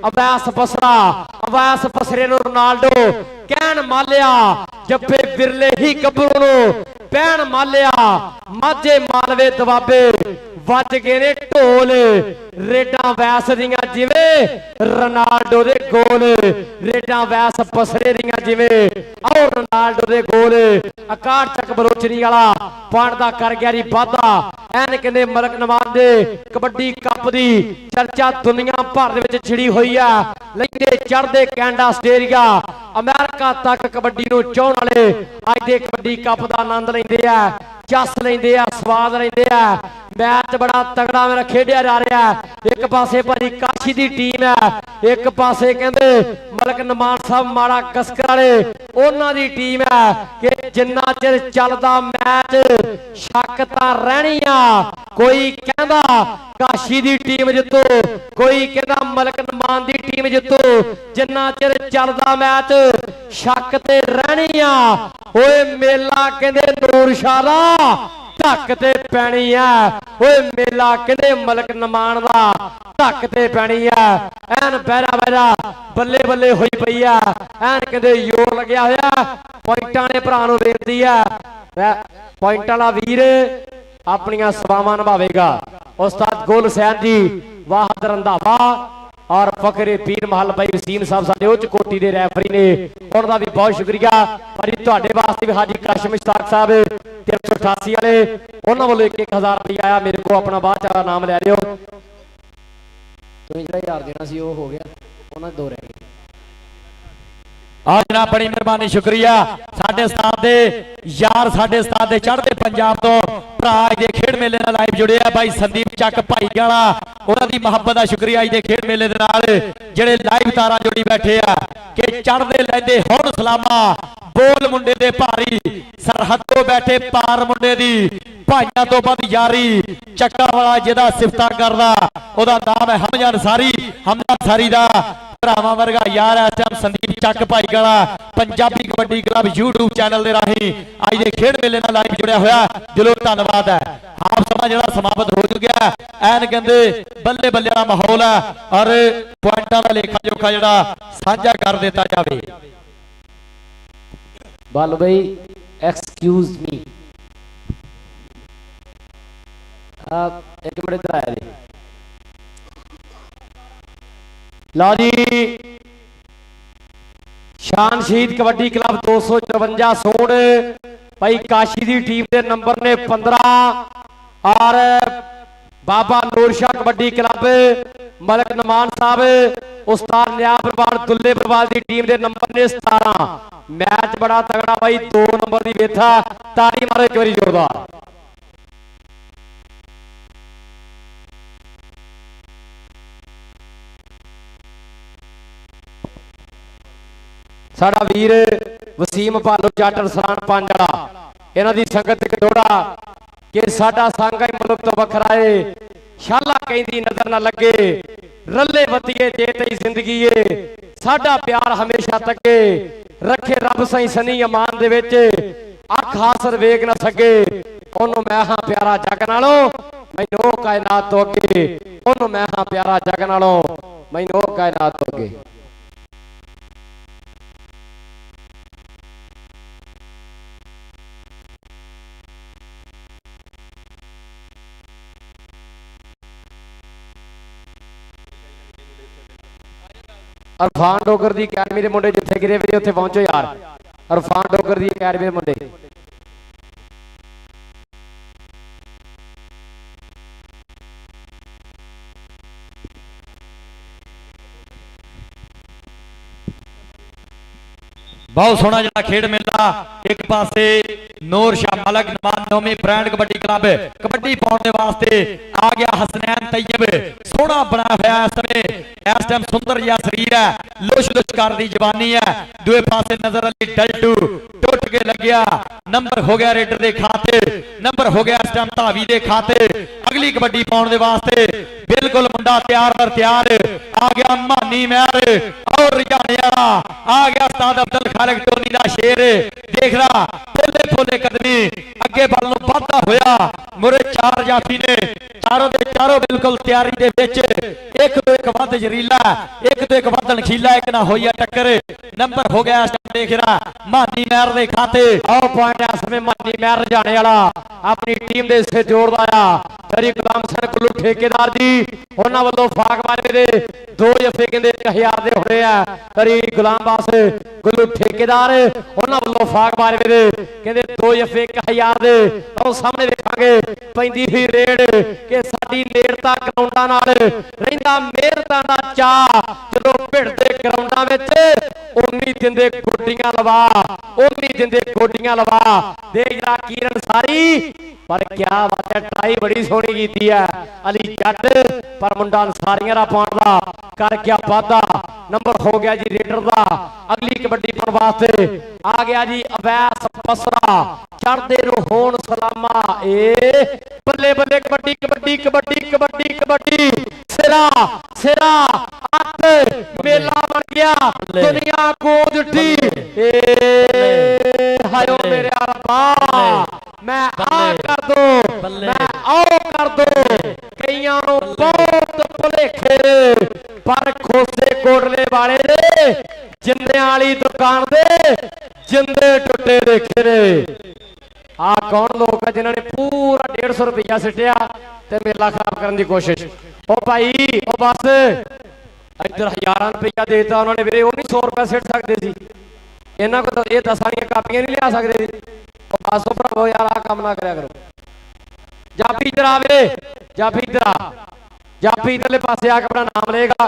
अवैस बसरे रोनाल्डो कहन मालिया जब्बे बिरले ही गबरू पैन मालिया माझे मालवे दबाबे वज गए ने ढोल रेडा वैस दियां जिवें रोनाल्डो दे गोल रेडा वैस बसरे दियां जिवें आओ रोनाल्डो दे गोल। अकाड़ चक बलोचनी वाला पॉइंट दा कर गया री वाधा। ऐन कहंदे मलक नमान दे कबड्डी कप दी चर्चा दुनिया भर दे विच छिड़ी हुई है। लैंदे चढ़दे कैनेडा आस्ट्रेलिया अमेरिका तक कबड्डी नूं चाहण वाले अज दे कबड्डी कप दा आनंद लैंदे आ चस लेंदे आ स्वाद लेंदे आ। मैच बड़ा तगड़ा मेरा खेडिया जा रहा है। एक पासे भाजी काशी दी टीम है एक पासे कहंदे मलक नमान साहब माड़ा कसकर वाले उन्हां दी टीम है कि जिन्ना चिर चलदा मैच शक तां रहनी आ। कोई कहंदा काशी दी टीम जितो कोई कहंदा मलक नमान दी टीम जितो जिन्ना चिर चलदा मैच शक ते रहनी आ। ओए मेला कहंदे नूर शाह दा ढक ते पैनी है। ओए मेला कहंदे मलक नमान दा ढक ते पैनी है। ऐन बहरा बल्ले बल्ले हुई पई है। ऐन कहंदे जोर लग्या होया पॉइंटां ने भरा नूं बेनती है पॉइंटां दा वीर अपनियां सभावां निभावेगा। उस्ताद गोल हुसैन जी वाहद रंधावा और फकरे पीर महल भाई वसीम साहब साडे उच्च कोटि के रैफरी ने उन्होंने भी बहुत शुक्रिया। पर तुहाडे वास्ते भी हाजी काशिम इश्ताक साहब 388 वाले उन्होंने वालों 1000 रुपया आया मेरे को अपना बाद च नाम लै लियो। तुसीं जिहड़ा 1000 देना सी वो हो गया उन्होंने 2 रह गए। आज बड़ी मेहरबानी शुक्रिया साडे उस्ताद दे यार साडे उस्ताद दे चढ़दे पंजाब तो भरा दे खेड मेले नाल लाइव जुड़े आ भाई संदीप चक भाईगाला उन्हां दी मुहब्बत दा शुक्रिया दे खेड मेले दे नाल जिहड़े लाइव तारा जुड़ी बैठे आ कि चढ़दे लैंदे हुण सलामा बोल मुंडे दे भारी सरहद तो बैठे पार मुंडे दी ਭਾਈਆਂ ਤੋਂ ਵੱਧ ਯਾਰੀ ਚੱਕਾ ਵਾਲਾ ਜਿਹਦਾ ਸਿਫਤਾਂ ਕਰਦਾ ਉਹਦਾ ਨਾਮ ਹੈ ਹਮਜ਼ਾ ਅੰਸਾਰੀ। ਹਮਜ਼ਾ ਅੰਸਾਰੀ ਦਾ ਭਰਾਵਾਂ ਵਰਗਾ ਯਾਰ ਇਸ time Sandeep Chak Bhaigala Punjabi kabaddi club YouTube channel ਦੇ ਰਾਹੀਂ ਅੱਜ ਦੇ ਖੇਡ ਮੇਲੇ ਨਾਲ ਲਾਈਵ ਜੁੜਿਆ ਹੋਇਆ। ਦਿਲੋਂ ਧੰਨਵਾਦ ਹੈ। ਹਾਫ ਸਮਾਂ ਜਿਹੜਾ ਸਮਾਪਤ ਹੋ ਚੁੱਕਿਆ ਐਨ ਕਹਿੰਦੇ ਬੱਲੇ ਬੱਲੇ ਵਾਲਾ ਮਾਹੌਲ ਹੈ ਔਰ ਪੁਆਇੰਟਾਂ ਦਾ ਲੇਖਾ ਜੋਖਾ ਜਿਹੜਾ ਸਾਂਝਾ ਕਰ ਦਿੱਤਾ ਜਾਵੇ। बालू भाई एक्सक्यूज मी, आप एक मिनट इधर आया जी। लो जी, शान शहीद कबड्डी क्लब 254 सोड भाई काशी की टीम के नंबर ने 15 और बाबा नूर शाह कबड्डी क्लब मलक नमान साहब उस्ताद न्याब बरवाल दुल्ले बरवाल की टीम के नंबर ने 17। मैच बड़ा तगड़ा भाई, 2 नंबर की वेथा, ताली मारो एक बारी जोरदार। साडा वीर वसीम भालू जाट सरान पांजड़ा इन्हां दी संगत एक जोड़ा कि साडा सांगा ही मुल्क तो वखरा है, शाला कहंदी नजर ना लगे, रले वतिए जे तई जिंदगी है, साडा प्यार हमेशा तके, रखे रब सही सनी अमान दे विच, अख हासर वेख ना सके, ओनू मैं हां प्यारा जग नालों मैनू कायनात तो अगे, ओनू मैं हां प्यारा जग नालों मैनू कायनात तो अगे। अरफान डोगर दी अकेडमी दे मुंडे जिथे गिरे वे उत्थे पहुंचो यार। अरफान डोगर दी अकेडमी दे मुंडे बहुत सोहना जिहड़ा खेड मेला। एक पासे नूर शाह मलक नमान नौवीं ब्रांड कबड्डी क्लब कबड्डी पाने वास्ते आ गया हसनैन तैयब, सोहना बनाया हुआ इस समय, इस टाइम सुंदर जिहा शरीर है, लुश लुश कर दी जवानी है। दूए पासे नजर अली डल्टू टुट के लग्या, नंबर हो गया रेडर दे खाते, नंबर हो गया इस टाइम धावी दे खाते। अगली कबड्डी पाने वास्ते बिल्कुल मुंडा तैयार पर तैयार आ गया मानी मैर और रिजाने वाला आ गया उस्ताद अब्दुल खालिक टोनी दा शेर। देख रहा पोले पोले कदमी अगे बल नूं वधदा होया, मुरे 4 जाफी ने, चारों दे चारों बिल्कुल तैयारी दे विच, एक तो एक वध जरीला, एक तो एक वध नखीला, एक ना होई टक्कर। नंबर हो गया देख रहा मानी मैर दे खाते। और पॉइंट इस समय मानी मैर जाने वाला अपनी टीम दे हिस्से जोड़दा आ। सरी गुलाम सर कुल्लू ठेकेदार जी उन्हां वल्लों फाक मारे दे 2 जफे कहंदे 1000 दे होने आ। सरी गुलाम बास कुल्लू ठेकेदार उन्हां वल्लों फाक मारे दे कहंदे 2 जफे 1000 दे। आओ सामने देखांगे पैंदी हुई रेड कि साडी नेड़ता ग्राउंडां नाल रहिंदा मेहरतां दा चा, जदों भिड़दे ग्राउंडां विच उन्नी दिंदे गोडियां लवा, उन्नी दिंदे गोडियां लवा। देख जरा किरण सारी पर क्या बात है, ट्राई बड़ी सोहनी की है अली जट, पर मुंडा अंसारियां दा पाउण दा कर क्या वादा। नंबर हो गया जी रेडर दा। अगली कबड्डी पाउण वास्ते आ गया जी अवैस पसरा, चढ़दे नु होण सलामा। ए बल्ले बल्ले कबड्डी कबड्डी कबड्डी कबड्डी कबड्डी, सिरा सिरा अत मेला बन गया, दुनिया गूंज उठी। ए हायो मेरे रब्बा, मैं आ कर दो, मैं आओ कर दो, कईयां नूं बहुत भुलेखे, पर खोसे कोटले वाले ने जिंदियां वाली दुकान दे जिंदे टुटे देखे ने। आ कौन लोग है जिन्होंने पूरा 150 रुपया सिटिया ते मेला खराब करने की कोशिश। ओ भाई ओ बस इधर 1000 रुपया देता उन्होंने, वीरे वो नहीं 100 रुपया सिट सकते सी, इन्हों को ये 10 वाली कापियां नहीं लिया सकते सी। बस भरावो यार आ काम ना करया करो। जाफी इधर आवे, जाफी इधर आ, जाफी इधरले पासे आके अपना नाम लेगा।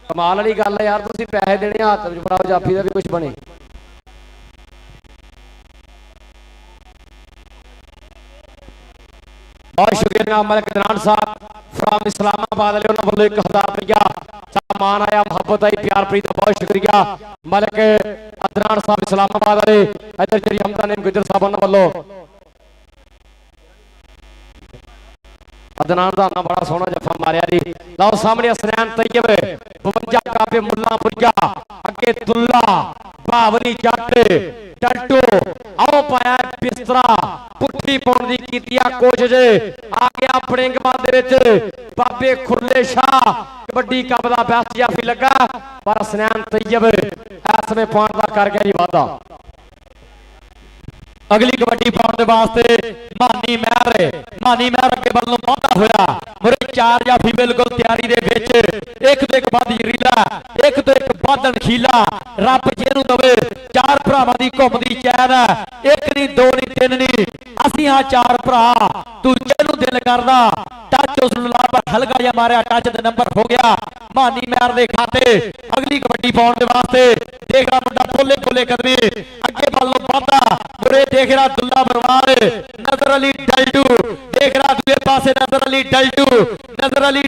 कमाल वाली गल है यार, तुसीं पैसे देने हाथ विच फड़ाओ, जाफी का भी कुछ बने। बहुत शुक्रिया मलक दरान साहब फ्राम इस्लामाबाद वाले, उन्होंने वालों 1000 रुपया सामान आया, मोहब्बत आई, प्यार प्रीत, बहुत शुक्रिया मलक अदनान साहब इस्लामाबाद वाले। इधर जी हमदा नेम गुजर साहब उन्होंने वालों अदनान का ना बड़ा सोहना जफा मारिया जी। लाओ सामने हसनैन तैयब 52 काबे मुल्ला मुर्जा अगे दुल्ला बावरी जट टल्टू आओ पाया बिस्तरा पुट्ठी पाने की कीतिया कोशिश आ गया पड़ेंगबाद दे विच बाबे खुरले शाह कबड्डी कप दा बेस्ट जाफी लगा पर हसनैन तैयब इस समय पॉइंट का कर गया जी वादा। अगली कबड्डी पाउण दे वास्ते मानी महर अगे बल्लों पहुंचा होया मुरे 4 जाफी बिल्कुल तैयारी दे विच एक तो एक बद जरीला एक तो एक बद नखीला रब जिहनूं दवे 4 भरावां दी घुमदी चैन है एक नहीं दो नहीं तीन नहीं असीं हां 4 भरा तू जिहनूं दिल करदा टच उस ला पर हल्का जिहा मारिया टच दे नंबर हो गया मानी महर दे खाते। अगली कबड्डी पाउण दे वास्ते देख रहा मुंडा पोले पोले कदमी अगे बल्लों पहुंचा मुरे देख रहा दुल्ला बरवार नजर अली डल्टू देख रहा दूसरे पासे नजर अली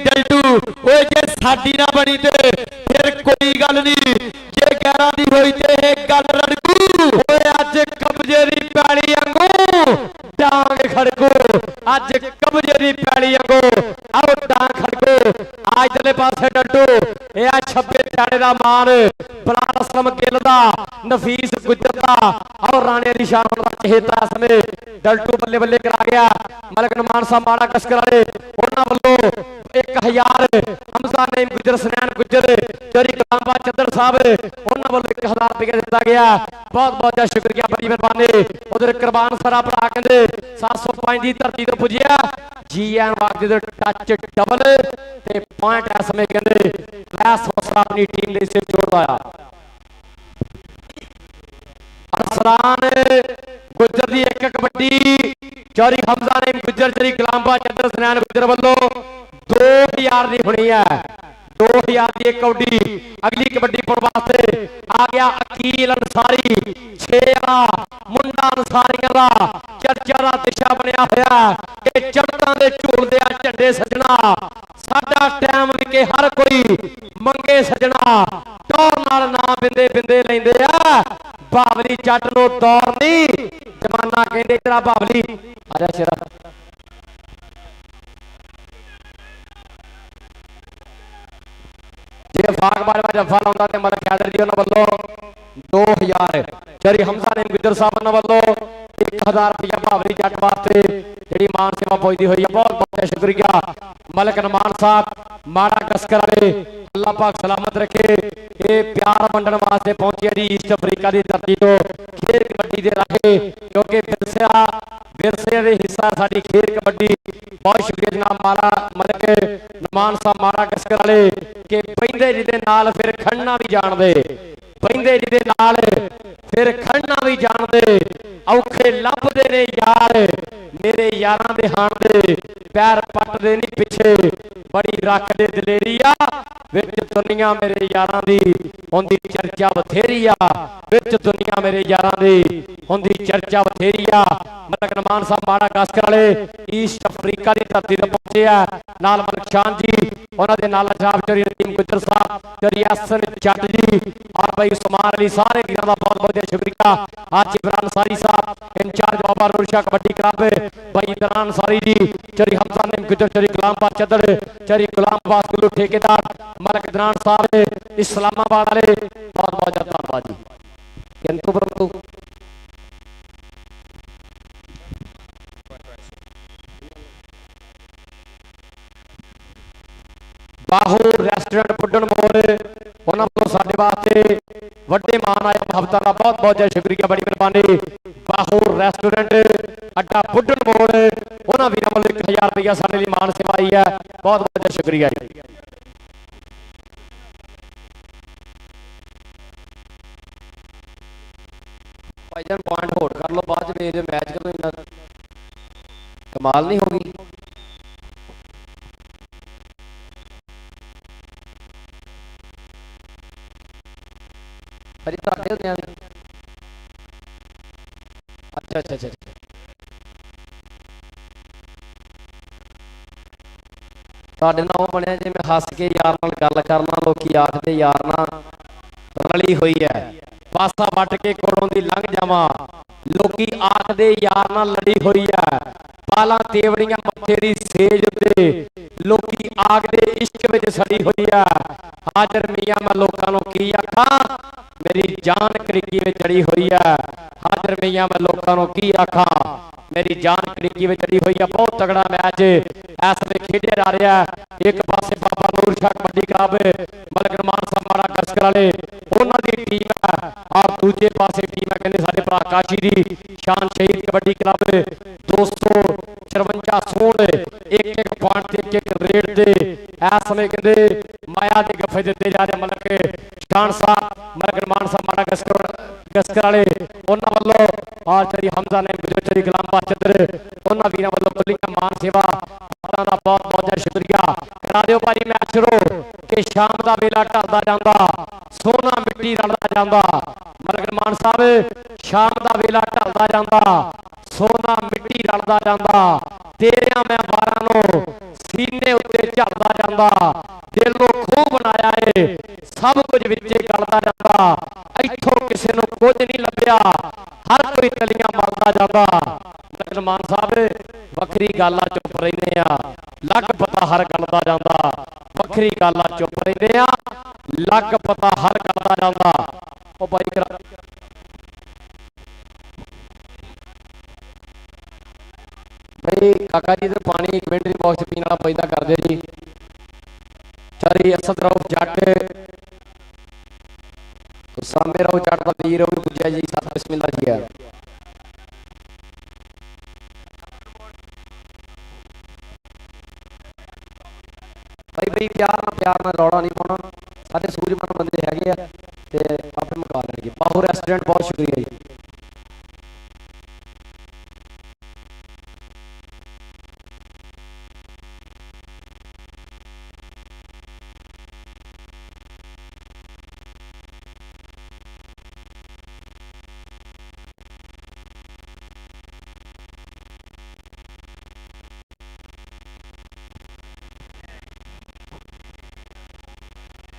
डल्टू ओए जे साडी ना बनी ते फिर कोई गल नहीं जे 11 दी होई ते गल रड़कू ओए अज कब्जे दी पैली अंगू डांग खड़कू अज कब्जे दी पैली अंगू आओ डांग खड़कू आज दले पासे डड्डू ए आ 26 ध्याड़े दा मान बलाल असलम गिल दा नफीस गुजर दा और राणे दी शान दा चहेता समय डल्टू बल्ले बल्ले करा गया मलक नमान साहब माड़ा कशकर वाले उन्हां वल्लों 1000 हमजा नेम गुजर सनैन गुजर चोरी कलांबा चद्दर साहब उन्हां वल्लों 1000 रुपया दिता गया बहुत बहुत शुक्रिया बड़ी मेहरबानी। उधर कुरबान सरा भरा कहंदे 705 दी धरती ते पुजिया जी एन वाग दे टच डबल ते पॉइंट इस समय कहंदे क्लास वसरा अपनी टीम ले से जोड़दा आया। अरसलान गुजर दी एक कबड्डी चौरी हमजा नेम गुजर चोरी कलांबा चद्दर सनैन गुजर वल्लों 2000 दी होनी है 2000 की एक कबड्डी। अगली कबड्डी पाउण वास्ते आ गया अकील अंसारी 6 मुंडा अंसारियां दा चर्चा दा दिशा बनया होया कि चढ़तां दे झूलदे आ झंडे सजना साडा टाइम विके हर कोई मंगे सजना टौर नाल ना बिंदे बिंदे लैंदे आ बावली जट नूं दौर नहीं जमाना कहंदे तेरा बावली आजा शेरा जे फाग बार जफा लाउंदा ते मलक हैदर जी उन्हां वल्लों 2000 चरी हमजा ने गुजर साहब उन्हां वल्लों 1000 रुपया भावरी जट वास्ते जिहड़ी मान सेवा पहुंचती हुई है बहुत बहुत शुक्रिया मलक नमान साहब माड़ा कसकर वाले अल्लाह पाक सलामत रखे। ये प्यार वंडण वास्ते पहुंचे जी ईस्ट अफ्रीका की धरती तो खेल कबड्डी दे रहे क्योंकि विरसे दे हिस्सा साडी खेल कबड्डी। बहुत शुक्रिया जनाब मारा मलक नमान साहब माड़ा कसकर वाले कि बहिंदे जी दे नाल फिर खड़ना भी जानदे बहिंदे जी दे नाल फिर खड़ना भी जानदे औखे लभदे ने यार मेरे यारां दे हाण दे पैर पटदे नहीं पिछे बड़ी रखदे दलेरी आ विच दुनिया मेरे यारां दी हुंदी चर्चा बथेरी आ विच दुनिया मेरे यारां दी हुंदी चर्चा बथेरी आ। मलक नमान साहब माड़ा कास्कर वाले ईस्ट अफ्रीका की धरती ते पहुंचे आ नाल मलक शान जी उन्हां दे नाल साहब चोरी रहीम गुजर साहब चोरी हसन जट जी और भाई उस्मान अली सारे वीरां दा बहुत बहुत शुक्रिया। आज इमरान सारी साहब इंचार्ज बाबा नूर शाह कबड्डी क्लब भाई इमरान सारी जी चोरी हमजा ने गुजर चोरी गुलाम चदड़ चोरी गुलाम अब्बास गुल्लू ठेकेदार मलक दरान साहब इस्लामाबाद वाले बहुत बहुत धन्यवाद जी। किंतु परंतु बाहूर रेस्टोरेंट बुड्ढन मोड़ उन्होंने वालों साडे वास्ते वड्डे मान आए हफ्ता का बहुत बहुत शुक्रिया बड़ी मेहरबानी। बाहूर रेस्टोरेंट अड्डा बुड्ढन मोड़ उन्होंने वीरों वालों 1000 रुपया साडे लई मान सेवा आई है बहुत बहुत शुक्रिया जी। भाईजान पॉइंट होल्ड कर लो बाद में मैच करो इन्ना कमाल नहीं होगी। अरे होते हैं अच्छा अच्छा अच्छा ना वो बनया जिवें हस के यार नाल गल करना लोकी आखदे यार ना रली हुई है पासा वट के कोलों दी लंघ जावां लोकी आखदे यार नाल लड़ी हुई है बाला तेवड़ियां मत्थे दी सेज उत्ते लोकी आग दे इश्क विच सड़ी हुई है। हाजर मियां मैं लोकां नूं की आखां मेरी जान कड़िकी में चढ़ी हुई है। हाजर मियां मैं लोकां नूं की आखां मेरी जान कड़िकी में चढ़ी हुई है। बहुत तगड़ा मैच इस वे खेडिया जा रहा है। एक पासे बाबा नूर शाह कबड्डी क्लब मलक मानसा माड़ा कसकर वाले उन्हां दी टीम है और दूजे पासे टीम है कहंदे साडे भरा काशी दी शान शहीद कबड्डी क्लब 254 सोन एक एक पॉइंट ते एक एक रेड ते इस समय कहंदे माया दे गफे दिते जा रहे मलक शान साहब मलक मानसा माड़ा कसकर वाले उन्हां वल्लों आचार्य हमजा ने गुजरचरी गुलाम बहादुर उन्हां वीरां वल्लों खुल्लियां मान सेवा ਦਾ बहुत बहुत शुक्रिया करा दिओ भाजी मैच शुरू कि शाम का वेला ढलदा जांदा सोना मिट्टी रलदा जांदा मलक मान साहब शाम का वेला ढलदा जांदा सोना मिट्टी रलदा जांदा तेरियां मैं वारां नूं सीने उत्ते झलदा जांदा दिलों खूह बनाया है सब कुछ विचे गलदा जांदा इत्थों किसी नूं कुछ नहीं लभ्या हर कोई तलियां मलदा जांदा मलक मान साहब वखरी गल आ चुप रहिंदे आ लग पता हर गल दा जांदा वखरी गल आ चुप रहिंदे आ लग पता हर गल दा जांदा ओ भाई करा भाई काका जी तो पानी कमेंट्री बॉक्स पीने वाला पैदा कर दे जी चारी असद रहो जट सामे रहो जट का वीर हो पूजा जी साथ बिस्मिल्लाह जी है भाई भाई प्यार ना रौला नहीं पाना सारे सूझबूझ बंदे हैगे आ ते आपे मुका लेंगे बाहू रेस्टोरेंट बहुत शुक्रिया जी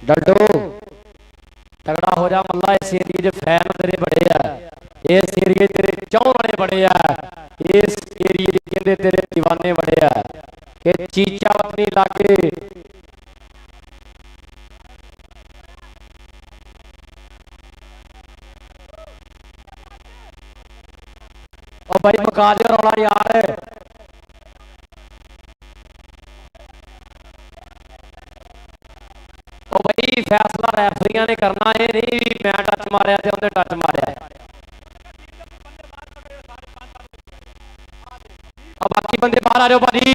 डल्डो तगड़ा हो जा मल्ला इस एरिए फैन तेरे बड़े है इस एरिए तेरे चाहने वाले बड़े है इस एरिए कहते तेरे दीवाने बड़े है कि चीचा अपनी लागे और भाई मुका दे रौला यार भाई फैसला रैफरिया ने करना है नहीं भी मैं टच मारिया ते उन्हें टच मारिया अब बाकी बंदे बाहर आ जाओ भाजी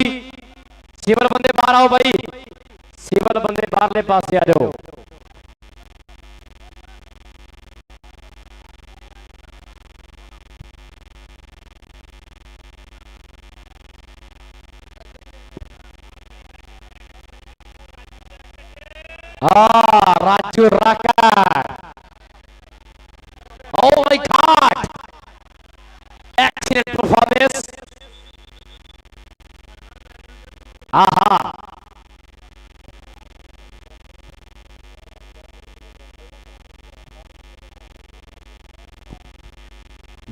सिविल बंदे बाहर आओ भाई सिविल बंदे बाहरले पासे आ जाओ Raju Raka. Oh my God! Excellent performance. Aha.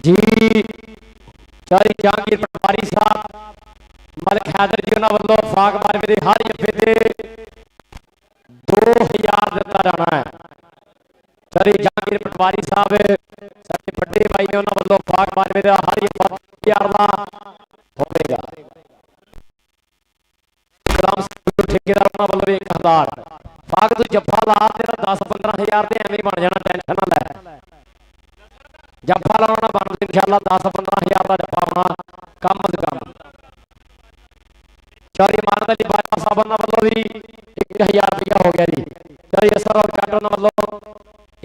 जी चारी जहांगीर पटवारी साहब मलिक हैदर जी उन्होंने वालों फाग मारवे के हर जफे से 2000 दिता जाना है। चारी जहांगीर पटवारी साहब साडे बड़े भाई ने उन्होंने वालों फाग मारवे का हर जफा 2000 का होगा। ठेकेदार उन्होंने वालों 1000 फाग तू जफा ला तेरा 10-15 हज़ार एवं बन जाना टेंशन ना लै जफा लाना बन इंशाअल्लाह 10-15 हज़ार का जफा होना कम अज कम। चारी मान जी बाबा साहब वालों भी 1000 रुपया हो गया जी। चारी असर और कैट वालों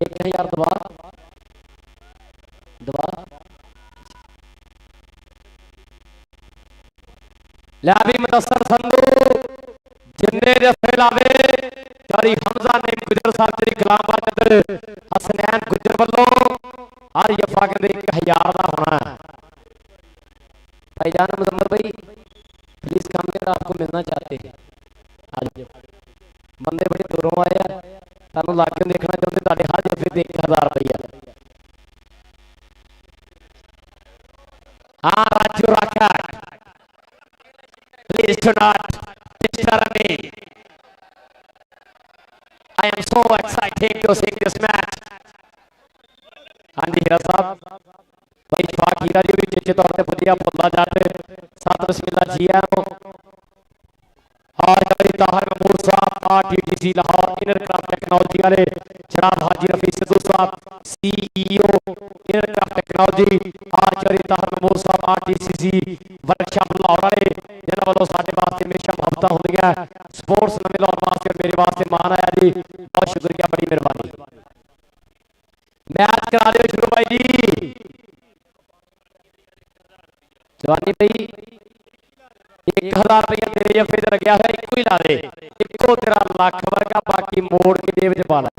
1000 दबा दबा लै भी मुदस्सर संधू जिन्ने रफे लावे चारी हमजा ने गुजर साहब तेरी गुलाम बहादुर हसनैन गुजर वालों हर जफा कहते 1000 का होना है। भाईजान मुजम्मल भाई प्लीज कम कर आपको मिलना चाहते हैं। आज बंदे बड़े दूरों आए हैं तुम ला के देखना चाहते तुहाडे हर जफे से 1000 रुपया। हाँ राजू रखा Please do not disturb me. I am so excited to see this match. हाँ जी हीरा साहब भाई इतफाक हीरा जी भी चेचे तौर पे बढ़िया बोलना जाते साथ बिस्मिल्लाह जी है और कभी ताहर महमूद साहब RTTC लाहौर इनरक्राफ्ट टेक्नोलॉजी वाले जनाब हाजी रफी सिद्धू साहब CEO इनरक्राफ्ट टेक्नोलॉजी और कभी ताहर महमूद साहब RTTC वर्कशॉप लाहौर वाले जिन्होंने वालों साढ़े वास्ते हमेशा मुहब्बत होंदियां स्पोर्ट्स नवे लाहौर वास्ते मेरे वास्ते मान आया जी बहुत शुक्रिया बड़ी मेहरबानी मैच करा दो शुरू भाई जी जवानी भाई 1000 रुपया तेरे जफे ते लग्या होया इको ही ला दे इको तेरा लख वर्गा बाकी मोड़ के जेब च पा लै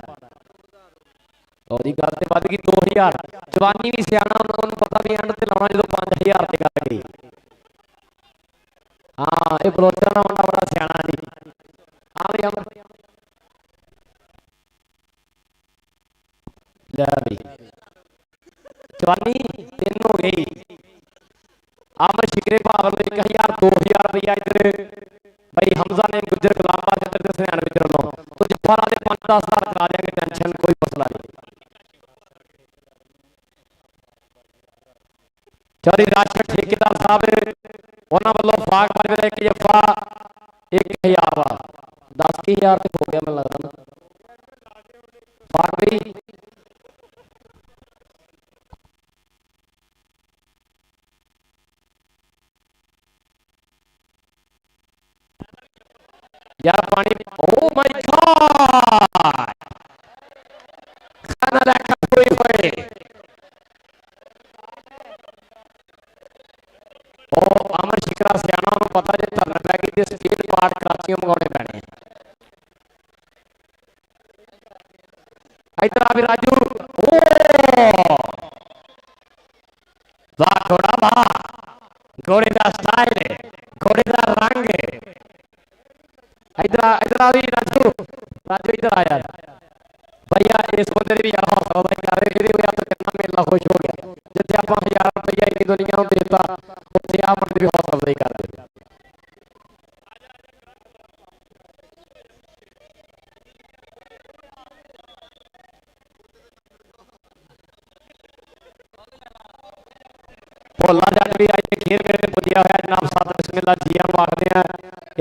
और गल ते वध गई 2000 जवानी भी सियाणा उन्होंने पता भी एंड ते लाउणा जो 5000 ते गल गई हाँ ये बलोचर का मुंडा बड़ा सियाणा जी हाँ भाई हम ले भाई जवानी 3 हो गई आमद शिकरे भावल 1000 2000 रुपया इधर भाई हमजा ने गुजर गुलाम इधर दसयान इधर लो तो जफर वाले 5-10,000 करा देंगे टेंशन कोई मसला नहीं चौधरी राशिद ठेकेदार साहब उन्होंने वालों फाग मारे एक जफा 1000 वा 10,000 तक हो गया मैं लगता ना फाग भाई यार पानी ओ माय गॉड खाना लेकर कोई होए ओ अमर शिकरा सियाना ਨੂੰ ਪਤਾ ਜੇ ਧਰਨ ਪੈ ਗਈ ਤੇ ਸਪੀਡ ਪਾਰਟ ਕਰਾਚੀੋਂ ਮੰਗਾਉਣੇ ਪੈਣੇ ਇਧਰ ਆ ਵੀ ਰਾਜੂ ਓ ਵਾਹ ਘੋੜਾ ਵਾਹ ਘੋੜੇ ਦਾ ਸਟਾਈਲ ਘੋੜੇ ਦਾ ਰੰਗ इधर आ भी राजू राजू इधर आ यार भैया इस बंदे भी यार हौसला भाई कर रहे फिर यार तो कितना मेला खुश हो गया जिथे आप 1000 रुपया इतनी दुनिया को देता उत्थे आप बंदे भी हौसला भाई कर दे भोला जट भी अज खेल करके पुजया होया जनाब साथ बिस्मिल्लाह जी आखते हैं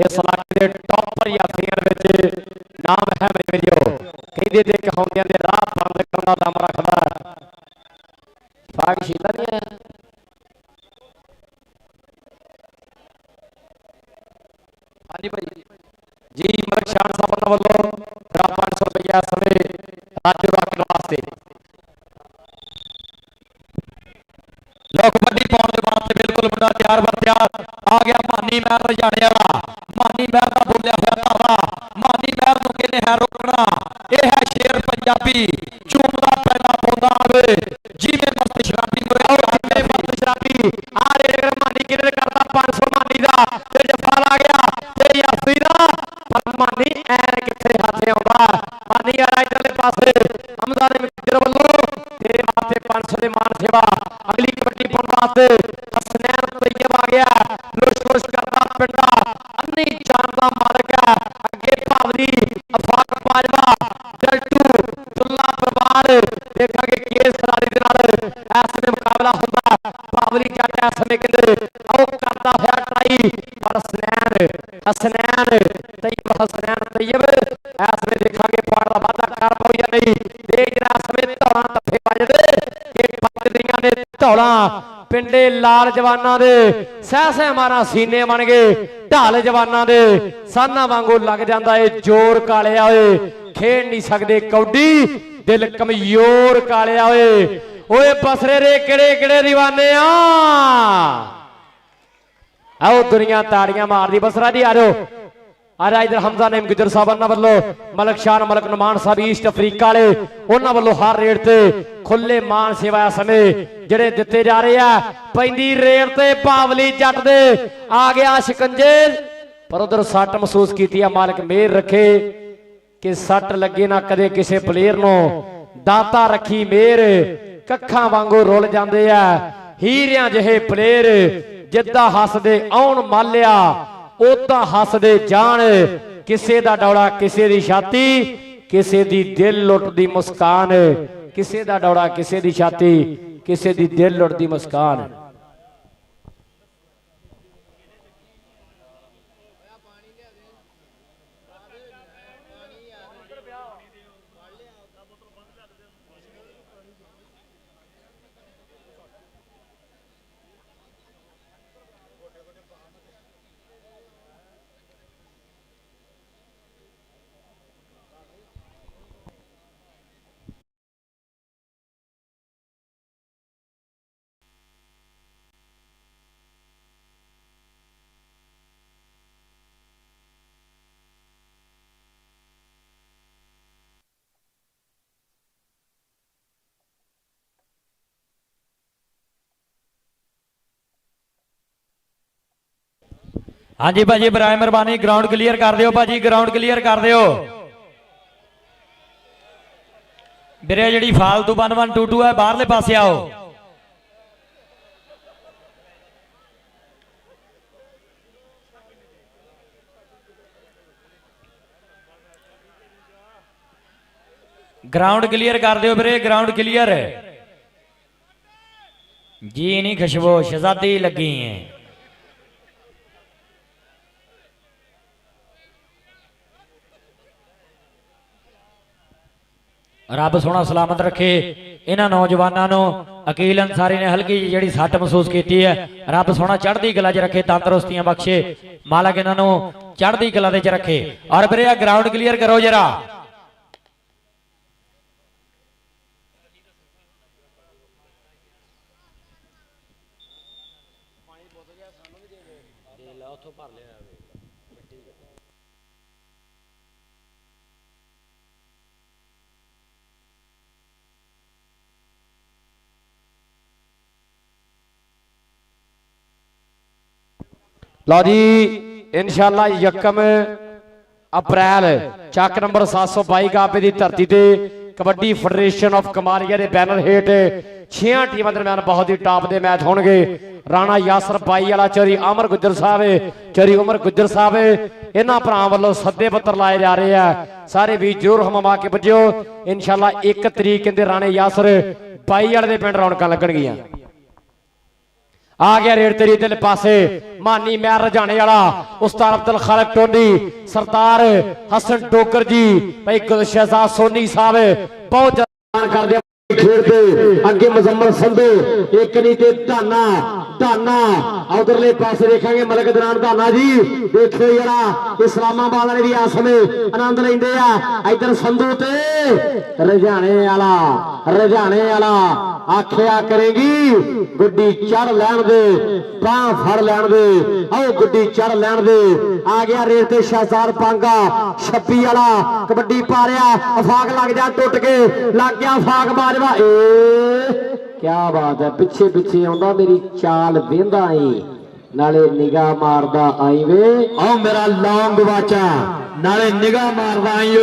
इस इलाके के टॉपर यात्रियों नाम है मेरे जो कहते थे कहाउंदियां दे राह बंद करने का दम रखता फाग शीला नहीं है हाँ जी भाई जी मलिक शान साहब वालों 500 रुपया समय राजू रखने वास्ते लो कबड्डी पाने वास्ते बिल्कुल मुंडा तैयार बर तैयार आ गया मानी महर रजाने वाला मानी महर का बोलिया हुआ धावा मानी महर को कहने है रोकना यह है शेर पंजाबी चूमदा पहला पौधा आवे जिवें मस्त शराबी मस्त शराबी आ रे मानी किधर करता 500 मानी दा ते जफा आ गया ते यासी दा पर मानी ऐन किथे हाथे आउंदा मानी यार इधरले पासे हमजा ने मित्र वल्लों तेरे माथे 500 दे मान सेवा अगली कबड्डी पाउण वास्ते हसनैन तैयब आ गया लुश करता पिंडा अन्नी जान दा मालिक है अगे भावली अफाक बाजवा जल्टू दुल्ला परिवार देखांगे केस खिलाड़ी दे नाल ऐसे मुकाबला हुंदा भावली जट इस समय कहंदे आओ करदा होया ट्राई पर हसनैन तैयब इस में देखांगे पाड़ दा वादा कर पाऊ या नहीं देख जरा इस में धौला तफे वजदे कि पत्रियां ने धौला पिंडे लाल जवाना दे सह मारा सीने बन गए ढाल जवाना दे साना वांगू लग जाता है जोर कालिया होए खेड नहीं सकते कौडी दिल कमजोर कालिया होए ओए बसरे रे केड़े केड़े दीवाने आओ दुनिया ताड़ियां मार दी बसरा जी आ जाओ आज इधर हमजा नेम गुजर साहब वालों मलक शान मलक नुमान साहब ईस्ट अफ्रीका वाले उन्होंने वालों हर रेट से खुले मान सेवा समय जेडे दिते जा रहे हैं पैंदी रेट से भावली जट दे आ गया शिकंजे पर उधर सट महसूस की मालिक मेहर रखे कि सट लगे ना कदे किसी प्लेयर नो दाता रखी मेहर कखा वांगू रुल जाते हैं हीरिया जिहे प्लेयर जिदा हसदे आउण मालिया ਉਦਾਂ ਹੱਸਦੇ ਜਾਣ। ਕਿਸੇ ਦਾ ਡੌੜਾ ਕਿਸੇ ਦੀ ਛਾਤੀ, ਕਿਸੇ ਦੀ ਦਿਲ ਲੁੱਟਦੀ ਮੁਸਕਾਨ। ਕਿਸੇ ਦਾ ਡੌੜਾ ਕਿਸੇ ਦੀ ਛਾਤੀ, ਕਿਸੇ ਦੀ ਦਿਲ ਲੁੱਟਦੀ ਮੁਸਕਾਨ। ਹਾਂਜੀ ਭਾਜੀ ਬਰਾਏ ਮਿਹਰਬਾਨੀ ਗਰਾਊਂਡ ਕਲੀਅਰ ਕਰ ਦਿਓ ਭਾਜੀ, ਗਰਾਊਂਡ ਕਲੀਅਰ ਕਰ ਦਿਓ ਵੀਰੇ। ਜਿਹੜੀ ਫਾਲਤੂ 1122 ਹੈ ਬਾਹਰਲੇ ਪਾਸੇ ਆਓ। ग्राउंड क्लियर कर दियो ਵੀਰੇ, ग्राउंड क्लियर जी नहीं खुशबू शहजादी लगी है। रब सोना सलामत रखे इन्हां नौजवानों नूं। अकील अंसारी ने हल्की जी सट महसूस की है, रब सोना चढ़ती कला च रखे, तंदुरुस्तियां बख्शे मालक इन्हां नूं चढ़ती कला दे च रखे। और ਵੀਰੇ ग्राउंड क्लियर करो जरा। लो जी इंशाअल्लाह यकम अप्रैल चक नंबर 722 गाबे की धरती से कबड्डी फेडरेशन ऑफ कमारिया के बैनर हेठ 6 टीमों दरम्यान बहुत ही टॉप के मैच होंगे। राणा यासर बाई वाला चोरी अमर गुज्जर साहब, चोरी उमर गुज्जर साहब इन्होंने भरावां वालों सद्दे पत्र लाए जा रहे हैं। सारे भी जरूर हममा के बजो इंशाअल्लाह 1 तरीक कहते राणे यासर बाई वाले पिंड रौनक लगणगियां। आ गया रेड तेरी दिल पासे मानी मैर रजाने वाला उस्ताद अब्दुल खालिक टोनी, सरदार हसन डोगर जी, भाई शहजाद सोनी साहब बहुत ज्यादा कर दिया खेलते अगे मुजम्मल संधू एक नहीं ते धाना धाना उधरले पासे देखेंगे मलक दरान धाना जी। देखो यारा इस्लामाबाद वाले भी आ समय आनंद लेंदे आ। इधर संधू ते रजाने वाला आखिया करेगी गुड्डी चढ़ लैन दे, बांह फड़ लैन दे, आओ गुड्डी चढ़ लैन दे। आ गया रेल ते शहजाद पांगा 26 वाला कबड्डी पा रहा, अफाक लग जा टुट के लग गया अफाक मार। क्या बात है, पिछे पिछे आंदा मेरी चाल वेंदा आई नाले निगाह मारदा आई वे। आओ मेरा लौंग वाचा नाले निगाह मारदा आई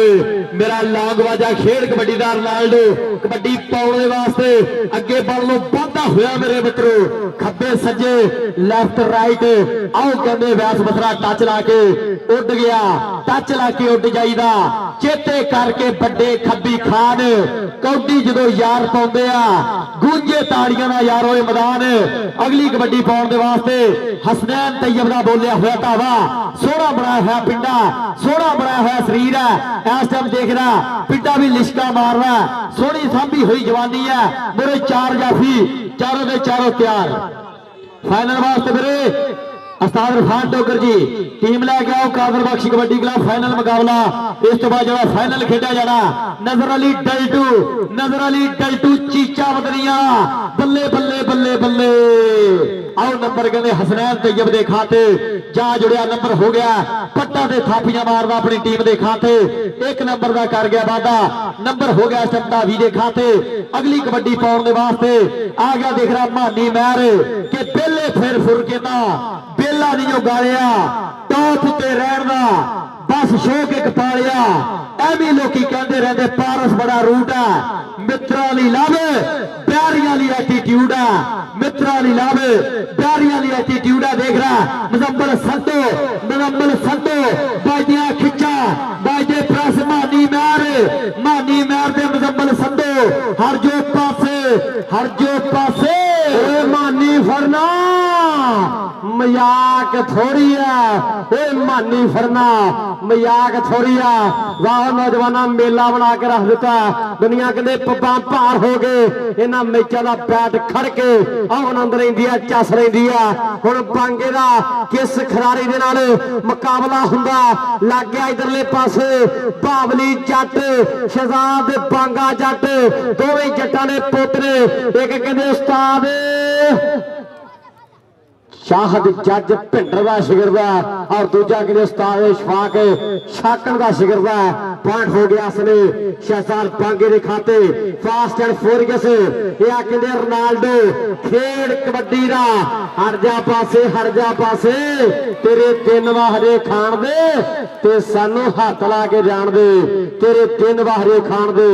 मेरा लौंग वाचा। खेड कबड्डी दा रोनाल्डो कबड्डी पाउणे वास्ते अगे बढ़ लो वाधा होया मेरे मित्रों, खब्बे सज्जे लेफ्ट राइट। आओ कहंदे वैस बसरा टच ला के उड़ गया, टच ला के उड़ जाईदा। चेते करके बड़े खब्बी खान कौडी जदों यार पाउंदे आ गूंजे ताड़ियां दा यार होए मैदान। अगली कबड्डी पाउण दे वास्ते हसनैन तैयब दा बोलिया होया धावा, सोहना बनाया होया पिंडा, सोहना बनाया होया शरीर है। इस टाइम देख रहा पिंडा भी लिशका मार रहा है, सोहनी सांभी हुई जवानी है। मेरे 4 जाफी चारों के चारों तैयार फाइनल वास्ते। मेरे उस्ताद इरफान डोगर जी टीम लैके आओ कादर बख्शी कबड्डी क्लब फाइनल मुकाबला। इस तो बाद जो फाइनल खेड़ा जाना नजर अली डल्टू चीचा बदनिया बल्ले बल्ले बल्ले बल्ले। आओ नंबर कहते हसनैन तैयब दे खाते जा जुड़िया, नंबर हो गया पट्टा ते थापियां मारदा अपनी टीम दे खाते। 1 नंबर का कर गया वादा, नंबर हो गया चमतावी दे खाते। अगली कबड्डी पाउण दे वास्ते आ गया देख रहा मानी मैर के पहले फिर फुर के बेला नहीं उगाड़िया टॉप ते रहन दा बस शौक एक पालिया। एवं लोग कहते रहते पारस बड़ा रूट है, मित्रा ली लव प्यारियां ली एटीट्यूड है, मित्रा ली लव प्यारियां ली एटीट्यूड है। देख रहा मुजम्मल संधू बाजियां खिंचा बाजे प्रेस मानी मैर दे मुजम्मल संधू हर जो पासे मानी फरना मजाक थोड़ी है, मानी फरना मजाक थोड़ी है। वाह नौजवाना मेला बना के रख दिता, दुनिया कहते पब्बा भार हो गए इन्होंने मैचों का बैट खड़ के आनंद रही है, चस रही है। हुण बांगे का किस खिलाड़ी दे नाल मुकाबला हुंदा लग गया इधरले पासे बावली जट शहजाद बांगा जट दोवें जट्टां दे पोतरे, एक कहंदे उस्ताद शाहद जज भिंडर का शिगिरदा और दूजा कहते उस्ताद शफाक शाकन का शिगिरदा। पॉइंट हो गया इसने शहजाद बांगे के खाते फास्ट एंड फ्यूरियस या कहते रोनाल्डो खेड कबड्डी का हट जा पासे तेरे तीन वाहरे खान दे ते सानू हाथ ला के जान दे, तेरे तीन वाहरे खान दे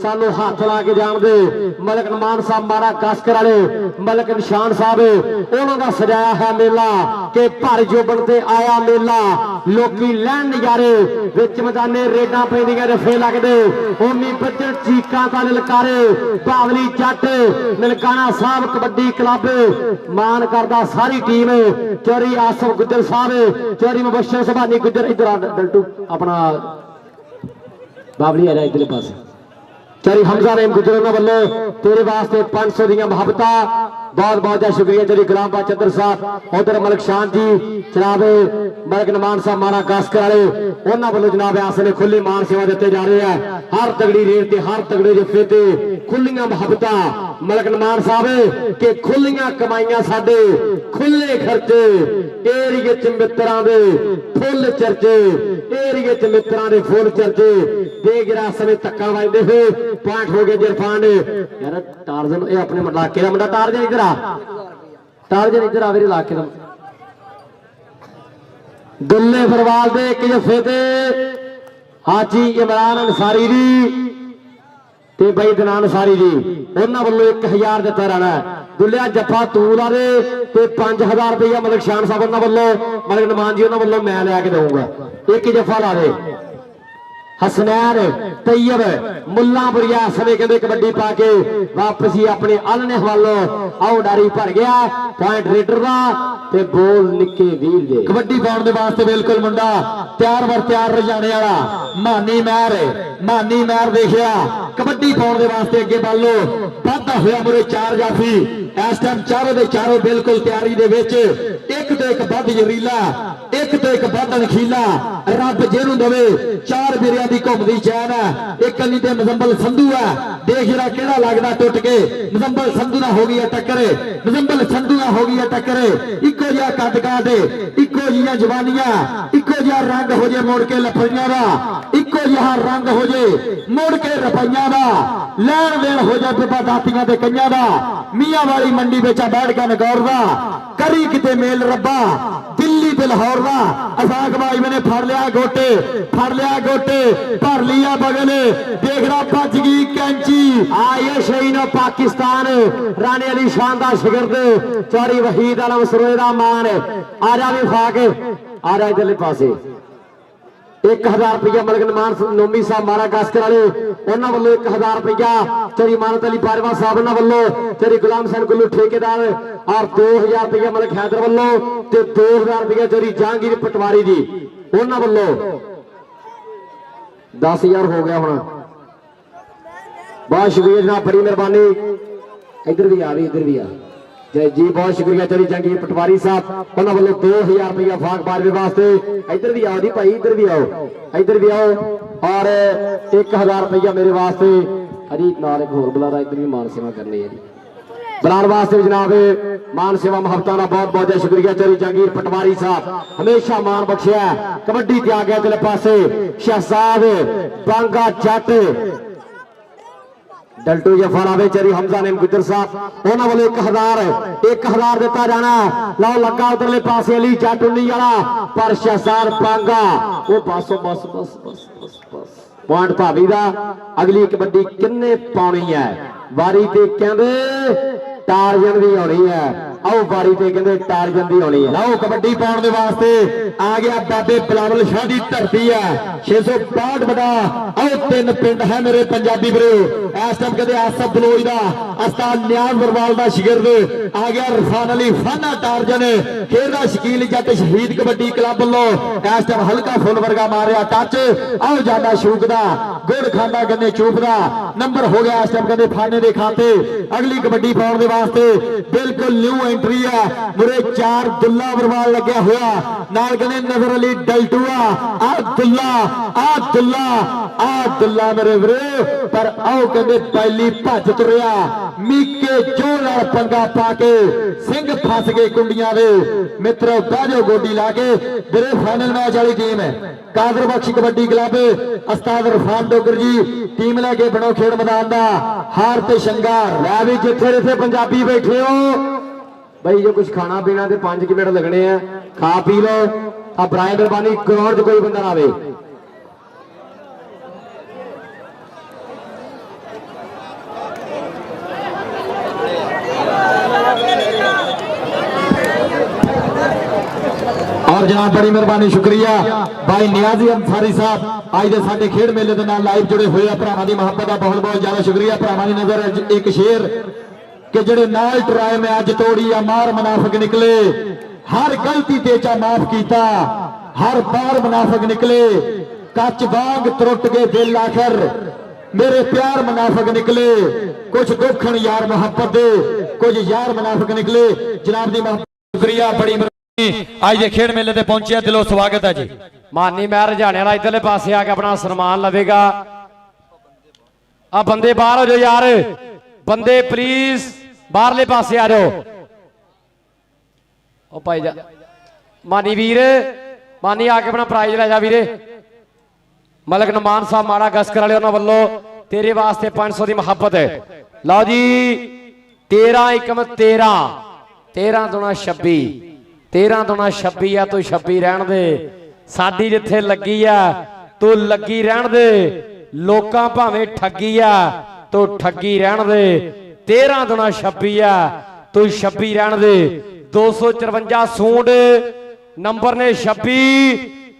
सानू हाथ ला के जान दे। मलक मान साहब मारा कास्कर वाले मलक निशान साहब उन्होंने सजाया है मेला के भर जोबन ते आया मेला, लोकी लैन नजारे विच मैदाने रेडा पैंदियां रफे लगदे ओमी बच्चे चीकां दा ललकारे। बावली जट ननकाना साहब कबड्डी क्लब मान करदा सारी टीम चौरी आसफ गुज्जर साहब चौरी मुबशर सुभानी गुज्जर इधर डल्टू अपना बावली आ जा इधरले पास चौरी हमजा नेम गुज्जर वालों तेरे वास्ते 500 दी मुहब्बत बहुत बहुत शुक्रिया जी गुलाम बा चंद्र साहब उधर मलक शान जी जनाब मलक नमान साहब मारा कास्कर वाले उन्होंने वालों जनाब आस ने खुली मान सेवा देते जा रहे हैं। हर तगड़ी रेट से हर तगड़े जफे से खुलियां मुहब्बत मलक नमान साहब के खुलियां कमाइयां साडे खुले खर्चे एरिए च मित्रां दे फुल चर्चे एरिए च मित्रां दे फुल चर्चे दे गिरा समय धक्का वजदे हुए पॉइंट हो गए इरफान यार टारजन ये अपने इलाके का मुंडा टारजन इधर आ मेरे इलाके का दुल्ले फरवाल दे एक जफे ते हाजी इमरान अंसारी दी ते बई दनान सारी जी उन्होंने वालों 1000 दिता रहना दुलिया जफा तूल आए ते 5000 रुपया मलक शान साहब उन्होंने वालों मलक नमान जी उन्होंने वालों मैं लैके दूंगा एक जफा ला दे। हसनैन तैयब मुल्लापुरिया सभी कहते कबड्डी पा के वापस ही अपने आलने हवालों आओ डारी भर गया पॉइंट रेडर का ते बोल निके वीर दे कबड्डी पाउण दे वास्ते बिल्कुल मुंडा तैयार बर तैयार रजाने वाला मानी मैर देखिया कबड्डी पाउण दे वास्ते अगे बालो वाधा होया मुरे चार जाफी इस टाइम चारों दे चारों बिल्कुल तैयारी दे विच एक तो एक बद जरीला एक तो एक बद अनखीला रब जिहनूं दवे चार बिरिया दी घुमदी चैन है एक कली ते मुजम्मल संधू है देख जरा केड़ा लगदा टुट के मुजम्मल संधू ना हो गई टक्कर मुजम्मल संधू ना हो गई टक्कर इको जिहा कद काट इको जिहियां जवानियां इको जिहा रंग हो जे मुड़ के लफड़ियां दा इको जिहा रंग हो जे मुड़ के रफइयां दा लैण देण हो जाए बिबा दातियां ते कईयां दा मियां वाली मंडी विच बैठ के नगौर दा करी किते मेल रब्बा दिल्ली ते लाहौर दा असाक भाई मैंने फड़ लिया गोटे भर लिया बगल देखना बच गई कैंची आए शहीनो पाकिस्तान राणे अली शान दा शिगिर्द चौरी वहीद आलम सरोए दा मान आजा भी फाक आजा इधरले पासे 1000 रुपया मलक नमान नोमी साहब मारा गास्कर वाले उन्होंने वालों 1000 रुपया चौरी मानत अली बारवा साहब उन्होंने वालों चौरी गुलाम हुसैन गुल्लू ठेकेदार और 2000 रुपया मलक हैदर वालों ते 2000 रुपया चौरी जहांगीर पटवारी जी उन्होंने वालों 10,000 हो गया होना। बहुत शुक्रिया जनाब बड़ी मेहरबानी इधर भी आ जय जी बहुत शुक्रिया चौरी जहांगीर पटवारी साहब उन्होंने वालों 2000 रुपया फाक बारवे वास्ते इधर भी आओ जी भाई इधर भी आओ और 1000 रुपया मेरे वास्ते हरी नाल एक होर बुला इधर भी मान सेवा करनी है जी बुलाने वास्ते जनाब मान सेवा मुहब्बत का बहुत बहुत शुक्रिया चौरी जहांगीर पटवारी साहब हमेशा मान बख्शिया कबड्डी ते आ गया चले पासे शहजाद बांगा जट डल्टू जफा लावे चरी हमजा नेम गुजर साहब उन्होंने वालों 1000 दिता जाना लो लगा उधरले पासे अली जट उन्नी वाला पर शहजाद बांगा वो बस ਪੁਆਇੰਟ ਭਾਵੀ ਦਾ। ਅਗਲੀ ਕਬੱਡੀ ਕਿੰਨੇ ਪਾਉਣੀ ਹੈ? ਵਾਰੀ ਤੇ ਕਹਿੰਦੇ ਟਾਰਜਨ ਦੀ ਆਉਣੀ ਹੈ। ਆਓ ਵਾਰੀ ਤੇ ਕਹਿੰਦੇ ਟਾਰਜਨ ਦੀ ਆਉਣੀ ਹੈ। ਲਓ ਕਬੱਡੀ ਪਾਉਣ ਦੇ ਵਾਸਤੇ ਆ ਗਿਆ ਬਾਬੇ ਬਲਾਵਲ ਸ਼ਾਹ ਦੀ ਧਰਤੀ ਹੈ। 662 ਬਟਾ ਆਓ 3 ਪਿੰਡ ਹੈ ਮੇਰੇ ਪੰਜਾਬੀ ਵੀਰੋ। ਇਸ ਟਾਈਮ ਕਹਿੰਦੇ ਆਸਫ ਬਲੋਚ ਦਾ ਉਸਤਾਦ ਨਿਆਜ਼ ਵਰਵਾਲ ਦਾ ਸ਼ਾਗਿਰਦ ਆ ਗਿਆ ਰਫਾਨ ਅਲੀ ਫਾਨਾ ਟਾਰਜਨ ਖੇਡਦਾ ਸ਼ਕੀਲ ਜੱਟ ਸ਼ਹੀਦ ਕਬੱਡੀ ਕਲੱਬ ਵੱਲੋਂ। ਇਸ ਟਾਈਮ ਹਲਕਾ ਫੁੱਲ ਵਰਗਾ ਮਾਰਿਆ ਟੱਚ। ਆਓ ਜਾਂਦਾ ਸ਼ੂਕ ਦਾ ਗੁੜ ਖਾਂਦਾ ਕਹਿੰਦੇ ਚੂਪ ਦਾ ਨੰਬਰ ਹੋ ਗਿਆ ਇਸ ਟਾਈਮ ਕਹਿੰਦੇ ਫਾਨੇ ਦੇ ਖਾਤੇ। ਅਗਲੀ ਕਬੱਡੀ ਪਾਉਣ ਦੇ ਵਾਸਤੇ ਬਿਲਕੁਲ ਨਿਊ ਐਂਟਰੀ ਹੈ। ਮੁਰੇ 4 ਦੁੱਲਾ ਵਰਵਾਲ ਲੱਗਿਆ ਹੋਇਆ ਨਾਲ ਕਹਿੰਦੇ ਨਜ਼ਰ ਅਲੀ ਡਲਟੂਆ ਆ ਦੁੱਲਾ ਮੇਰੇ ਵੀਰੇ। ਪਰ ਆਓ ਕਹਿੰਦੇ ਪਹਿਲੀ ਭੱਜ ਤੁਰਿਆ ਮੀਕੇ ਜੋ ਨਾਲ ਪੰਗਾ ਪਾ ਕੇ ਸਿੰਘ ਫਸ ਗਏ ਕੁੰਡੀਆਂ ਦੇ। ਮਿੱਤਰੋ ਬਹਿ ਜਾਓ ਗੋਡੀ ਲਾ ਕੇ ਵੀਰੇ। ਫਾਈਨਲ ਮੈਚ ਵਾਲੀ ਟੀਮ ਹੈ ਕਾਦਰ ਬਖਸ਼ ਕਬੱਡੀ ਕਲੱਬ ਉਸਤਾਦ ਰਫਾਨ ਡੋਗਰ ਜੀ ਟੀਮ ਲੈ ਕੇ ਬਣੋ ਖੇਡ ਮੈਦਾਨ ਦਾ ਹਾਰ ਤੇ ਸ਼ਿੰਗਾਰ। ਲੈ ਵੀ ਜਿੱਥੇ ਜਿੱਥੇ ਪੰਜਾਬੀ ਬੈਠੇ ਹੋ ਬਈ ਜੇ ਕੁਝ ਖਾਣਾ ਪੀਣਾ ਤੇ 5 ਮਿੰਟ ਲੱਗਣੇ ਆ ਖਾ ਪੀ ਲਓ। ਆ ਬਰਾਏ ਮਿਹਰਬਾਨੀ ਗਰਾਊਂਡ 'ਚ ਕੋਈ ਬੰਦਾ ਨਾ ਆਵੇ। और जनाब बड़ी मेहरबानी शुक्रिया भाई नियाजी अंसारी साहब आज दे साडे खेड मेले दे नाल लाइव जुड़े हुए भरावां दी मुहब्बत दा बहुत बहुत ज्यादा शुक्रिया। भरावां दी नजर एक शेर कि जेड़े नाल टराए में अज तोड़ी आ मार मुनाफिक निकले हर गलती ते चा माफ कीता हर बार मुनाफिक निकले कच वांग त्रुट गए दिल आखिर मेरे प्यार मुनाफिक निकले कुछ दुखन यार मुहब्बत दे कुछ यार मुनाफिक निकले। जनाब दी शुक्रिया बड़ी ਅੱਜ ਦੇ ਖੇਡ ਮੇਲੇ ਤੇ ਪਹੁੰਚਿਆ ਦਿਲੋਂ ਸਵਾਗਤ ਹੈ ਜੀ। ਮਾਨੀ ਮਹਿਰ ਹਰਿਆਣੇ ਵਾਲਾ ਇਧਰਲੇ ਪਾਸੇ ਆ ਕੇ ਆਪਣਾ ਸਨਮਾਨ ਲਵੇਗਾ। ਆ ਬੰਦੇ ਬਾਹਰ ਹੋ ਜਾਓ ਯਾਰ, ਬੰਦੇ ਪਲੀਜ਼ ਬਾਹਰਲੇ ਪਾਸੇ ਆ ਜਾਓ। ਉਹ ਭਾਈ ਜਾ ਮਾਨੀ ਵੀਰ, ਮਾਨੀ ਆ ਕੇ ਆਪਣਾ ਪ੍ਰਾਈਜ਼ ਲੈ ਜਾ ਵੀਰੇ। ਮਲਕ ਨਮਾਨ ਸਾਹਿਬ ਮਾੜਾ ਗਸਕਰ ਵਾਲੇ ਉਹਨਾਂ ਵੱਲੋਂ ਤੇਰੇ ਵਾਸਤੇ 500 ਦੀ ਮੁਹੱਬਤ ਹੈ। ਲਓ ਜੀ 13 ਏਕਮ 13 13 ਦੁਣਾ 26 13 ਦੁਣਾ 26 ਆ। ਤੂੰ 26 ਰਹਿਣ ਦੇ, ਸਾਡੀ ਜਿੱਥੇ ਲੱਗੀ ਆ ਤੂੰ ਲੱਗੀ ਰਹਿਣ ਦੇ। ਲੋਕਾਂ ਭਾਵੇਂ ਠੱਗੀ ਆ ਤੂੰ ਠੱਗੀ ਰਹਿਣ ਦੇ। 13 ਦੁਣਾ 26 ਆ ਤੂੰ 26 ਰਹਿਣ ਦੇ। 254 ਸੂੰਡ ਨੰਬਰ ਨੇ 26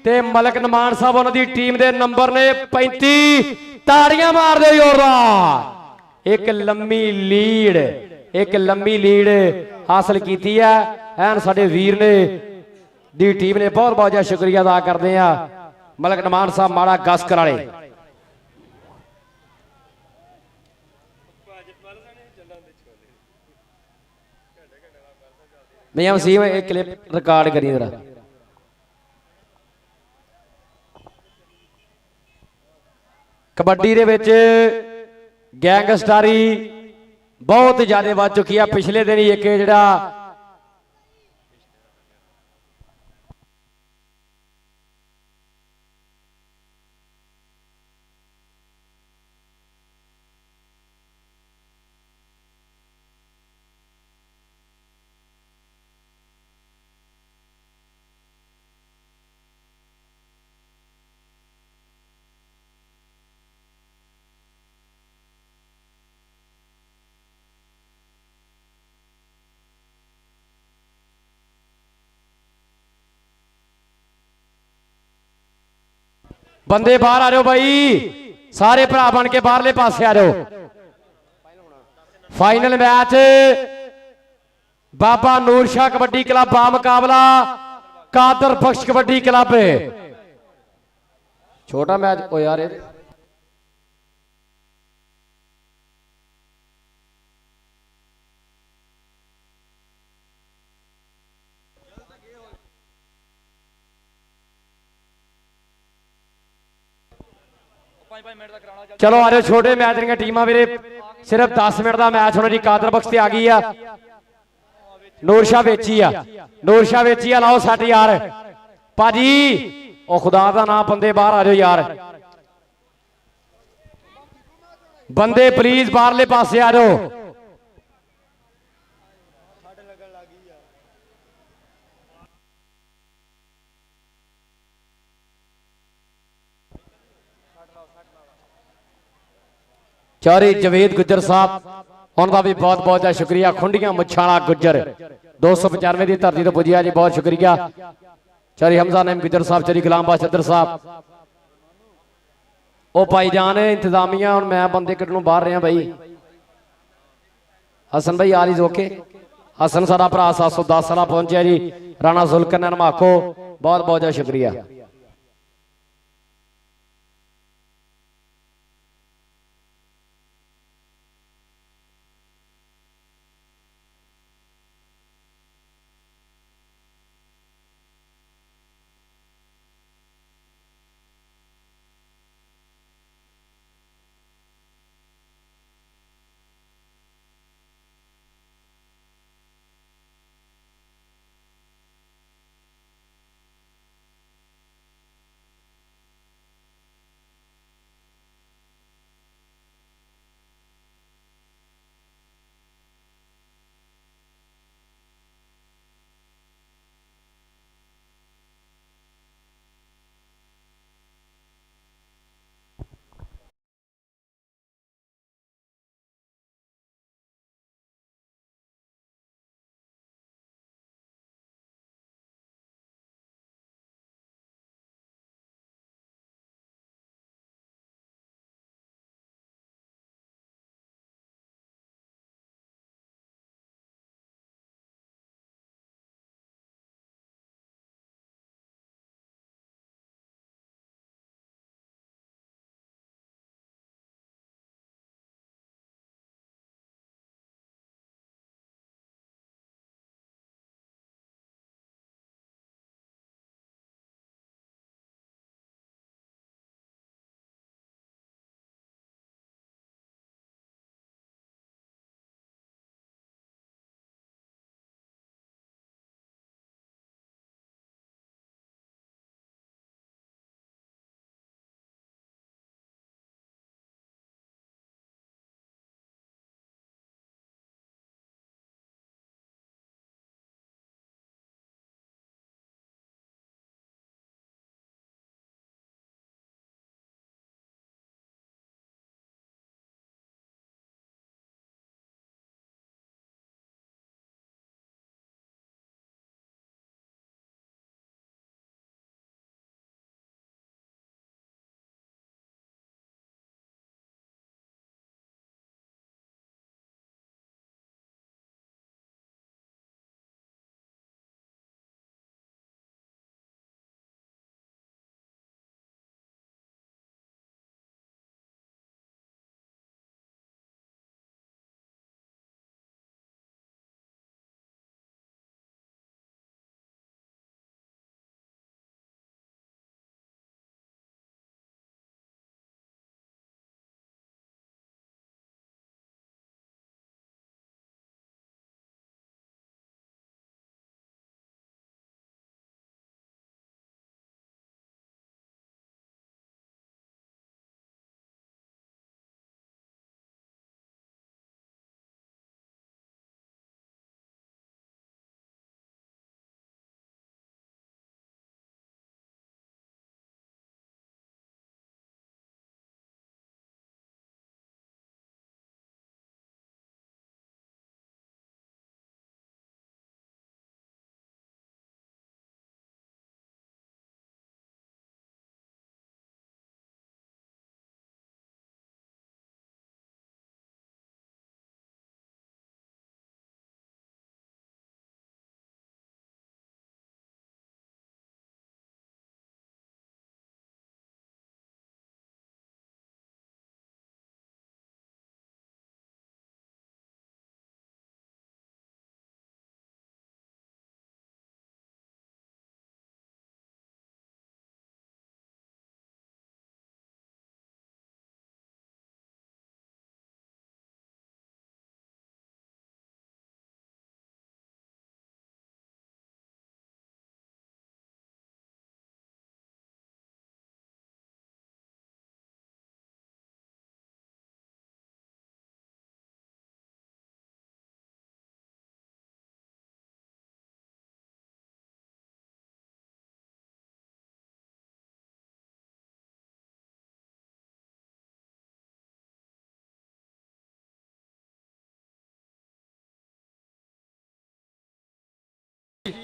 ਤੇ ਮਲਕ ਨਮਾਨ ਸਾਹਿਬ ਉਹਨਾਂ ਦੀ ਟੀਮ ਦੇ ਨੰਬਰ ਨੇ 35। ਤਾੜੀਆਂ ਮਾਰ ਦਿਓ ਜ਼ੋਰਦਾਰ। ਇੱਕ ਲੰਮੀ ਲੀਡ ਹਾਸਲ ਕੀਤੀ ਹੈ ਐਨ ਸਾਡੇ ਵੀਰ ਨੇ ਦੀ ਟੀਮ ਨੇ। ਬਹੁਤ ਬਹੁਤ ਜਿਆਦਾ ਸ਼ੁਕਰੀਆ ਅਦਾ ਕਰਦੇ ਆ ਮਲਕ ਨਮਾਨ ਸਾਹਿਬ ਮਾੜਾ ਗਸਕਰ ਵਾਲੇ। ਮੈਂ ਵਸੀਮ ਇਹ ਕਲਿੱਪ ਰਿਕਾਰਡ ਕਰੀ ਜਰਾ। ਕਬੱਡੀ ਦੇ ਵਿੱਚ ਗੈਂਗਸਟਰੀ ਬਹੁਤ ਜ਼ਿਆਦਾ ਵੱਧ ਚੁੱਕੀ ਆ। ਪਿਛਲੇ ਦਿਨ ਹੀ ਇੱਕ ਜਿਹੜਾ ਬੰਦੇ ਬਾਹਰ ਆ ਜਾਓ ਬਾਈ, ਸਾਰੇ ਭਰਾ ਬਣ ਕੇ ਬਾਹਰਲੇ ਪਾਸੇ ਆ ਜਾਓ। ਫਾਈਨਲ ਮੈਚ ਬਾਬਾ ਨੂਰ ਸ਼ਾਹ ਕਬੱਡੀ ਕਲੱਬ ਆ ਮੁਕਾਬਲਾ ਕਾਦਰ ਬਖਸ਼ ਕਬੱਡੀ ਕਲੱਬ। ਛੋਟਾ ਮੈਚ ਓ ਯਾਰ ਇਹ ਚਲੋ ਆ ਜਾਓ। ਛੋਟੇ ਮੈਚ ਦੀਆਂ ਟੀਮਾਂ ਵੀਰੇ ਸਿਰਫ 10 ਮਿੰਟ ਦਾ ਮੈਚ ਹੋਣਾ ਜੀ। ਕਾਦਰ ਬਖਸ਼ ਤੇ ਆ ਗਈ ਆ, ਨੂਰ ਸ਼ਾਹ ਵੇਚੀ ਆ, ਨੂਰ ਸ਼ਾਹ ਵੇਚੀ ਆ। ਲਾਓ ਸਾਡੇ ਯਾਰ ਭਾਜੀ, ਉਹ ਖੁਦਾ ਦਾ ਨਾਮ ਬੰਦੇ ਬਾਹਰ ਆ ਜਾਓ ਯਾਰ। ਬੰਦੇ ਪਲੀਜ਼ ਬਾਹਰਲੇ ਪਾਸੇ ਆ ਜਾਓ। चौरी जवेद गुजर साहब उनका भी बहुत बहुत है शुक्रिया। खुंडियां मुछाला गुजर 295 की धरती तो पुजिया जी, बहुत शुक्रिया। चौरी हमजा नईम गुजर साहब, चौरी गुलाम बाशदर साहब, ओ भाई जान इंतजामिया हूं मैं बंदे कटनों बाहर रहा भाई। हसन भाई आल इज ओके। हसन सारा भरा 710 वाला पहुंचा जी। राणा जुल्कर नरमाको बहुत बहुत है शुक्रिया।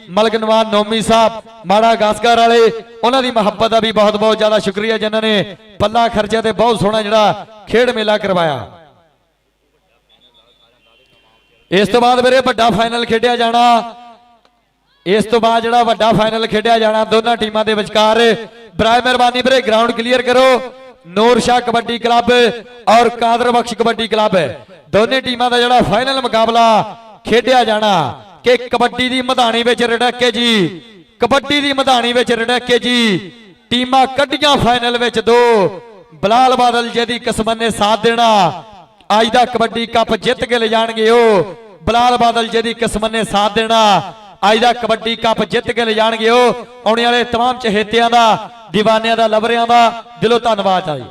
ਮਲਕਨਵਾਨ ਨੋਮੀ ਸਾਹਿਬ ਮਾੜਾ ਗਾਸਕਰ ਵਾਲੇ ਉਹਨਾਂ ਦੀ ਮੁਹੱਬਤ ਦਾ ਵੀ ਬਹੁਤ ਬਹੁਤ ਜ਼ਿਆਦਾ ਸ਼ੁਕਰੀਆ ਜਿਨ੍ਹਾਂ ਨੇ ਪੱਲਾ ਖਰਚਿਆ ਤੇ ਬਹੁਤ ਸੋਹਣਾ ਜਿਹੜਾ ਖੇਡ ਮੇਲਾ ਕਰਵਾਇਆ। ਇਸ ਤੋਂ ਬਾਅਦ ਵੀਰੇ ਵੱਡਾ ਫਾਈਨਲ ਖੇਡਿਆ ਜਾਣਾ। ਇਸ ਤੋਂ ਬਾਅਦ ਜਿਹੜਾ ਵੱਡਾ ਫਾਈਨਲ ਖੇਡਿਆ ਜਾਣਾ ਦੋਨਾਂ ਟੀਮਾਂ ਦੇ ਵਿਚਕਾਰ। ਬਰਾਏ ਮਿਹਰਬਾਨੀ ਵੀਰੇ ਗਰਾਊਂਡ ਕਲੀਅਰ ਕਰੋ। ਨੂਰ ਸ਼ਾਹ ਕਬੱਡੀ ਕਲੱਬ ਔਰ ਕਾਦਰ ਬਖਸ਼ ਕਬੱਡੀ ਕਲੱਬ ਦੋਨੇ ਟੀਮਾਂ ਦਾ ਜਿਹੜਾ ਫਾਈਨਲ ਮੁਕਾਬਲਾ ਖੇਡਿਆ ਜਾਣਾ ਕਿ ਕਬੱਡੀ ਦੀ ਮੈਦਾਨੀ ਵਿੱਚ ਰੜਕੇ ਜੀ, ਕਬੱਡੀ ਦੀ ਮੈਦਾਨੀ ਵਿੱਚ ਰੜਕੇ ਜੀ ਟੀਮਾਂ ਕੱਢੀਆਂ ਫਾਈਨਲ ਵਿੱਚ ਦੋ। ਬਲਾਲ ਬਾਦਲ ਜੀ ਦੀ ਕਿਸਮਤ ਨੇ ਸਾਥ ਦੇਣਾ, ਅੱਜ ਦਾ ਕਬੱਡੀ ਕੱਪ ਜਿੱਤ ਕੇ ਲੈ ਜਾਣਗੇ। ਉਹ ਬਲਾਲ ਬਾਦਲ ਜੀ ਦੀ ਕਿਸਮਤ ਨੇ ਸਾਥ ਦੇਣਾ, ਅੱਜ ਦਾ ਕਬੱਡੀ ਕੱਪ ਜਿੱਤ ਕੇ ਲੈ ਜਾਣਗੇ। ਉਹ ਆਉਣ ਵਾਲੇ तमाम ਚਹੇਤਿਆਂ ਦਾ, دیਵਾਨਿਆਂ ਦਾ, ਲਵਰਿਆਂ ਦਾ ਦਿਲੋਂ ਧੰਨਵਾਦ ਆ ਜੀ।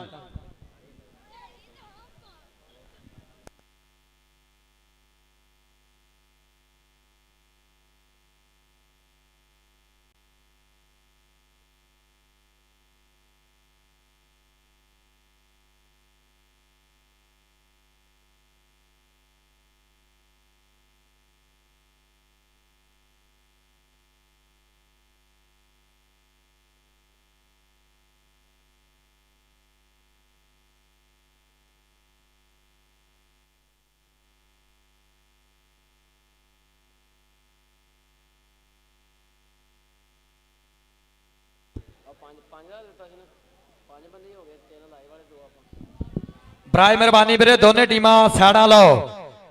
ਬਰਾਏ ਮਿਹਰਬਾਨੀ ਵੀਰੇ ਦੋਨੇ ਟੀਮਾਂ ਸਾੜਾਂ ਲਾਓ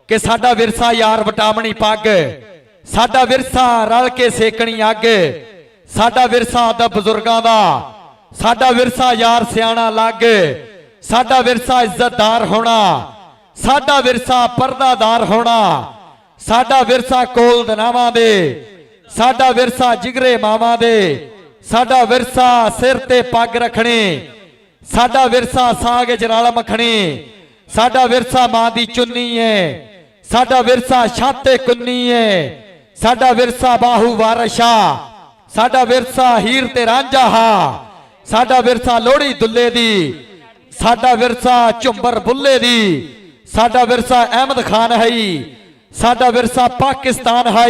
ਕਿ ਸਾਡਾ ਵਿਰਸਾ ਯਾਰ ਵਟਾਵਣੀ ਪੱਗ, ਸਾਡਾ ਵਿਰਸਾ ਰਲ ਕੇ ਸੇਕਣੀ ਅੱਗ, ਸਾਡਾ ਵਿਰਸਾ ਦਾ ਬਜ਼ੁਰਗਾਂ ਦਾ, ਸਾਡਾ ਵਿਰਸਾ ਯਾਰ ਸਿਆਣਾ ਲੱਗ, ਸਾਡਾ ਵਿਰਸਾ ਇੱਜ਼ਤਦਾਰ ਹੋਣਾ, ਸਾਡਾ ਵਿਰਸਾ ਪਰਦਾਦਾਰ ਹੋਣਾ, ਸਾਡਾ ਵਿਰਸਾ ਕੋਲ ਦਨਾਵਾਂ ਦੇ, ਸਾਡਾ ਵਿਰਸਾ ਜਿਗਰੇ ਮਾਵਾਂ ਦੇ, ਸਾਡਾ ਵਿਰਸਾ ਸਿਰ ਤੇ ਪੱਗ ਰੱਖਣੀ, ਸਾਡਾ ਵਿਰਸਾ ਸਾਗ ਚ ਰਲ ਮੱਖਣੀ, ਸਾਡਾ ਵਿਰਸਾ ਮਾਂ ਦੀ ਚੁੰਨੀ ਏ, ਸਾਡਾ ਵਿਰਸਾ ਛਾਤੇ ਕੁੰਨੀ ਏ, ਸਾਡਾ ਵਿਰਸਾ ਬਾਹੂ ਵਾਰਸ਼ਾ, ਸਾਡਾ ਵਿਰਸਾ ਹੀਰ ਤੇ ਰਾਂਝਾ ਹਾ, ਸਾਡਾ ਵਿਰਸਾ ਲੋਹੜੀ ਦੁੱਲੇ ਦੀ, ਸਾਡਾ ਵਿਰਸਾ ਝੁੰਬਰ ਬੁੱਲੇ ਦੀ, ਸਾਡਾ ਵਿਰਸਾ ਅਹਿਮਦ ਖਾਨ ਹੈ, ਸਾਡਾ ਵਿਰਸਾ ਪਾਕਿਸਤਾਨ ਹੈ,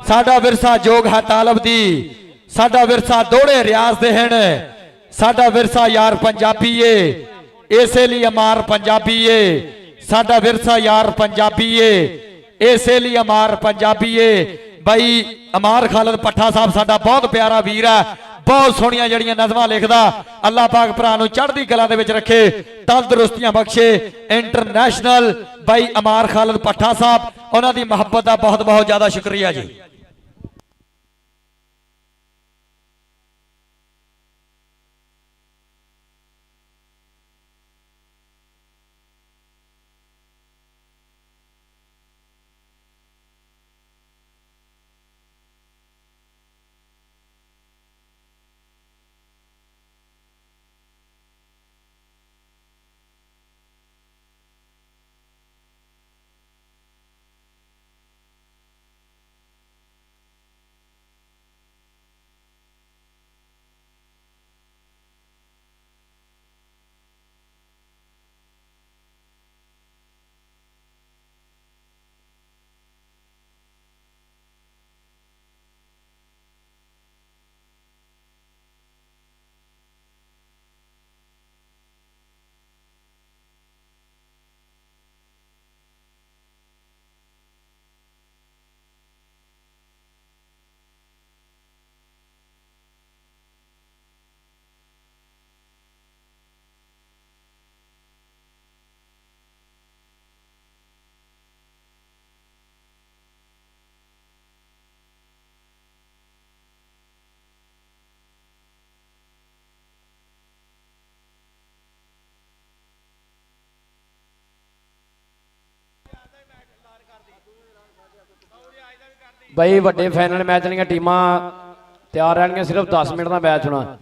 ਸਾਡਾ ਵਿਰਸਾ ਜੋਗ ਹੈ ਤਾਲਬ ਦੀ, ਸਾਡਾ ਵਿਰਸਾ ਦੋੜੇ ਰਿਆਜ਼ ਦੇ ਹਨ, ਸਾਡਾ ਵਿਰਸਾ ਯਾਰ ਪੰਜਾਬੀ ਏ, ਇਸੇ ਲਈ ਅਮਾਰ ਪੰਜਾਬੀ ਏ, ਸਾਡਾ ਵਿਰਸਾ ਯਾਰ ਪੰਜਾਬੀ ਏ, ਇਸੇ ਲਈ ਅਮਾਰ ਪੰਜਾਬੀ ਏ। ਬਾਈ ਅਮਾਰ ਖਾਲਦ ਪੱਠਾ ਸਾਹਿਬ ਸਾਡਾ ਬਹੁਤ ਪਿਆਰਾ ਵੀਰ ਹੈ, ਬਹੁਤ ਸੋਹਣੀਆਂ ਜਿਹੜੀਆਂ ਨਜ਼ਮਾਂ ਲਿਖਦਾ। ਅੱਲਾਹ ਪਾਕ ਭਰਾ ਨੂੰ ਚੜ੍ਹਦੀ ਕਲਾ ਦੇ ਵਿੱਚ ਰੱਖੇ, ਤੰਦਰੁਸਤੀਆਂ ਬਖਸ਼ੇ। ਇੰਟਰਨੈਸ਼ਨਲ ਬਾਈ ਅਮਾਰ ਖਾਲਦ ਪੱਠਾ ਸਾਹਿਬ, ਉਹਨਾਂ ਦੀ ਮੁਹੱਬਤ ਦਾ ਬਹੁਤ ਬਹੁਤ ਜ਼ਿਆਦਾ ਸ਼ੁਕਰੀਆ ਜੀ। ਬਈ ਵੱਡੇ ਫਾਈਨਲ ਮੈਚ ਦੀਆਂ ਟੀਮਾਂ ਤਿਆਰ ਰਹਿਣਗੀਆਂ, ਸਿਰਫ 10 ਮਿੰਟ ਦਾ ਮੈਚ ਹੋਣਾ।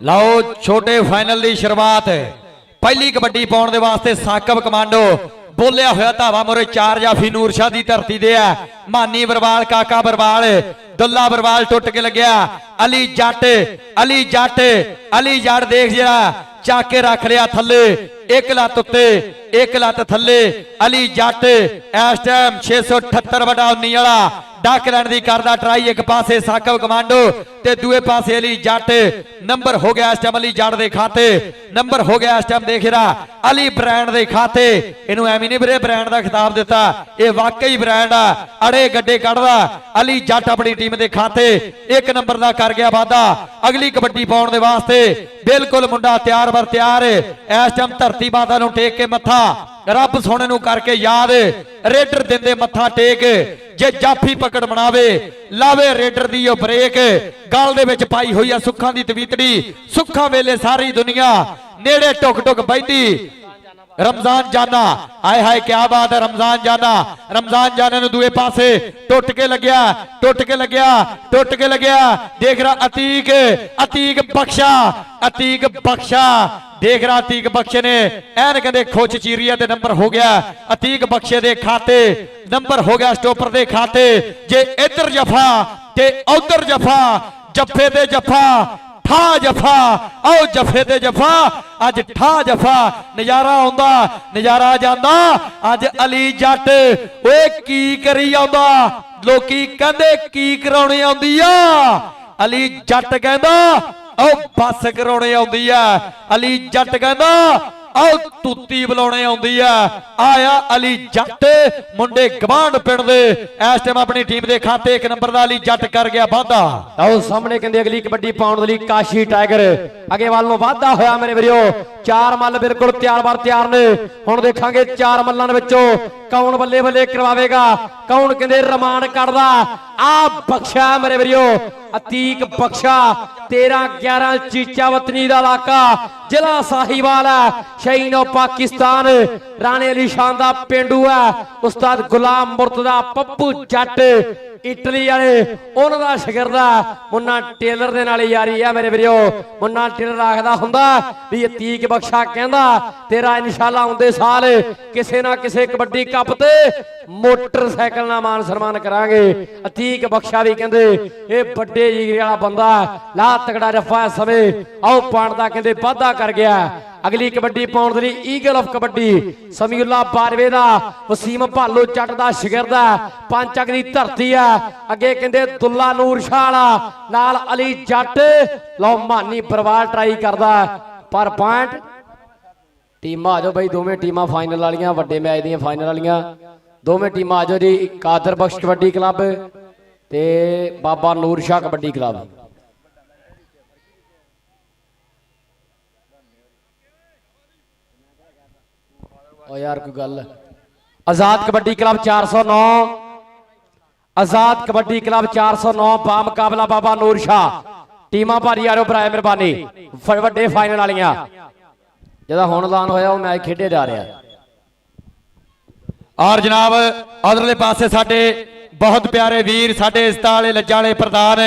ਲਓ ਛੋਟੇ ਫਾਈਨਲ ਦੀ ਸ਼ੁਰੂਆਤ ਪਹਿਲੀ ਕਬੱਡੀ ਪਾਉਣ ਦੇ ਵਾਸਤੇ ਸਾਕਬ ਕਮਾਂਡੋ ਬੋਲਿਆ ਹੋਇਆ ਧਾਵਾ ਮੋਰੇ 4 ਜਾਫੀ ਨੂਰ ਸ਼ਾਹ ਦੀ ਧਰਤੀ ਦੇ ਆ ਮਾਨੀ ਬਰਵਾਲ ਕਾਕਾ ਬਰਵਾਲ ਦੁੱਲਾ ਬਰਵਾਲ ਟੁੱਟ ਕੇ ਲੱਗਿਆ ਅਲੀ ਜੱਟ ਅਲੀ ਜੱਟ ਅਲੀ ਜੱਟ ਦੇਖ ਜਿਹੜਾ ਚੱਕ ਕੇ ਰੱਖ ਲਿਆ ਥੱਲੇ ਇੱਕ ਲੱਤ ਉੱਤੇ ਇੱਕ ਲੱਤ ਥੱਲੇ ਅਲੀ ਜੱਟ ਇਸ ਟਾਈਮ 678/19 ਵਾਲਾ ਡੱਕ ਲੈਣ ਦੀ ਕਰਦਾ ਟਰਾਈ ਇੱਕ ਪਾਸੇ ਸਾਕਬ ਕਮਾਂਡੋ ਤੇ ਦੂਏ ਪਾਸੇ ਅਲੀ ਜੱਟ ਨੰਬਰ ਹੋ ਗਿਆ ਇਸ ਟਾਈਮ ਅਲੀ ਜੱਟ ਦੇ ਖਾਤੇ ਨੰਬਰ ਹੋ ਗਿਆ ਇਸ ਟਾਈਮ ਦੇਖ ਰਿਹਾ ਅਲੀ ਬ੍ਰਾਂਡ ਦੇ ਖਾਤੇ ਇਹਨੂੰ ਐਵੇਂ ਨਹੀਂ ਵੀਰੇ ਬ੍ਰਾਂਡ ਦਾ ਖਿਤਾਬ ਦਿੱਤਾ ਇਹ ਵਾਕਈ ਬ੍ਰਾਂਡ ਆ ਅੜੇ ਗੱਡੇ ਕੱਢਦਾ ਅਲੀ ਜੱਟ ਆਪਣੀ ਟੀਮ ਦੇ ਖਾਤੇ ਇੱਕ ਨੰਬਰ ਦਾ ਕਰ ਗਿਆ ਵਾਦਾ ਅਗਲੀ ਕਬੱਡੀ ਪਾਉਣ ਦੇ ਵਾਸਤੇ ਬਿਲਕੁਲ ਮੁੰਡਾ ਤਿਆਰ ਬਰ ਤਿਆਰ ਇਸ ਟਾਈਮ ਧਰਤੀ ਮਾਤਾ ਨੂੰ ਟੇਕ ਕੇ ਮੱਥਾ ਰੱਬ ਸੋਹਣੇ ਨੂੰ ਕਰਕੇ ਯਾਦ ਰੇਡਰ ਦਿੰਦੇ ਮੱਥਾ ਟੇਕ ਜੇ ਜਾਫੀ ਪਕੜ ਬਣਾਵੇ ਲਾਵੇ ਰੇਡਰ ਦੀ ਉਹ ਬ੍ਰੇਕ ਗਲ ਦੇ ਵਿੱਚ ਪਾਈ ਹੋਈ ਆ ਸੁੱਖਾਂ ਦੀ ਤਵੀਤੜੀ ਸੁੱਖਾਂ ਵੇਲੇ ਸਾਰੀ ਦੁਨੀਆ ਨੇੜੇ ਟੁਕ ਟੁਕ ਬੈਠੀ रमजान जाना हाय हाय क्या बात है रमजान जाने ਨੂੰ ਦੂਏ ਪਾਸੇ ਟੁੱਟ ਕੇ ਲੱਗਿਆ ਦੇਖ ਰਹਾ ਅਤੀਕ ਬਖਸ਼ਾ ਦੇਖ ਰਹਾ ਅਤੀਕ ਬਖਸ਼ੇ ਨੇ ਐਨ ਕਹਿੰਦੇ ਖੁੱਚ ਚੀਰੀਆ ਤੇ ਨੰਬਰ ਹੋ ਗਿਆ ਅਤੀਕ ਬਖਸ਼ੇ ਦੇ ਖਾਤੇ ਨੰਬਰ ਹੋ ਗਿਆ ਸਟੋਪਰ ਦੇ ਖਾਤੇ ਜੇ ਇੱਧਰ ਜਫਾ ਤੇ ਉਧਰ ਜਫਾ ਜੱਫੇ ਤੇ ਜਫਾ ਠਾ ਜਫਾ ਆਓ ਜਫੇ ਤੇ ਜਫਾ ਅੱਜ ਠਾ ਜਫਾ ਨਜ਼ਾਰਾ ਆਉਂਦਾ ਨਜ਼ਾਰਾ ਜਾਂਦਾ ਅੱਜ ਅਲੀ ਜੱਟ ਓਏ ਕੀ ਕਰੀ ਆਉਂਦਾ ਲੋਕੀ ਕਹਿੰਦੇ ਕੀ ਕਰਾਉਣੇ ਆਉਂਦੀ ਆ ਅਲੀ ਜੱਟ ਕਹਿੰਦਾ ਓ ਬੱਸ ਕਰਾਉਣੇ ਆਉਂਦੀ ਆ ਅਲੀ ਜੱਟ ਕਹਿੰਦਾ ਆਓ ਤੁੱਤੀ ਬੁਲਾਉਣੇ ਆਉਂਦੀ ਆ ਆਇਆ ਅਲੀ ਜੱਟ ਮੁੰਡੇ ਗਵਾਂਢ ਪਿੰਡ ਦੇ ਇਸ ਟਾਈਮ ਆਪਣੀ ਟੀਮ ਦੇ ਖਾਤੇ ਇੱਕ ਨੰਬਰ ਦਾ ਅਲੀ ਜੱਟ ਕਰ ਗਿਆ ਵਾਧਾ ਆਓ ਸਾਹਮਣੇ ਕਹਿੰਦੇ ਅਗਲੀ ਕਬੱਡੀ ਪਾਉਣ ਦੇ ਲਈ ਕਾਸ਼ੀ ਟਾਈਗਰ ਅੱਗੇ ਵੱਲ ਨੂੰ ਵਾਧਾ ਹੋਇਆ ਮੇਰੇ ਵੀਰੋ ਚਾਰ ਮੱਲ ਬਿਲਕੁਲ ਤਿਆਰ ਨੇ ਹੁਣ ਦੇਖਾਂਗੇ ਚਾਰ ਮੱਲਾਂ ਦੇ ਵਿੱਚੋਂ ਕੌਣ ਬੱਲੇ ਬੱਲੇ ਕਰਵਾਵੇਗਾ ਕੌਣ ਕਹਿੰਦੇ ਰਮਾਨ ਕੱਢਦਾ ਆ ਬਖਸ਼ਾ ਮੇਰੇ ਵੀਰੋ ਅਤੀਕ ਬਖਸ਼ਾ 13-11 ਚੀਚਾ ਵਤਨੀ ਦਾ ਇਲਾਕਾ ਜ਼ਿਲ੍ਹਾ ਸਾਹੀਵਾਲ ਹੈ ਸ਼ਹੀਨੋ ਪਾਕਿਸਤਾਨ ਰਾਣੇ ਅਲੀ ਸ਼ਾਨ ਦਾ ਪਿੰਡੂ ਹੈ ਉਸਤਾਦ ਗੁਲਾਮ ਮੁਰਤਜ਼ਾ ਪੱਪੂ ਜੱਟ ਇਟਲੀ ਵਾਲੇ ਉਹਨਾਂ ਦਾ ਸ਼ਾਗਿਰਦਾ ਮੁੰਨਾ ਟੇਲਰ ਦੇ ਨਾਲ ਯਾਰੀ ਆ ਮੇਰੇ ਵੀਰੋ ਮੁੰਨਾ ਟੇਲਰ ਆਖਦਾ ਹੁੰਦਾ ਵੀ ਅਤੀਕ ਬਖਸ਼ਾ ਕਹਿੰਦਾ ਤੇਰਾ ਇਨਸ਼ਾਅੱਲਾ ਆਉਂਦੇ ਸਾਲ ਕਿਸੇ ਨਾ ਕਿਸੇ ਕਬੱਡੀ ਕੱਪ ਤੇ ਮੋਟਰਸਾਈਕਲ ਨਾਲ ਮਾਨ ਸਨਮਾਨ ਕਰਾਂਗੇ ਅਤੀਕ ਬਖਸ਼ਾ ਵੀ ਕਹਿੰਦੇ ਇਹ ਵੱਡੇ ਜਿਗਰੇ ਵਾਲਾ ਬੰਦਾ ਲਾ ਤਕੜਾ ਜੱਫਾ ਸਮੇਂ ਆਓ ਪਾਣ ਦਾ ਕਹਿੰਦੇ ਵਾਧਾ ਕਰ ਗਿਆ ਅਗਲੀ ਕਬੱਡੀ ਪਾਉਣ ਦੇ ਲਈ ਈਗਲ ਆਫ ਕਬੱਡੀ ਸਮੀਉੱਲਾ ਬਾਰਵੇ ਦਾ ਵਸੀਮ ਭਾਲੋ ਜੱਟ ਦਾ ਸ਼ਾਗਿਰਦਾ ਪੰਜ ਚੱਕ ਦੀ ਧਰਤੀ ਆ ਅੱਗੇ ਕਹਿੰਦੇ ਦੁੱਲਾ ਨੂਰ ਸ਼ਾਹ ਵਾਲਾ ਨਾਲ ਅਲੀ ਜੱਟ ਲਓ ਮਾਨੀ ਬਰਵਾਲ ਟਰਾਈ ਕਰਦਾ ਪਰ ਪੁਆਇੰਟ ਟੀਮਾਂ ਆ ਜਾਓ ਬਈ ਦੋਵੇਂ ਟੀਮਾਂ ਫਾਈਨਲ ਵਾਲੀਆਂ ਵੱਡੇ ਮੈਚ ਦੀਆਂ ਫਾਈਨਲ ਵਾਲੀਆਂ ਦੋਵੇਂ ਟੀਮਾਂ ਆ ਜਾਓ ਜੀ ਕਾਦਰ ਬਖਸ਼ ਕਬੱਡੀ ਕਲੱਬ ਤੇ ਬਾਬਾ ਨੂਰ ਸ਼ਾਹ ਕਬੱਡੀ ਕਲੱਬ ਓ ਯਾਰ ਕੋਈ ਗੱਲ ਆਜ਼ਾਦ ਕਬੱਡੀ ਕਲੱਬ 409 ਆਜ਼ਾਦ ਕਬੱਡੀ ਕਲੱਬ 409 ਬਾ ਮੁਕਾਬਲਾ ਬਾਬਾ ਨੂਰ ਸ਼ਾਹ ਟੀਮਾਂ ਭਾਰੀ ਆ ਰਹੇ ਭਰਾਏ ਮਿਹਰਬਾਨੀ ਵੱਡੇ ਫਾਈਨਲ ਵਾਲੀਆਂ ਜਿਹਦਾ ਹੁਣ ਐਲਾਨ ਹੋਇਆ ਉਹ ਮੈਚ ਖੇਡੇ ਜਾ ਰਿਹਾ ਔਰ ਜਨਾਬ ਉਧਰਲੇ ਪਾਸੇ ਸਾਡੇ ਬਹੁਤ ਪਿਆਰੇ ਵੀਰ ਸਾਡੇ ਇਸਤਾ ਵਾਲੇ ਲੱਜਾਂ ਵਾਲੇ ਪ੍ਰਧਾਨ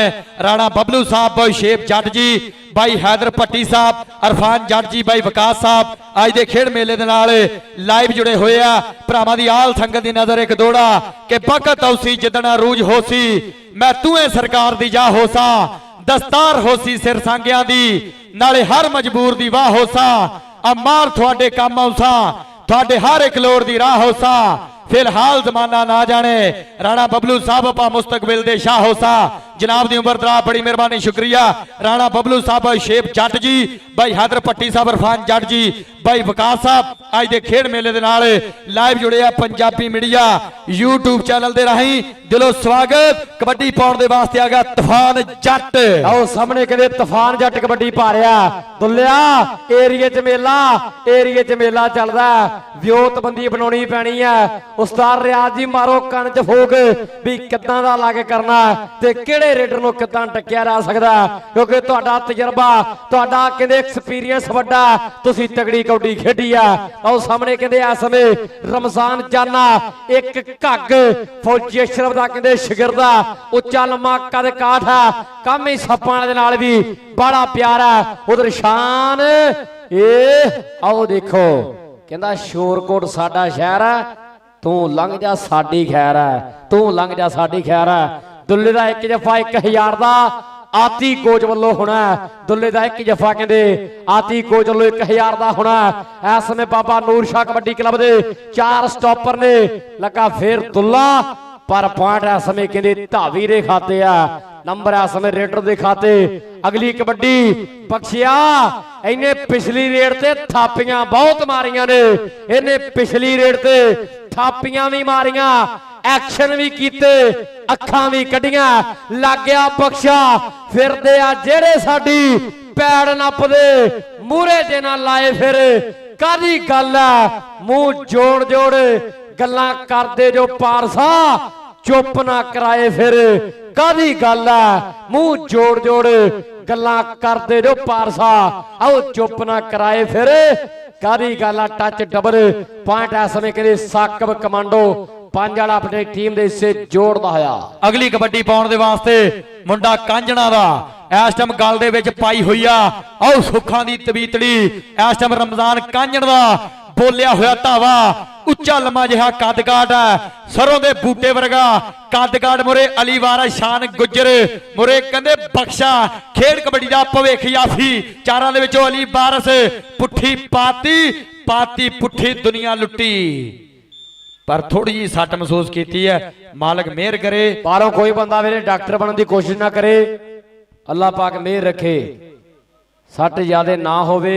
ਰਾਣਾ ਬਬਲੂ ਸਾਹਿਬ ਬਾਈ ਸ਼ੇਪ ਜੱਟ ਜੀ ਬਾਈ ਹੈਦਰ ਭੱਟੀ ਸਾਹਿਬ ਅਰਫਾਨ ਜੱਟ ਜੀ ਬਾਈ ਵਿਕਾਸ ਸਾਹਿਬ ਅੱਜ ਦੇ ਖੇਡ ਮੇਲੇ ਦੇ ਨਾਲ ਲਾਈਵ ਜੁੜੇ ਹੋਏ ਆ ਭਰਾਵਾਂ ਦੀ ਆਲ ਸੰਗਤ ਦੀ ਨਜ਼ਰ ਇੱਕ ਦੋੜਾ ਕਿ ਬਖਤ ਔਸੀ ਜਿੱਦਣ ਅਰੂਜ ਹੋਸੀ ਮੈਂ ਤੂੰ ਸਰਕਾਰ ਦੀ ਜਾ ਹੋਸਾ ਦਸਤਾਰ ਹੋਸੀ ਸਿਰ ਸੰਗਿਆਂ ਦੀ ਨਾਲੇ ਹਰ ਮਜਬੂਰ ਦੀ ਵਾਹ ਹੋਸਾ ਅਮਾਰ ਤੁਹਾਡੇ ਕੰਮ ਆਉਸਾ ਤੁਹਾਡੇ ਹਰ ਇੱਕ ਲੋੜ ਦੀ ਰਾਹ ਹੋਸਾ फिलहाल जमाना ना जाने राणा बबलू साहब अपा मुस्तकबिल दे शाह होसा जनाब दी उम्र दरा बड़ी मेहरबानी शुक्रिया राणा बबलू साहब शेप जट जी भाई हैदर पट्टी साहब इरफान जट जी भाई विकास साहब अज दे खेड मेले दे नाल लाइव जुड़े आ पंजाबी मीडिया यूट्यूब चैनल दे राही दिलों स्वागत कबड्डी पाउण दे वास्ते आ गया तूफान जट आओ सामने कहते तूफान जट कबड्डी पा रहा दुल्लिया एरिए च मेला चलदा व्योतबंदी बनाउणी पैनी है उस्ताद रियाज जी मारो कन च फूक भी किदां दा लग करना ते किहड़े रेडर नूं किदां टक्किया जा सकदा क्योंकि तुहाडा तजर्बा तुहाडा कहंदे एक्सपीरियंस वड्डा तुसीं तगड़ी कबड्डी खेडी आ आओ सामने कहंदे इस समय रमजान जाना एक घग फौजी अशरफ दा कहंदे शिगिरदा उच्चा लम्मा कद काठ है काम ही सप्पां दे नाल भी बड़ा प्यारा उधर शान आओ देखो कहंदा शोरकोट साडा शहर है तू लंघ जा साडी खैर है तू लंघ जा साडी खैर है दुल्ले दा एक जफा 1000 दा आती कोच वालों होना दुल्ले दा एक जफा कहंदे आती कोच वालों 1000 दा होना इस समय बाबा नूर शाह कबड्डी क्लब दे 4 स्टॉपर ने लगा फिर दुल्ला पर पॉइंट इस समय कहंदे धावी दे खाते आ नंबर इस समय रेडर दे खाते अगली कबड्डी बख्शिया इन्हें पिछली रेड ते थापियां बहुत मारियां ने इन्हें पिछली रेड ते थापियां भी मारियां एक्शन भी कीते अखां भी कड्डियां लग गया बख्शा फिरदे आ जेड़े साडी पैड़ नपदे मूरे जे ना लाए फिर कादी गल है मुंह जोड़ जोड़ गल्लां करदे जो पारसा चुप ना कराए फिर कादी गल है मुंह जोड़ जोड़ गल्लां करदे जो पारसा आओ चुप ना कराए फिर कादी गल है टच डबल पॉइंट इस समय कहते साकब कमांडो पंज वाला अपनी टीम दे हिस्से जोड़दा होया अगली कबड्डी पाउण दे वास्ते मुंडा कांजणा दा इस टाइम गल दे विच पाई होई आ आओ सुखां दी तबीतड़ी इस टाइम रमजान कांजण दा बोलिया होया धावा उच्चा लम्मा जिहा कदकाठ है सरों दे बूटे वर्गा कदकाठ मुरे अली वारिस शान गुजर मुरे कहंदे बख्शा खेड कबड्डी दा भविख याफी चारां दे विचों अली वारिस पुट्ठी पाती पुट्ठी दुनिया लुट्टी पर थोड़ी जी सट महसूस की है मालक मेहर करे बारों कोई बंदा मेरे डॉक्टर बनने की कोशिश ना करे अल्लाह पाक मेहर रखे सट ज्यादा ना होवे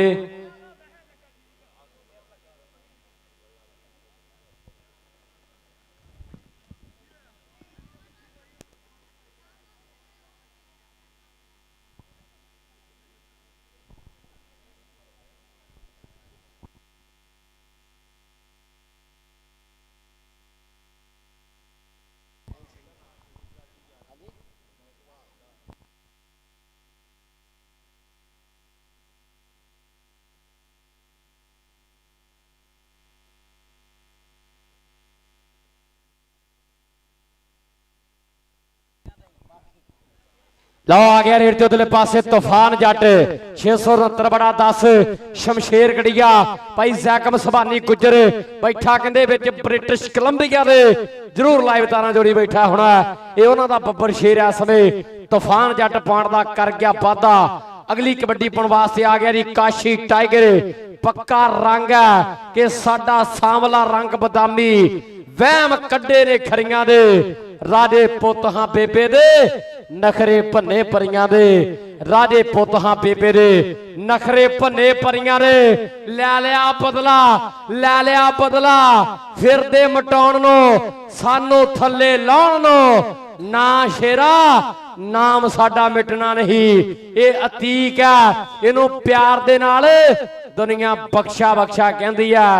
लो आ गया रेड के उधरले पासे तूफान जट 669 बड़ा 10 शमशेर गड़िया भाई जैकम सबानी गुजर बैठा कहंदे विच ब्रिटिश कोलंबिया दे जरूर लाइव तारा जोड़ी बैठा होना ये उन्हां दा बब्बर शेर है समय तूफान जट पॉइंट दा कर गया वादा अगली कबड्डी पाउण वास्ते आ गया जी काशी टाइगर पक्का रंग है कि साडा सांवला रंग बदामी वहम कड्डे ने खरियां दे राजे पुत हां बेबे दे नखरे भन्ने परियां दे राजे पुत हां बेबे दे नखरे भन्ने परियां दे लै लिया बदला फिर दे मटाउण नो सानू थल्ले लाउण नो ना शेरा नाम साडा मिटना नहीं ये अतीक है इनू प्यार दे नाल दुनिया बख्शा कहंदी है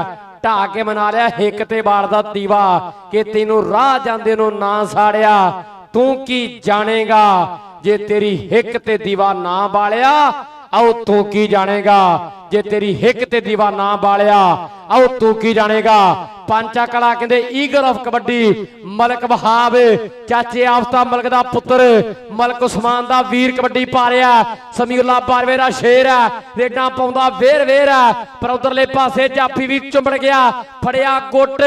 ढा के मना लिया हिक ते बाड़ दा दीवा कि तेनू राह जांदे नू ना साड़िया तू की जानेगा जे तेरी हिक ते दीवा ना बालिया आओ तू की जानेगा जे तेरी हिक ते दीवा ना बालिया आओ तू की जानेगा पांचा कला कहंदे ईगल ऑफ कबड्डी मलक वहाब चाचे आफ्ताब मलक दा पुत्र मलक उस्मान दा वीर कबड्डी पा रहा समीउल्लाह बारवेरा शेर है रेडा पाउंदा वेर है पर उधरले पासे जाफी भी चुंबड़ गया फड़िया गुट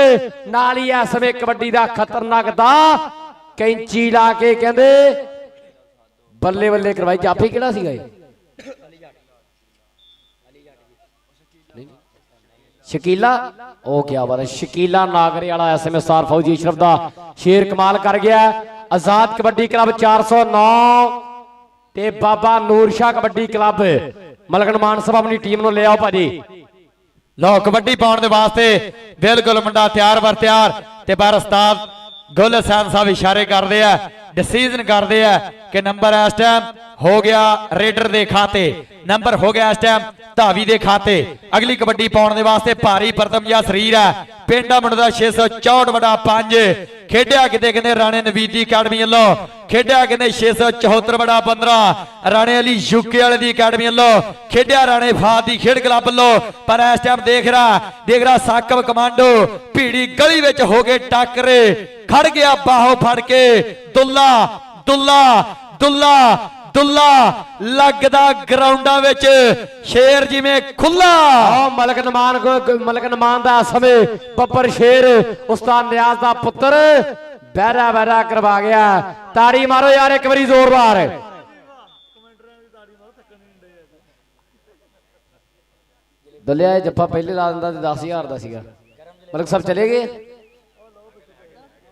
नाल ही इस समय कबड्डी दा खतरनाक दा कैंची ला के कहंदे बल्ले बल्ले करवाई जाफी किहड़ा सीगा शकीला ओ क्या बात है, शकीला नागरे वाला एसएमएस स्टार फौजी अशरफ दा शेर कमाल कर गया। आजाद कबड्डी क्लब 409 ते बाबा नूर शाह कबड्डी क्लब मलकन मानसभा अपनी टीम ਨੂੰ ले आओ भाजी। लो कबड्डी पाउण दे वास्ते बिल्कुल मुंडा तैयार बर तैयार ते बार उस्ताद गुल हसैन साहब इशारे करते हैं, डिसीजन करते हैं कि नंबर इस टाइम हो गया रेडर दे खाते, नंबर हो गया इस टाइम धावी दे खाते। अगली कबड्डी पाउण दे वास्ते भारी प्रथम या शरीर है पिंडा मुंडा 664 बड़ा 5 खेडिया किते कहते राणे नवीदी अकैडमी वालों, खेडिया कहते 674 बड़ा 15 राणे अली यूके वाले दी अकैडमी वालों, खेडिया राणे फाद दी खेड क्लब वालों। पर इस टाइम देख रहा साकब कमांडो भीड़ी गली विच हो गए टाकरे, खड़ गया बाहों फड़ के दुल्ला दुल्ला दुल्ला दुल्ला लगदा ग्राउंडा विच शेर जिवें खुला। मलक नमान दा समय बब्बर शेर उस्ताद नियाज दा पुत्र बहरा बहरा करवा गया। ताड़ी मारो यार एक बारी जोरदार। दलिया जप्पा पहले ला दिंदा 10,000 दा सीगा। मलक साहब चले गए,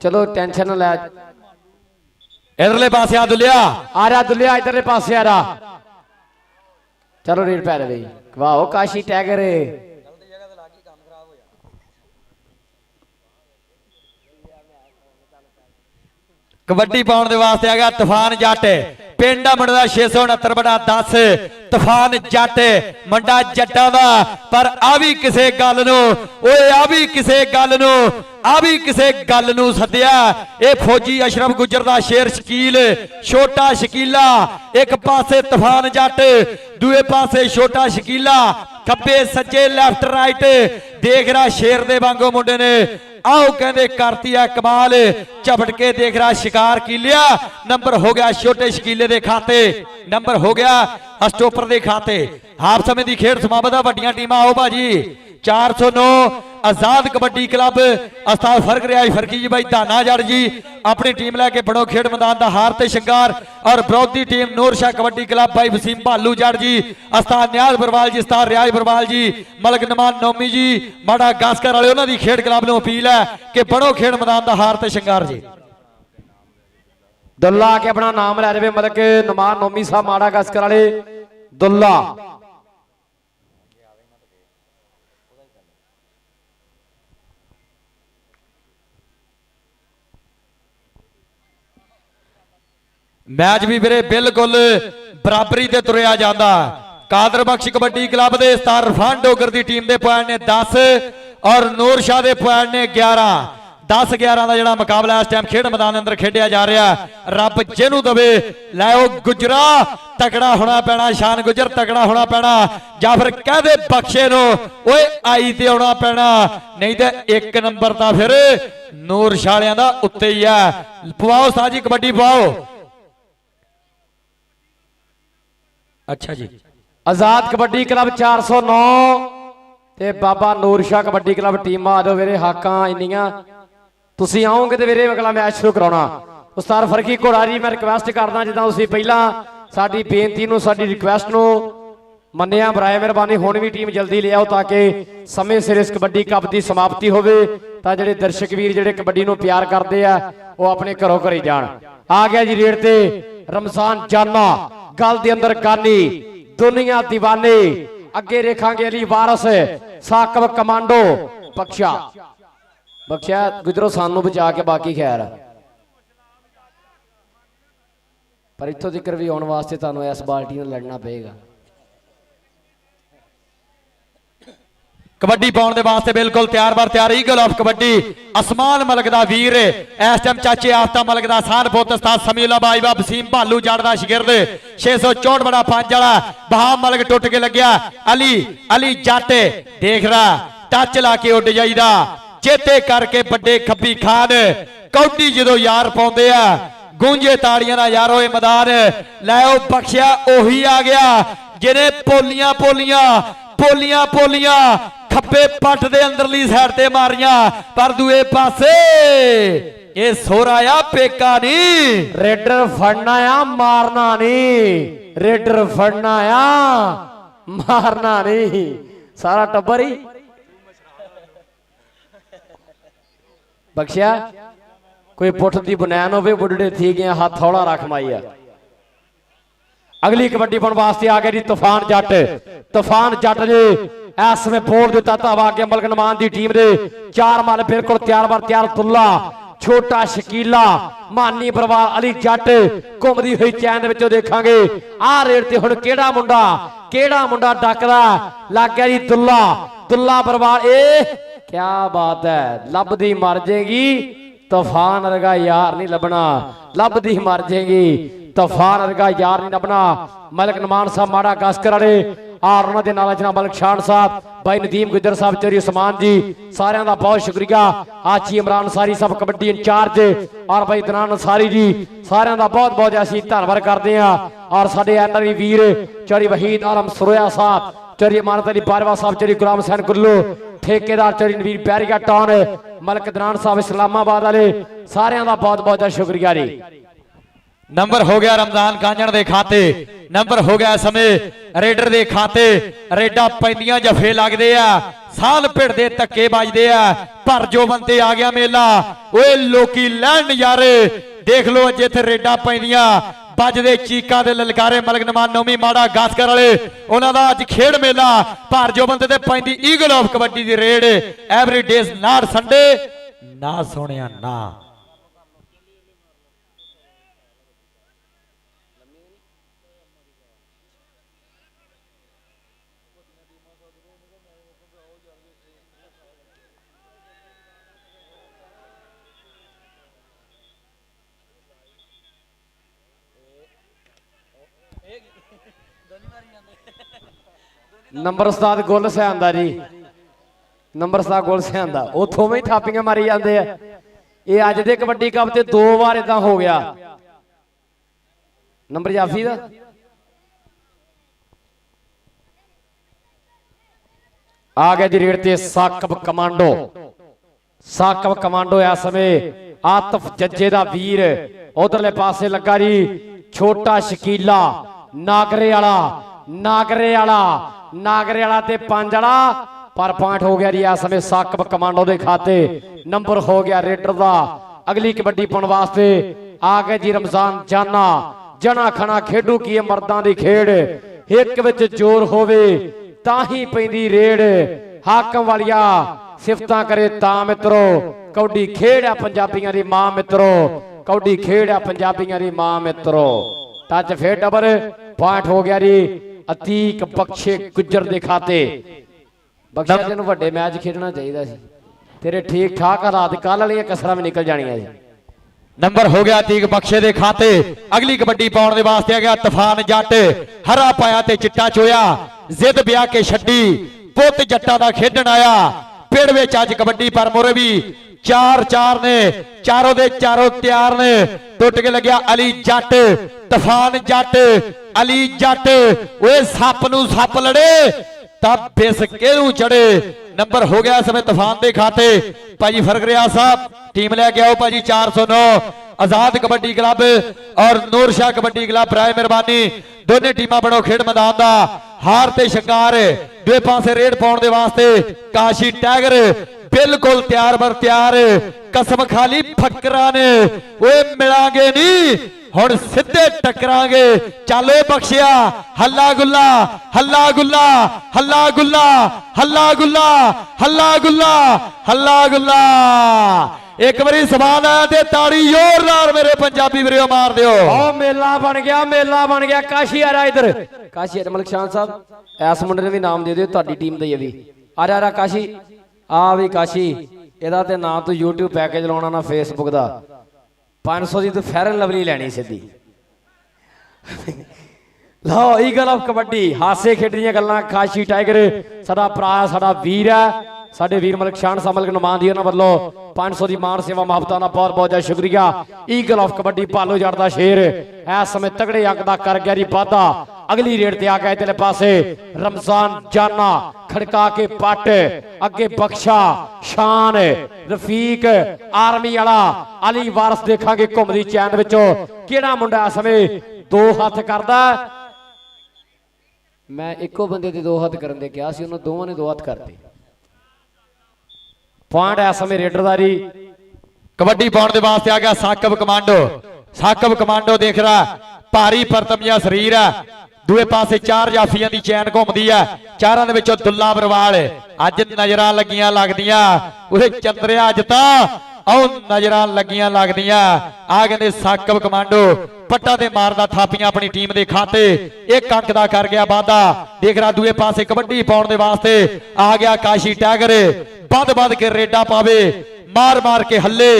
चलो टेंशन ना लै। इधरले पासे आ दुलिया, आ रहा दुलिया इधरले पासे आ रहा। चलो रेड पै रहे वाह काशी टैगर। कबड्डी पाउण दे वास्ते आ गया तूफान जट पिंडा मुंडा 669 बड़ा 10 तूफान जट मुंडा जट्टा दा। पर आ भी किसे गल नूं ओए आ भी किसे गल नूं आ भी किसे गल नूं सद्दिया। ए फौजी अशरफ गुजर दा शेर शकील छोटा शकीला, एक पासे तूफान जट दूए पासे छोटा शकीला, खब्बे सज्जे लेफ्ट राइट देख रहा शेर दे वांगू मुंडे ने आओ कहते करती है कमाल। झपट के देख रहा शिकार की लिया, नंबर हो गया छोटे शकीले दे खाते, नंबर हो गया अस्टोपर दे खाते। हाफ समय की खेड समाप्त है, वड्डियां टीमां आओ भाजी। 409 आजाद कबड्डी क्लब उस्ताद फर्क रियाज फरकी जी भाई धाना जड़ जी अपनी टीम लैके बड़ो खेड मैदान का हार ते शिंगार। और विरोधी टीम नूर शाह कबड्डी क्लब भाई वसीम भालू जड़ जी, उस्ताद न्याज बरवाल जी, उस्ताद रियाज बरवाल जी, मलक नमान नौमी जी माड़ा गास्कर वाले उन्होंने खेड क्लब को अपील है कि बड़ो खेड मैदान का हार ते शिंगार जी। दुल्ला आके अपना नाम लै रहे मलक नमान नौमी साहब माड़ा गास्कर वाले दुल्ला। मैच भी मेरे बिल्कुल बराबरी ते तुरया जाता। कादर बख्श कबड्डी क्लब के उस्ताद इरफान डोगर की टीम के पॉइंट ने 10 और नूर शाह के पॉइंट ने 11। 10-11 का जो मुकाबला इस टाइम खेड मैदान अंदर खेडिया जा रहा। रब जिन्हों दवे लै गुजरा तगड़ा होना पैना, शान गुजर तगड़ा होना पैना, या फिर कह दे बख्शे नो ओए आई ते आना पैना, नहीं तो 1 नंबर का फिर नूर शाह का उत्ते ही है। पवाओ साजी कबड्डी पवाओ। अच्छा जी आजाद कबड्डी क्लब 409 ते बाबा नूर शाह कबड्डी क्लब टीम आ जाओ वीरे। हाकां इन्नियां तुसीं आओगे तो वीरे अगला मैच शुरू कराउणा। उस्ताद फरकी घोड़ा जी मैं रिक्वेस्ट करदा जिद्दां तुसीं पहिलां साडी बेनती नूं साडी रिक्वेस्ट नूं मन्निया बराए मेहरबानी हुण भी टीम जल्दी ले आओ ताकि समय सिर इस कबड्डी कप की समाप्ति होवे तां जिहड़े दर्शक वीर जिहड़े कबड्डी नूं प्यार करदे आ वो अपने घरों घरी जाण। आ गया जी रेड ते रमजान जाना गल दे अंदर गानी दुनिया दीवानी अगे रेखांगे अली वारस साकब कमांडो बख्शा बख्शा गुजरो सानू बचा के बाकी खैर। पर इत्थों तक भी आने वास्ते तुहानू इस बाल्टी नाल लड़ना पेगा। कबड्डी पाउण दे वास्ते बिल्कुल तैयार बार तैयार ईगल ऑफ कबड्डी असमान मलक दा वीर इस टाइम चाचे आफ्ता मलक दा सान पुत उस्ताद समीउल्लाह बाईबा वसीम भालू जड़ दा शागिर्द 664 बड़ा 5 वाला बहा मलक टुट के लग्या। अली अली जट देख रहा टच ला के उड जाईदा चेते करके बड़े खब्बी खान कौडी जो यार पाउंदे आ गूंजे ताड़ियां ना यारो ये मैदान लै बख्शिया ओही आ गया जिन्हें पोलियां पोलियां पोलियां पोलियां खब्बे पट दे अंदरली साइड ते मारियां पर दुए पासे ये सोराया पेका नहीं। रेडर फड़ना आ मारना नहीं, रेडर फड़ना आ मारना नहीं। सारा टब्बर ही ਬਖਸ਼ਿਆ ਕੋਈ ਪੁੱਠ ਦੀ ਬਨੈਣ ਹੋਵੇ ਬੁੱਢੜੇ ਥੀ ਗਿਆ ਹੱਥ ਹੌਲਾ ਰੱਖ ਮਾਈਆ। ਅਗਲੀ ਕਬੱਡੀ ਪਾਉਣ ਵਾਸਤੇ ਆ ਗਿਆ ਜੀ ਤੂਫਾਨ ਜੱਟ। ਤੂਫਾਨ ਜੱਟ ਨੇ ਇਸ ਸਮੇਂ ਬੋਲ ਦਿੱਤਾ ਧਾਵਾ ਕੇ ਮਲਕ ਨਮਾਨ ਦੀ ਟੀਮ ਦੇ 4 ਮੱਲ ਬਿਲਕੁਲ ਤਿਆਰ ਬਰ ਤਿਆਰ। ਤੁੱਲਾ ਛੋਟਾ ਸ਼ਕੀਲਾ ਮਾਨੀ ਪਰਿਵਾਰ ਅਲੀ ਜੱਟ ਘੁੰਮਦੀ ਹੋਈ ਚੈਨ ਦੇ ਵਿੱਚੋਂ ਦੇਖਾਂਗੇ ਆਹ ਰੇਡ ਤੇ ਹੁਣ ਕਿਹੜਾ ਮੁੰਡਾ ਡੱਕਦਾ। ਲੱਗ ਗਿਆ ਜੀ ਦੁੱਲਾ ਪਰਿਵਾਰ। ਕੀ ਬਾਤ ਹੈ, ਲੱਭਦੀ ਮਰ ਜੇਗੀ ਤੂਫਾਨ ਵਰਗਾ ਯਾਰ ਨਹੀਂ ਲੱਭਣਾ, ਲੱਭਦੀ ਮਰ ਜੇਗੀ ਤੂਫਾਨ ਵਰਗਾ ਯਾਰ ਨਹੀਂ ਲੱਭਣਾ। ਮਲਕ ਨਮਾਨ ਸਾਹਿਬ ਮਾੜਾ ਗਸਕਰ ਵਾਲੇ ਔਰ ਉਹਨਾਂ ਦੇ ਨਾਲ ਜਨਾਬ ਮਲਕ ਸ਼ਾਨ ਸਾਹਿਬ, ਭਾਈ ਨਦੀਮ ਗੁੱਜਰ ਸਾਹਿਬ, ਚੋਰੀ ਉਸਮਾਨ ਜੀ, ਸਾਰਿਆਂ ਦਾ ਬਹੁਤ ਸ਼ੁਕਰੀਆ। ਆਚੀ ਇਮਰਾਨ ਸਾਰੀ ਸਭ ਕਬੱਡੀ ਇੰਚਾਰਜ ਔਰ ਭਾਈ ਦਨਾਨ ਅੰਸਾਰੀ ਜੀ, ਸਾਰਿਆਂ ਦਾ ਬਹੁਤ ਬਹੁਤ ਅਸੀਂ ਧੰਨਵਾਦ ਕਰਦੇ ਹਾਂ। ਔਰ ਸਾਡੇ ਐਨਆਰਵੀ ਵੀਰ ਚੋਰੀ ਵਹੀਦ ਆਲਮ ਸਰੋਇਆ ਸਾਹਿਬ, ਚੋਰੀ ਇਮਾਨਤ ਅਲੀ ਬਾਰਵਾ ਸਾਹਿਬ, ਚੋਰੀ ਗੁਲਾਮ ਹੁਸੈਨ ਗੁੱਲੂ, ਠੇਕੇਦਾਰ ਚੋਰੀ ਨਵੀਰ ਪਿਆਰੀਗਾ ਟਾਊਨ, ਮਲਕ ਦਨਾਨ ਸਾਹਿਬ ਇਸਲਾਮਾਬਾਦ ਵਾਲੇ, ਸਾਰਿਆਂ ਦਾ ਬਹੁਤ ਬਹੁਤ ਸ਼ੁਕਰੀਆ ਜੀ। ਨੰਬਰ ਹੋ ਗਿਆ ਰਮਜ਼ਾਨ ਕਾਂਜਣ ਦੇ ਖਾਤੇ, ਨੰਬਰ ਹੋ ਗਿਆ ਸਮੇਂ ਰੇਡਰ ਦੇ ਖਾਤੇ। ਰੇਡਾਂ ਪੈਂਦੀਆਂ ਜਫੇ ਲੱਗਦੇ ਆ, ਸਾਲ ਭਿੜਦੇ ਧੱਕੇ ਵੱਜਦੇ ਆ, ਪਰ ਜੋ ਬੰਦੇ ਆ ਗਿਆ ਮੇਲਾ ਓਏ ਲੋਕੀ ਲੈਣ ਨਜ਼ਾਰੇ। ਦੇਖ ਲਓ ਅੱਜ ਇੱਥੇ ਰੇਡਾਂ ਪੈਂਦੀਆਂ ਵੱਜਦੇ ਚੀਕਾਂ ਦੇ ਲਲਕਾਰੇ। ਮਲਕ ਨਮਾਨ ਨੌਵੀਂ ਮਾੜਾ ਗਾਸਕਰ ਵਾਲੇ ਉਹਨਾਂ ਦਾ ਅੱਜ ਖੇਡ ਮੇਲਾ, ਪਰ ਜੋ ਬੰਦੇ ਤੇ ਪੈਂਦੀ eagle of kabaddi the raid. Every days not Sunday ਨਾ ਸੋਹਣਿਆ ਨਾ। ਨੰਬਰ ਉਸਤਾਦ ਗੁੱਲ ਸਿਆਂਦਾ ਜੀ, ਨੰਬਰ ਉਸਤਾਦ ਗੁੱਲ ਸਿਆਂਦਾ ਉਥੋਂ ਵੀ ਥਾਪੀਆਂ ਮਾਰੀ ਜਾਂਦੇ ਆ। ਇਹ ਅੱਜ ਦੇ ਕਬੱਡੀ ਕੱਪ ਤੇ 2 ਵਾਰ ਇਦਾਂ ਹੋ ਗਿਆ। ਨੰਬਰ ਜਾਫੀ ਦਾ ਆ ਗਿਆ ਜੀ ਰੇਡ ਤੇ ਸਾਕਬ ਕਮਾਂਡੋ। ਸਾਕਬ ਕਮਾਂਡੋ ਇਸ ਸਮੇਂ ਆਤਫ ਜੱਜੇ ਦਾ ਵੀਰ ਉਧਰਲੇ ਪਾਸੇ ਲੱਗਾ ਜੀ ਛੋਟਾ ਸ਼ਕੀਲਾ ਨਾਗਰੇ ਵਾਲਾ ਤੇ 5 ਵਾਲਾ, ਪਰ ਪੁਆਇੰਟ ਹੋ ਗਿਆ ਜੀ ਇਸ ਸਮੇਂ ਸਾਕਬ ਕਮਾਂਡੋ ਦੇ ਖਾਤੇ। ਨੰਬਰ ਹੋ ਗਿਆ ਰੇਡਰ ਦਾ। ਅਗਲੀ ਕਬੱਡੀ ਪਾਉਣ ਵਾਸਤੇ ਆ ਗਿਆ ਜੀ ਰਮਜ਼ਾਨ ਜਣਾ ਖਣਾ ਖੇਡੂ ਕੀ ਮਰਦਾਂ ਦੀ ਖੇਡ। ਇੱਕ ਵਿੱਚ ਜ਼ੋਰ ਹੋਵੇ ਤਾਂ ਹੀ ਪੈਂਦੀ ਰੇਡ। ਹਾਕਮ ਵਾਲੀਆ ਸਿਫਤਾਂ ਕਰੇ ਤਾਂ ਮਿੱਤਰੋ, ਕਬੱਡੀ ਖੇਡ ਆ ਪੰਜਾਬੀਆਂ ਦੀ ਮਾਂ ਮਿੱਤਰੋ, ਕਬੱਡੀ ਖੇਡ ਆ ਪੰਜਾਬੀਆਂ ਦੀ ਮਾਂ ਮਿੱਤਰੋ। ਟੱਚ ਫੇਰ ਡਬਲ ਪੁਆਇੰਟ ਹੋ ਗਿਆ ਜੀ ਅਤੀਕ ਬਖਸ਼ੇ ਗੁੱਜਰ ਦੇ ਖਾਤੇ। ਬਖਸ਼ੇ ਤੈਨੂੰ ਵੱਡੇ ਮੈਚ ਖੇਡਣਾ ਚਾਹੀਦਾ ਸੀ, ਤੇਰੇ ਠੀਕ ਠਾਕ ਹਾਲਾਤ ਕੱਲ ਵਾਲੀਆਂ ਕਸਰਾਂ ਵੀ ਨਿਕਲ ਜਾਣੀਆਂ ਸੀ। ਨੰਬਰ ਹੋ ਗਿਆ ਅਤੀਕ ਬਖਸ਼ੇ ਦੇ ਖਾਤੇ। ਅਗਲੀ ਕਬੱਡੀ ਪਾਉਣ ਦੇ ਵਾਸਤੇ ਆ ਗਿਆ ਤੂਫਾਨ ਜੱਟ। ਹਰਾ ਪਾਇਆ ਤੇ ਚਿੱਟਾ ਚੋਇਆ, ਜ਼ਿੱਦ ਵਿਆਹ ਕੇ ਛੱਡੀ, ਪੁੱਤ ਜੱਟਾਂ ਦਾ ਖੇਡਣ ਆਇਆ। ਪਿੰਡ ਵਿੱਚ ਅੱਜ ਕਬੱਡੀ ਪਰ ਮੋਰੇ ਵੀ 4-4 ਨੇ, ਚਾਰੋਂ ਦੇ ਚਾਰੋਂ ਤਿਆਰ ਨੇ। ਟੁੱਟ ਕੇ ਲੱਗਿਆ ਅਲੀ ਜੱਟ, ਤੂਫਾਨ ਜੱਟ, ਅਲੀ ਜੱਟ। ਓਏ ਸੱਪ ਨੂੰ ਸੱਪ ਲੜੇ ਤਾਂ ਬਿਸ ਕਿਹਨੂੰ ਚੜੇ। ਨੰਬਰ ਹੋ ਗਿਆ ਸਮੇਂ ਤੂਫਾਨ ਦੇ ਖਾਤੇ। ਭਾਜੀ ਫਰਗਰਿਆ ਸਾਹਿਬ ਟੀਮ ਲੈ ਕੇ ਆਓ ਭਾਜੀ 409 ਆਜ਼ਾਦ ਕਬੱਡੀ ਕਲੱਬ ਔਰ ਨੂਰ ਸ਼ਾਹ ਕਬੱਡੀ ਕਲੱਬ ਰਾਏ ਮਿਹਰਬਾਨੀ। ਦੋਨੇ ਟੀਮਾਂ ਬਣੋ ਖੇਡ ਮੈਦਾਨ ਦਾ। ਹਾਰ ਤੇ ਸ਼ਿੰਗਾਰ ਦੋਵੇਂ ਪਾਸੇ ਰੇਡ ਪਾਉਣ ਦੇ ਵਾਸਤੇ ਕਾਸ਼ੀ ਟਾਈਗਰ ਬਿਲਕੁਲ ਤਿਆਰ ਬਰ ਤਿਆਰ। ਕਸਮ ਖਾਲੀ ਫੱਕਰਾਂ ਨੇ ਓਏ ਮਿਲਾਂਗੇ ਨਹੀਂ ਹੁਣ ਸਿੱਧੇ ਟੱਕਰਾਂਗੇ। ਚੱਲ ਓਏ ਬਖਸ਼ਿਆ ਹੱਲਾ ਗੁੱਲਾ ਹੱਲਾ ਗੁੱਲਾ ਹੱਲਾ ਗੁੱਲਾ ਹੱਲਾ ਗੁੱਲਾ ਹੱਲਾ ਗੁੱਲਾ ਹੱਲਾ ਗੁੱਲਾ। ਇੱਕ ਵਾਰੀ ਸਵਾਲ ਆਇਆ ਤੇ ਤਾੜੀ ਜ਼ੋਰਦਾਰ ਮੇਰੇ ਪੰਜਾਬੀ ਵੀਰੋ ਮਾਰ ਦਿਓ। ਓ ਮੇਲਾ ਬਣ ਗਿਆ ਕਾਸ਼ੀ ਆ ਰਿਹਾ ਇਧਰ। ਕਾਸ਼ੀ ਮਲਕ ਸ਼ਾਨ ਸਾਹਿਬ ਐਸ ਮੁੰਡੇ ਨੂੰ ਵੀ ਨਾਮ ਦੇ ਦਿਓ, ਤੁਹਾਡੀ ਟੀਮ ਦਾ ਹੀ ਵੀ ਆ ਰਿਹਾ ਕਾਸ਼ੀ। ਆ ਵੀ ਕਾਸ਼ੀ ਇਹਦਾ ਤੇ ਨਾਮ ਤੂੰ YouTube ਪੈਕੇਜ ਲਾਉਣਾ ਨਾ Facebook ਦਾ 500 ਦੀ ਤੂੰ ਫੈਰਨ ਲਵਲੀ ਲੈਣੀ ਸਿੱਧੀ। ਲਓ ਈਗਲ ਆਫ ਕਬੱਡੀ ਹਾਸੇ ਖੇਡੀਆਂ ਗੱਲਾਂ। ਕਾਸ਼ੀ ਟਾਈਗਰ ਸਾਡਾ ਭਰਾ ਸਾਡਾ ਵੀਰ ਹੈ, ਸਾਡੇ ਵੀਰ ਮਲਕ ਸ਼ਾਨ ਸਾਹਿਬ ਮਲਕ ਨੁਮਾਨ ਦੀ ਉਹਨਾਂ ਵੱਲੋਂ 500 ਦੀ ਮਾਨ ਸੇਵਾ ਮੁਹੱਬਤਾਂ ਦਾ ਬਹੁਤ ਬਹੁਤ ਸ਼ੁਕਰੀਆ। ਈਗਲ ਆਫ ਕਬੱਡੀ ਭਾਲੋ ਜੜ ਦਾ ਸ਼ੇਰ ਇਸ ਸਮੇਂ ਤਗੜੇ ਅੰਕ ਦਾ ਕਰ ਗਿਆ ਜੀ ਵਾਧਾ। ਅਗਲੀ ਰੇਡ ਤੇ ਆ ਗਿਆ ਇਧਰਲੇ ਪਾਸੇ ਰਮਜ਼ਾਨ ਜਾਨਾ ਖੜਕਾ ਕੇ ਪੱਟ, ਅੱਗੇ ਬਖਸ਼ਾ ਸ਼ਾਨ ਰਫੀਕ ਆਰਮੀ ਵਾਲਾ ਅਲੀ ਵਾਰਸ। ਦੇਖਾਂਗੇ ਘੁੰਮਦੀ ਚੈਨ ਵਿੱਚੋਂ ਕਿਹੜਾ ਮੁੰਡਾ ਇਸ ਸਮੇਂ 2 ਹੱਥ ਕਰਦਾ। ਮੈਂ ਇੱਕੋ ਬੰਦੇ ਦੇ 2 ਹੱਥ ਕਰਨ ਦੇ ਕਿਹਾ ਸੀ, ਉਹਨਾਂ ਦੋਵਾਂ ਨੇ 2 ਹੱਥ ਕਰਤੇ। ਪੁਆਇੰਟ ਇਸ ਸਮੇਂ ਰੇਡਰ ਦਾ ਜੀ कबड्डी पाने के वास्ते आ गया साकब कमांडो। साकब कमांडो देख रहा भारी परतमिया शरीर है। दूए पासे चार जाफियां की चैन घूमती है। चारों के दुल्ला बरवाल अज नजर लगियां लगदियां उसे चंद्रिया अज तो नजर लगियां लगदियां। आ कहते साकब कमांडो पट्टा ते मारदा थापियां अपनी टीम के खाते। एक अंक का कर गया वादा। देख रहा दूए पासे कबड्डी पाने के वास्ते आ गया काशी टाइगर। बद बद के रेडा पावे मार मार के हल्ले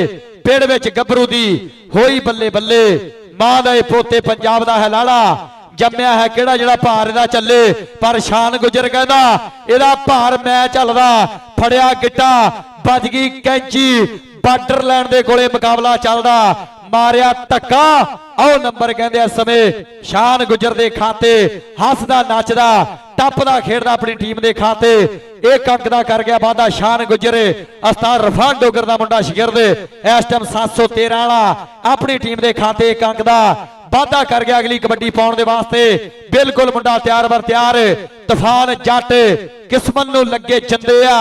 पेड़ विच गभरू दी होई बल्ले बल्ले। मां दा पोते पंजाब दा है लाला जम्मिया है केड़ा जेड़ा भार इहदा चले। पर शान गुजर कहंदा इहदा भार मैं चलदा। फड़िया गिट्टा बज गई कैंची बार्डर लैन दे कोले मुकाबला चलदा। मारिया धक्का आओ नंबर कहंदे इस समय शान गुजर दे खाते। हसदा नचदा टपदा खेड़दा अपनी टीम दे खाते। एक अंक दा कर गया वादा शान गुजर। उस्ताद रफान डोगर दा मुंडा शिगिरद इस टाइम 713 वाला अपनी टीम दे खाते एक अंक दा वादा कर गया अगली कबड्डी पाने वास्ते। बिल्कुल मुंडा तैयार बर तैयार। तूफान जट किस्मत नूं लगे चंदे आ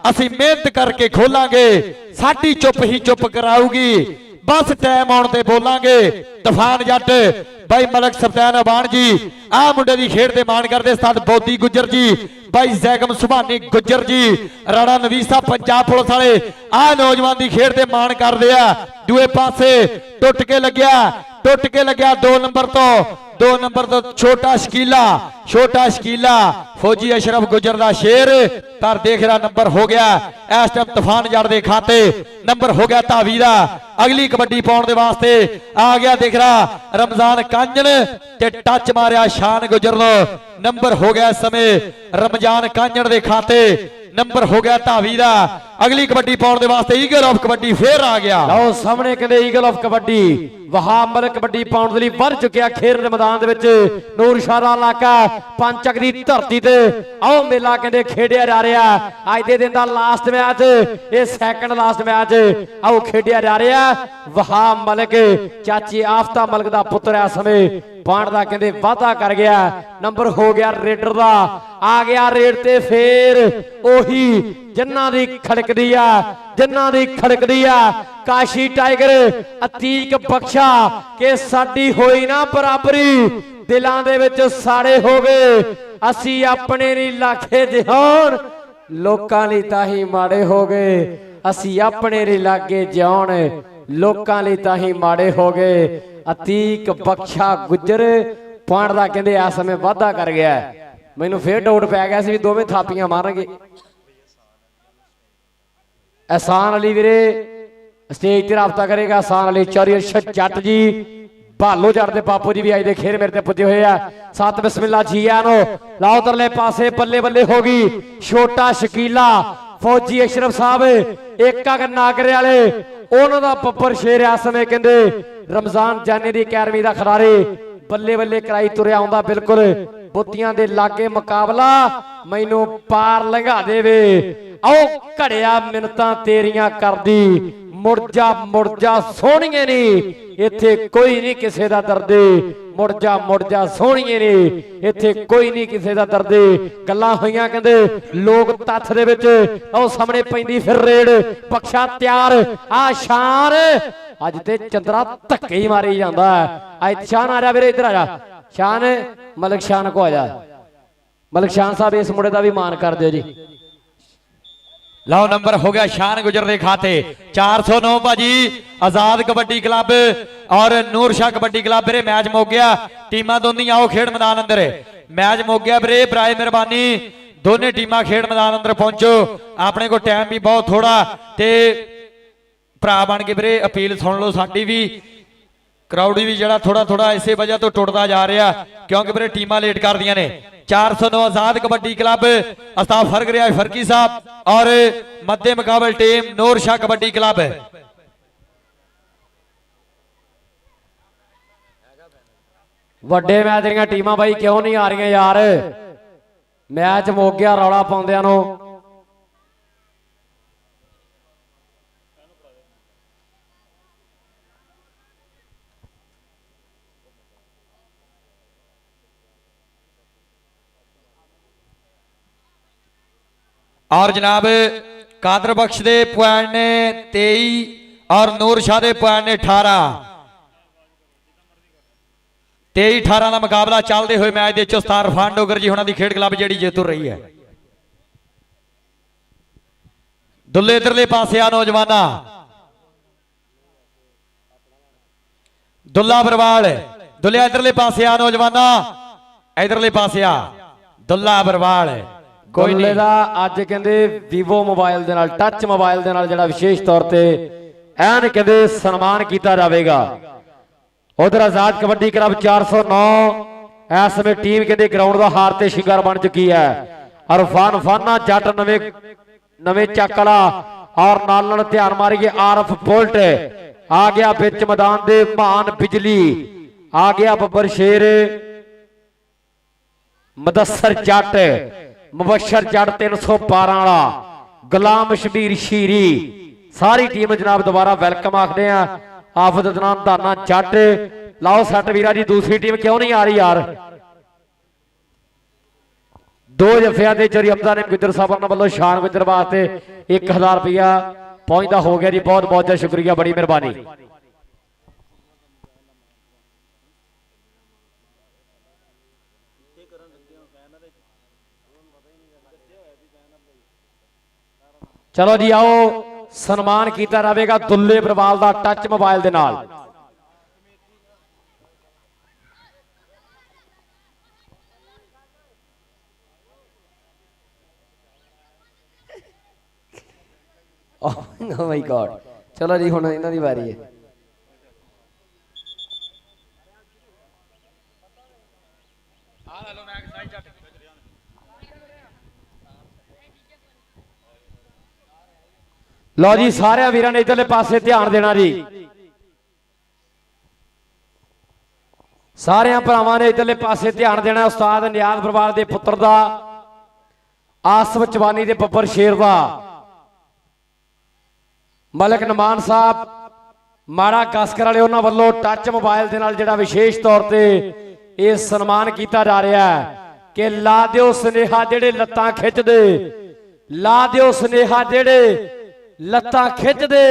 असीं मेहनत करके खोलांगे साडी चुप ही चुप कराऊगी बस टाइम आउण ते बोलांगे। तूफान जट भाई मलक सफैन अबान जी आ मुंडे दी खेड ते मान करदे। उस्ताद बोधी गुजर जी भाई जैगम सुभानी गुजर जी राणा नवीसा पंजाब पुलिस वाले आ नौजवान दी खेड ते मान करदे आ। दूए पासे टुट के लग्या 2 नंबर तो छोटा शकीला फौजी अशरफ गुजर दा शेर। पर देख रहा नंबर हो गया इस टाइम तूफान जट दे खाते। नंबर हो गया धावी दा अगली कबड्डी पाने के वास्ते आ गया। देख रहा रमजान कांजन ते टच मारिया शान गुजर नो। नंबर हो गया इस समय रमजान कांजन दे खाते। नंबर हो गया धावी दा अगली कबड्डी पाने के वास्ते ईगल ऑफ कबड्डी फिर आ गया। लो सामने कहते ईगल ऑफ कबड्डी वहाब मलिक कबड्डी पाने के लिए बढ़ चुकिया खेर दे मैदान दे विच। नूर शाह इलाका पंचक दी धरती ते आओ मेला कहते खेडिया जा रहा। अज दे दिन दा लास्ट मैच ये सैकंड लास्ट मैच आओ खेडिया जा रहा। वहाब मलिक चाची आफता मलिक दा पुत्र इस समय पाण दा कहते वादा कर गया। नंबर हो गया रेडर दा आ गया रेड ते फिर ओही जन्ना दी खड़कदी आ काशी टाइगर अतीक बख्शा के साडी होई ना बराबरी दिलां दे विच साड़े हो गए। असी अपने नहीं लाखे जिहान लोकां लई ताही माड़े हो गए। असी अपने नहीं लागे जिहान लोकां लई ताही माड़े हो गए। अतीक बख्शा गुजर पाण दा कहंदे इस समय वादा कर गया। मैनू फिर डाउट पै गया सी दोवें थापियां मारनगे। एहसान अली वीरे स्टेज ते राबता करेगा। एहसान अली चौरी जट जी भालो जट दे बापू जी भी अज दे खेर मेरे ते पुजे हुए आ। सत बिस्मिल्ला जी आनो लाओ तरले पासे बल्ले बल्ले होगी। छोटा शकीला फौजी अशरफ साहब एका नागरे वाले उन्हों दा पप्पर शेर इस समय कहंदे रमजान जाने दी अकैडमी दा खिडारी बल्ले बल्ले कराई तुरिया आउंदा। बिल्कुल बुत्तियां दे लागे मुकाबला मैनू पार लंघा देवे। आओ घड़िया मिन्नतां तेरियां करदी मुड़ जा सोहणीए नी इत्थे कोई नहीं किसे दा दर्दे। मुड़ जा सोहणीए नी इत्थे कोई नहीं किसे दा दर्दे। गल्लां होईयां कहंदे लोग तत्थ दे विच आओ सामने पैंदी फिर रेड बख्शा तैयार आ शान अज ते चंद्रा धक्के ही मारी जांदा। अज शान आ जा वीरे इधर आ जा शान मलिक शान को आ जा। मलिक शान साहब इस मुंडे दा भी मान कर दिओ जी। लो नंबर हो गया शान गुजर दे खाते 409 भाजी आजाद कबड्डी क्लब और नूर शाह कबड्डी क्लब। मेरे मैच मुक गया टीमां दोनों आओ खेड मैदान अंदर मैच मुक गया वीरे बराए मेहरबानी दोनों टीमां खेड मैदान अंदर पहुंचो। अपने को टाइम भी बहुत थोड़ा ते भरा बन के वीरे अपील सुन लो साडी भी क्राउड भी जरा थोड़ा थोड़ा इसे वजह तो टुटता जा रहा क्योंकि वीरे टीमां लेट कर दियां ने। 409 आजाद कबड्डी क्लब उस्ताद फर्क रिया फरकी साहब और मध्य मुकाबल टीम नूर शाह कबड्डी क्लब। वड्डे मैच दी टीमां भाई क्यों नहीं आ रही यार। मैच मुक गया रौला पाउंदियां नूं। और जनाब कादर बख्श दे पॉइंट ने 23 ਔਰ ਨੂਰ ਸ਼ਾਹ ਦੇ ਪੁਆਇੰਟ ਨੇ 18। 23-18 ਦਾ ਮੁਕਾਬਲਾ ਚੱਲਦੇ ਹੋਏ ਮੈਚ ਦੇ ਵਿੱਚ ਉਸਤਾਦ ਇਰਫਾਨ ਡੋਗਰ ਜੀ ਉਹਨਾਂ ਦੀ ਖੇਡ ਕਲੱਬ ਜਿਹੜੀ ਜੇਤੂ ਰਹੀ ਹੈ। ਦੁੱਲੇ ਇਧਰਲੇ ਪਾਸੇ ਆ ਨੌਜਵਾਨਾਂ, ਦੁੱਲਾ ਬਰਵਾਲ। ਦੁੱਲਿਆ ਇਧਰਲੇ ਪਾਸੇ ਆ ਨੌਜਵਾਨਾਂ, ਇਧਰਲੇ ਪਾਸੇ ਆ ਦੁੱਲਾ ਬਰਵਾਲ। ਕੋਈ ਦੁੱਲੇ ਨਹੀਂ ਦਾ ਅੱਜ ਕਹਿੰਦੇ ਵੀਵੋ ਮੋਬਾਈਲ ਦੇ ਨਾਲ, ਟੱਚ ਮੋਬਾਈਲ ਦੇ ਨਾਲ ਜਿਹੜਾ ਵਿਸ਼ੇਸ਼ ਤੌਰ ਤੇ ਐਨ ਕਹਿੰਦੇ ਸਨਮਾਨ ਕੀਤਾ ਜਾਵੇਗਾ। ਉਧਰ ਆਜ਼ਾਦ ਕਬੱਡੀ ਕਲੱਬ 409 ਇਸ ਸਮੇਂ ਟੀਮ ਕਹਿੰਦੇ ਗਰਾਊਂਡ ਦਾ ਹਾਰ ਤੇ ਸ਼ਿਕਾਰ ਬਣ ਚੁੱਕੀ ਹੈ। ਅਰਫਾਨ ਫਾਨਾ ਜੱਟ ਨਵੇਂ ਚੱਕ ਵਾਲਾ ਔਰ ਨਾਲ ਧਿਆਨ ਮਾਰੀਏ ਆਰਫ ਬੁਲਟ ਆ ਗਿਆ ਵਿੱਚ ਮੈਦਾਨ ਦੇ। ਮਹਾਨ ਬਿਜਲੀ ਆ ਗਿਆ, ਬੱਬਰ ਸ਼ੇਰ, ਮਦਸਰ ਜੱਟ, ਮੁਬਸ਼ਰ ਜੱਟ 312 ਵਾਲਾ, ਗੁਲਾਮ ਸ਼ਬੀਰ ਸ਼ੀਰੀ, ਸਾਰੀ ਟੀਮ ਜਨਾਬ ਦੁਬਾਰਾ ਵੈਲਕਮ ਆਖਦੇ ਆ। ਆਫਤ ਦਨਾਨ ਧਾਨਾ ਜੱਟ। ਲਾਓ ਸੱਟ ਵੀਰਾ ਜੀ, ਦੂਸਰੀ ਟੀਮ ਕਿਉਂ ਨਹੀਂ ਆ ਰਹੀ ਯਾਰ। ਦੋ ਜਫਿਆਂ ਦੇ ਜਰੀ ਅਬਦਾ ਨੇ ਗੁੱਜਰ ਸਾਹਿਬਾਨ ਵੱਲੋਂ ਸ਼ਾਨ ਗੁੱਜਰ ਵਾਸਤੇ 1000 ਰੁਪਇਆ ਪਹੁੰਚਦਾ ਹੋ ਗਿਆ ਜੀ। ਬਹੁਤ ਬਹੁਤ ਸ਼ੁਕਰੀਆ, ਬੜੀ ਮਿਹਰਬਾਨੀ। ਚਲੋ ਜੀ ਆਓ, ਸਨਮਾਨ ਕੀਤਾ ਜਾਵੇਗਾ ਦੁੱਲੇ ਬਰਵਾਲ ਦਾ ਟੱਚ ਮੋਬਾਈਲ ਦੇ ਨਾਲ। ਓ ਮਾਈ ਗॉड, ਚਲੋ ਜੀ ਹੁਣ ਇਹਨਾਂ ਦੀ ਵਾਰੀ ਹੈ। ਲਓ ਜੀ, ਸਾਰਿਆਂ ਵੀਰਾਂ ਨੇ ਇਧਰਲੇ ਪਾਸੇ ਧਿਆਨ ਦੇਣਾ ਜੀ। ਸਾਰਿਆਂ ਭਰਾਵਾਂ ਨੇ ਇਧਰਲੇ ਪਾਸੇ ਧਿਆਨ ਦੇਣਾ। ਉਸਤਾਦ ਨਿਆਜ਼ ਬਰਵਾਲ ਦੇ ਪੁੱਤਰ ਦਾ, ਆਸਫ ਚਵਾਨੀ ਦੇ ਬੱਬਰ ਸ਼ੇਰ ਦਾ, ਮਲਕ ਨਮਾਨ ਸਾਹਿਬ ਮਾੜਾ ਗਸਕਰ ਵਾਲੇ, ਉਹਨਾਂ ਵੱਲੋਂ ਟੱਚ ਮੋਬਾਈਲ ਦੇ ਨਾਲ ਜਿਹੜਾ ਵਿਸ਼ੇਸ਼ ਤੌਰ ਤੇ ਇਹ ਸਨਮਾਨ ਕੀਤਾ ਜਾ ਰਿਹਾ ਹੈ ਕਿ ਲਾ ਦਿਓ ਸੁਨੇਹਾ ਜਿਹੜੇ ਲੱਤਾਂ ਖਿੱਚਦੇ, ਲਾ ਦਿਓ ਸੁਨੇਹਾ ਜਿਹੜੇ ਲੱਤਾਂ ਖਿੱਚਦੇ,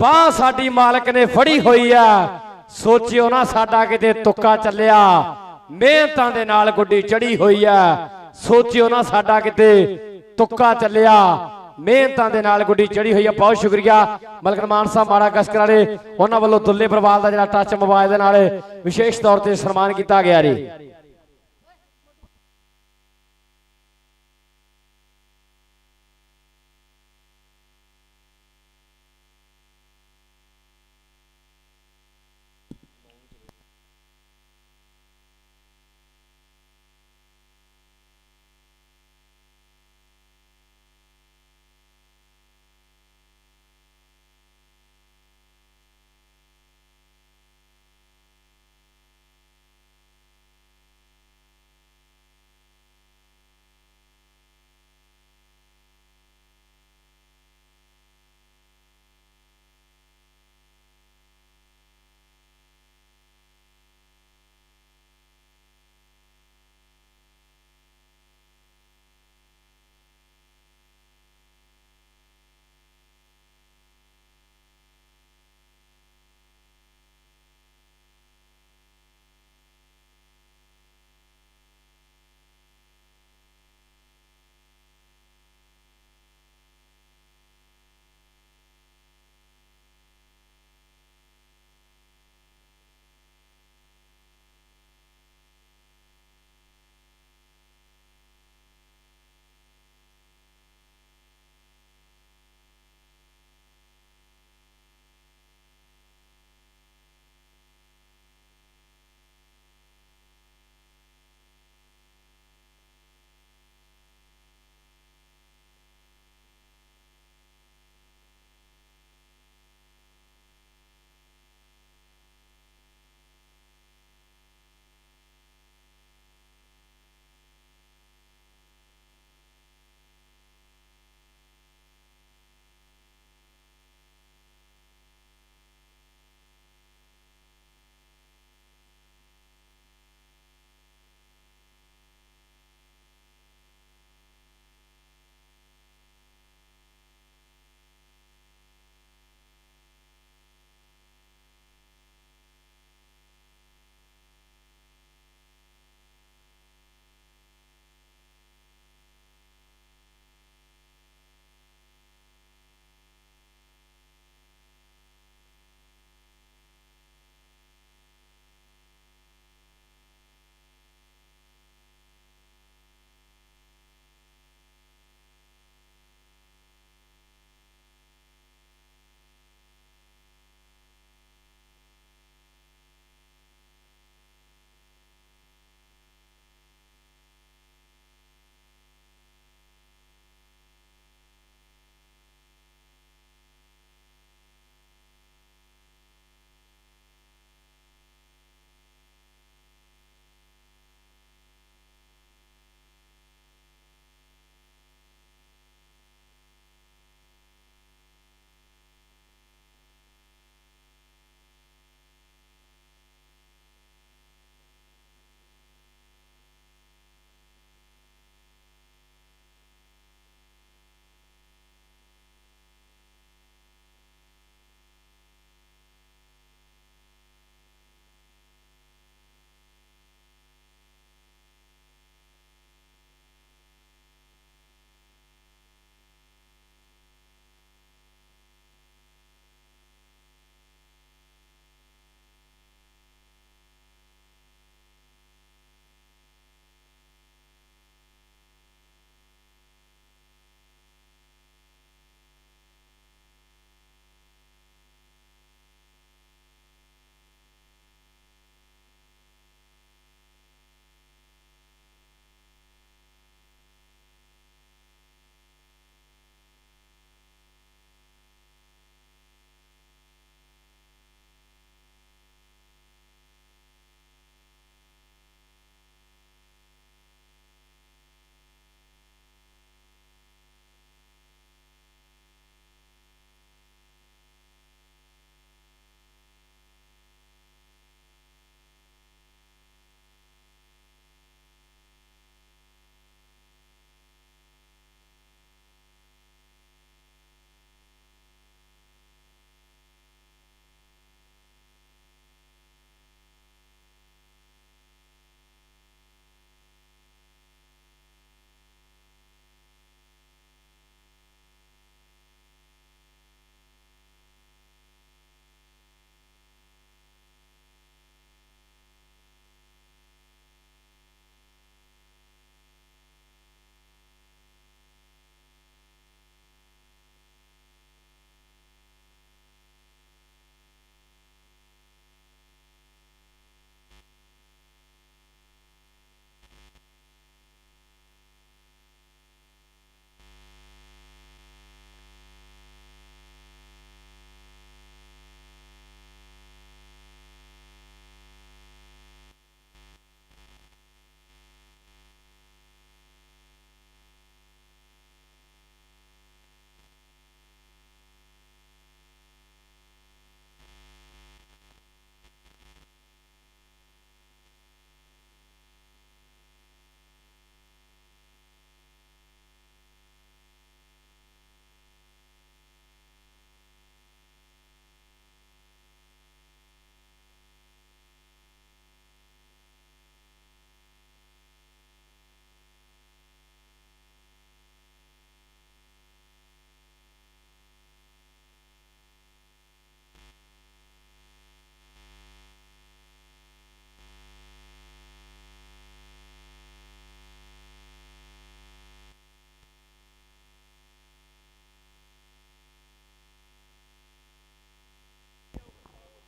ਬਾਹ ਸਾਡੀ ਮਾਲਕ ਨੇ ਫੜੀ ਹੋਈ ਆ। ਸੋਚਿਓ ਨਾ ਸਾਡਾ ਕਿਤੇ ਤੁੱਕਾ ਚੱਲਿਆ, ਮਿਹਨਤਾਂ ਦੇ ਨਾਲ ਗੁੱਡੀ ਚੜੀ ਹੋਈ ਆ। ਸੋਚਿਓ ਨਾ ਸਾਡਾ ਕਿਤੇ ਤੁੱਕਾ ਚੱਲਿਆ, ਮਿਹਨਤਾਂ ਦੇ ਨਾਲ ਗੁੱਡੀ ਚੜੀ ਹੋਈ ਆ। ਬਹੁਤ ਸ਼ੁਕਰੀਆ ਮਲਕ ਮਾਨ ਸਾਹਿਬ ਮਾੜਾ ਗਸਕਰ ਵਾਲੇ, ਉਹਨਾਂ ਵੱਲੋਂ ਦੁੱਲੇ ਬਰਵਾਲ ਦਾ ਜਿਹੜਾ ਟੱਚ ਮੋਬਾਈਲ ਦੇ ਨਾਲ ਵਿਸ਼ੇਸ਼ ਤੌਰ ਤੇ ਸਨਮਾਨ ਕੀਤਾ ਗਿਆ ਜੀ।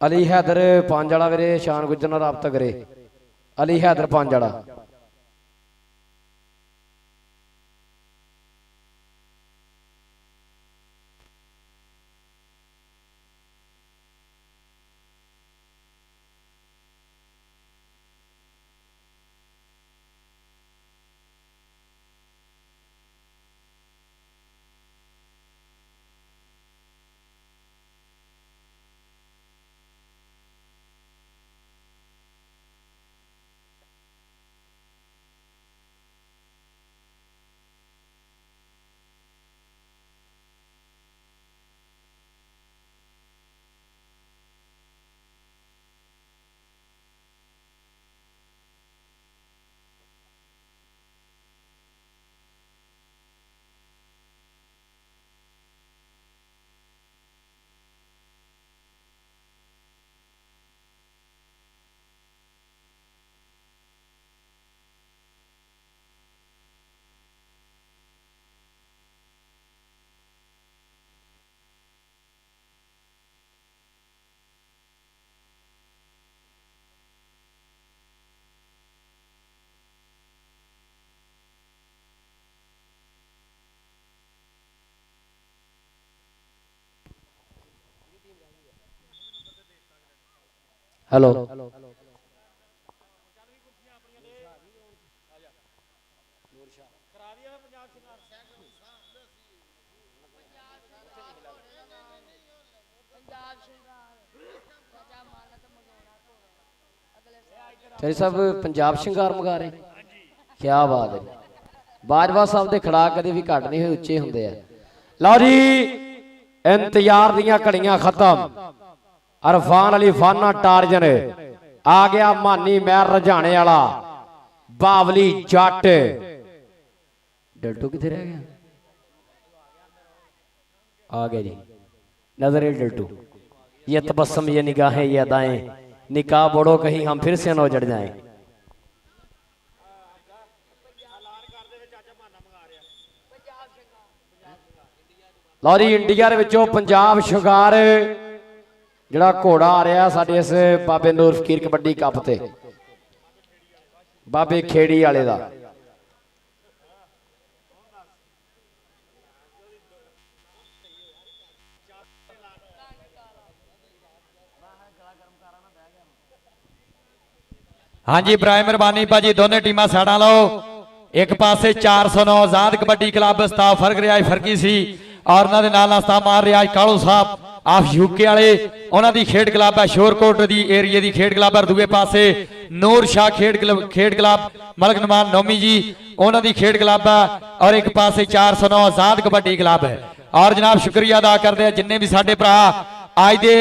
ਅਲੀ ਹੈਦਰ ਪੰਜ ਵਾਲਾ ਵੀਰੇ ਸ਼ਾਨ ਗੁੱਜਰ ਨਾਲ ਰਾਬਤਾ ਕਰੇ। ਅਲੀ ਹੈਦਰ ਪੰਜ ਵਾਲਾ। ਹੈਲੋ ਸ਼ਾਹੀ ਸਾਹਿਬ ਪੰਜਾਬ ਸ਼ਿੰਗਾਰ ਮੰਗਾ ਰਹੇ। ਕੀ ਬਾਤ ਹੈ। ਬਾਜਵਾ ਸਾਹਿਬ ਦੇ ਖੜਾ ਕਦੇ ਵੀ ਘੱਟ ਨਹੀਂ ਹੋਏ, ਉੱਚੇ ਹੁੰਦੇ ਆ। ਲਓ ਜੀ ਇੰਤਜ਼ਾਰ ਦੀਆਂ ਘੜੀਆਂ ਖਤਮ। ਅਰਫਾਨ ਅਲੀ ਫਾਨਾ ਟਾਰਜਨ ਆ ਗਿਆ। ਮਾਨੀ ਮਹਿਰ ਰਝਾਣੇ ਵਾਲਾ ਬਾਵਲੀ ਜੱਟ। ਡਲਟੂ ਕਿੱਥੇ ਰਹਿ ਗਿਆ? आ गए जी। नजर डल्टू ये तबस्सम ये निगाहें ये अदाएं, निकाह बोड़ो कहीं हम फिर से न उजड़ जाएं। लो जी इंडिया दे विचों पंजाब शंगार जिहड़ा घोड़ा आ रहा साडे इस बाबे नूर फकीर कबड्डी कप ते बाबे खेड़ी वाले दा। हाँ जी इब्राहिम मेहरबानी भाजी दोनों टीमां साड़ा लो। एक पासे 409 आजाद कबड्डी क्लब स्टाफ फर्क रियाज फर्की सी और उन्होंने नाल स्टाफ मार रियाज कालू साहब आफ यूके वाले उन्होंने खेड क्लब है शोरकोट दी एरिए दी खेड क्लब है। दूसरे पासे नूर शाह खेड क्लब मलक नुमान नौमी जी उन्होंने खेड क्लब है और एक पासे 409 आजाद कबड्डी क्लब है। और जनाब शुक्रिया अदा करते हैं जिन्ने भी साडे भरा अज दे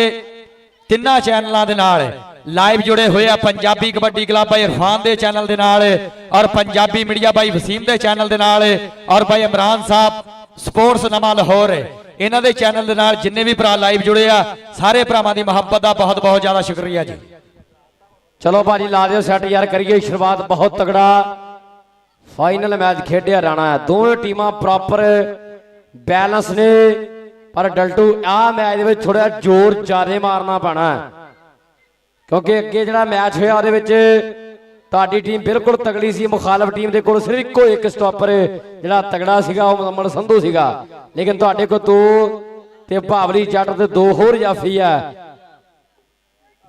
तिन्ना चैनलों के नाल लाइव जुड़े हुए हैं। पंजाबी कबड्डी क्लब भाई इरफान दे चैनल दे नाल और पंजाबी मीडिया भाई वसीम दे चैनल दे नाल और भाई इमरान साहब स्पोर्ट्स नवा लाहौर इन्हां दे चैनल दे नाल जिन्ने भी भरा लाइव जुड़े आ सारे भरावां दी मुहब्बत दा बहुत बहुत ज्यादा शुक्रिया जी। चलो भाजी ला दियो सैट यार करिए शुरुआत। बहुत तगड़ा फाइनल मैच खेडिया रहना है। दोनों टीमां प्रॉपर बैलेंस ने पर डल्टू आ मैच दे विच थोड़ा जोर ज्यादा मारना पैना है क्योंकि अगे जो मैच होया उहदे विच तुहाडी टीम बिल्कुल तगड़ी सी। मुखालफ टीम दे कोल सिर्फ इक्को एक स्टॉपर जिहड़ा तगड़ा सीगा वो मुहम्मद संधू सीगा लेकिन तुहाडे कोल दो ते भावली जट ते दो होर जाफी है।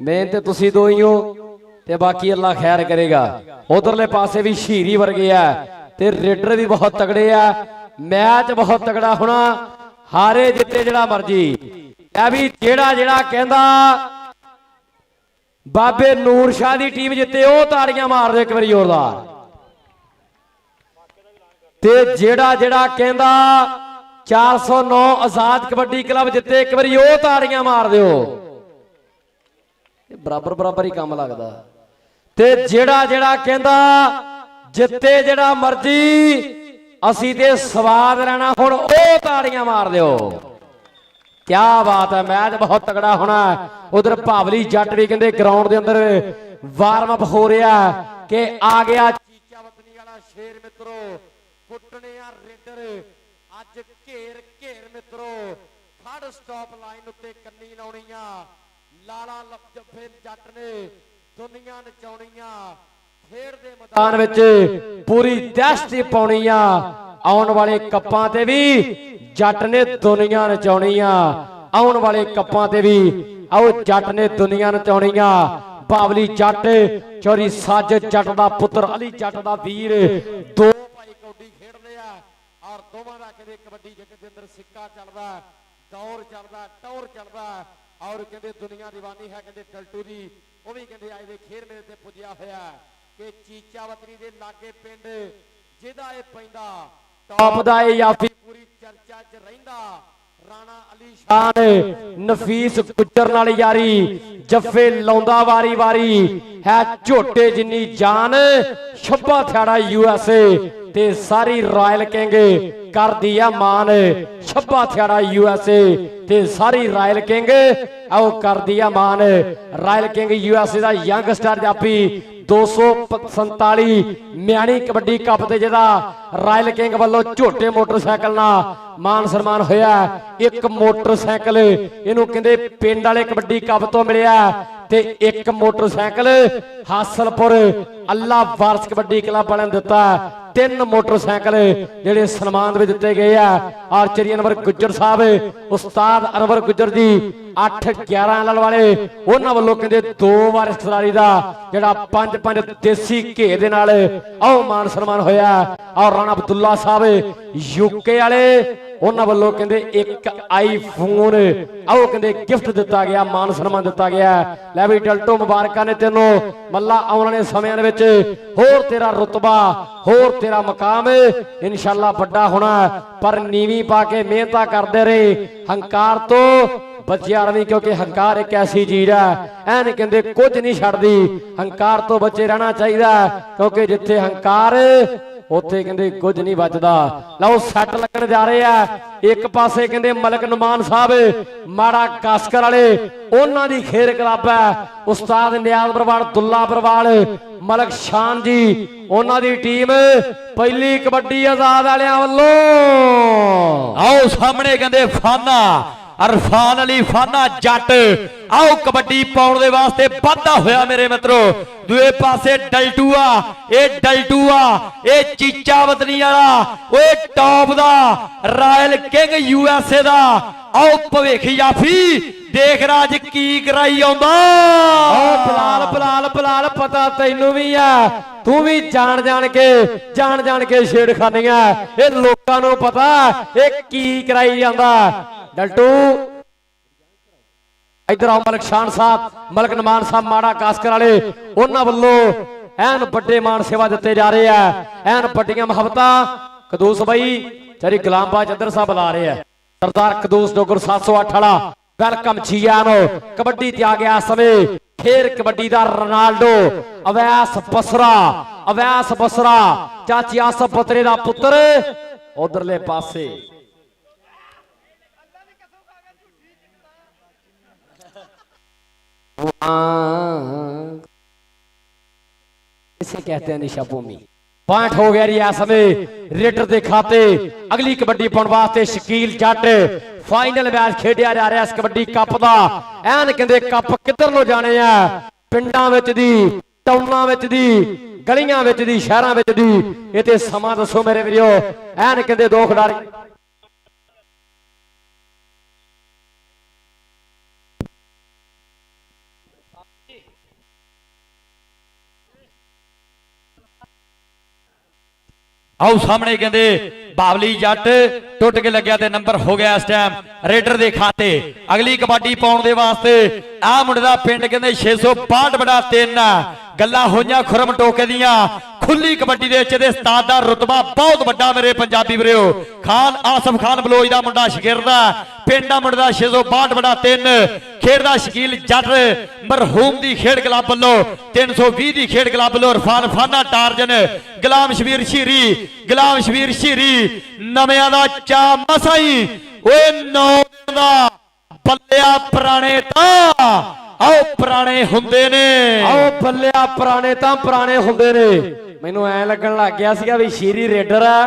मेन ते तुसी दो ही हो ते बाकी अल्लाह खैर करेगा। उधरले पासे भी शीरी वर्गे है ते रेडर भी बहुत तगड़े है। मैच बहुत तगड़ा होना हारे जिते जिहड़ा मर्जी ऐ भी जेड़ा जेड़ा कहंदा बाबे नूर शाह दी टीम जिते ओ ताड़ियां मार दे एक बार जोरदार ते जेड़ा जेड़ा कहंदा 409 आजाद कबड्डी क्लब जिते एक बार ओ ताड़ियां मार दिओ। बराबर बराबर ही काम लगदा ते जेड़ा जेड़ा कहंदा जिते जेड़ा मर्जी असी ते स्वाद लेना हुण ओ ताड़ियां मार दिओ। क्या बात है। मैच बहुत तगड़ा होना है। उधर भावली जट भी कहते ग्राउंड के अंदर वार्म अप हो रहा है कि आ गया चीचा वतनी वाला शेर मित्रों कुटने रेडर अज घेर घेर मित्रों खड़ स्टॉप लाइन उत्ते कन्नी लाउणी आ ਲਾਲਾ ਜੱਫੇ ਜੱਟ ਨੇ ਦੁਨੀਆ ਨਚਾਉਣੀਆਂ, ਖੇਡ ਦੇ ਮੈਦਾਨ ਵਿੱਚ ਪੂਰੀ ਦਹਿਸ਼ਤ ਪਾਉਣੀ ਆ। ਆਉਣ ਵਾਲੇ ਕੱਪਾਂ ਤੇ ਵੀ ਜੱਟ ਨੇ ਦੁਨੀਆ ਨਚਾਉਣੀ ਆ। ਆਉਣ ਵਾਲੇ ਕੱਪਾਂ ਤੇ ਵੀ ਆਓ ਜੱਟ ਨੇ ਦੁਨੀਆ ਨਚਾਉਣੀ ਆ। ਬਾਵਲੀ ਜੱਟ ਚੋਰੀ ਸੱਜ ਜੱਟ ਦਾ ਪੁੱਤਰ ਅਲੀ ਜੱਟ ਦਾ ਵੀਰ, ਦੋ ਭਾਈ ਕਬੱਡੀ ਖੇਡਦੇ ਆ ਔਰ ਦੋਵਾਂ ਦਾ ਕਹਿੰਦੇ ਕਬੱਡੀ ਜੱਟ ਦੇ ਅੰਦਰ ਸਿੱਕਾ ਚੱਲਦਾ, ਦੌਰ ਚੱਲਦਾ, ਟੌਰ ਚੱਲਦਾ ਔਰ ਕਹਿੰਦੇ ਦੁਨੀਆ ਦੀਵਾਨੀ ਹੈ ਕਹਿੰਦੇ ਟਲਟੂ ਦੀ। ਉਹ ਵੀ ਕਹਿੰਦੇ ਅੱਜ ਦੇ ਖੇਡ ਮੇਲੇ ਤੇ ਪੁੱਜਿਆ ਹੋਇਆ ਕਿ ਚੀਚਾ ਵਤਨੀ ਦੇ ਲਾਗੇ ਪਿੰਡ ਜਿਹਦਾ ਇਹ ਪੈਂਦਾ ਟੌਪ ਦਾ ਇਹ ਯਾਫੀ ਪੂਰੀ ਚਰਚਾ 'ਚ ਰਹਿੰਦਾ। ਰਾਣਾ ਅਲੀ ਸ਼ਾਨ ਨਫੀਸ ਗੁੱਜਰ ਨਾਲ ਯਾਰੀ, ਜੱਫੇ ਲਾਉਂਦਾ ਵਾਰੀ ਵਾਰੀ ਹੈ ਝੋਟੇ ਜਿੰਨੀ ਜਾਨ, ਛੱਬਾ ਥਿਆੜਾ USA ਤੇ ਸਾਰੀ ਰਾਇਲ ਕਿੰਗ ਕਰਦੀ ਆ ਮਾਨ। ਛੱਬਾ ਥਿਆੜਾ USA ਤੇ ਸਾਰੀ ਰਾਇਲ ਕਿੰਗ ਆਓ ਕਰਦੀ ਆ ਮਾਨ। ਰਾਇਲ ਕਿੰਗ USA ਦਾ ਯੰਗਸਟਰ ਜਾਪੀ 247 ਮਿਆਣੀ ਕਬੱਡੀ ਕੱਪ ਤੇ ਜਿਹਦਾ ਰਾਇਲ ਕਿੰਗ ਵੱਲੋਂ ਝੋਟੇ ਮੋਟਰਸਾਈਕਲ ਨਾਲ ਮਾਨ ਸਨਮਾਨ ਹੋਇਆ। ਇੱਕ ਮੋਟਰਸਾਈਕਲ ਇਹਨੂੰ ਕਹਿੰਦੇ ਪਿੰਡ ਵਾਲੇ ਕਬੱਡੀ ਕੱਪ ਤੋਂ ਮਿਲਿਆ ਤੇ ਇੱਕ ਮੋਟਰਸਾਈਕਲ ਹਾਸਲਪੁਰ ਅੱਲਾ ਵਾਰਸ ਕਬੱਡੀ ਕਲੱਬ ਵਾਲਿਆਂ ਨੇ ਦਿੱਤਾ। 3 ਮੋਟਰਸਾਈਕਲ ਜਿਹੜੇ ਸਨਮਾਨ ਵਿੱਚ ਦਿੱਤੇ ਗਏ ਆ। ਆਰਚਰੀ ਅਨਵਰ ਗੁੱਜਰ ਸਾਹਿਬ, ਉਸਤਾਦ ਅਨਵਰ ਗੁੱਜਰ ਜੀ 8-11 ਲੜ ਵਾਲੇ, ਉਹਨਾਂ ਵੱਲੋਂ ਕਹਿੰਦੇ 2 ਵਾਰ ਖਿਡਾਰੀ ਦਾ ਜਿਹੜਾ 5-5 ਦੇਸੀ ਘੇ ਦੇ ਨਾਲ ਆਓ ਮਾਨ ਸਨਮਾਨ ਹੋਇਆ। ਔਰ ਰਾਣਾ ਅਬਦੁੱਲਾ ਸਾਹਿਬ UK ਵਾਲੇ, ਉਹਨਾਂ ਵੱਲੋਂ ਕਹਿੰਦੇ ਇੱਕ ਆਈਫੋਨ ਆਓ ਕਹਿੰਦੇ ਗਿਫਟ ਦਿੱਤਾ ਗਿਆ, ਮਾਨ ਸਨਮਾਨ ਦਿੱਤਾ ਗਿਆ। ਲੈ ਵੀ ਡਲਟੋ ਮੁਬਾਰਕਾਂ ਨੇ ਤੈਨੂੰ ਮੱਲਾ। ਆਉਣ ਵਾਲੇ ਸਮਿਆਂ ਦੇ ਵਿੱਚ ਹੋਰ ਤੇਰਾ ਰੁਤਬਾ, ਹੋਰ ਤੇਰਾ ਮਕਾਮ ਇਨਸ਼ਾਅੱਲਾ ਵੱਡਾ ਹੋਣਾ। ਪਰ ਨੀਵੀਂ ਪਾ ਕੇ ਮਿਹਨਤਾਂ ਕਰਦੇ ਰਹੇ, ਹੰਕਾਰ ਤੋਂ ਬਚਿਆ ਰਵੀਂ, ਕਿਉਂਕਿ ਹੰਕਾਰ ਇੱਕ ਐਸੀ ਚੀਜ਼ ਹੈ ਐਨ ਕਹਿੰਦੇ ਕੁਝ ਨਹੀਂ ਛੱਡਦੀ। ਹੰਕਾਰ ਤੋਂ ਬਚੇ ਰਹਿਣਾ ਚਾਹੀਦਾ, ਕਿਉਂਕਿ ਜਿੱਥੇ ਹੰਕਾਰ ਉੱਥੇ ਕਹਿੰਦੇ ਕੁਝ ਨਹੀਂ ਬਚਦਾ। ਲਓ ਸੱਟ ਲੱਗਣ ਜਾ ਰਹੇ ਆ। ਇੱਕ ਪਾਸੇ ਕਹਿੰਦੇ ਮਲਕ ਨੁਮਾਨ ਸਾਹਿਬ ਮਾੜਾ ਕਾਸਕਰ ਵਾਲੇ, ਉਹਨਾਂ ਦੀ ਖੇਡ ਕਲੱਬ ਹੈ। ਉਸਤਾਦ ਨਿਆਜ਼ ਬਰਵਾਲ, ਦੁੱਲਾ ਬਰਵਾਲ, ਮਲਕ ਸ਼ਾਨ ਜੀ, ਉਹਨਾਂ ਦੀ ਟੀਮ ਪਹਿਲੀ ਕਬੱਡੀ ਆਜ਼ਾਦ ਵਾਲਿਆਂ ਵੱਲੋਂ। ਆਓ ਸਾਹਮਣੇ ਕਹਿੰਦੇ ਫਾਨਾ ਅਰਫਾਨ ਅਲੀ ਫਾਨਾ ਜੱਟ, ਆਓ ਕਬੱਡੀ ਪਾਉਣ ਦੇ ਵਾਸਤੇ ਵਾਧਾ ਹੋਇਆ ਮੇਰੇ ਮਿੱਤਰੋ। ਦੂਏ ਪਾਸੇ ਡਲਟੂਆ, ਇਹ ਡਲਟੂਆ ਇਹ ਚੀਚਾ ਵਤਨੀ ਵਾਲਾ, ਓਏ ਟੌਪ ਦਾ ਰਾਇਲ ਕਿੰਗ USA ਦਾ। ਆਓ ਭਵਿੱਖ ਯਾਫੀ ਦੇਖ ਰਾਜ ਕੀ ਕਰਾਈ ਆਉਂਦਾ। ਓ ਬਲਾਲ ਬਲਾਲ ਬਲਾਲ, ਪਤਾ ਤੈਨੂੰ ਵੀ ਆ, ਤੂੰ ਵੀ ਜਾਣ ਜਾਣ ਕੇ ਛੇੜਖਾਨੀਆਂ, ਇਹ ਲੋਕਾਂ ਨੂੰ ਪਤਾ ਇਹ ਕੀ ਕਰਾਈ ਜਾਂਦਾ। ਡਲਟੂ ਇਧਰ ਆਓ, ਮਲਕ ਸ਼ਾਨ ਸਾਹਿਬ, ਮਲਕ ਨਮਾਨ ਸਾਹਿਬ ਮਾੜਾ ਕਾਸਕਰ ਵਾਲੇ, ਉਹਨਾਂ ਵੱਲੋਂ ਐਨ ਵੱਡੇ ਮਾਨ ਸੇਵਾ ਦਿੱਤੇ ਜਾ ਰਹੇ ਆ, ਐਨ ਵੱਡੀਆਂ ਮੁਹੱਬਤਾਂ। ਕਦੂਸ ਬਾਈ ਤੇਰੀ ਗੁਲਾਮਬਾਜ ਇੱਧਰ ਸਾਹਿਬ ਬੁਲਾ ਰਹੇ ਆ। ਸਰਦਾਰ ਕਦੂਸ ਡੋਗਰ 708 ਵਾਲਾ ਵੈਲਕਮ ਜੀਆਨੋ। ਕਬੱਡੀ ਤੇ ਆ ਗਿਆ ਸਮੇਂ ਫੇਰ ਕਬੱਡੀ ਦਾ ਰੋਨਾਲਡੋ ਅਵੈਸ ਬਸਰਾ ਚਾਚੀ ਆਸਫ ਪਤਰੇ ਦਾ ਪੁੱਤਰ ਉਧਰਲੇ ਪਾਸੇ। इसे कहते हैं निशा भूमि। पॉइंट हो गया रिया समय रेडर के खाते। अगली कबड्डी पाउण वास्ते शकील जट फाइनल मैच खेडिया जा रहा इस कबड्डी कप का। एन कहते कप किधर नो जाने आ, पिंडां विच दी, टाउनां विच दी, गलियां विच दी, शहरां विच दी, ये ते समा दसो मेरे वीरो। एन कहते 2 खिडारी आओ सामने कहते बावली जट टुट के लग्या ते नंबर हो गया इस टाइम रेडर दे खाते। अगली कबड्डी पाउण दे वास्ते आ मुंडे दा पिंड कहते 662-3 गल्लां होईयां खुरम टोके दियां। खुली कबड्डी दे विच उस्ताद दा रुतबा बहुत वड्डा मेरे पंजाबी वीरो। खान आसफ खान बलोच दा मुंडा शगिरदा, पिंड दा मुंडा 662-3 खेडदा शकील जट मरहूम दी खेड क्लब वल्लों 320 दी खेड क्लब वल्लों इरफान फाना टारजन गुलाम शबीर शहीरी नवियां दा चा मसाई ओए 9 दा बल्लिया पुराने तां आओ पुराने हुंदे ने। आओ बल्लिया पुराने तां पुराने हुंदे ने। मैनू ऐ लगन लग गया सीगा भी शीरी रेडर आ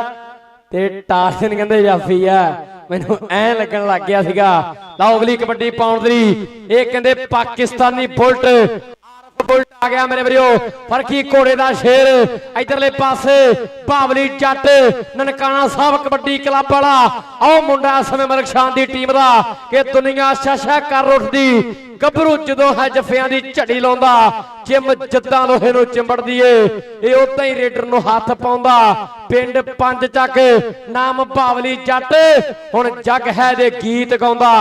ते टारजन कहंदे जाफी आ। ਮੈਨੂੰ ਐ ਲੱਗਣ ਲੱਗ ਗਿਆ ਸੀਗਾ। ਲਓ ਅਗਲੀ ਕਬੱਡੀ ਪਾਉਣ ਦੀ ਇਹ ਕਹਿੰਦੇ ਪਾਕਿਸਤਾਨੀ ਬੁਲਟ ਬੁਲਟ ਆ ਗਿਆ ਮੇਰੇ ਵੀਰੋ, ਫਰਕੀ ਘੋੜੇ ਦਾ ਸ਼ੇਰ। ਇਧਰਲੇ ਪਾਸੇ ਬਾਵਲੀ ਜੱਟ ਨਨਕਾਣਾ ਸਾਹਿਬ ਕਬੱਡੀ ਕਲੱਬ ਵਾਲਾ, ਆਹ ਮੁੰਡਾ ਇਸ ਸਮੇਂ ਮਲਕ ਸ਼ਾਨ ਦੀ ਟੀਮ ਦਾ ਕਿ ਦੁਨੀਆ ਸ਼ਾਸ਼ਾ ਕਰ ਉੱਠਦੀ। ਗੱਭਰੂ ਜਦੋਂ ਹੈ ਜੱਫਿਆਂ ਦੀ ਝੜੀ ਲਾਉਂਦਾ, ਜਿਮ ਜਿੱਦਾਂ ਲੋਹੇ ਨੂੰ ਚਿੰਬੜਦੀ ਏ, ਇਹ ਉਦਾਂ ਹੀ ਰੇਡਰ ਨੂੰ ਹੱਥ ਪਾਉਂਦਾ। ਪਿੰਡ ਪੰਜ ਚੱਕ ਨਾਮ ਬਾਵਲੀ ਜੱਟ, ਹੁਣ ਜੱਗ ਹੈ ਦੇ ਗੀਤ ਗਾਉਂਦਾ,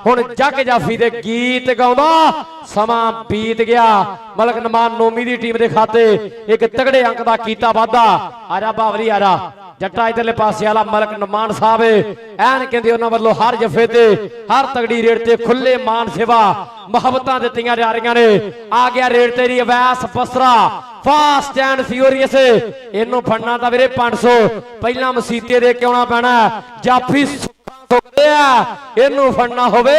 ਹੁਣ ਜੱਗ ਜਾਫੀ ਦੇ ਗੀਤ ਗਾਉਂਦਾ। ਸਮਾਂ ਬੀਤ ਗਿਆ, ਮਲਕ ਨਮਾਨ ਨੋਮੀ ਦੀ ਟੀਮ ਦੇ ਖਾਤੇ ਇੱਕ ਤਗੜੇ ਅੰਕ ਦਾ ਕੀਤਾ ਵਾਧਾ। ਆਜਾ ਬਾਵਲੀ ਆਜਾ ਜੱਟਾ ਇਧਰਲੇ ਪਾਸੇ ਵਾਲਾ ਮਲਕ ਨਮਾਨ ਸਾਹਿਬ ਐਨ ਕਹਿੰਦੇ ਉਹਨਾਂ ਵੱਲੋਂ ਹਰ ਜਫੇ ਤੇ ਹਰ ਤਗੜੀ ਰੇਡ ਤੇ ਖੁੱਲੇ ਮਾਨ ਸੇਵਾ ਮੁਹੱਬਤਾਂ ਦਿੱਤੀਆਂ ਜਾ ਰਹੀਆਂ ਨੇ। ਆ ਗਿਆ ਰੇਡ ਤੇਰੀ ਅਵੈਸ ਬਸਰਾ, ਫਾਸਟ ਐਂਡ ਫਿਊਰੀਅਸ। ਇਹਨੂੰ ਫੜਨਾ ਤਾਂ ਵੀਰੇ 500 ਪਹਿਲਾਂ ਮਸੀਤੇ ਦੇ ਕੇ ਆਉਣਾ ਪੈਣਾ। ਜਾਫੀ ਸੁੱਖਾਂ ਸੁੱਕਦੇ ਆ, ਇਹਨੂੰ ਫੜਨਾ ਹੋਵੇ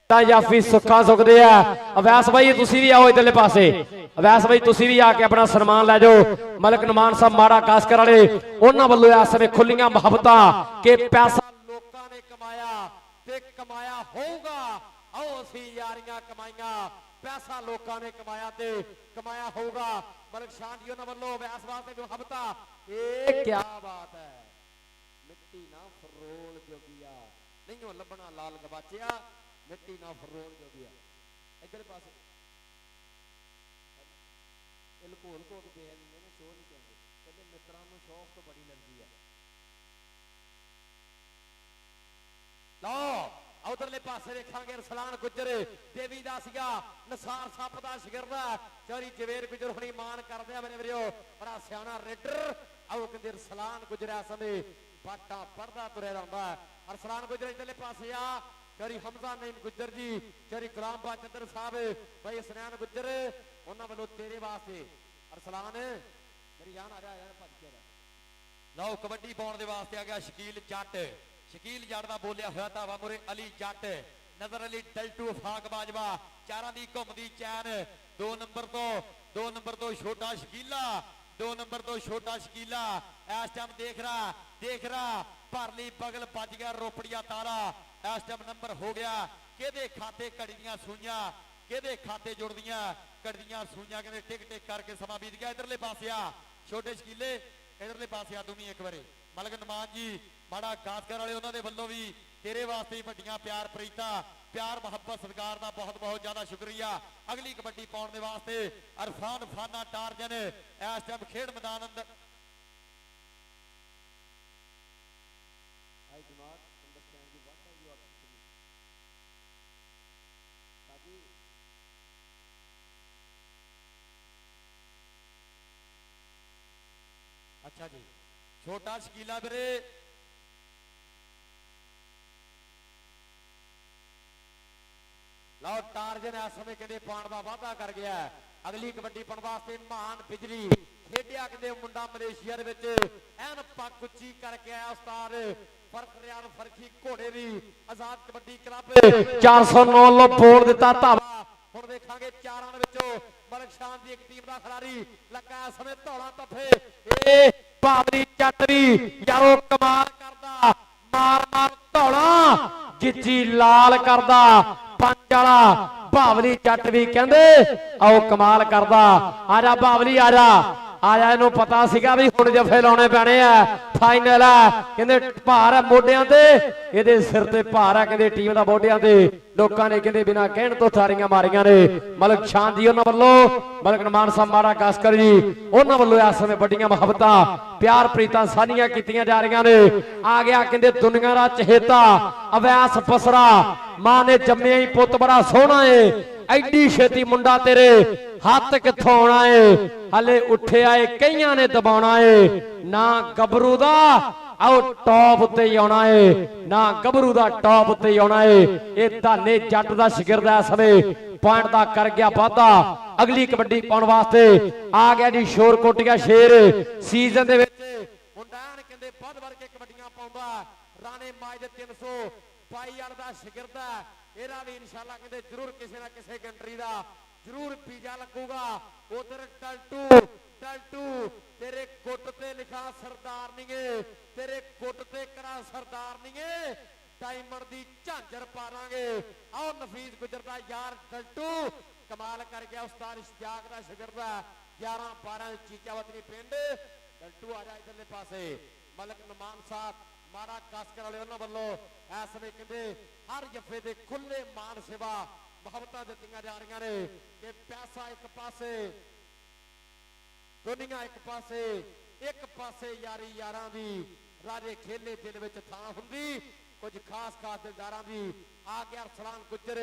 ਤਾਂ ਜਾਫੀ ਸੁੱਖਾਂ ਸੁੱਕਦੇ ਆ। ਅਵੈਸ ਬਾਈ ਤੁਸੀਂ ਵੀ ਆਓ ਇਧਰਲੇ ਪਾਸੇ, ਅਵੈਸ ਬਾਈ ਤੁਸੀਂ ਵੀ ਆ ਕੇ ਆਪਣਾ ਸਨਮਾਨ ਲੈ ਜਾਓ। ਮਲਕ ਨਮਾਨ ਸਾਹਿਬ ਮਾੜਾ ਕਾਸਕਰ ਵਾਲੇ, ਉਹਨਾਂ ਵੱਲੋਂ ਇਸ ਸਮੇਂ ਖੁੱਲੀਆਂ ਮੁਹੱਬਤਾਂ ਕਿ ਪੈਸਾ ਲੋਕਾਂ ਨੇ ਕਮਾਇਆ ਤੇ ਕਮਾਇਆ ਹੋਊਗਾ। ਆਓ ਅਸੀਂ ਯਾਰੀਆਂ ਕਮਾਈਆਂ, ਪੈਸਾ ਲੋਕਾਂ ਨੇ ਕਮਾਇਆ ਤੇ ਕਮਾਇਆ ਹੋਊਗਾ। ਮਲਕ ਸ਼ਾਨ ਜੀ ਉਹਨਾਂ ਵੱਲੋਂ ਅਵੈਸ ਵਾਸਤੇ ਮੁਹੱਬਤਾਂ, ਇਹ ਕੀ ਬਾਤ ਹੈ। ਮਿੱਟੀ ਨਾ ਫਰੋਲ ਜੋਗੀਆ, ਨਹੀਂ ਉਹ ਲੱਭਣਾ ਲਾਲ ਗਵਾਚਿਆ, ਮਿੱਟੀ ਨਾ ਫਰੋਲ ਜੋਗੀਆ। ਇਧਰ ਪਾਸੇ ਲਕੋਲ ਕੋਟ ਦੇ ਇਹਨੂੰ ਸ਼ੋਅ ਨਹੀਂ ਕਹਿੰਦੇ, ਕਹਿੰਦੇ ਮਿੱਤਰਾਂ ਨੂੰ ਸ਼ੌਕ ਤੋਂ ਬੜੀ ਲੱਗਦੀ ਹੈ। ਲਓ ਉਧਰਲੇ ਪਾਸੇ ਦੇਖਾਂਗੇ ਰਸਲਾਨ ਗੁੱਜਰ ਦੇਵੀ ਦਾ ਸੀਗਾ, ਨਸਾਰ ਸੱਪ ਦਾ ਸ਼ਗਿਰਦਾ, ਚੌਰੀ ਜਵੇਰ ਗੁੱਜਰ ਹੁਣੀ ਮਾਨ ਕਰਦੇ ਆ ਮੇਰੇ ਵੀਰੋ, ਬੜਾ ਸਿਆਣਾ ਰੇਡਰ। ਆਓ ਕਹਿੰਦੇ ਰਸਲਾਨ ਗੁੱਜਰ ਇਸ ਸਮੇਂ ਬਾਟਾ ਪੜਦਾ ਤੁਰਿਆ ਰਹਿੰਦਾ। ਰਸਲਾਨ ਗੁੱਜਰ ਇਧਰਲੇ ਪਾਸੇ ਆ, ਚੌਰੀ ਹਮਜ਼ਾ ਨਈਮ ਗੁੱਜਰ ਜੀ, ਚੌਰੀ ਗੁਲਾਮ ਬਾਚੰਦਰ ਸਾਹਿਬ, ਭਾਈ ਸਨੈਨ ਗੁੱਜਰ, ਉਹਨਾਂ ਵੱਲੋਂ ਤੇਰੇ ਵਾਸਤੇ ਅਰਸਲਾਨ ਮੇਰੀ ਜਾਨ ਆ ਜਾ ਯਾਰ ਭੱਜ ਕੇ। ਲਓ ਕਬੱਡੀ ਪਾਉਣ ਦੇ ਵਾਸਤੇ ਆ ਗਿਆ ਸ਼ਕੀਲ ਜੱਟ, ਸ਼ਕੀਲ ਜੱਟ ਦਾ ਬੋਲਿਆ ਹੋਇਆ ਧਾਵਾ ਮੁਰੇ ਅਲੀ ਜੱਟ, ਨਜ਼ਰ ਅਲੀ ਡਲਟੂ ਫਾਕ ਬਾਜਵਾ, ਚਾਰਾਂ ਦੀ ਘੁੰਮਦੀ ਚੈਨ। 2 ਨੰਬਰ ਤੋਂ ਛੋਟਾ ਸ਼ਕੀਲਾ, 2 ਨੰਬਰ ਤੋਂ ਛੋਟਾ ਸ਼ਕੀਲਾ ਇਸ ਟਾਈਮ ਦੇਖ ਰਾ ਭਰਲੀ ਬਗਲ ਵੱਜ ਗਿਆ ਰੋਪੜੀਆ ਤਾਰਾ। ਇਸ ਟਾਈਮ ਨੰਬਰ ਹੋ ਗਿਆ ਕਿਹਦੇ ਖਾਤੇ ਘੜੀਆਂ ਸੂਈਆਂ, ਕਿਹਦੇ ਖਾਤੇ ਜੁੜਦੀਆਂ ਘੜੀਆਂ ਸੂਈਆਂ, ਕਹਿੰਦੇ ਟਿਕ ਟਿਕ ਕਰਕੇ ਸਮਾਂ ਬੀਤ ਗਿਆ। ਇਧਰਲੇ ਪਾਸੇ ਆ ਛੋਟੇ ਸ਼ਕੀਲੇ, ਇਧਰਲੇ ਪਾਸੇ ਆ ਤੁਮੀ ਇੱਕ ਵਾਰੀ ਮਲਕ ਨਮਾਨ ਜੀ ਮਾੜਾ ਗਾਸਕਰ ਵਾਲੇ, ਉਹਨਾਂ ਦੇ ਵੱਲੋਂ ਵੀ ਤੇਰੇ ਵਾਸਤੇ ਵੱਡੀਆਂ ਪਿਆਰ ਪ੍ਰੀਤਾਂ, ਪਿਆਰ ਮੁਹੱਬਤ ਸਤਿਕਾਰ ਦਾ ਬਹੁਤ ਬਹੁਤ ਜ਼ਿਆਦਾ ਸ਼ੁਕਰੀਆ। ਅਗਲੀ ਕਬੱਡੀ ਪਾਉਣ ਦੇ ਵਾਸਤੇ ਅਰਫਾਨ ਫਾਨਾ ਟਾਰਜਨ ਇਸ ਟਾਈਮ ਖੇਡ ਮੈਦਾਨ ਅੰਦਰ अच्छा जी छोटा शकीला ਵੀਰੇ। ਲਓ ਟਾਰਜਨ ਇਸ ਸਮੇਂ ਕਹਿੰਦੇ ਪਾਉਣ ਦਾ ਵਾਅਦਾ ਕਰ ਗਿਆ। ਅਗਲੀ ਕਬੱਡੀ ਪਾਉਣ ਵਾਸਤੇ ਮਾਨ ਬਿਜਲੀ ਖੇਡਿਆ ਕਹਿੰਦੇ ਮੁੰਡਾ ਮਲੇਸ਼ੀਆ ਦੇ ਵਿੱਚ ਐਨ ਪੱਗ ਉੱਚੀ ਕਰਕੇ ਆਇਆ ਉਸਤਾਦ ਫਰਕਰਿਆਨ ਫਰਖੀ ਘੋੜੇ ਦੀ ਆਜ਼ਾਦ ਕਬੱਡੀ ਕਲੱਬ 409 ਲੋ ਬੋਲ ਦਿੱਤਾ ਧਾਵਾ। ਹੁਣ ਦੇਖਾਂਗੇ ਚਾਰਾਂ ਦੇ ਵਿੱਚੋਂ ਮਲਕ ਸ਼ਾਨ ਦੀ ਇੱਕ ਟੀਮ ਦਾ ਖਿਡਾਰੀ ਲੱਗਾ ਇਸ ਸਮੇਂ ਧੌਲਾ ਤੱਫੇ। ਇਹ ਬਾਵਲੀ ਜੱਟ ਵੀ ਯਾਰੋ ਕਮਾਲ ਕਰਦਾ, ਮਾਰ ਧੌਲਾ ਜਿੱਜੀ ਲਾਲ ਕਰਦਾ। ਪੰਜ ਵਾਲਾ ਬਾਵਲੀ ਜੱਟ ਵੀ ਕਹਿੰਦੇ ਆਓ ਕਮਾਲ ਕਰਦਾ। ਆਜਾ ਬਾਵਲੀ ਆਜਾ, ਇਹਨੂੰ ਪਤਾ ਸੀਗਾ ਵੀ ਹੁਣ ਜਫੇ ਲਾਉਣੇ ਪੈਣੇ ਆ, ਫਾਈਨਲ ਆ। ਕਹਿੰਦੇ ਭਾਰ ਹੈ ਮੋਢਿਆਂ ਤੇ, ਇਹਦੇ ਸਿਰ ਤੇ ਭਾਰ ਹੈ ਕਹਿੰਦੇ ਟੀਮ ਦਾ ਮੋਢਿਆਂ ਤੇ। ਲੋਕਾਂ ਨੇ ਕਹਿੰਦੇ ਬਿਨਾਂ ਕਹਿਣ ਤੋਂ ਥਾਰੀਆਂ ਮਾਰੀਆਂ ਨੇ। ਮਲਕ ਸ਼ਾਨ ਜੀ ਉਹਨਾਂ ਵੱਲੋਂ, ਮਲਕ ਨਮਾਨ ਸਾਹਿਬ ਮਾੜਾ ਕਾਸਕਰ ਜੀ ਉਹਨਾਂ ਵੱਲੋਂ ਇਸ ਸਮੇਂ ਵੱਡੀਆਂ ਮੁਹੱਬਤਾਂ ਪਿਆਰ ਪ੍ਰੀਤਾਂ ਸਾਂਝੀਆਂ ਕੀਤੀਆਂ ਜਾ ਰਹੀਆਂ ਨੇ। ਆ ਗਿਆ ਕਹਿੰਦੇ ਦੁਨੀਆ ਦਾ ਚਹੇਤਾ ਅਵੈਸ ਬਸਰਾ, ਮਾਂ ਨੇ ਜੰਮਿਆ ਹੀ ਪੁੱਤ ਬੜਾ ਸੋਹਣਾ ਏ, ਐਡੀ ਛੇਤੀ ਮੁੰਡਾ ਤੇਰੇ ਹੱਥ ਕਿੱਥੋਂ ਆਉਣਾ ਏ, ਹਲੇ ਉੱਠਿਆ ਏ ਕਈਆਂ ਨੇ ਦਬਾਉਣਾ ਏ, ਨਾ ਗੱਭਰੂ ਦਾ ਆਓ ਟੌਪ ਉੱਤੇ ਹੀ ਆਉਣਾ ਏ, ਨਾ ਗੱਭਰੂ ਦਾ ਟੌਪ ਉੱਤੇ ਹੀ ਆਉਣਾ ਏ। ਇਹ ਧਾਨੇ ਜੱਟ ਦਾ ਸ਼ਾਗਿਰਦ ਇਸ ਸਮੇਂ ਪੁਆਇੰਟ ਦਾ ਕਰ ਗਿਆ ਵਾਧਾ। ਅਗਲੀ ਕਬੱਡੀ ਪਾਉਣ ਵਾਸਤੇ ਆ ਗਿਆ ਜੀ ਸ਼ੋਰ ਕੋਟੀਆ ਸ਼ੇਰ। ਸੀਜ਼ਨ ਦੇ ਵਿੱਚ ਮੁੰਡਾ ਕਹਿੰਦੇ ਵੱਧ ਵੜ ਕੇ ਕਬੱਡੀਆਂ ਪਾਉਂਦਾ, ਰਾਣੇ ਮਾਜ ਦੇ 322 ਵਾਲ ਦਾ ਸ਼ਾਗਿਰਦ ਹੈ। ਇਹਦਾ ਵੀ ਇਨਸ਼ਾਅੱਲਾ ਕਹਿੰਦੇ ਜ਼ਰੂਰ ਕਿਸੇ ਨਾ ਕਿਸੇ ਕੰਟਰੀ ਦਾ ਜ਼ਰੂਰ ਪੀਜ਼ਾ ਲੱਗੂਗਾ। ਉਧਰ ਟਲਟੂ ਤੇਰੇ ਗੁੱਟ ਤੇ ਲਿਖਾ ਸਰਦਾਰ ਨੀਏ, ਤੇਰੇ ਗੁੱਟ ਤੇ ਕਰਾ ਸਰਦਾਰ ਨੀਏ, ਡਾਇਮੰਡ ਦੀ ਝਾਂਜਰ ਪਾਵਾਂਗੇ। ਆਓ ਨਫੀਸ ਗੁਜਰ ਦਾ ਯਾਰ ਡਲਟੂ ਕਮਾਲ ਕਰ ਗਿਆ। ਉਸਤਾਦ ਇਸ਼ਤਿਆਕ ਦਾ ਸ਼ਾਗਿਰਦ 11-12 ਚੀਚਾ ਵਤਨੀ ਪਿੰਡ ਡਲਟੂ ਆ ਜਾ ਇਧਰਲੇ ਪਾਸੇ। ਮਲਕ ਨਮਾਨ ਸਾਹਿਬ ਮਾੜਾ ਕਾਸਕਰ ਵਾਲੇ ਉਹਨਾਂ ਵੱਲੋਂ ਇਸ ਵੇਲੇ ਕਹਿੰਦੇ ਹਰ ਜੱਫੇ ਦੇ ਖੁੱਲੇ ਮਾਨ ਸੇਵਾ ਮੁਹੱਬਤਾਂ ਦਿੱਤੀਆਂ ਜਾ ਰਹੀਆਂ ਨੇ ਕਿ ਪੈਸਾ ਇੱਕ ਪਾਸੇ ਦੁਨੀਆ ਇੱਕ ਪਾਸੇ ਯਾਰੀ ਯਾਰਾਂ ਦੀ ਰਾਜੇ ਖੇਲੇ ਦਿਲ ਵਿੱਚ ਥਾਂ ਹੁੰਦੀ। ਕੁਝ ਖਾਸ ਦਿਲਦਾਰਾਂ ਦੀ ਆ ਗਿਆ ਅਰਸਲਾਨ ਗੁੱਜਰ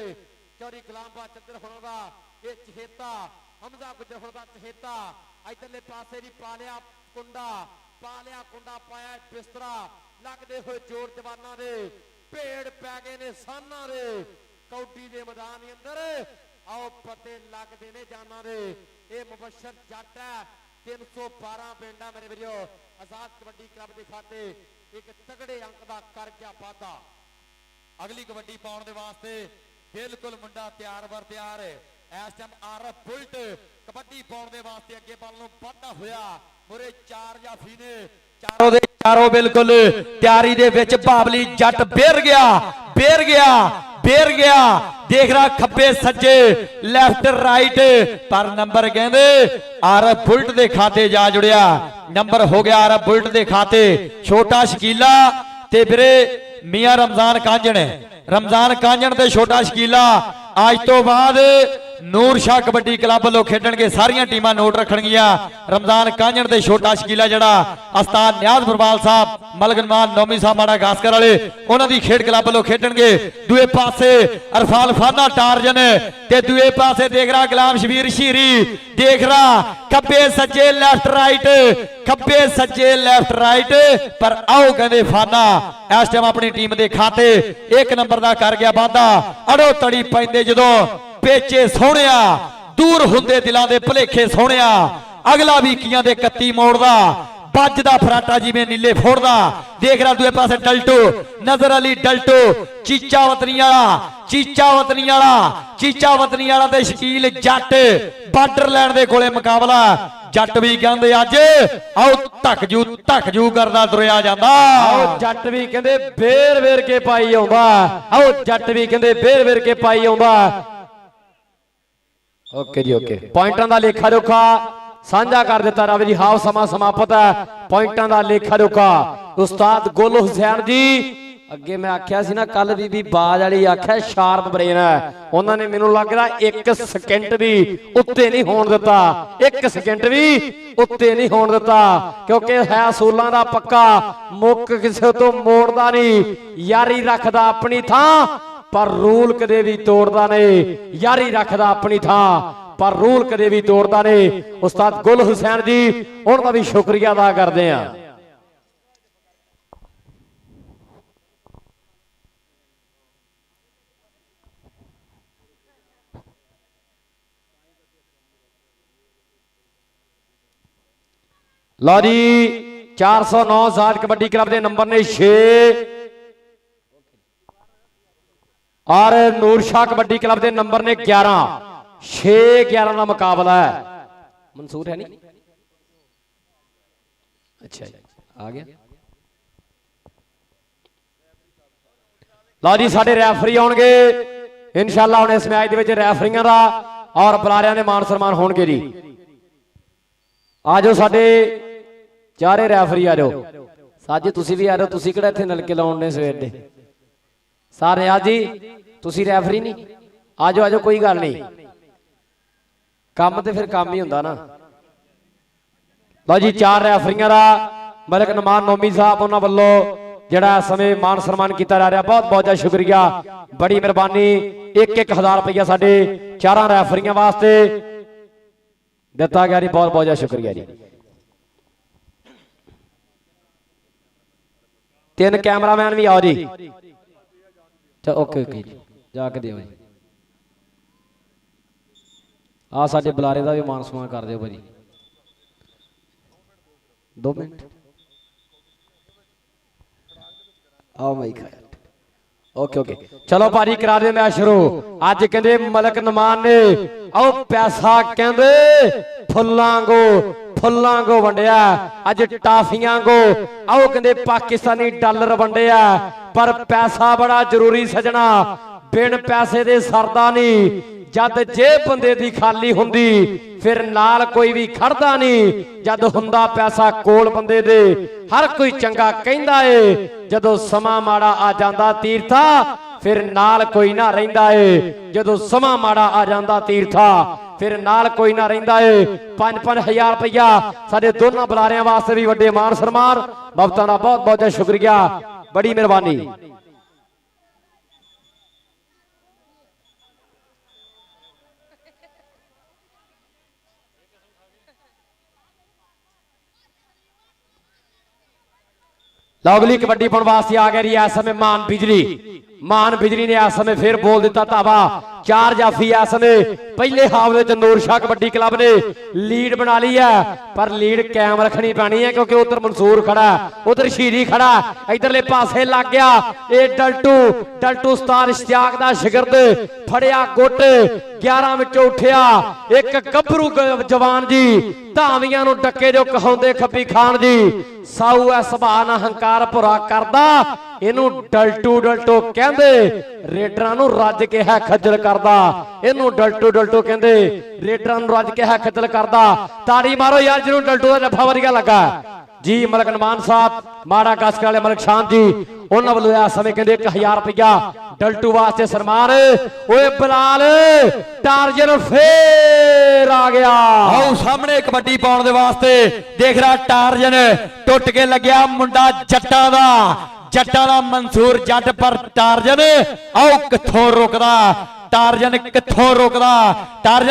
ਚੌਰੀ ਗੁਲਾਮਬਾ ਚੱਦਰ ਹੋਣਾ ਦਾ ਇਹ ਚਹੇਤਾ ਹਮਜ਼ਾ ਗੁੱਜਰ ਹੋਣਾ ਦਾ ਚਹੇਤਾ ਇਧਰਲੇ ਪਾਸੇ ਵੀ ਪਾਲਿਆ ਕੁੰਡਾ ਪਾਇਆ ਬਿਸਤਰਾ ਲੱਗਦੇ ਹੋਏ ਜੋਰ ਜਵਾਨਾਂ ਦੇ ਭੇੜ ਪੈ ਗਏ ਨੇ ਸਾਨਾਂ ਦੇ ਕੌਡੀ ਦੇ ਮੈਦਾਨ ਦੇ ਅੰਦਰ। ਆਓ ਪਤੇ ਲੱਗਦੇ ਨੇ ਜਾਨਾਂ ਦੇ। ਇਹ ਮੁਬਸ਼ਰ ਜੱਟ ਹੈ 312 ਪਿੰਡਾਂ ਮੇਰੇ ਵੀਰੋ ਆਜ਼ਾਦ ਕਬੱਡੀ ਕਲੱਬ ਦੇ ਖਾਤੇ ਇੱਕ ਤਗੜੇ ਅੰਕ ਦਾ ਕਰ ਗਿਆ ਵਾਧਾ। ਅਗਲੀ ਕਬੱਡੀ ਪਾਉਣ ਦੇ ਵਾਸਤੇ ਬਿਲਕੁਲ ਮੁੰਡਾ ਤਿਆਰ ਬਰ ਤਿਆਰ ਹੈ। ਇਸ ਟਾਈਮ ਆਰਫ ਬੁਲਟ ਕਬੱਡੀ ਪਾਉਣ ਦੇ ਵਾਸਤੇ ਅੱਗੇ ਵੱਲ ਨੂੰ ਵੱਧਦਾ ਹੋਇਆ ਮੁਰੇ 4 ਜਾਫੀ ਨੇ ਚਾਰੋਂ ਦੇ ਚਾਰੋਂ ਬਿਲਕੁਲ ਤਿਆਰੀ ਦੇ ਵਿੱਚ। ਬਾਬਲੀ ਜੱਟ ਬੇਰ ਗਿਆ ਦੇਖ ਰਹਾ ਖੱਬੇ ਸੱਜੇ ਲੈਫਟ ਰਾਈਟ ਪਰ ਨੰਬਰ ਕਹਿੰਦੇ ਆਰਫ ਬੁਲਟ ਦੇ ਖਾਤੇ ਜਾ ਜੁੜਿਆ। ਨੰਬਰ ਹੋ ਗਿਆ ਆਰਫ ਬੁਲਟ ਦੇ ਖਾਤੇ। ਛੋਟਾ ਸ਼ਕੀਲਾ ਤੇ ਵੀਰੇ ਮੀਆਂ ਰਮਜ਼ਾਨ ਕਾਂਜਣ ਤੇ ਛੋਟਾ ਸ਼ਕੀਲਾ ਅੱਜ ਤੋਂ ਬਾਅਦ ਨੂਰ ਸ਼ਾਹ ਕਬੱਡੀ ਕਲੱਬ ਵੱਲੋਂ ਖੇਡਣਗੇ। ਸਾਰੀਆਂ ਟੀਮਾਂ ਨੋਟ ਰੱਖਣਗੀਆਂ। ਰਮਜ਼ਾਨ ਕਾਂਜਣ ਤੇ ਛੋਟਾ ਸ਼ਕੀਲਾ ਜਿਹੜਾ ਉਸਤਾਦ ਨਿਆਜ਼ ਫਰਵਾਲ ਸਾਹਿਬ ਮਲਗਨਮਾਨ ਨੌਮੀ ਸਾਹਿਬ ਮਾੜਾ ਗਾਸਕਰ ਵਾਲੇ ਉਹਨਾਂ ਦੀ ਖੇਡ ਕਲੱਬ ਵੱਲੋਂ ਖੇਡਣਗੇ। ਦੂਏ ਪਾਸੇ ਅਰਫਾਨ ਫਾਨਾ ਟਾਰਜਨ ਤੇ ਦੂਏ ਪਾਸੇ ਦੇਖ ਰਹਾ ਗੁਲਾਮ ਸ਼ਬੀਰ ਸ਼ੀਰੀ ਦੇਖ ਰਹਾ ਖੱਬੇ ਸੱਜੇ ਲੈਫਟ ਰਾਈਟ ਪਰ ਆਓ ਕਹਿੰਦੇ ਫਾਨਾ ਇਸ ਟਾਈਮ ਆਪਣੀ ਟੀਮ ਦੇ ਖਾਤੇ 1 ਨੰਬਰ ਦਾ ਕਰ ਗਿਆ ਵਾਧਾ। ਅੜੋ ਤੜੀ ਪੈਂਦੇ ਜਦੋਂ ਪੇਚੇ ਸੋਹਣਿਆ ਦੂਰ ਹੁੰਦੇ ਦਿਲਾਂ ਦੇ ਭੁਲੇਖੇ ਸੋਹਣਿਆ ਅਗਲਾ ਵੀ ਕੀਆਂ ਦੇ 31 ਮੋੜਦਾ ਵੱਜਦਾ ਫਰਾਟਾ ਜਿਵੇਂ ਨੀਲੇ ਫੋੜਦਾ। ਦੇਖ ਰਹਾ ਦੂਏ ਪਾਸੇ ਡਲਟੂ ਨਜ਼ਰ ਅਲੀ ਡਲਟੂ ਚੀਚਾ ਵਤਨੀ ਵਾਲਾ ਤੇ ਸ਼ਕੀਲ ਜੱਟ ਬਾਰਡਰ ਲੈਣ ਦੇ ਕੋਲੇ ਮੁਕਾਬਲਾ। ਜੱਟ ਵੀ ਕਹਿੰਦੇ ਅੱਜ ਆਓ ਧੱਕ ਜੂ ਕਰਦਾ ਤੁਰਿਆ ਜਾਂਦਾ। ਆਓ ਜੱਟ ਵੀ ਕਹਿੰਦੇ ਵੇਰ ਕੇ ਪਾਈ ਆਉਂਦਾ। ਓਕੇ ਜੀ ਓਕੇ। ਪੁਆਇੰਟਾਂ ਦਾ ਲੇਖਾ ਜੋਖਾ ਸਾਂਝਾ ਕਰ ਦਿੱਤਾ ਰਾਵੇ ਜੀ। ਹਾਫ ਸਮਾਂ ਸਮਾਪਤ ਹੈ। ਪੁਆਇੰਟਾਂ ਦਾ ਲੇਖਾ ਜੋਖਾ ਉਸਤਾਦ ਗੁਲ ਹੁਸੈਨ ਜੀ। ਅੱਗੇ ਮੈਂ ਆਖਿਆ ਸੀ ਨਾ ਕੱਲ ਬੀਬੀ ਬਾਜ ਵਾਲੀ ਆਖਿਆ ਸ਼ਾਰਪ ਬ੍ਰੇਨ ਹੈ। ਉਹਨਾਂ ਨੇ ਮੈਨੂੰ ਲੱਗਦਾ 1 ਸਕਿੰਟ ਵੀ ਉੱਤੇ ਨਹੀਂ ਹੋਣ ਦਿੱਤਾ। 1 ਸਕਿੰਟ ਵੀ ਉੱਤੇ ਨਹੀਂ ਹੋਣ ਦਿੱਤਾ ਕਿਉਂਕਿ ਹੈ ਅਸੂਲਾਂ ਦਾ ਪੱਕਾ। ਮੁੱਕ ਕਿਸੇ ਤੋਂ ਮੋੜਦਾ ਨਹੀਂ। ਯਾਰੀ ਰੱਖਦਾ ਆਪਣੀ ਥਾਂ ਪਰ ਰੂਲ ਕਦੇ ਵੀ ਤੋੜਦਾ ਨਹੀਂ। ਯਾਰੀ ਰੱਖਦਾ ਆਪਣੀ ਥਾਂ ਪਰ ਰੂਲ ਕਦੇ ਵੀ ਤੋੜਦਾ ਨਹੀਂ। ਉਸਤਾਦ ਗੁਲ ਹੁਸੈਨ ਜੀ ਉਹਨਾਂ ਦਾ ਵੀ ਸ਼ੁਕਰੀਆ ਅਦਾ ਕਰਦੇ ਆ। ਲਓ ਜੀ 409 ਆਜ਼ਾਦ ਕਬੱਡੀ ਕਲੱਬ ਦੇ ਨੰਬਰ ਨੇ 6 ਔਰ ਨੂਰ ਸ਼ਾਹ ਕਬੱਡੀ ਕਲੱਬ ਦੇ ਨੰਬਰ ਨੇ 11। 6-11 ਦਾ ਮੁਕਾਬਲਾ ਹੈ। ਮਨਸੂਰ ਹੈ ਨਹੀਂ? ਅੱਛਾ ਜੀ ਆ ਗਿਆ। ਲਓ ਜੀ ਸਾਡੇ ਰੈਫਰੀ ਆਉਣਗੇ ਇਨਸ਼ਾਅੱਲਾ। ਹੁਣ ਇਸ ਮੈਚ ਦੇ ਵਿੱਚ ਰੈਫਰੀਆਂ ਦਾ ਔਰ ਬੁਲਾਰਿਆਂ ਦੇ ਮਾਨ ਸਨਮਾਨ ਹੋਣਗੇ ਜੀ। ਆਜੋ ਸਾਡੇ ਚਾਰੇ ਰੈਫਰੀ ਆ ਜਾਓ। ਸਾਜੀ ਤੁਸੀਂ ਵੀ ਆ ਜਾਓ। ਤੁਸੀਂ ਕਿਹੜਾ ਇੱਥੇ ਨਲਕੇ ਲਾਉਣ ਨੇ ਸਵੇਰ ਦੇ ਸਾਰੇ? ਆ ਜੀ ਤੁਸੀਂ ਰੈਫਰੀ ਨਹੀਂ? ਆਜੋ ਕੋਈ ਗੱਲ ਨਹੀਂ। ਕੰਮ ਤੇ ਫਿਰ ਕੰਮ ਹੀ ਹੁੰਦਾ ਨਾ। ਲਓ ਜੀ 4 ਰੈਫਰੀਆਂ ਦਾ ਮਲਕ ਨਮਾਨ ਨੌਮੀ ਸਾਹਿਬ ਉਹਨਾਂ ਵੱਲੋਂ ਜਿਹੜਾ ਇਸ ਸਮੇਂ ਮਾਨ ਸਨਮਾਨ ਕੀਤਾ ਜਾ ਰਿਹਾ। ਬਹੁਤ ਬਹੁਤ ਸ਼ੁਕਰੀਆ ਬੜੀ ਮਿਹਰਬਾਨੀ। 1-1000 ਰੁਪਇਆ ਸਾਡੇ 4 ਰੈਫਰੀਆਂ ਵਾਸਤੇ ਦਿੱਤਾ ਗਿਆ ਜੀ। ਬਹੁਤ ਬਹੁਤ ਸ਼ੁਕਰੀਆ ਜੀ। 3 ਕੈਮਰਾਮੈਨ ਵੀ ਆਓ ਜੀ। ਓਕੇ ਜੀ ਜਾ ਕੇ ਦਿਓ ਜੀ। ਆ ਸਾਡੇ ਬੁਲਾਰੇ ਦਾ ਵੀ ਮਾਨ ਸਨਮਾਨ ਕਰ ਦਿਓ ਭਾਜੀ। 2 ਮਿੰਟ ਆਓ ਮਾਈਕ। ਓਕੇ ਚਲੋ ਭਾਜੀ ਕਰਾ ਦੇ ਮੈਚ ਸ਼ੁਰੂ। ਅੱਜ ਕਹਿੰਦੇ ਮਲਕ ਨਮਾਨ ਨੇ ਆਓ ਪੈਸਾ ਕਹਿੰਦੇ ਫੁੱਲਾਂ ਕੋ ਵੰਡਿਆ ਅੱਜ ਟਾਫੀਆਂ ਕੋ ਆਓ ਕਹਿੰਦੇ ਪਾਕਿਸਤਾਨੀ ਡਾਲਰ ਵੰਡਿਆ ਪਰ ਪੈਸਾ ਬੜਾ ਜ਼ਰੂਰੀ ਸਜਣਾ ਬਿਨ ਪੈਸੇ ਦੇ ਸਰਦਾ ਨਹੀਂ ਜਦ ਜੇਬ ਬੰਦੇ ਦੀ ਖਾਲੀ ਹੁੰਦੀ ਫਿਰ ਨਾਲ ਕੋਈ ਵੀ ਖੜਦਾ ਨਹੀਂ ਜਦ ਹੁੰਦਾ ਪੈਸਾ ਕੋਲ ਬੰਦੇ ਦੇ ਹਰ ਕੋਈ ਚੰਗਾ ਕਹਿੰਦਾ ਏ ਜਦੋਂ ਸਮਾਂ ਮਾੜਾ ਆ ਜਾਂਦਾ ਤੀਰਥਾ ਫਿਰ ਨਾਲ ਕੋਈ ਨਾ ਰਹਿੰਦਾ ਏ ਜਦੋਂ ਸਮਾਂ ਮਾੜਾ ਆ ਜਾਂਦਾ ਤੀਰਥਾ ਫਿਰ ਨਾਲ ਕੋਈ ਨਾ ਰਹਿੰਦਾ ਏ 5-5000 ਰੁਪਇਆ ਸਾਡੇ ਦੋਨਾਂ ਬੁਲਾਰਿਆਂ ਵਾਸਤੇ ਵੀ ਵੱਡੇ ਮਾਣ ਸਨਮਾਨ ਬਾਬਤਾਂ ਦਾ ਬਹੁਤ ਬਹੁਤ ਸ਼ੁਕਰੀਆ ਬੜੀ ਮਿਹਰਬਾਨੀ ਲਓ ਅਗਲੀ ਕਬੱਡੀ ਪਾਉਣ ਵਾਸਤੇ ਆ ਗਿਆ ਜੀ ਇਸ ਸਮੇਂ ਮਾਨ ਬਿਜਲੀ ਨੇ ਇਸ ਸਮੇਂ ਫੇਰ ਬੋਲ ਦਿੱਤਾ ਧਾਵਾ 4 ਜਾਫੀ ਇਸ ਸਮੇਂ ਪਹਿਲੇ ਹਾਫ ਵਿੱਚ ਨੂਰ ਸ਼ਾਹ ਕਬੱਡੀ ਕਲੱਬ ਨੇ ਲੀਡ ਬਣਾ ਲਈ ਹੈ ਪਰ ਲੀਡ ਕਾਇਮ ਰੱਖਣੀ ਪੈਣੀ ਹੈ ਕਿਉਂਕਿ ਉਧਰ ਮਨਸੂਰ ਖੜਾ ਉਧਰ ਸ਼ੀਰੀ ਖੜਾ ਇਧਰਲੇ ਪਾਸੇ ਲੱਗ ਗਿਆ ਇਹ ਡਲਟੂ ਉਸਤਾਦ ਇਸ਼ਤਿਆਕ ਦਾ ਸ਼ਾਗਿਰਦ ਫੜਿਆ ਗੁੱਟ 11 ਵਿੱਚੋਂ ਉੱਠਿਆ ਇੱਕ ਗੱਭਰੂ ਜਵਾਨ ਜੀ ਧਾਵੀਆਂ ਨੂੰ ਡੱਕੇ ਜੋ ਕਹਾਉਂਦੇ ਖੱਬੀ ਖਾਨ ਜੀ ਸਾਊ ਐ ਸੁਭਾਅ ਨਾਲ ਹੰਕਾਰ ਭੁਰਾ ਕਰਦਾ ਇਹਨੂੰ ਡਲਟੂ ਕਹਿੰਦੇ ਰੇਡਰਾਂ ਨੂੰ ਰੱਜ ਕੇ ਹੈ ਖੱਜਲ ਕਰਦਾ ਇਹਨੂੰ ਡਲਟੂ ਕਹਿੰਦੇ ਰੇਡਰਾਂ ਨੂੰ ਰੱਜ ਕੇ ਹੈ ਖੱਜਲ ਕਰਦਾ ਤਾੜੀ ਮਾਰੋ ਯਾਰ ਜਿਹਨੂੰ ਡਲਟੂ ਦਾ ਜੱਫਾ ਵਧੀਆ ਲੱਗਾ ਜੀ ਮਲਕ ਨਮਾਨ ਸਾਹਿਬ ਮਾੜਾ ਕਾਸਕਰ ਵਾਲੇ ਮਲਕ ਸ਼ਾਨ ਜੀ ਉਹਨਾਂ ਵੱਲੋਂ ਇਸ ਸਮੇਂ ਕਹਿੰਦੇ 1000 ਰੁਪਇਆ ਡਲਟੂ ਵਾਸਤੇ ਸਨਮਾਨ ਓਏ ਬਲਾਲ ਟਾਰਜਨ ਫੇਰ ਆ ਗਿਆ ਆਓ ਸਾਹਮਣੇ ਕਬੱਡੀ ਪਾਉਣ ਦੇ ਵਾਸਤੇ ਦੇਖ ਰਿਹਾ ਟਾਰਜਨ ਟੁੱਟ ਕੇ ਲੱਗਿਆ ਮੁੰਡਾ ਜੱਟਾਂ ਦਾ ਮਨਸੂਰ ਜੱਟ ਪਰ ਟਾਰਜਨ ਆਓ ਕਿੱਥੋਂ ਰੁਕਦਾ ਟਾਰਜਨ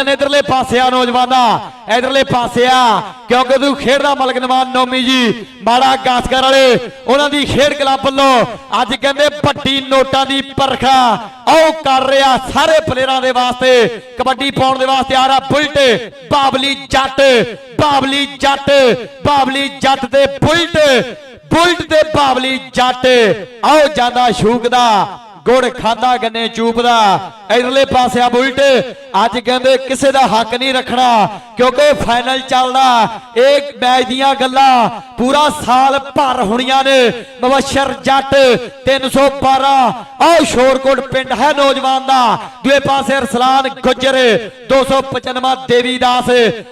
ਇਧਰਲੇ ਪਾਸੇ ਆ ਨੌਜਵਾਨਾ ਇਧਰਲੇ ਪਾਸੇ ਆ ਕਿਉਂਕਿ ਤੂੰ ਖੇਡਦਾ ਮਲਕ ਨਵਾਨ ਨੌਮੀ ਜੀ ਮਾੜਾ ਗਾਸਕਰ ਵਾਲੇ ਉਹਨਾਂ ਦੀ ਖੇਡ ਕਲੱਬ ਵੱਲੋਂ ਅੱਜ ਕਹਿੰਦੇ ਵੱਡੀ ਨੋਟਾਂ ਦੀ ਪਰਖਾ ਆਓ ਕਰ ਰਿਹਾ ਸਾਰੇ ਪਲੇਅਰਾਂ ਦੇ ਵਾਸਤੇ ਕਬੱਡੀ ਪਾਉਣ ਦੇ ਵਾਸਤੇ ਆ ਰਿਹਾ ਬੁਲਟ ਬਾਬਲੀ ਜੱਟ ਤੇ ਬੁਲਟ ਤੇ ਬਾਬਲੀ ਜੱਟ ਆਓ ਜਾਂਦਾ ਸ਼ੂਕਦਾ ਗੁੜ ਖਾਂਦਾ ਗੰਨੇ ਚੂਪਦਾ ਇਧਰਲੇ ਪਾਸੇ ਆ ਬੁਲਟ ਅੱਜ ਕਹਿੰਦੇ ਕਿਸੇ ਦਾ ਹੱਕ ਨਹੀਂ ਰੱਖਣਾ ਕਿਉਂਕਿ ਫਾਈਨਲ ਚੱਲਦਾ ਇਹ ਮੈਚ ਦੀਆਂ ਗੱਲਾਂ ਪੂਰਾ ਸਾਲ ਭਰ ਹੋਣੀਆਂ ਨੇ ਮੁਬਸ਼ਰ ਜੱਟ 312 ਆਹ ਸ਼ੋਰਕੋਟ ਪਿੰਡ ਹੈ ਨੌਜਵਾਨ ਦਾ ਦੂਏ ਪਾਸੇ ਅਰਸਲਾਨ ਗੁੱਜਰ 295 ਦੇਵੀਦਾਸ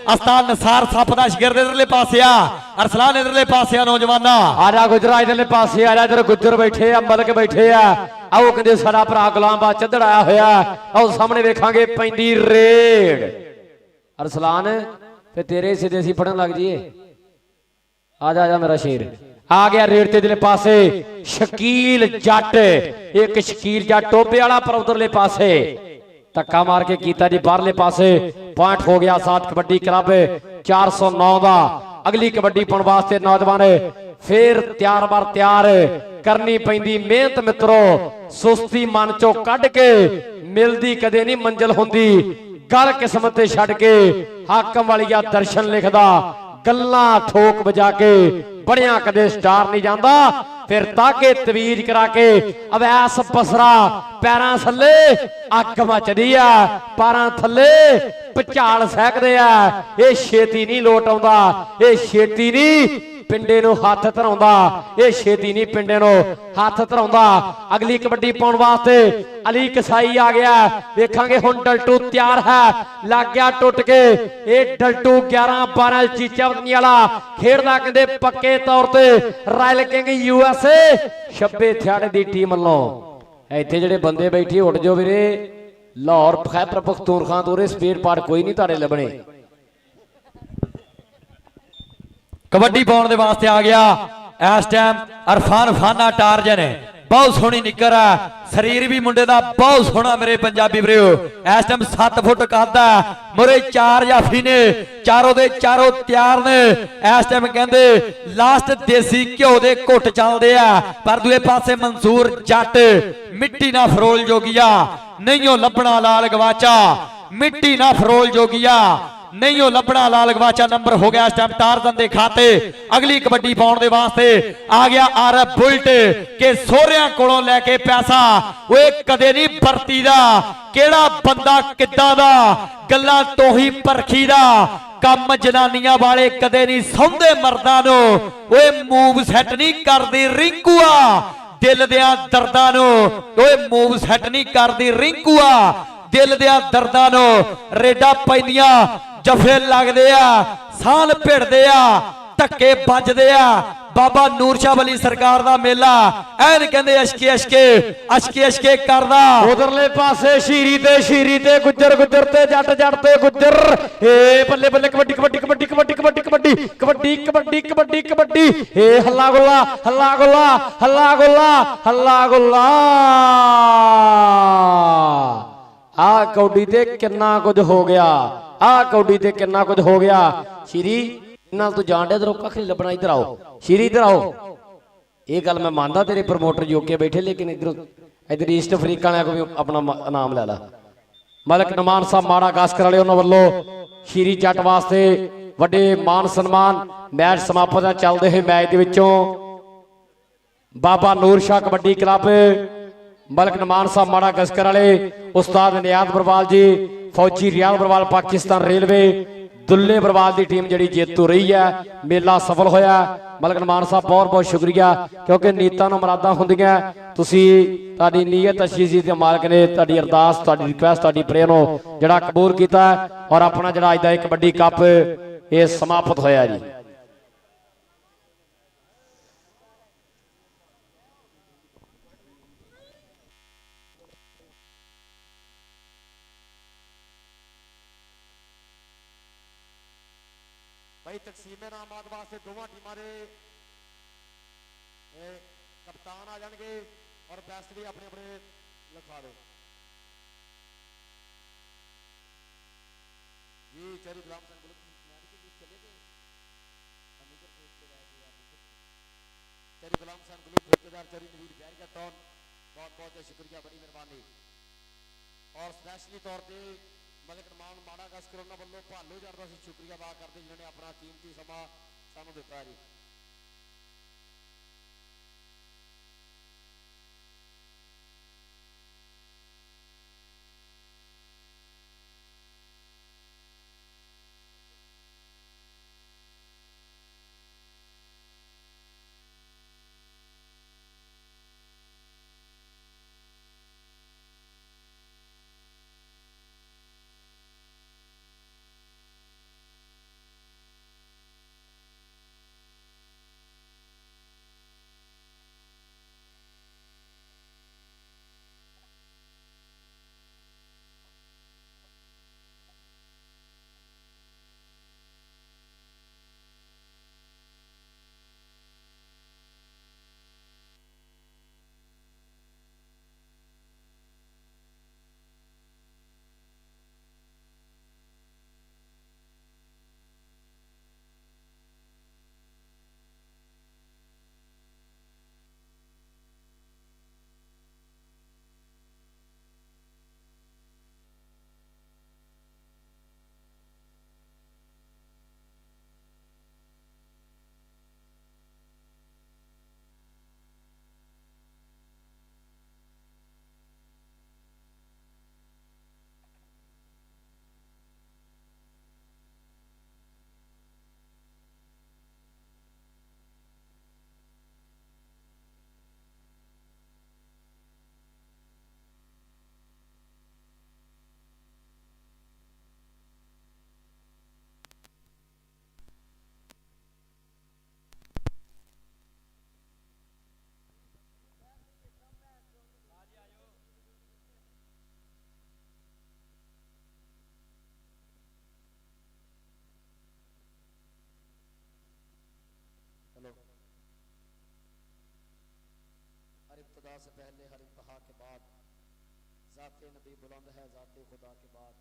ਅਸਤਾਨ ਨਸਾਰ ਸੱਪ ਦਾ ਸ਼ਾਗਿਰਦ ਇਧਰਲੇ ਪਾਸੇ ਆ ਅਰਸਲਾਨ ਇਧਰਲੇ ਪਾਸੇ ਆ ਨੌਜਵਾਨਾ ਆ ਜਾ ਗੁਜਰਾ ਇਧਰਲੇ ਪਾਸੇ ਆ ਜਾ ਇਧਰ ਗੁੱਜਰ ਬੈਠੇ ਆ ਮਲਕ ਬੈਠੇ ਆ ਆਓ ਕਹਿੰਦੇ ਸਾਡਾ ਭਰਾ ਗੁਲਾਮਬਾ ਚੱਦੜ ਆਇਆ ਹੋਇਆ ਆਓ ਸਾਹਮਣੇ ਵੇਖਾਂਗੇ ਪੈਂਦੀ ਰੇਡ ਅਰਸਲਾਨ ਤੇ ਤੇਰੇ ਸਿੱਧੇ ਅਸੀਂ ਪੜਨ ਲੱਗ ਜੀਏ ਆ ਜਾ ਮੇਰਾ ਸ਼ੇਰ ਆ ਗਿਆ ਰੇਡ ਤੇ ਦਿਲੇ ਪਾਸੇ ਸ਼ਕੀਲ ਜੱਟ ਇੱਕ ਸ਼ਕੀਲ ਜੱਟ ਟੋਬੇ ਵਾਲਾ ਪਰ ਉਧਰਲੇ ਪਾਸੇ ਧੱਕਾ ਮਾਰ ਕੇ ਕੀਤਾ ਜੀ ਬਾਹਰਲੇ ਪਾਸੇ ਪੁਆਇੰਟ ਹੋ ਗਿਆ ਸਾਥ ਕਬੱਡੀ ਕਲੱਬ 409 ਦਾ ਅਗਲੀ ਕਬੱਡੀ ਪਾਉਣ ਵਾਸਤੇ ਨੌਜਵਾਨ ਫੇਰ ਤਿਆਰ ਕਰਨੀ ਪੈਂਦੀ ਮਿਹਨਤ ਮਿੱਤਰੋ ਸੁਸਤੀ ਮਨ ਚੋਂ ਕੱਢ ਕੇ ਮਿਲਦੀ ਕਦੇ ਨਹੀਂ ਮੰਜ਼ਲ ਹੁੰਦੀ ਗੱਲ ਕਿਸਮਤ ਤੇ ਛੱਡ ਕੇ ਹਾਕਮ ਵਾਲੀਆ ਦਰਸ਼ਨ ਲਿਖਦਾ ਗੱਲਾਂ ਠੋਕ ਵਜਾ ਕੇ ਬੜਿਆਂ ਕਦੇ ਸਟਾਰ ਨਹੀਂ ਜਾਂਦਾ ਫਿਰ ਤਾਕੇ ਤਵੀਜ ਕਰਾ ਕੇ ਅਵੈਸ ਬਸਰਾ ਪੈਰਾਂ ਥੱਲੇ ਅੱਗ ਮਚਦੀ ਆ ਪਾਰਾਂ ਥੱਲੇ ਪਚਾਲ ਸਹਿਕਦੇ ਆ ਇਹ ਛੇਤੀ ਨਹੀਂ ਲੋਟ ਆਉਂਦਾ ਇਹ ਛੇਤੀ ਨਹੀਂ ਪਿੰਡੇ ਨੂੰ ਹੱਥ ਧਰਾਉਂਦਾ ਇਹ ਛੇਤੀ ਨਹੀਂ ਪਿੰਡੇ ਨੂੰ ਹੱਥ ਧਰਾਉਂਦਾ ਅਗਲੀ ਕਬੱਡੀ ਪਾਉਣ ਵਾਸਤੇ ਅਲੀ ਕਸਾਈ ਆ ਗਿਆ ਵੇਖਾਂਗੇ ਹੁਣ ਡਲਟੂ ਤਿਆਰ ਹੈ ਲੱਗ ਗਿਆ ਟੁੱਟ ਕੇ ਇਹ ਡਲਟੂ 11-12 ਚੀਚਾ ਵਤਨੀ ਵਾਲਾ ਖੇਡਦਾ ਕਹਿੰਦੇ ਪੱਕੇ ਤੌਰ ਤੇ ਰਾਇਲ ਕਿੰਗ USA 26 ਥਿਆੜੇ ਦੀ ਟੀਮ ਵੱਲੋਂ ਇੱਥੇ ਜਿਹੜੇ ਬੰਦੇ ਬੈਠੇ ਉੱਡ ਜਾਓ ਵੀਰੇ ਲਾਹੌਰ ਖੈਬਰ ਪਖਤੂਨਖਵਾ ਤੋਂ ਸਪੀਡ ਪਾਰਟ ਕੋਈ ਨਹੀਂ ਤੁਹਾਡੇ ਲੱਭਣੇ ਕਬੱਡੀ ਪਾਉਣ ਦੇ ਵਾਸਤੇ ਆ ਗਿਆ ਇਸ ਟਾਈਮ ਅਰਫਾਨ ਫਾਨਾ ਟਾਰਜਨ ਬਹੁਤ ਸੋਹਣੀ ਨਿੱਕਰ ਆ ਸਰੀਰ ਵੀ ਮੁੰਡੇ ਦਾ ਬਹੁਤ ਸੋਹਣਾ ਮੇਰੇ ਪੰਜਾਬੀ ਵੀਰੋ ਇਸ ਟਾਈਮ 7 ਫੁੱਟ ਕੱਦਾ ਮੁਰੇ 4 ਜਾਫੀ ਨੇ ਚਾਰੋਂ ਦੇ ਚਾਰੋਂ ਤਿਆਰ ਨੇ ਇਸ ਟਾਈਮ ਕਹਿੰਦੇ ਲਾਸਟ ਦੇਸੀ ਘਿਓ ਦੇ ਘੁੱਟ ਚੱਲਦੇ ਆ ਪਰ ਦੂਏ ਪਾਸੇ ਮਨਸੂਰ ਜੱਟ ਮਿੱਟੀ ਨਾ ਫਰੋਲ ਜੋਗੀਆ ਨਹੀਂਓ ਲੱਭਣਾ ਲਾਲ ਗਵਾਚਾ ਮਿੱਟੀ ਨਾ ਫਰੋਲ ਜੋਗੀਆ ਨਹੀਂ ਉਹ ਲੱਭਣਾ ਲਾਲ ਗਵਾਚਾ ਨੰਬਰ ਹੋ ਗਿਆ ਇਸ ਟਾਈਮ ਟਾਰਜਨ ਦੇ ਖਾਤੇ ਅਗਲੀ ਕਬੱਡੀ ਪਾਉਣ ਦੇ ਵਾਸਤੇ ਆ ਗਿਆ ਆਰਫ ਬੁਲਟ ਕਿ ਸੋਹਰਿਆਂ ਕੋਲੋਂ ਲੈ ਕੇ ਪੈਸਾ ਓਏ ਕਦੇ ਨਹੀਂ ਵਰਤੀ ਦਾ ਕਿਹੜਾ ਬੰਦਾ ਕਿੱਦਾਂ ਦਾ ਗੱਲਾਂ ਤੋਂ ਹੀ ਪਰਖੀ ਦਾ ਕੰਮ ਜਨਾਨੀਆਂ ਵਾਲੇ ਕਦੇ ਨਹੀਂ ਸੌਂਦੇ ਮਰਦਾਂ ਨੂੰ। ਓਏ ਮੂਵ ਸੈੱਟ ਨਹੀਂ ਕਰਦੀ ਰਿੰਕੂਆ ਦਿਲ ਦਿਆਂ ਦਰਦਾਂ ਨੂੰ। ਓਏ ਮੂਵ ਸੈੱਟ ਨਹੀਂ ਕਰਦੀ ਰਿੰਕੂਆ ਦਿਲ ਦਿਆਂ ਦਰਦਾਂ ਨੂੰ। ਰੇਡਾਂ ਪੈਂਦੀਆਂ ਜਫੇ ਲੱਗਦੇ ਆ ਸਾਲ ਭਿੜਦੇ ਆ ਧੱਕੇ ਵੱਜਦੇ ਆ। ਬਾਬਾ ਨੂਰ ਸ਼ਾਹ ਵਲੀ ਸਰਕਾਰ ਦਾ ਮੇਲਾ ਐਨ ਕਹਿੰਦੇ ਅਸ਼ਕੇ ਅਸ਼ਕੇ ਅਸ਼ਕੇ ਅਸ਼ਕੇ ਕਰਦਾ। ਉਧਰਲੇ ਪਾਸੇ ਸ਼ੀਰੀ ਤੇ ਗੁੱਜਰ ਤੇ ਜੱਟ ਤੇ ਗੁੱਜਰ। ਏ ਬੱਲੇ ਬੱਲੇ ਕਬੱਡੀ ਕਬੱਡੀ ਕਬੱਡੀ ਕਬੱਡੀ ਕਬੱਡੀ ਕਬੱਡੀ ਕਬੱਡੀ ਕਬੱਡੀ ਕਬੱਡੀ ਕਬੱਡੀ। ਏ ਹੱਲਾ ਗੁੱਲਾ ਹੱਲਾ ਗੁੱਲਾ ਹੱਲਾ ਗੁੱਲਾ ਹੱਲਾ ਗੁੱਲਾ। ਆ ਕੌਡੀ ਤੇ ਕਿੰਨਾ ਕੁਝ ਹੋ ਗਿਆ, ਆ ਕੌਡੀ ਤੇ ਕਿੰਨਾ ਕੁਝ ਹੋ ਗਿਆ। ਸ਼ੀਰੀ ਨਾਲ ਤੂੰ ਜਾਣ ਡਿਆ ਇਧਰੋਂ ਕੱਖ ਨਹੀਂ ਲੱਭਣਾ। ਇੱਧਰ ਆਓ ਸ਼ੀਰੀ ਇੱਧਰ ਆਓ। ਇਹ ਗੱਲ ਮੈਂ ਮੰਨਦਾ ਤੇਰੇ ਪ੍ਰਮੋਟਰ ਜੋਕੇ ਬੈਠੇ, ਲੇਕਿਨ ਇੱਧਰ ਈਸਟ ਅਫਰੀਕਾ ਵਾਲਿਆਂ ਕੋ ਵੀ ਆਪਣਾ ਇਨਾਮ ਲੈ ਲਾ। ਮਲਕ ਨਮਾਨ ਸਾਹਿਬ ਮਾੜਾ ਗਾਸਕਰ ਵਾਲੇ ਉਹਨਾਂ ਵੱਲੋਂ ਸ਼ੀਰੀ ਜੱਟ ਵਾਸਤੇ ਵੱਡੇ ਮਾਨ ਸਨਮਾਨ। ਮੈਚ ਸਮਾਪਤ ਹੈ, ਚੱਲਦੇ ਹੋਏ ਮੈਚ ਦੇ ਵਿੱਚੋਂ ਬਾਬਾ ਨੂਰ ਸ਼ਾਹ ਕਬੱਡੀ ਕਲੱਬ ਮਲਕ ਨਮਾਨ ਸਾਹਿਬ ਮਾੜਾ ਗਾਸਕਰ ਵਾਲੇ ਉਸਤਾਦ ਨਿਆਜ਼ ਬਰਵਾਲ ਜੀ, ਫੌਜੀ ਰਿਆਜ਼ ਬਰਵਾਲ ਪਾਕਿਸਤਾਨ ਰੇਲਵੇ ਦੁੱਲੇ ਬਰਵਾਲ ਦੀ ਟੀਮ ਜਿਹੜੀ ਜੇਤੂ ਰਹੀ ਹੈ। ਮੇਲਾ ਸਫਲ ਹੋਇਆ। ਮਲਕ ਨਮਾਨ ਸਾਹਿਬ ਬਹੁਤ ਬਹੁਤ ਸ਼ੁਕਰੀਆ, ਕਿਉਂਕਿ ਨੀਤਾਂ ਨੂੰ ਮੁਰਾਦਾਂ ਹੁੰਦੀਆਂ। ਤੁਸੀਂ ਤੁਹਾਡੀ ਨੀਅਤ ਅੱਛੀ ਸੀ ਤੇ ਮਾਲਕ ਨੇ ਤੁਹਾਡੀ ਅਰਦਾਸ ਤੁਹਾਡੀ ਰਿਕੁਐਸਟ ਤੁਹਾਡੀ ਪ੍ਰੇਅਰ ਨੂੰ ਜਿਹੜਾ ਕਬੂਲ ਕੀਤਾ ਔਰ ਆਪਣਾ ਜਿਹੜਾ ਅੱਜ ਦਾ ਇੱਕ ਕਬੱਡੀ ਕੱਪ ਇਹ ਸਮਾਪਤ ਹੋਇਆ ਜੀ। भाई तकसीमे नामात वास्ते दोवां टीमां दे कप्तान आ जाएंगे और बेस्ट भी अपने अपने लिखा दो जी। चरी गुलाम चंद ग्रुप चले गए, चरी गुलाम चंद ग्रुप ठेकेदार चरी नवीर बैरिया टॉन बहुत बहुत शुक्रिया, बड़ी मेहरबानी। और स्पैशली तौर पर मलिक नमान माड़ा गस्कर उन्होंने वालों भालू जड़ का शुक्रिया अदा करते जिन्होंने अपना कीमती समा सानू दिता जी। इब्तिदा से पहले हर इंतहा के बाद ज़ाते नबी बुलंद है, ज़ाते खुदा के बाद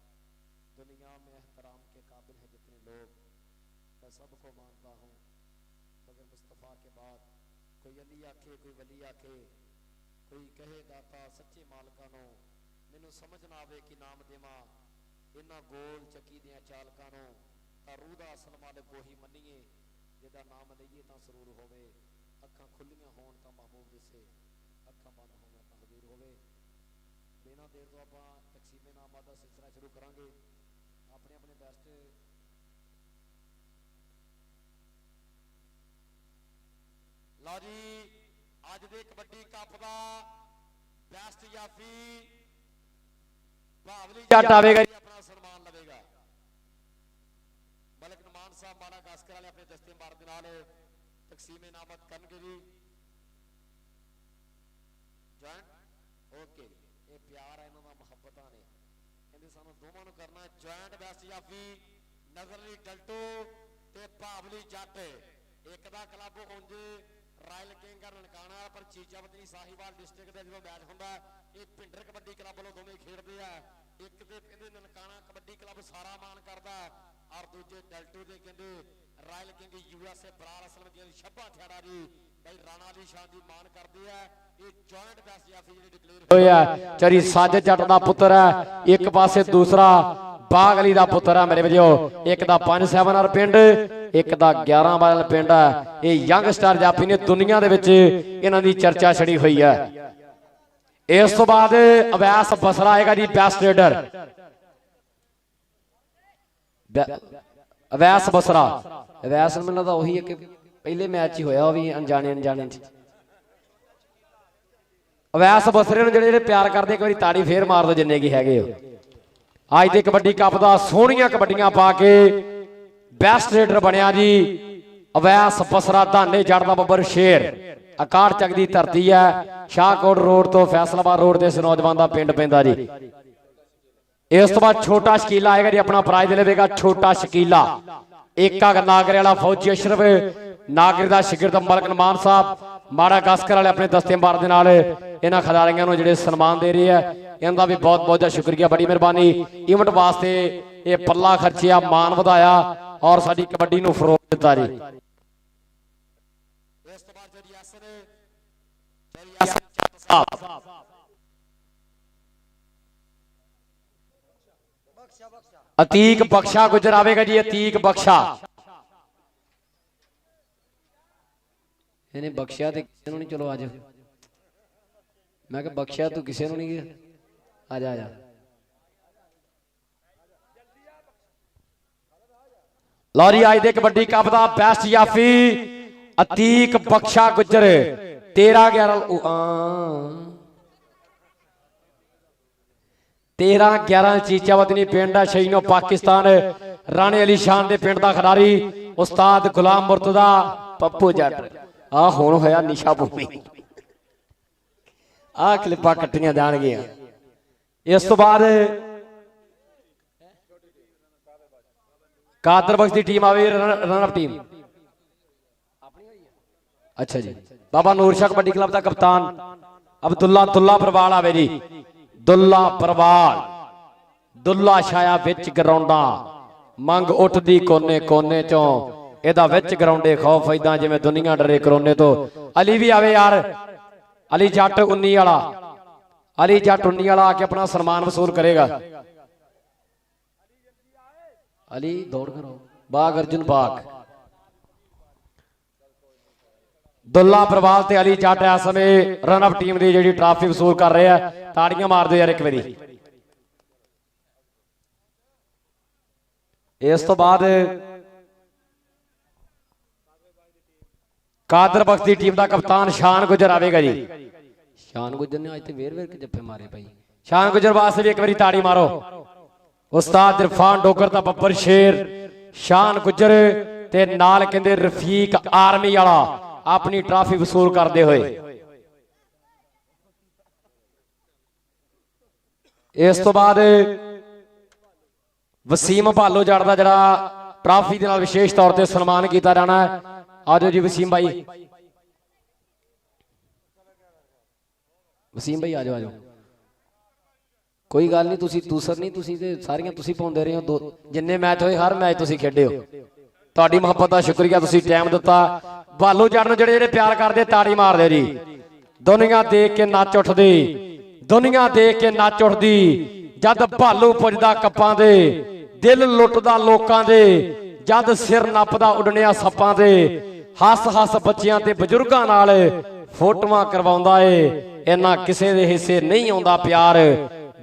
दुनिया में एहतराम के काबिल है जितने लोग, मैं सबको मानता हूँ मगर मुस्तफ़ा के बाद। कोई अली आखे कोई वली आखे, कोई कहे दाता सच्चे मालकानों, मैनू समझ ना आवे कि नाम देवा इन्हां गोल चक्की दियां चालकानों। तां रूह दा असल मालिक ओही मन्नीए जिहदा नाम लईए तां सरूर होवे। अखां खुलियां होण तां महबूब दिसे, अखां बंद होवे तां हजूर होवे। बिना देर तो आप तकसीमे नामात दा सिलसिला शुरू करांगे। अपने अपने बेस्ट ਲਓ ਜੀ ਅੱਜ ਦੇ ਕਬੱਡੀ ਕੱਪ ਦਾ ਬੈਸਟ ਜਾਫੀ ਭਾਵਲੀ ਜੱਟ ਆਵੇਗਾ ਜੀ। ਆਪਣਾ ਸਨਮਾਨ ਲਵੇਗਾ। ਮਲਕ ਨਮਾਨ ਸਾਹਿਬ ਮਾੜਾ ਗਾਸਕਰ ਵਾਲੇ ਆਪਣੇ ਦਸਤੇ ਮਾਰ ਦੇ ਨਾਲ ਤਕਸੀਮ ਇਨਾਮਤ ਕਰਨਗੇ ਜੀ। ਜੁਆਇੰਟ ਓਕੇ ਇਹ ਪਿਆਰ ਹੈ ਇਹਨਾਂ ਦਾ, ਮੁਹੱਬਤਾਂ ਨੇ, ਕਹਿੰਦੇ ਸਾਨੂੰ ਦੋਵਾਂ ਨੂੰ ਕਰਨਾ ਜੁਆਇੰਟ ਬੈਸਟ ਜਾਫੀ ਨਜ਼ਰਲੀ ਡਲਟੋ ਤੇ ਭਾਵਲੀ ਜੱਟ। ਇੱਕ ਦਾ ਕਲੱਬ ਉਂਝ ਰਾਇਲ ਕਿੰਗ ਨਨਕਾਣਾ ਪਰ ਚੀਜ਼ਾਵਤਨੀ ਸਾਹੀਵਾਲ ਡਿਸਟ੍ਰਿਕਟ ਦਾ ਜਦੋਂ ਮੈਚ ਹੁੰਦਾ ਇਹ ਭਿੰਡਰ ਕਬੱਡੀ ਕਲੱਬ ਵੱਲੋਂ ਦੋਵੇਂ ਖੇਡਦੇ ਆ। ਇੱਕ ਤੇ ਕਹਿੰਦੇ ਨਨਕਾਣਾ ਕਬੱਡੀ ਕਲੱਬ ਸਾਰਾ ਮਾਣ ਕਰਦਾ ਔਰ ਦੂਜੇ ਡਲਟੋ ਦੇ ਕਹਿੰਦੇ royal king USA Brar Aslam ਦੀਆਂ ਛੱਬਾ ਠਿਆੜਾ ਜੀ ਬਈ ਰਾਣਾ ਅਲੀ ਸ਼ਾਹ ਜੀ ਮਾਣ ਕਰਦੇ ਆ। ਇਹ ਜੁਆਇੰਟ ਬੈਸਟ ਜਾਫੀ ਜਿਹੜੇ ਡਿਕਲੇਅਰ ਹੋਇਆ ਚਰੀ ਸੱਜ ਜੱਟ ਦਾ ਪੁੱਤਰ ਹੈ, ਇੱਕ ਪਾਸੇ ਦੂਸਰਾ ਬਾਗ ਅਲੀ ਦਾ ਪੁੱਤਰ ਹੈ ਮੇਰੇ ਵੀਰੋ। ਇੱਕ ਦਾ 5-7 ਪਿੰਡ, ਇੱਕ ਦਾ 11 ਵਾਲਾ ਪਿੰਡ ਹੈ। ਇਹ ਯੰਗਸਟਰ ਜਾਫੀ ਨੇ ਦੁਨੀਆ ਦੇ ਵਿੱਚ ਇਹਨਾਂ ਦੀ ਚਰਚਾ ਛੜੀ ਹੋਈ ਹੈ। ਇਸ ਤੋਂ ਬਾਅਦ ਅਵੈਸ ਬਸਰਾ ਆਏਗਾ ਜੀ ਬੈਸਟ ਰੇਡਰ। ਅਵੈਸ ਬਸਰਾ, ਅਵੈਸ ਮੈਨੂੰ ਲੱਗਦਾ ਉਹੀ ਹੈ ਕਿ ਪਹਿਲੇ ਮੈਚ ਹੀ ਹੋਇਆ, ਉਹ ਵੀ ਅਣਜਾਣੇ ਚ। ਅਵੈਸ ਬਸਰੇ ਨੂੰ ਜਿਹੜੇ ਪਿਆਰ ਕਰਦੇ ਇੱਕ ਵਾਰੀ ਤਾੜੀ ਫੇਰ ਮਾਰ ਦੋ ਜਿੰਨੇ ਕੀ ਹੈਗੇ ਹੋ। ਅੱਜ ਦੇ ਕਬੱਡੀ ਕੱਪ ਦਾ ਸੋਹਣੀਆਂ ਕਬੱਡੀਆਂ ਪਾ ਕੇ ਬੈਸਟ ਰੇਡਰ ਬਣਿਆ ਜੀ ਅਵੈਸ ਬਸਰਾ। ਧਾਨੇ ਜੜ ਦਾ ਬੱਬਰ ਸ਼ੇਰ, ਅਕਾੜ ਚੱਕ ਦੀ ਧਰਤੀ ਹੈ। ਸ਼ਾਹਕੋਟ ਰੋਡ ਤੋਂ ਫੈਸਲਾਬਾਦ ਰੋਡ ਤੇ ਇਸ ਨੌਜਵਾਨ ਦਾ ਪਿੰਡ ਪੈਂਦਾ ਜੀ। ਇਸ ਤੋਂ ਬਾਅਦ ਛੋਟਾ ਸ਼ਕੀਲਾ ਆਏਗਾ ਜੀ, ਆਪਣਾ ਪ੍ਰਾਈਜ਼ ਲਵੇਗਾ ਛੋਟਾ ਸ਼ਕੀਲਾ। ਏਕਾ ਨਾਗਰੇ ਵਾਲਾ ਫੌਜੀ ਅਸ਼ਰਫ ਨਾਗਰੇ ਦਾ ਸ਼ਾਗਿਰਦ ਮਲਕ ਨਮਾਨ ਸਾਹਿਬ ਮਾੜਾ ਗਾਸਕਰ ਵਾਲੇ ਆਪਣੇ ਦਸਤੇ ਮਾਰ ਦੇ ਨਾਲ ਇਹਨਾਂ ਖਿਡਾਰੀਆਂ ਨੂੰ ਜਿਹੜੇ ਸਨਮਾਨ ਦੇ ਰਹੇ ਆ, ਇਹਨਾਂ ਦਾ ਵੀ ਬਹੁਤ ਬਹੁਤ ਸ਼ੁਕਰੀਆ, ਬੜੀ ਮਿਹਰਬਾਨੀ। ਇਵੈਂਟ ਵਾਸਤੇ ਇਹ ਪੱਲਾ ਖਰਚਿਆ, ਮਾਨ ਵਧਾਇਆ ਔਰ ਸਾਡੀ ਕਬੱਡੀ ਨੂੰ ਫਰੋਗ ਦਿੱਤਾ ਜੀ। ਇਸ ਤੋਂ ਬਾਅਦ ਜਿਹੜੀ ਆਸਨ ਅਤੀਕ ਬਖਸ਼ਾ ਗੁਜਰ ਆਵੇਗਾ ਜੀ। ਅਤੀਕ ਬਖਸ਼ਾ ਇਹਨੇ ਬਖਸ਼ਿਆ ਤੇ ਕਿਸੇ ਨੂੰ ਨਹੀਂ। ਚਲੋ ਆਜੋ, ਮੈਂ ਕਿਹਾ ਬਖਸ਼ਿਆ ਤੂੰ ਕਿਸੇ ਨੂੰ ਨਹੀਂ ਗਿਆ। ਆ ਜਾ ਲਓ ਜੀ ਅੱਜ ਦੇ ਕਬੱਡੀ ਕੱਪ ਦਾ ਬੈਸਟ ਜਾਫੀ ਅਤੀਕ ਬਖਸ਼ਾ ਗੁਜਰ। 13-11 ਚੀਚਾਵਤਨੀ ਪਿੰਡ ਆ ਸ਼ਹੀਨੋ ਪਾਕਿਸਤਾਨ। ਰਾਣੇ ਅਲੀ ਸ਼ਾਨ ਦੇ ਪਿੰਡ ਦਾ ਖਿਡਾਰੀ ਉਸਤਾਦ ਗੁਲਾਮ ਮੁਰਤਜ਼ਾ ਪੱਪੂ ਜੱਟ। ਆ ਹੁਣ ਹੋਇਆ ਨਿਸ਼ਾ ਭੂਮੀ, ਆ ਕਲਿੱਪਾਂ ਕੱਟੀਆਂ ਜਾਣਗੀਆਂ। ਇਸ ਤੋਂ ਬਾਅਦ ਕਾਦਰ ਬਖਸ਼ ਦੀ ਟੀਮ ਆਵੇ, ਰਨ ਅਪ ਟੀਮ। ਅੱਛਾ ਜੀ, ਬਾਬਾ ਨੂਰ ਸ਼ਾਹ ਕਬੱਡੀ ਕਲੱਬ ਦਾ ਕਪਤਾਨ ਦੁੱਲਾ ਪਰਵਾਲ ਆਵੇ ਜੀ। ਦੁੱਲਾ ਪਰਵਾਲ, ਦੁੱਲਾ ਛਾਇਆ ਵਿੱਚ ਗਰਾਉਂਡਾਂ, ਮੰਗ ਉੱਠਦੀ ਕੋਨੇ ਕੋਨੇ ਚੋਂ, ਇਹਦਾ ਵਿੱਚ ਗਰਾਉਂਡੇ ਖੌਫ ਏਦਾਂ ਜਿਵੇਂ ਦੁਨੀਆ ਡਰੇ ਕਰੋਨੇ ਤੋਂ। ਅਲੀ ਵੀ ਆਵੇ ਯਾਰ, ਅਲੀ ਜੱਟ 19 ਵਾਲਾ, ਅਲੀ ਜੱਟ 19 ਵਾਲਾ ਆ ਕੇ ਆਪਣਾ ਸਨਮਾਨ ਵਸੂਲ ਕਰੇਗਾ। ਅਲੀ ਦੌੜ ਕਰੋ, ਬਾਗ ਅਰਜੁਨ ਬਾਗ। ਦੁੱਲਾ ਪਰਵਾਲ ਤੇ ਅਲੀ ਜੱਟ ਇਸ ਸਮੇਂ ਰਨ ਅਪ ਟੀਮ ਦੀ ਜਿਹੜੀ ਟਰਾਫੀ ਵਸੂਲ ਕਰ ਰਹੇ ਆ। ਤਾੜੀਆਂ ਮਾਰ ਦਿਓ ਯਾਰ ਇੱਕ ਵਾਰੀ। ਇਸ ਤੋਂ ਬਾਅਦ ਕਾਦਰ ਬਖਸ਼ ਦੀ ਟੀਮ ਦਾ ਕਪਤਾਨ ਸ਼ਾਨ ਗੁਜਰ ਆਵੇਗਾ ਜੀ। ਸ਼ਾਨ ਗੁਜਰ ਨੇ ਅੱਜ ਤੇ ਵੇਰ ਕੇ ਜੱਫੇ ਮਾਰੇ ਭਾਈ। ਸ਼ਾਨ ਗੁਜਰ ਵਾਸਤੇ ਵੀ ਇੱਕ ਵਾਰੀ ਤਾੜੀ ਮਾਰੋ। ਉਸਤਾਦ ਇਰਫਾਨ ਡੋਗਰ ਦਾ ਬੱਬਰ ਸ਼ੇਰ ਸ਼ਾਨ ਗੁਜਰ ਤੇ ਨਾਲ ਕਹਿੰਦੇ ਰਫੀਕ ਆਰਮੀ ਵਾਲਾ ਆਪਣੀ ਟਰਾਫੀ ਵਸੂਲ ਕਰਦੇ ਹੋਏ। ਇਸ ਤੋਂ ਬਾਅਦ ਵਸੀਮ ਭਾਲੋ ਜੜ ਦਾ ਜਿਹੜਾ ਟਰਾਫੀ ਦੇ ਨਾਲ ਵਿਸ਼ੇਸ਼ ਤੌਰ ਤੇ ਸਨਮਾਨ ਕੀਤਾ ਜਾਣਾ ਹੈ। ਆਜੋ ਜੀ ਵਸੀਮ ਭਾਈ, ਵਸੀਮ ਭਾਈ ਆਜੋ। ਕੋਈ ਗੱਲ ਨਹੀਂ, ਤੁਸੀਂ ਦੂਸਰ ਨਹੀਂ, ਤੁਸੀਂ ਤੇ ਸਾਰੀਆਂ ਤੁਸੀਂ ਪਾਉਂਦੇ ਰਹੇ ਹੋ। ਜਿੰਨੇ ਮੈਚ ਹੋਏ ਹਰ ਮੈਚ ਤੁਸੀਂ ਖੇਡੇ ਹੋ। ਤੁਹਾਡੀ ਮੁਹੱਬਤ ਦਾ ਸ਼ੁਕਰੀਆ, ਤੁਸੀਂ ਟਾਈਮ ਦਿੱਤਾ। ਭਾਲੋ ਜੜ ਨੂੰ ਜਿਹੜੇ ਪਿਆਰ ਕਰਦੇ ਤਾੜੀ ਮਾਰਦੇ ਜੀ। ਦੁਨੀਆ ਦੇਖ ਕੇ ਨੱਚ ਉੱਠਦੀ, ਦੁਨੀਆ ਦੇਖ ਕੇ ਨੱਚ ਉੱਠਦੀ, ਜਦ ਭਾਲੂ ਪੁੱਜਦਾ ਕੱਪਾਂ ਦੇ, ਦਿਲ ਲੁੱਟਦਾ ਲੋਕਾਂ ਦੇ, ਜਦ ਸਿਰ ਨੱਪਦਾ ਉੱਡਣਿਆ ਸੱਪਾਂ ਦੇ, ਹੱਸ ਹੱਸ ਬੱਚਿਆਂ ਤੇ ਬਜ਼ੁਰਗਾਂ ਨਾਲ ਫੋਟੋਆਂ ਕਰਵਾਉਂਦਾ ਏ। ਇਹਨਾਂ ਕਿਸੇ ਦੇ ਹਿੱਸੇ ਨਹੀਂ ਆਉਂਦਾ ਪਿਆਰ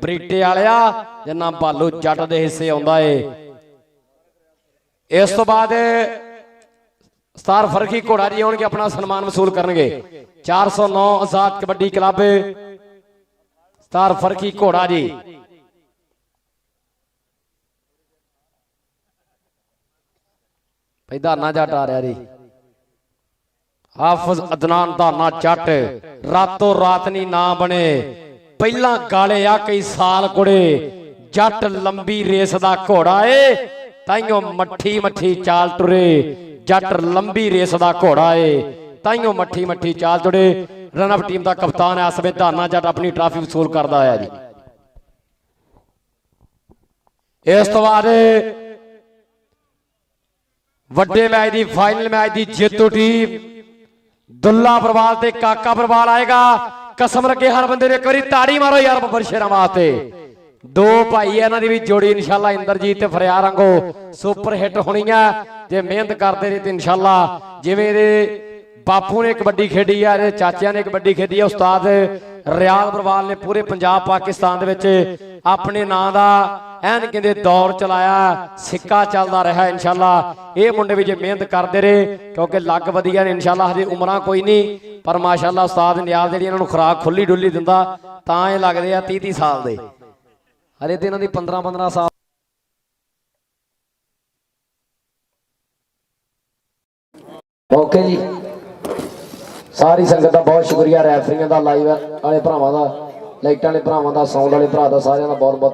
ਬਰੀਟੇ ਵਾਲਿਆ, ਜਿੰਨਾ ਭਾਲੂ ਜੱਟ ਦੇ ਹਿੱਸੇ ਆਉਂਦਾ ਏ। ਇਸ ਤੋਂ ਬਾਅਦ ਸਤਾਰ ਫਰਕੀ ਘੋੜਾ ਜੀ ਆਉਣਗੇ ਆਪਣਾ ਸਨਮਾਨ ਵਸੂਲ ਕਰਨਗੇ 409 ਆਜ਼ਾਦ ਕਬੱਡੀ ਕਲੱਬ ਸਤਾਰ ਫਰਕੀ ਘੋੜਾ ਜੀ ਭਈ ਧਾਨਾ ਜੱਟ ਆ ਰਿਹਾ ਜੀ ਹਾਫਿਜ਼ ਅਦਨਾਨ ਧਾਨਾ ਜੱਟ ਰਾਤੋਂ ਰਾਤ ਨਹੀਂ ਨਾ ਬਣੇ ਪਹਿਲਾਂ ਗਾਲੇ ਆ ਕਈ ਸਾਲ ਕੁੜੇ ਜੱਟ ਲੰਬੀ ਰੇਸ ਦਾ ਘੋੜਾ ਏ ਤਾਈਓ ਮੱਠੀ ਮੱਠੀ ਚਾਲ ਟੁਰੇ ਜੱਟ ਲੰਬੀ ਰੇਸ ਦਾ ਘੋੜਾ ਏ ਤਾਈਓ ਮੱਠੀ ਮੱਠੀ ਚਾਲ ਟੁਰੇ ਰਨ ਅਪ ਟੀਮ ਦਾ ਕਪਤਾਨ ਹੈ ਇਸ ਵੇ ਧਾਨਾ ਜੱਟ ਆਪਣੀ ਟਰਾਫੀ ਵਸੂਲ ਕਰਦਾ ਹੋਇਆ ਜੀ ਇਸ ਤੋਂ ਬਾਅਦ ਵੱਡੇ ਮੈਚ ਦੀ ਫਾਈਨਲ ਮੈਚ ਦੀ ਜੇਤੂ ਟੀਮ ਦੁੱਲਾ ਬਰਵਾਲ ਤੇ ਕਾਕਾ ਬਰਵਾਲ ਆਏਗਾ ਕਸਮ ਲੱਗੇ ਹਰ ਬੰਦੇ ਨੂੰ ਇੱਕ ਵਾਰੀ ਤਾੜੀ ਮਾਰੋ ਯਾਰ ਬੱਬਰ ਸ਼ੇਰਾਂ ਵਾਸਤੇ ਦੋ ਭਾਈ ਇਹਨਾਂ ਦੀ ਵੀ ਜੋੜੀ ਇਨਸ਼ਾਅੱਲਾ ਇੰਦਰਜੀਤ ਤੇ ਫਰਿਆਦ ਵਾਂਗੂ ਸੁਪਰ ਹਿੱਟ ਹੋਣੀ ਆ ਜੇ ਮਿਹਨਤ ਕਰਦੇ ਰਹੇ ਤੇ ਇਨਸ਼ਾਅੱਲਾ ਜਿਵੇਂ ਇਹਦੇ ਬਾਪੂ ਨੇ ਕਬੱਡੀ ਖੇਡੀ ਆ ਇਹਦੇ ਚਾਚਿਆਂ ਨੇ ਕਬੱਡੀ ਖੇਡੀ ਆ ਉਸਤਾਦ ਰਿਆਜ਼ ਬਰਵਾਲ ਨੇ ਪੂਰੇ ਪੰਜਾਬ ਪਾਕਿਸਤਾਨ ਦੇ ਵਿੱਚ ਆਪਣੇ ਨਾਂ ਦਾ ਐਨ ਕਹਿੰਦੇ ਦੌਰ ਚਲਾਇਆ ਸਿੱਕਾ ਚੱਲਦਾ ਰਿਹਾ ਇਨਸ਼ਾਅੱਲਾ ਇਹ ਮੁੰਡੇ ਵੀ ਜੇ ਮਿਹਨਤ ਕਰਦੇ ਰਹੇ ਕਿਉਂਕਿ ਲੱਗ ਵਧੀਆ ਨੇ ਇਨਸ਼ਾਅੱਲਾ ਹਜੇ ਉਮਰਾਂ ਕੋਈ ਨਹੀਂ ਪਰ ਮਾਸ਼ਾਅੱਲਾ ਉਸਤਾਦ ਨਿਆਜ਼ ਜਿਹੜੀ ਇਹਨਾਂ ਨੂੰ ਖੁਰਾਕ ਖੁੱਲੀ ਡੁੱਲੀ ਦਿੰਦਾ ਤਾਂ ਇਹ ਲੱਗਦੇ ਆ 30 ਸਾਲ ਦੇ ਹਰੇ ਤੇ ਇਹਨਾਂ ਦੀ 15 ਸਾਲ ਓਕੇ ਜੀ ਸਾਰੀ ਸੰਗਤ ਦਾ ਬਹੁਤ ਸ਼ੁਕਰੀਆ ਰੈਫਰੀਆਂ ਦਾ ਲਾਈਵ ਵਾਲੇ ਭਰਾਵਾਂ ਦਾ ਲਾਈਟਾਂ ਵਾਲੇ ਭਰਾਵਾਂ ਦਾ ਸਾਊਂਡ ਵਾਲੇ ਭਰਾ ਦਾ ਸਾਰਿਆਂ ਦਾ ਬਹੁਤ ਬਹੁਤ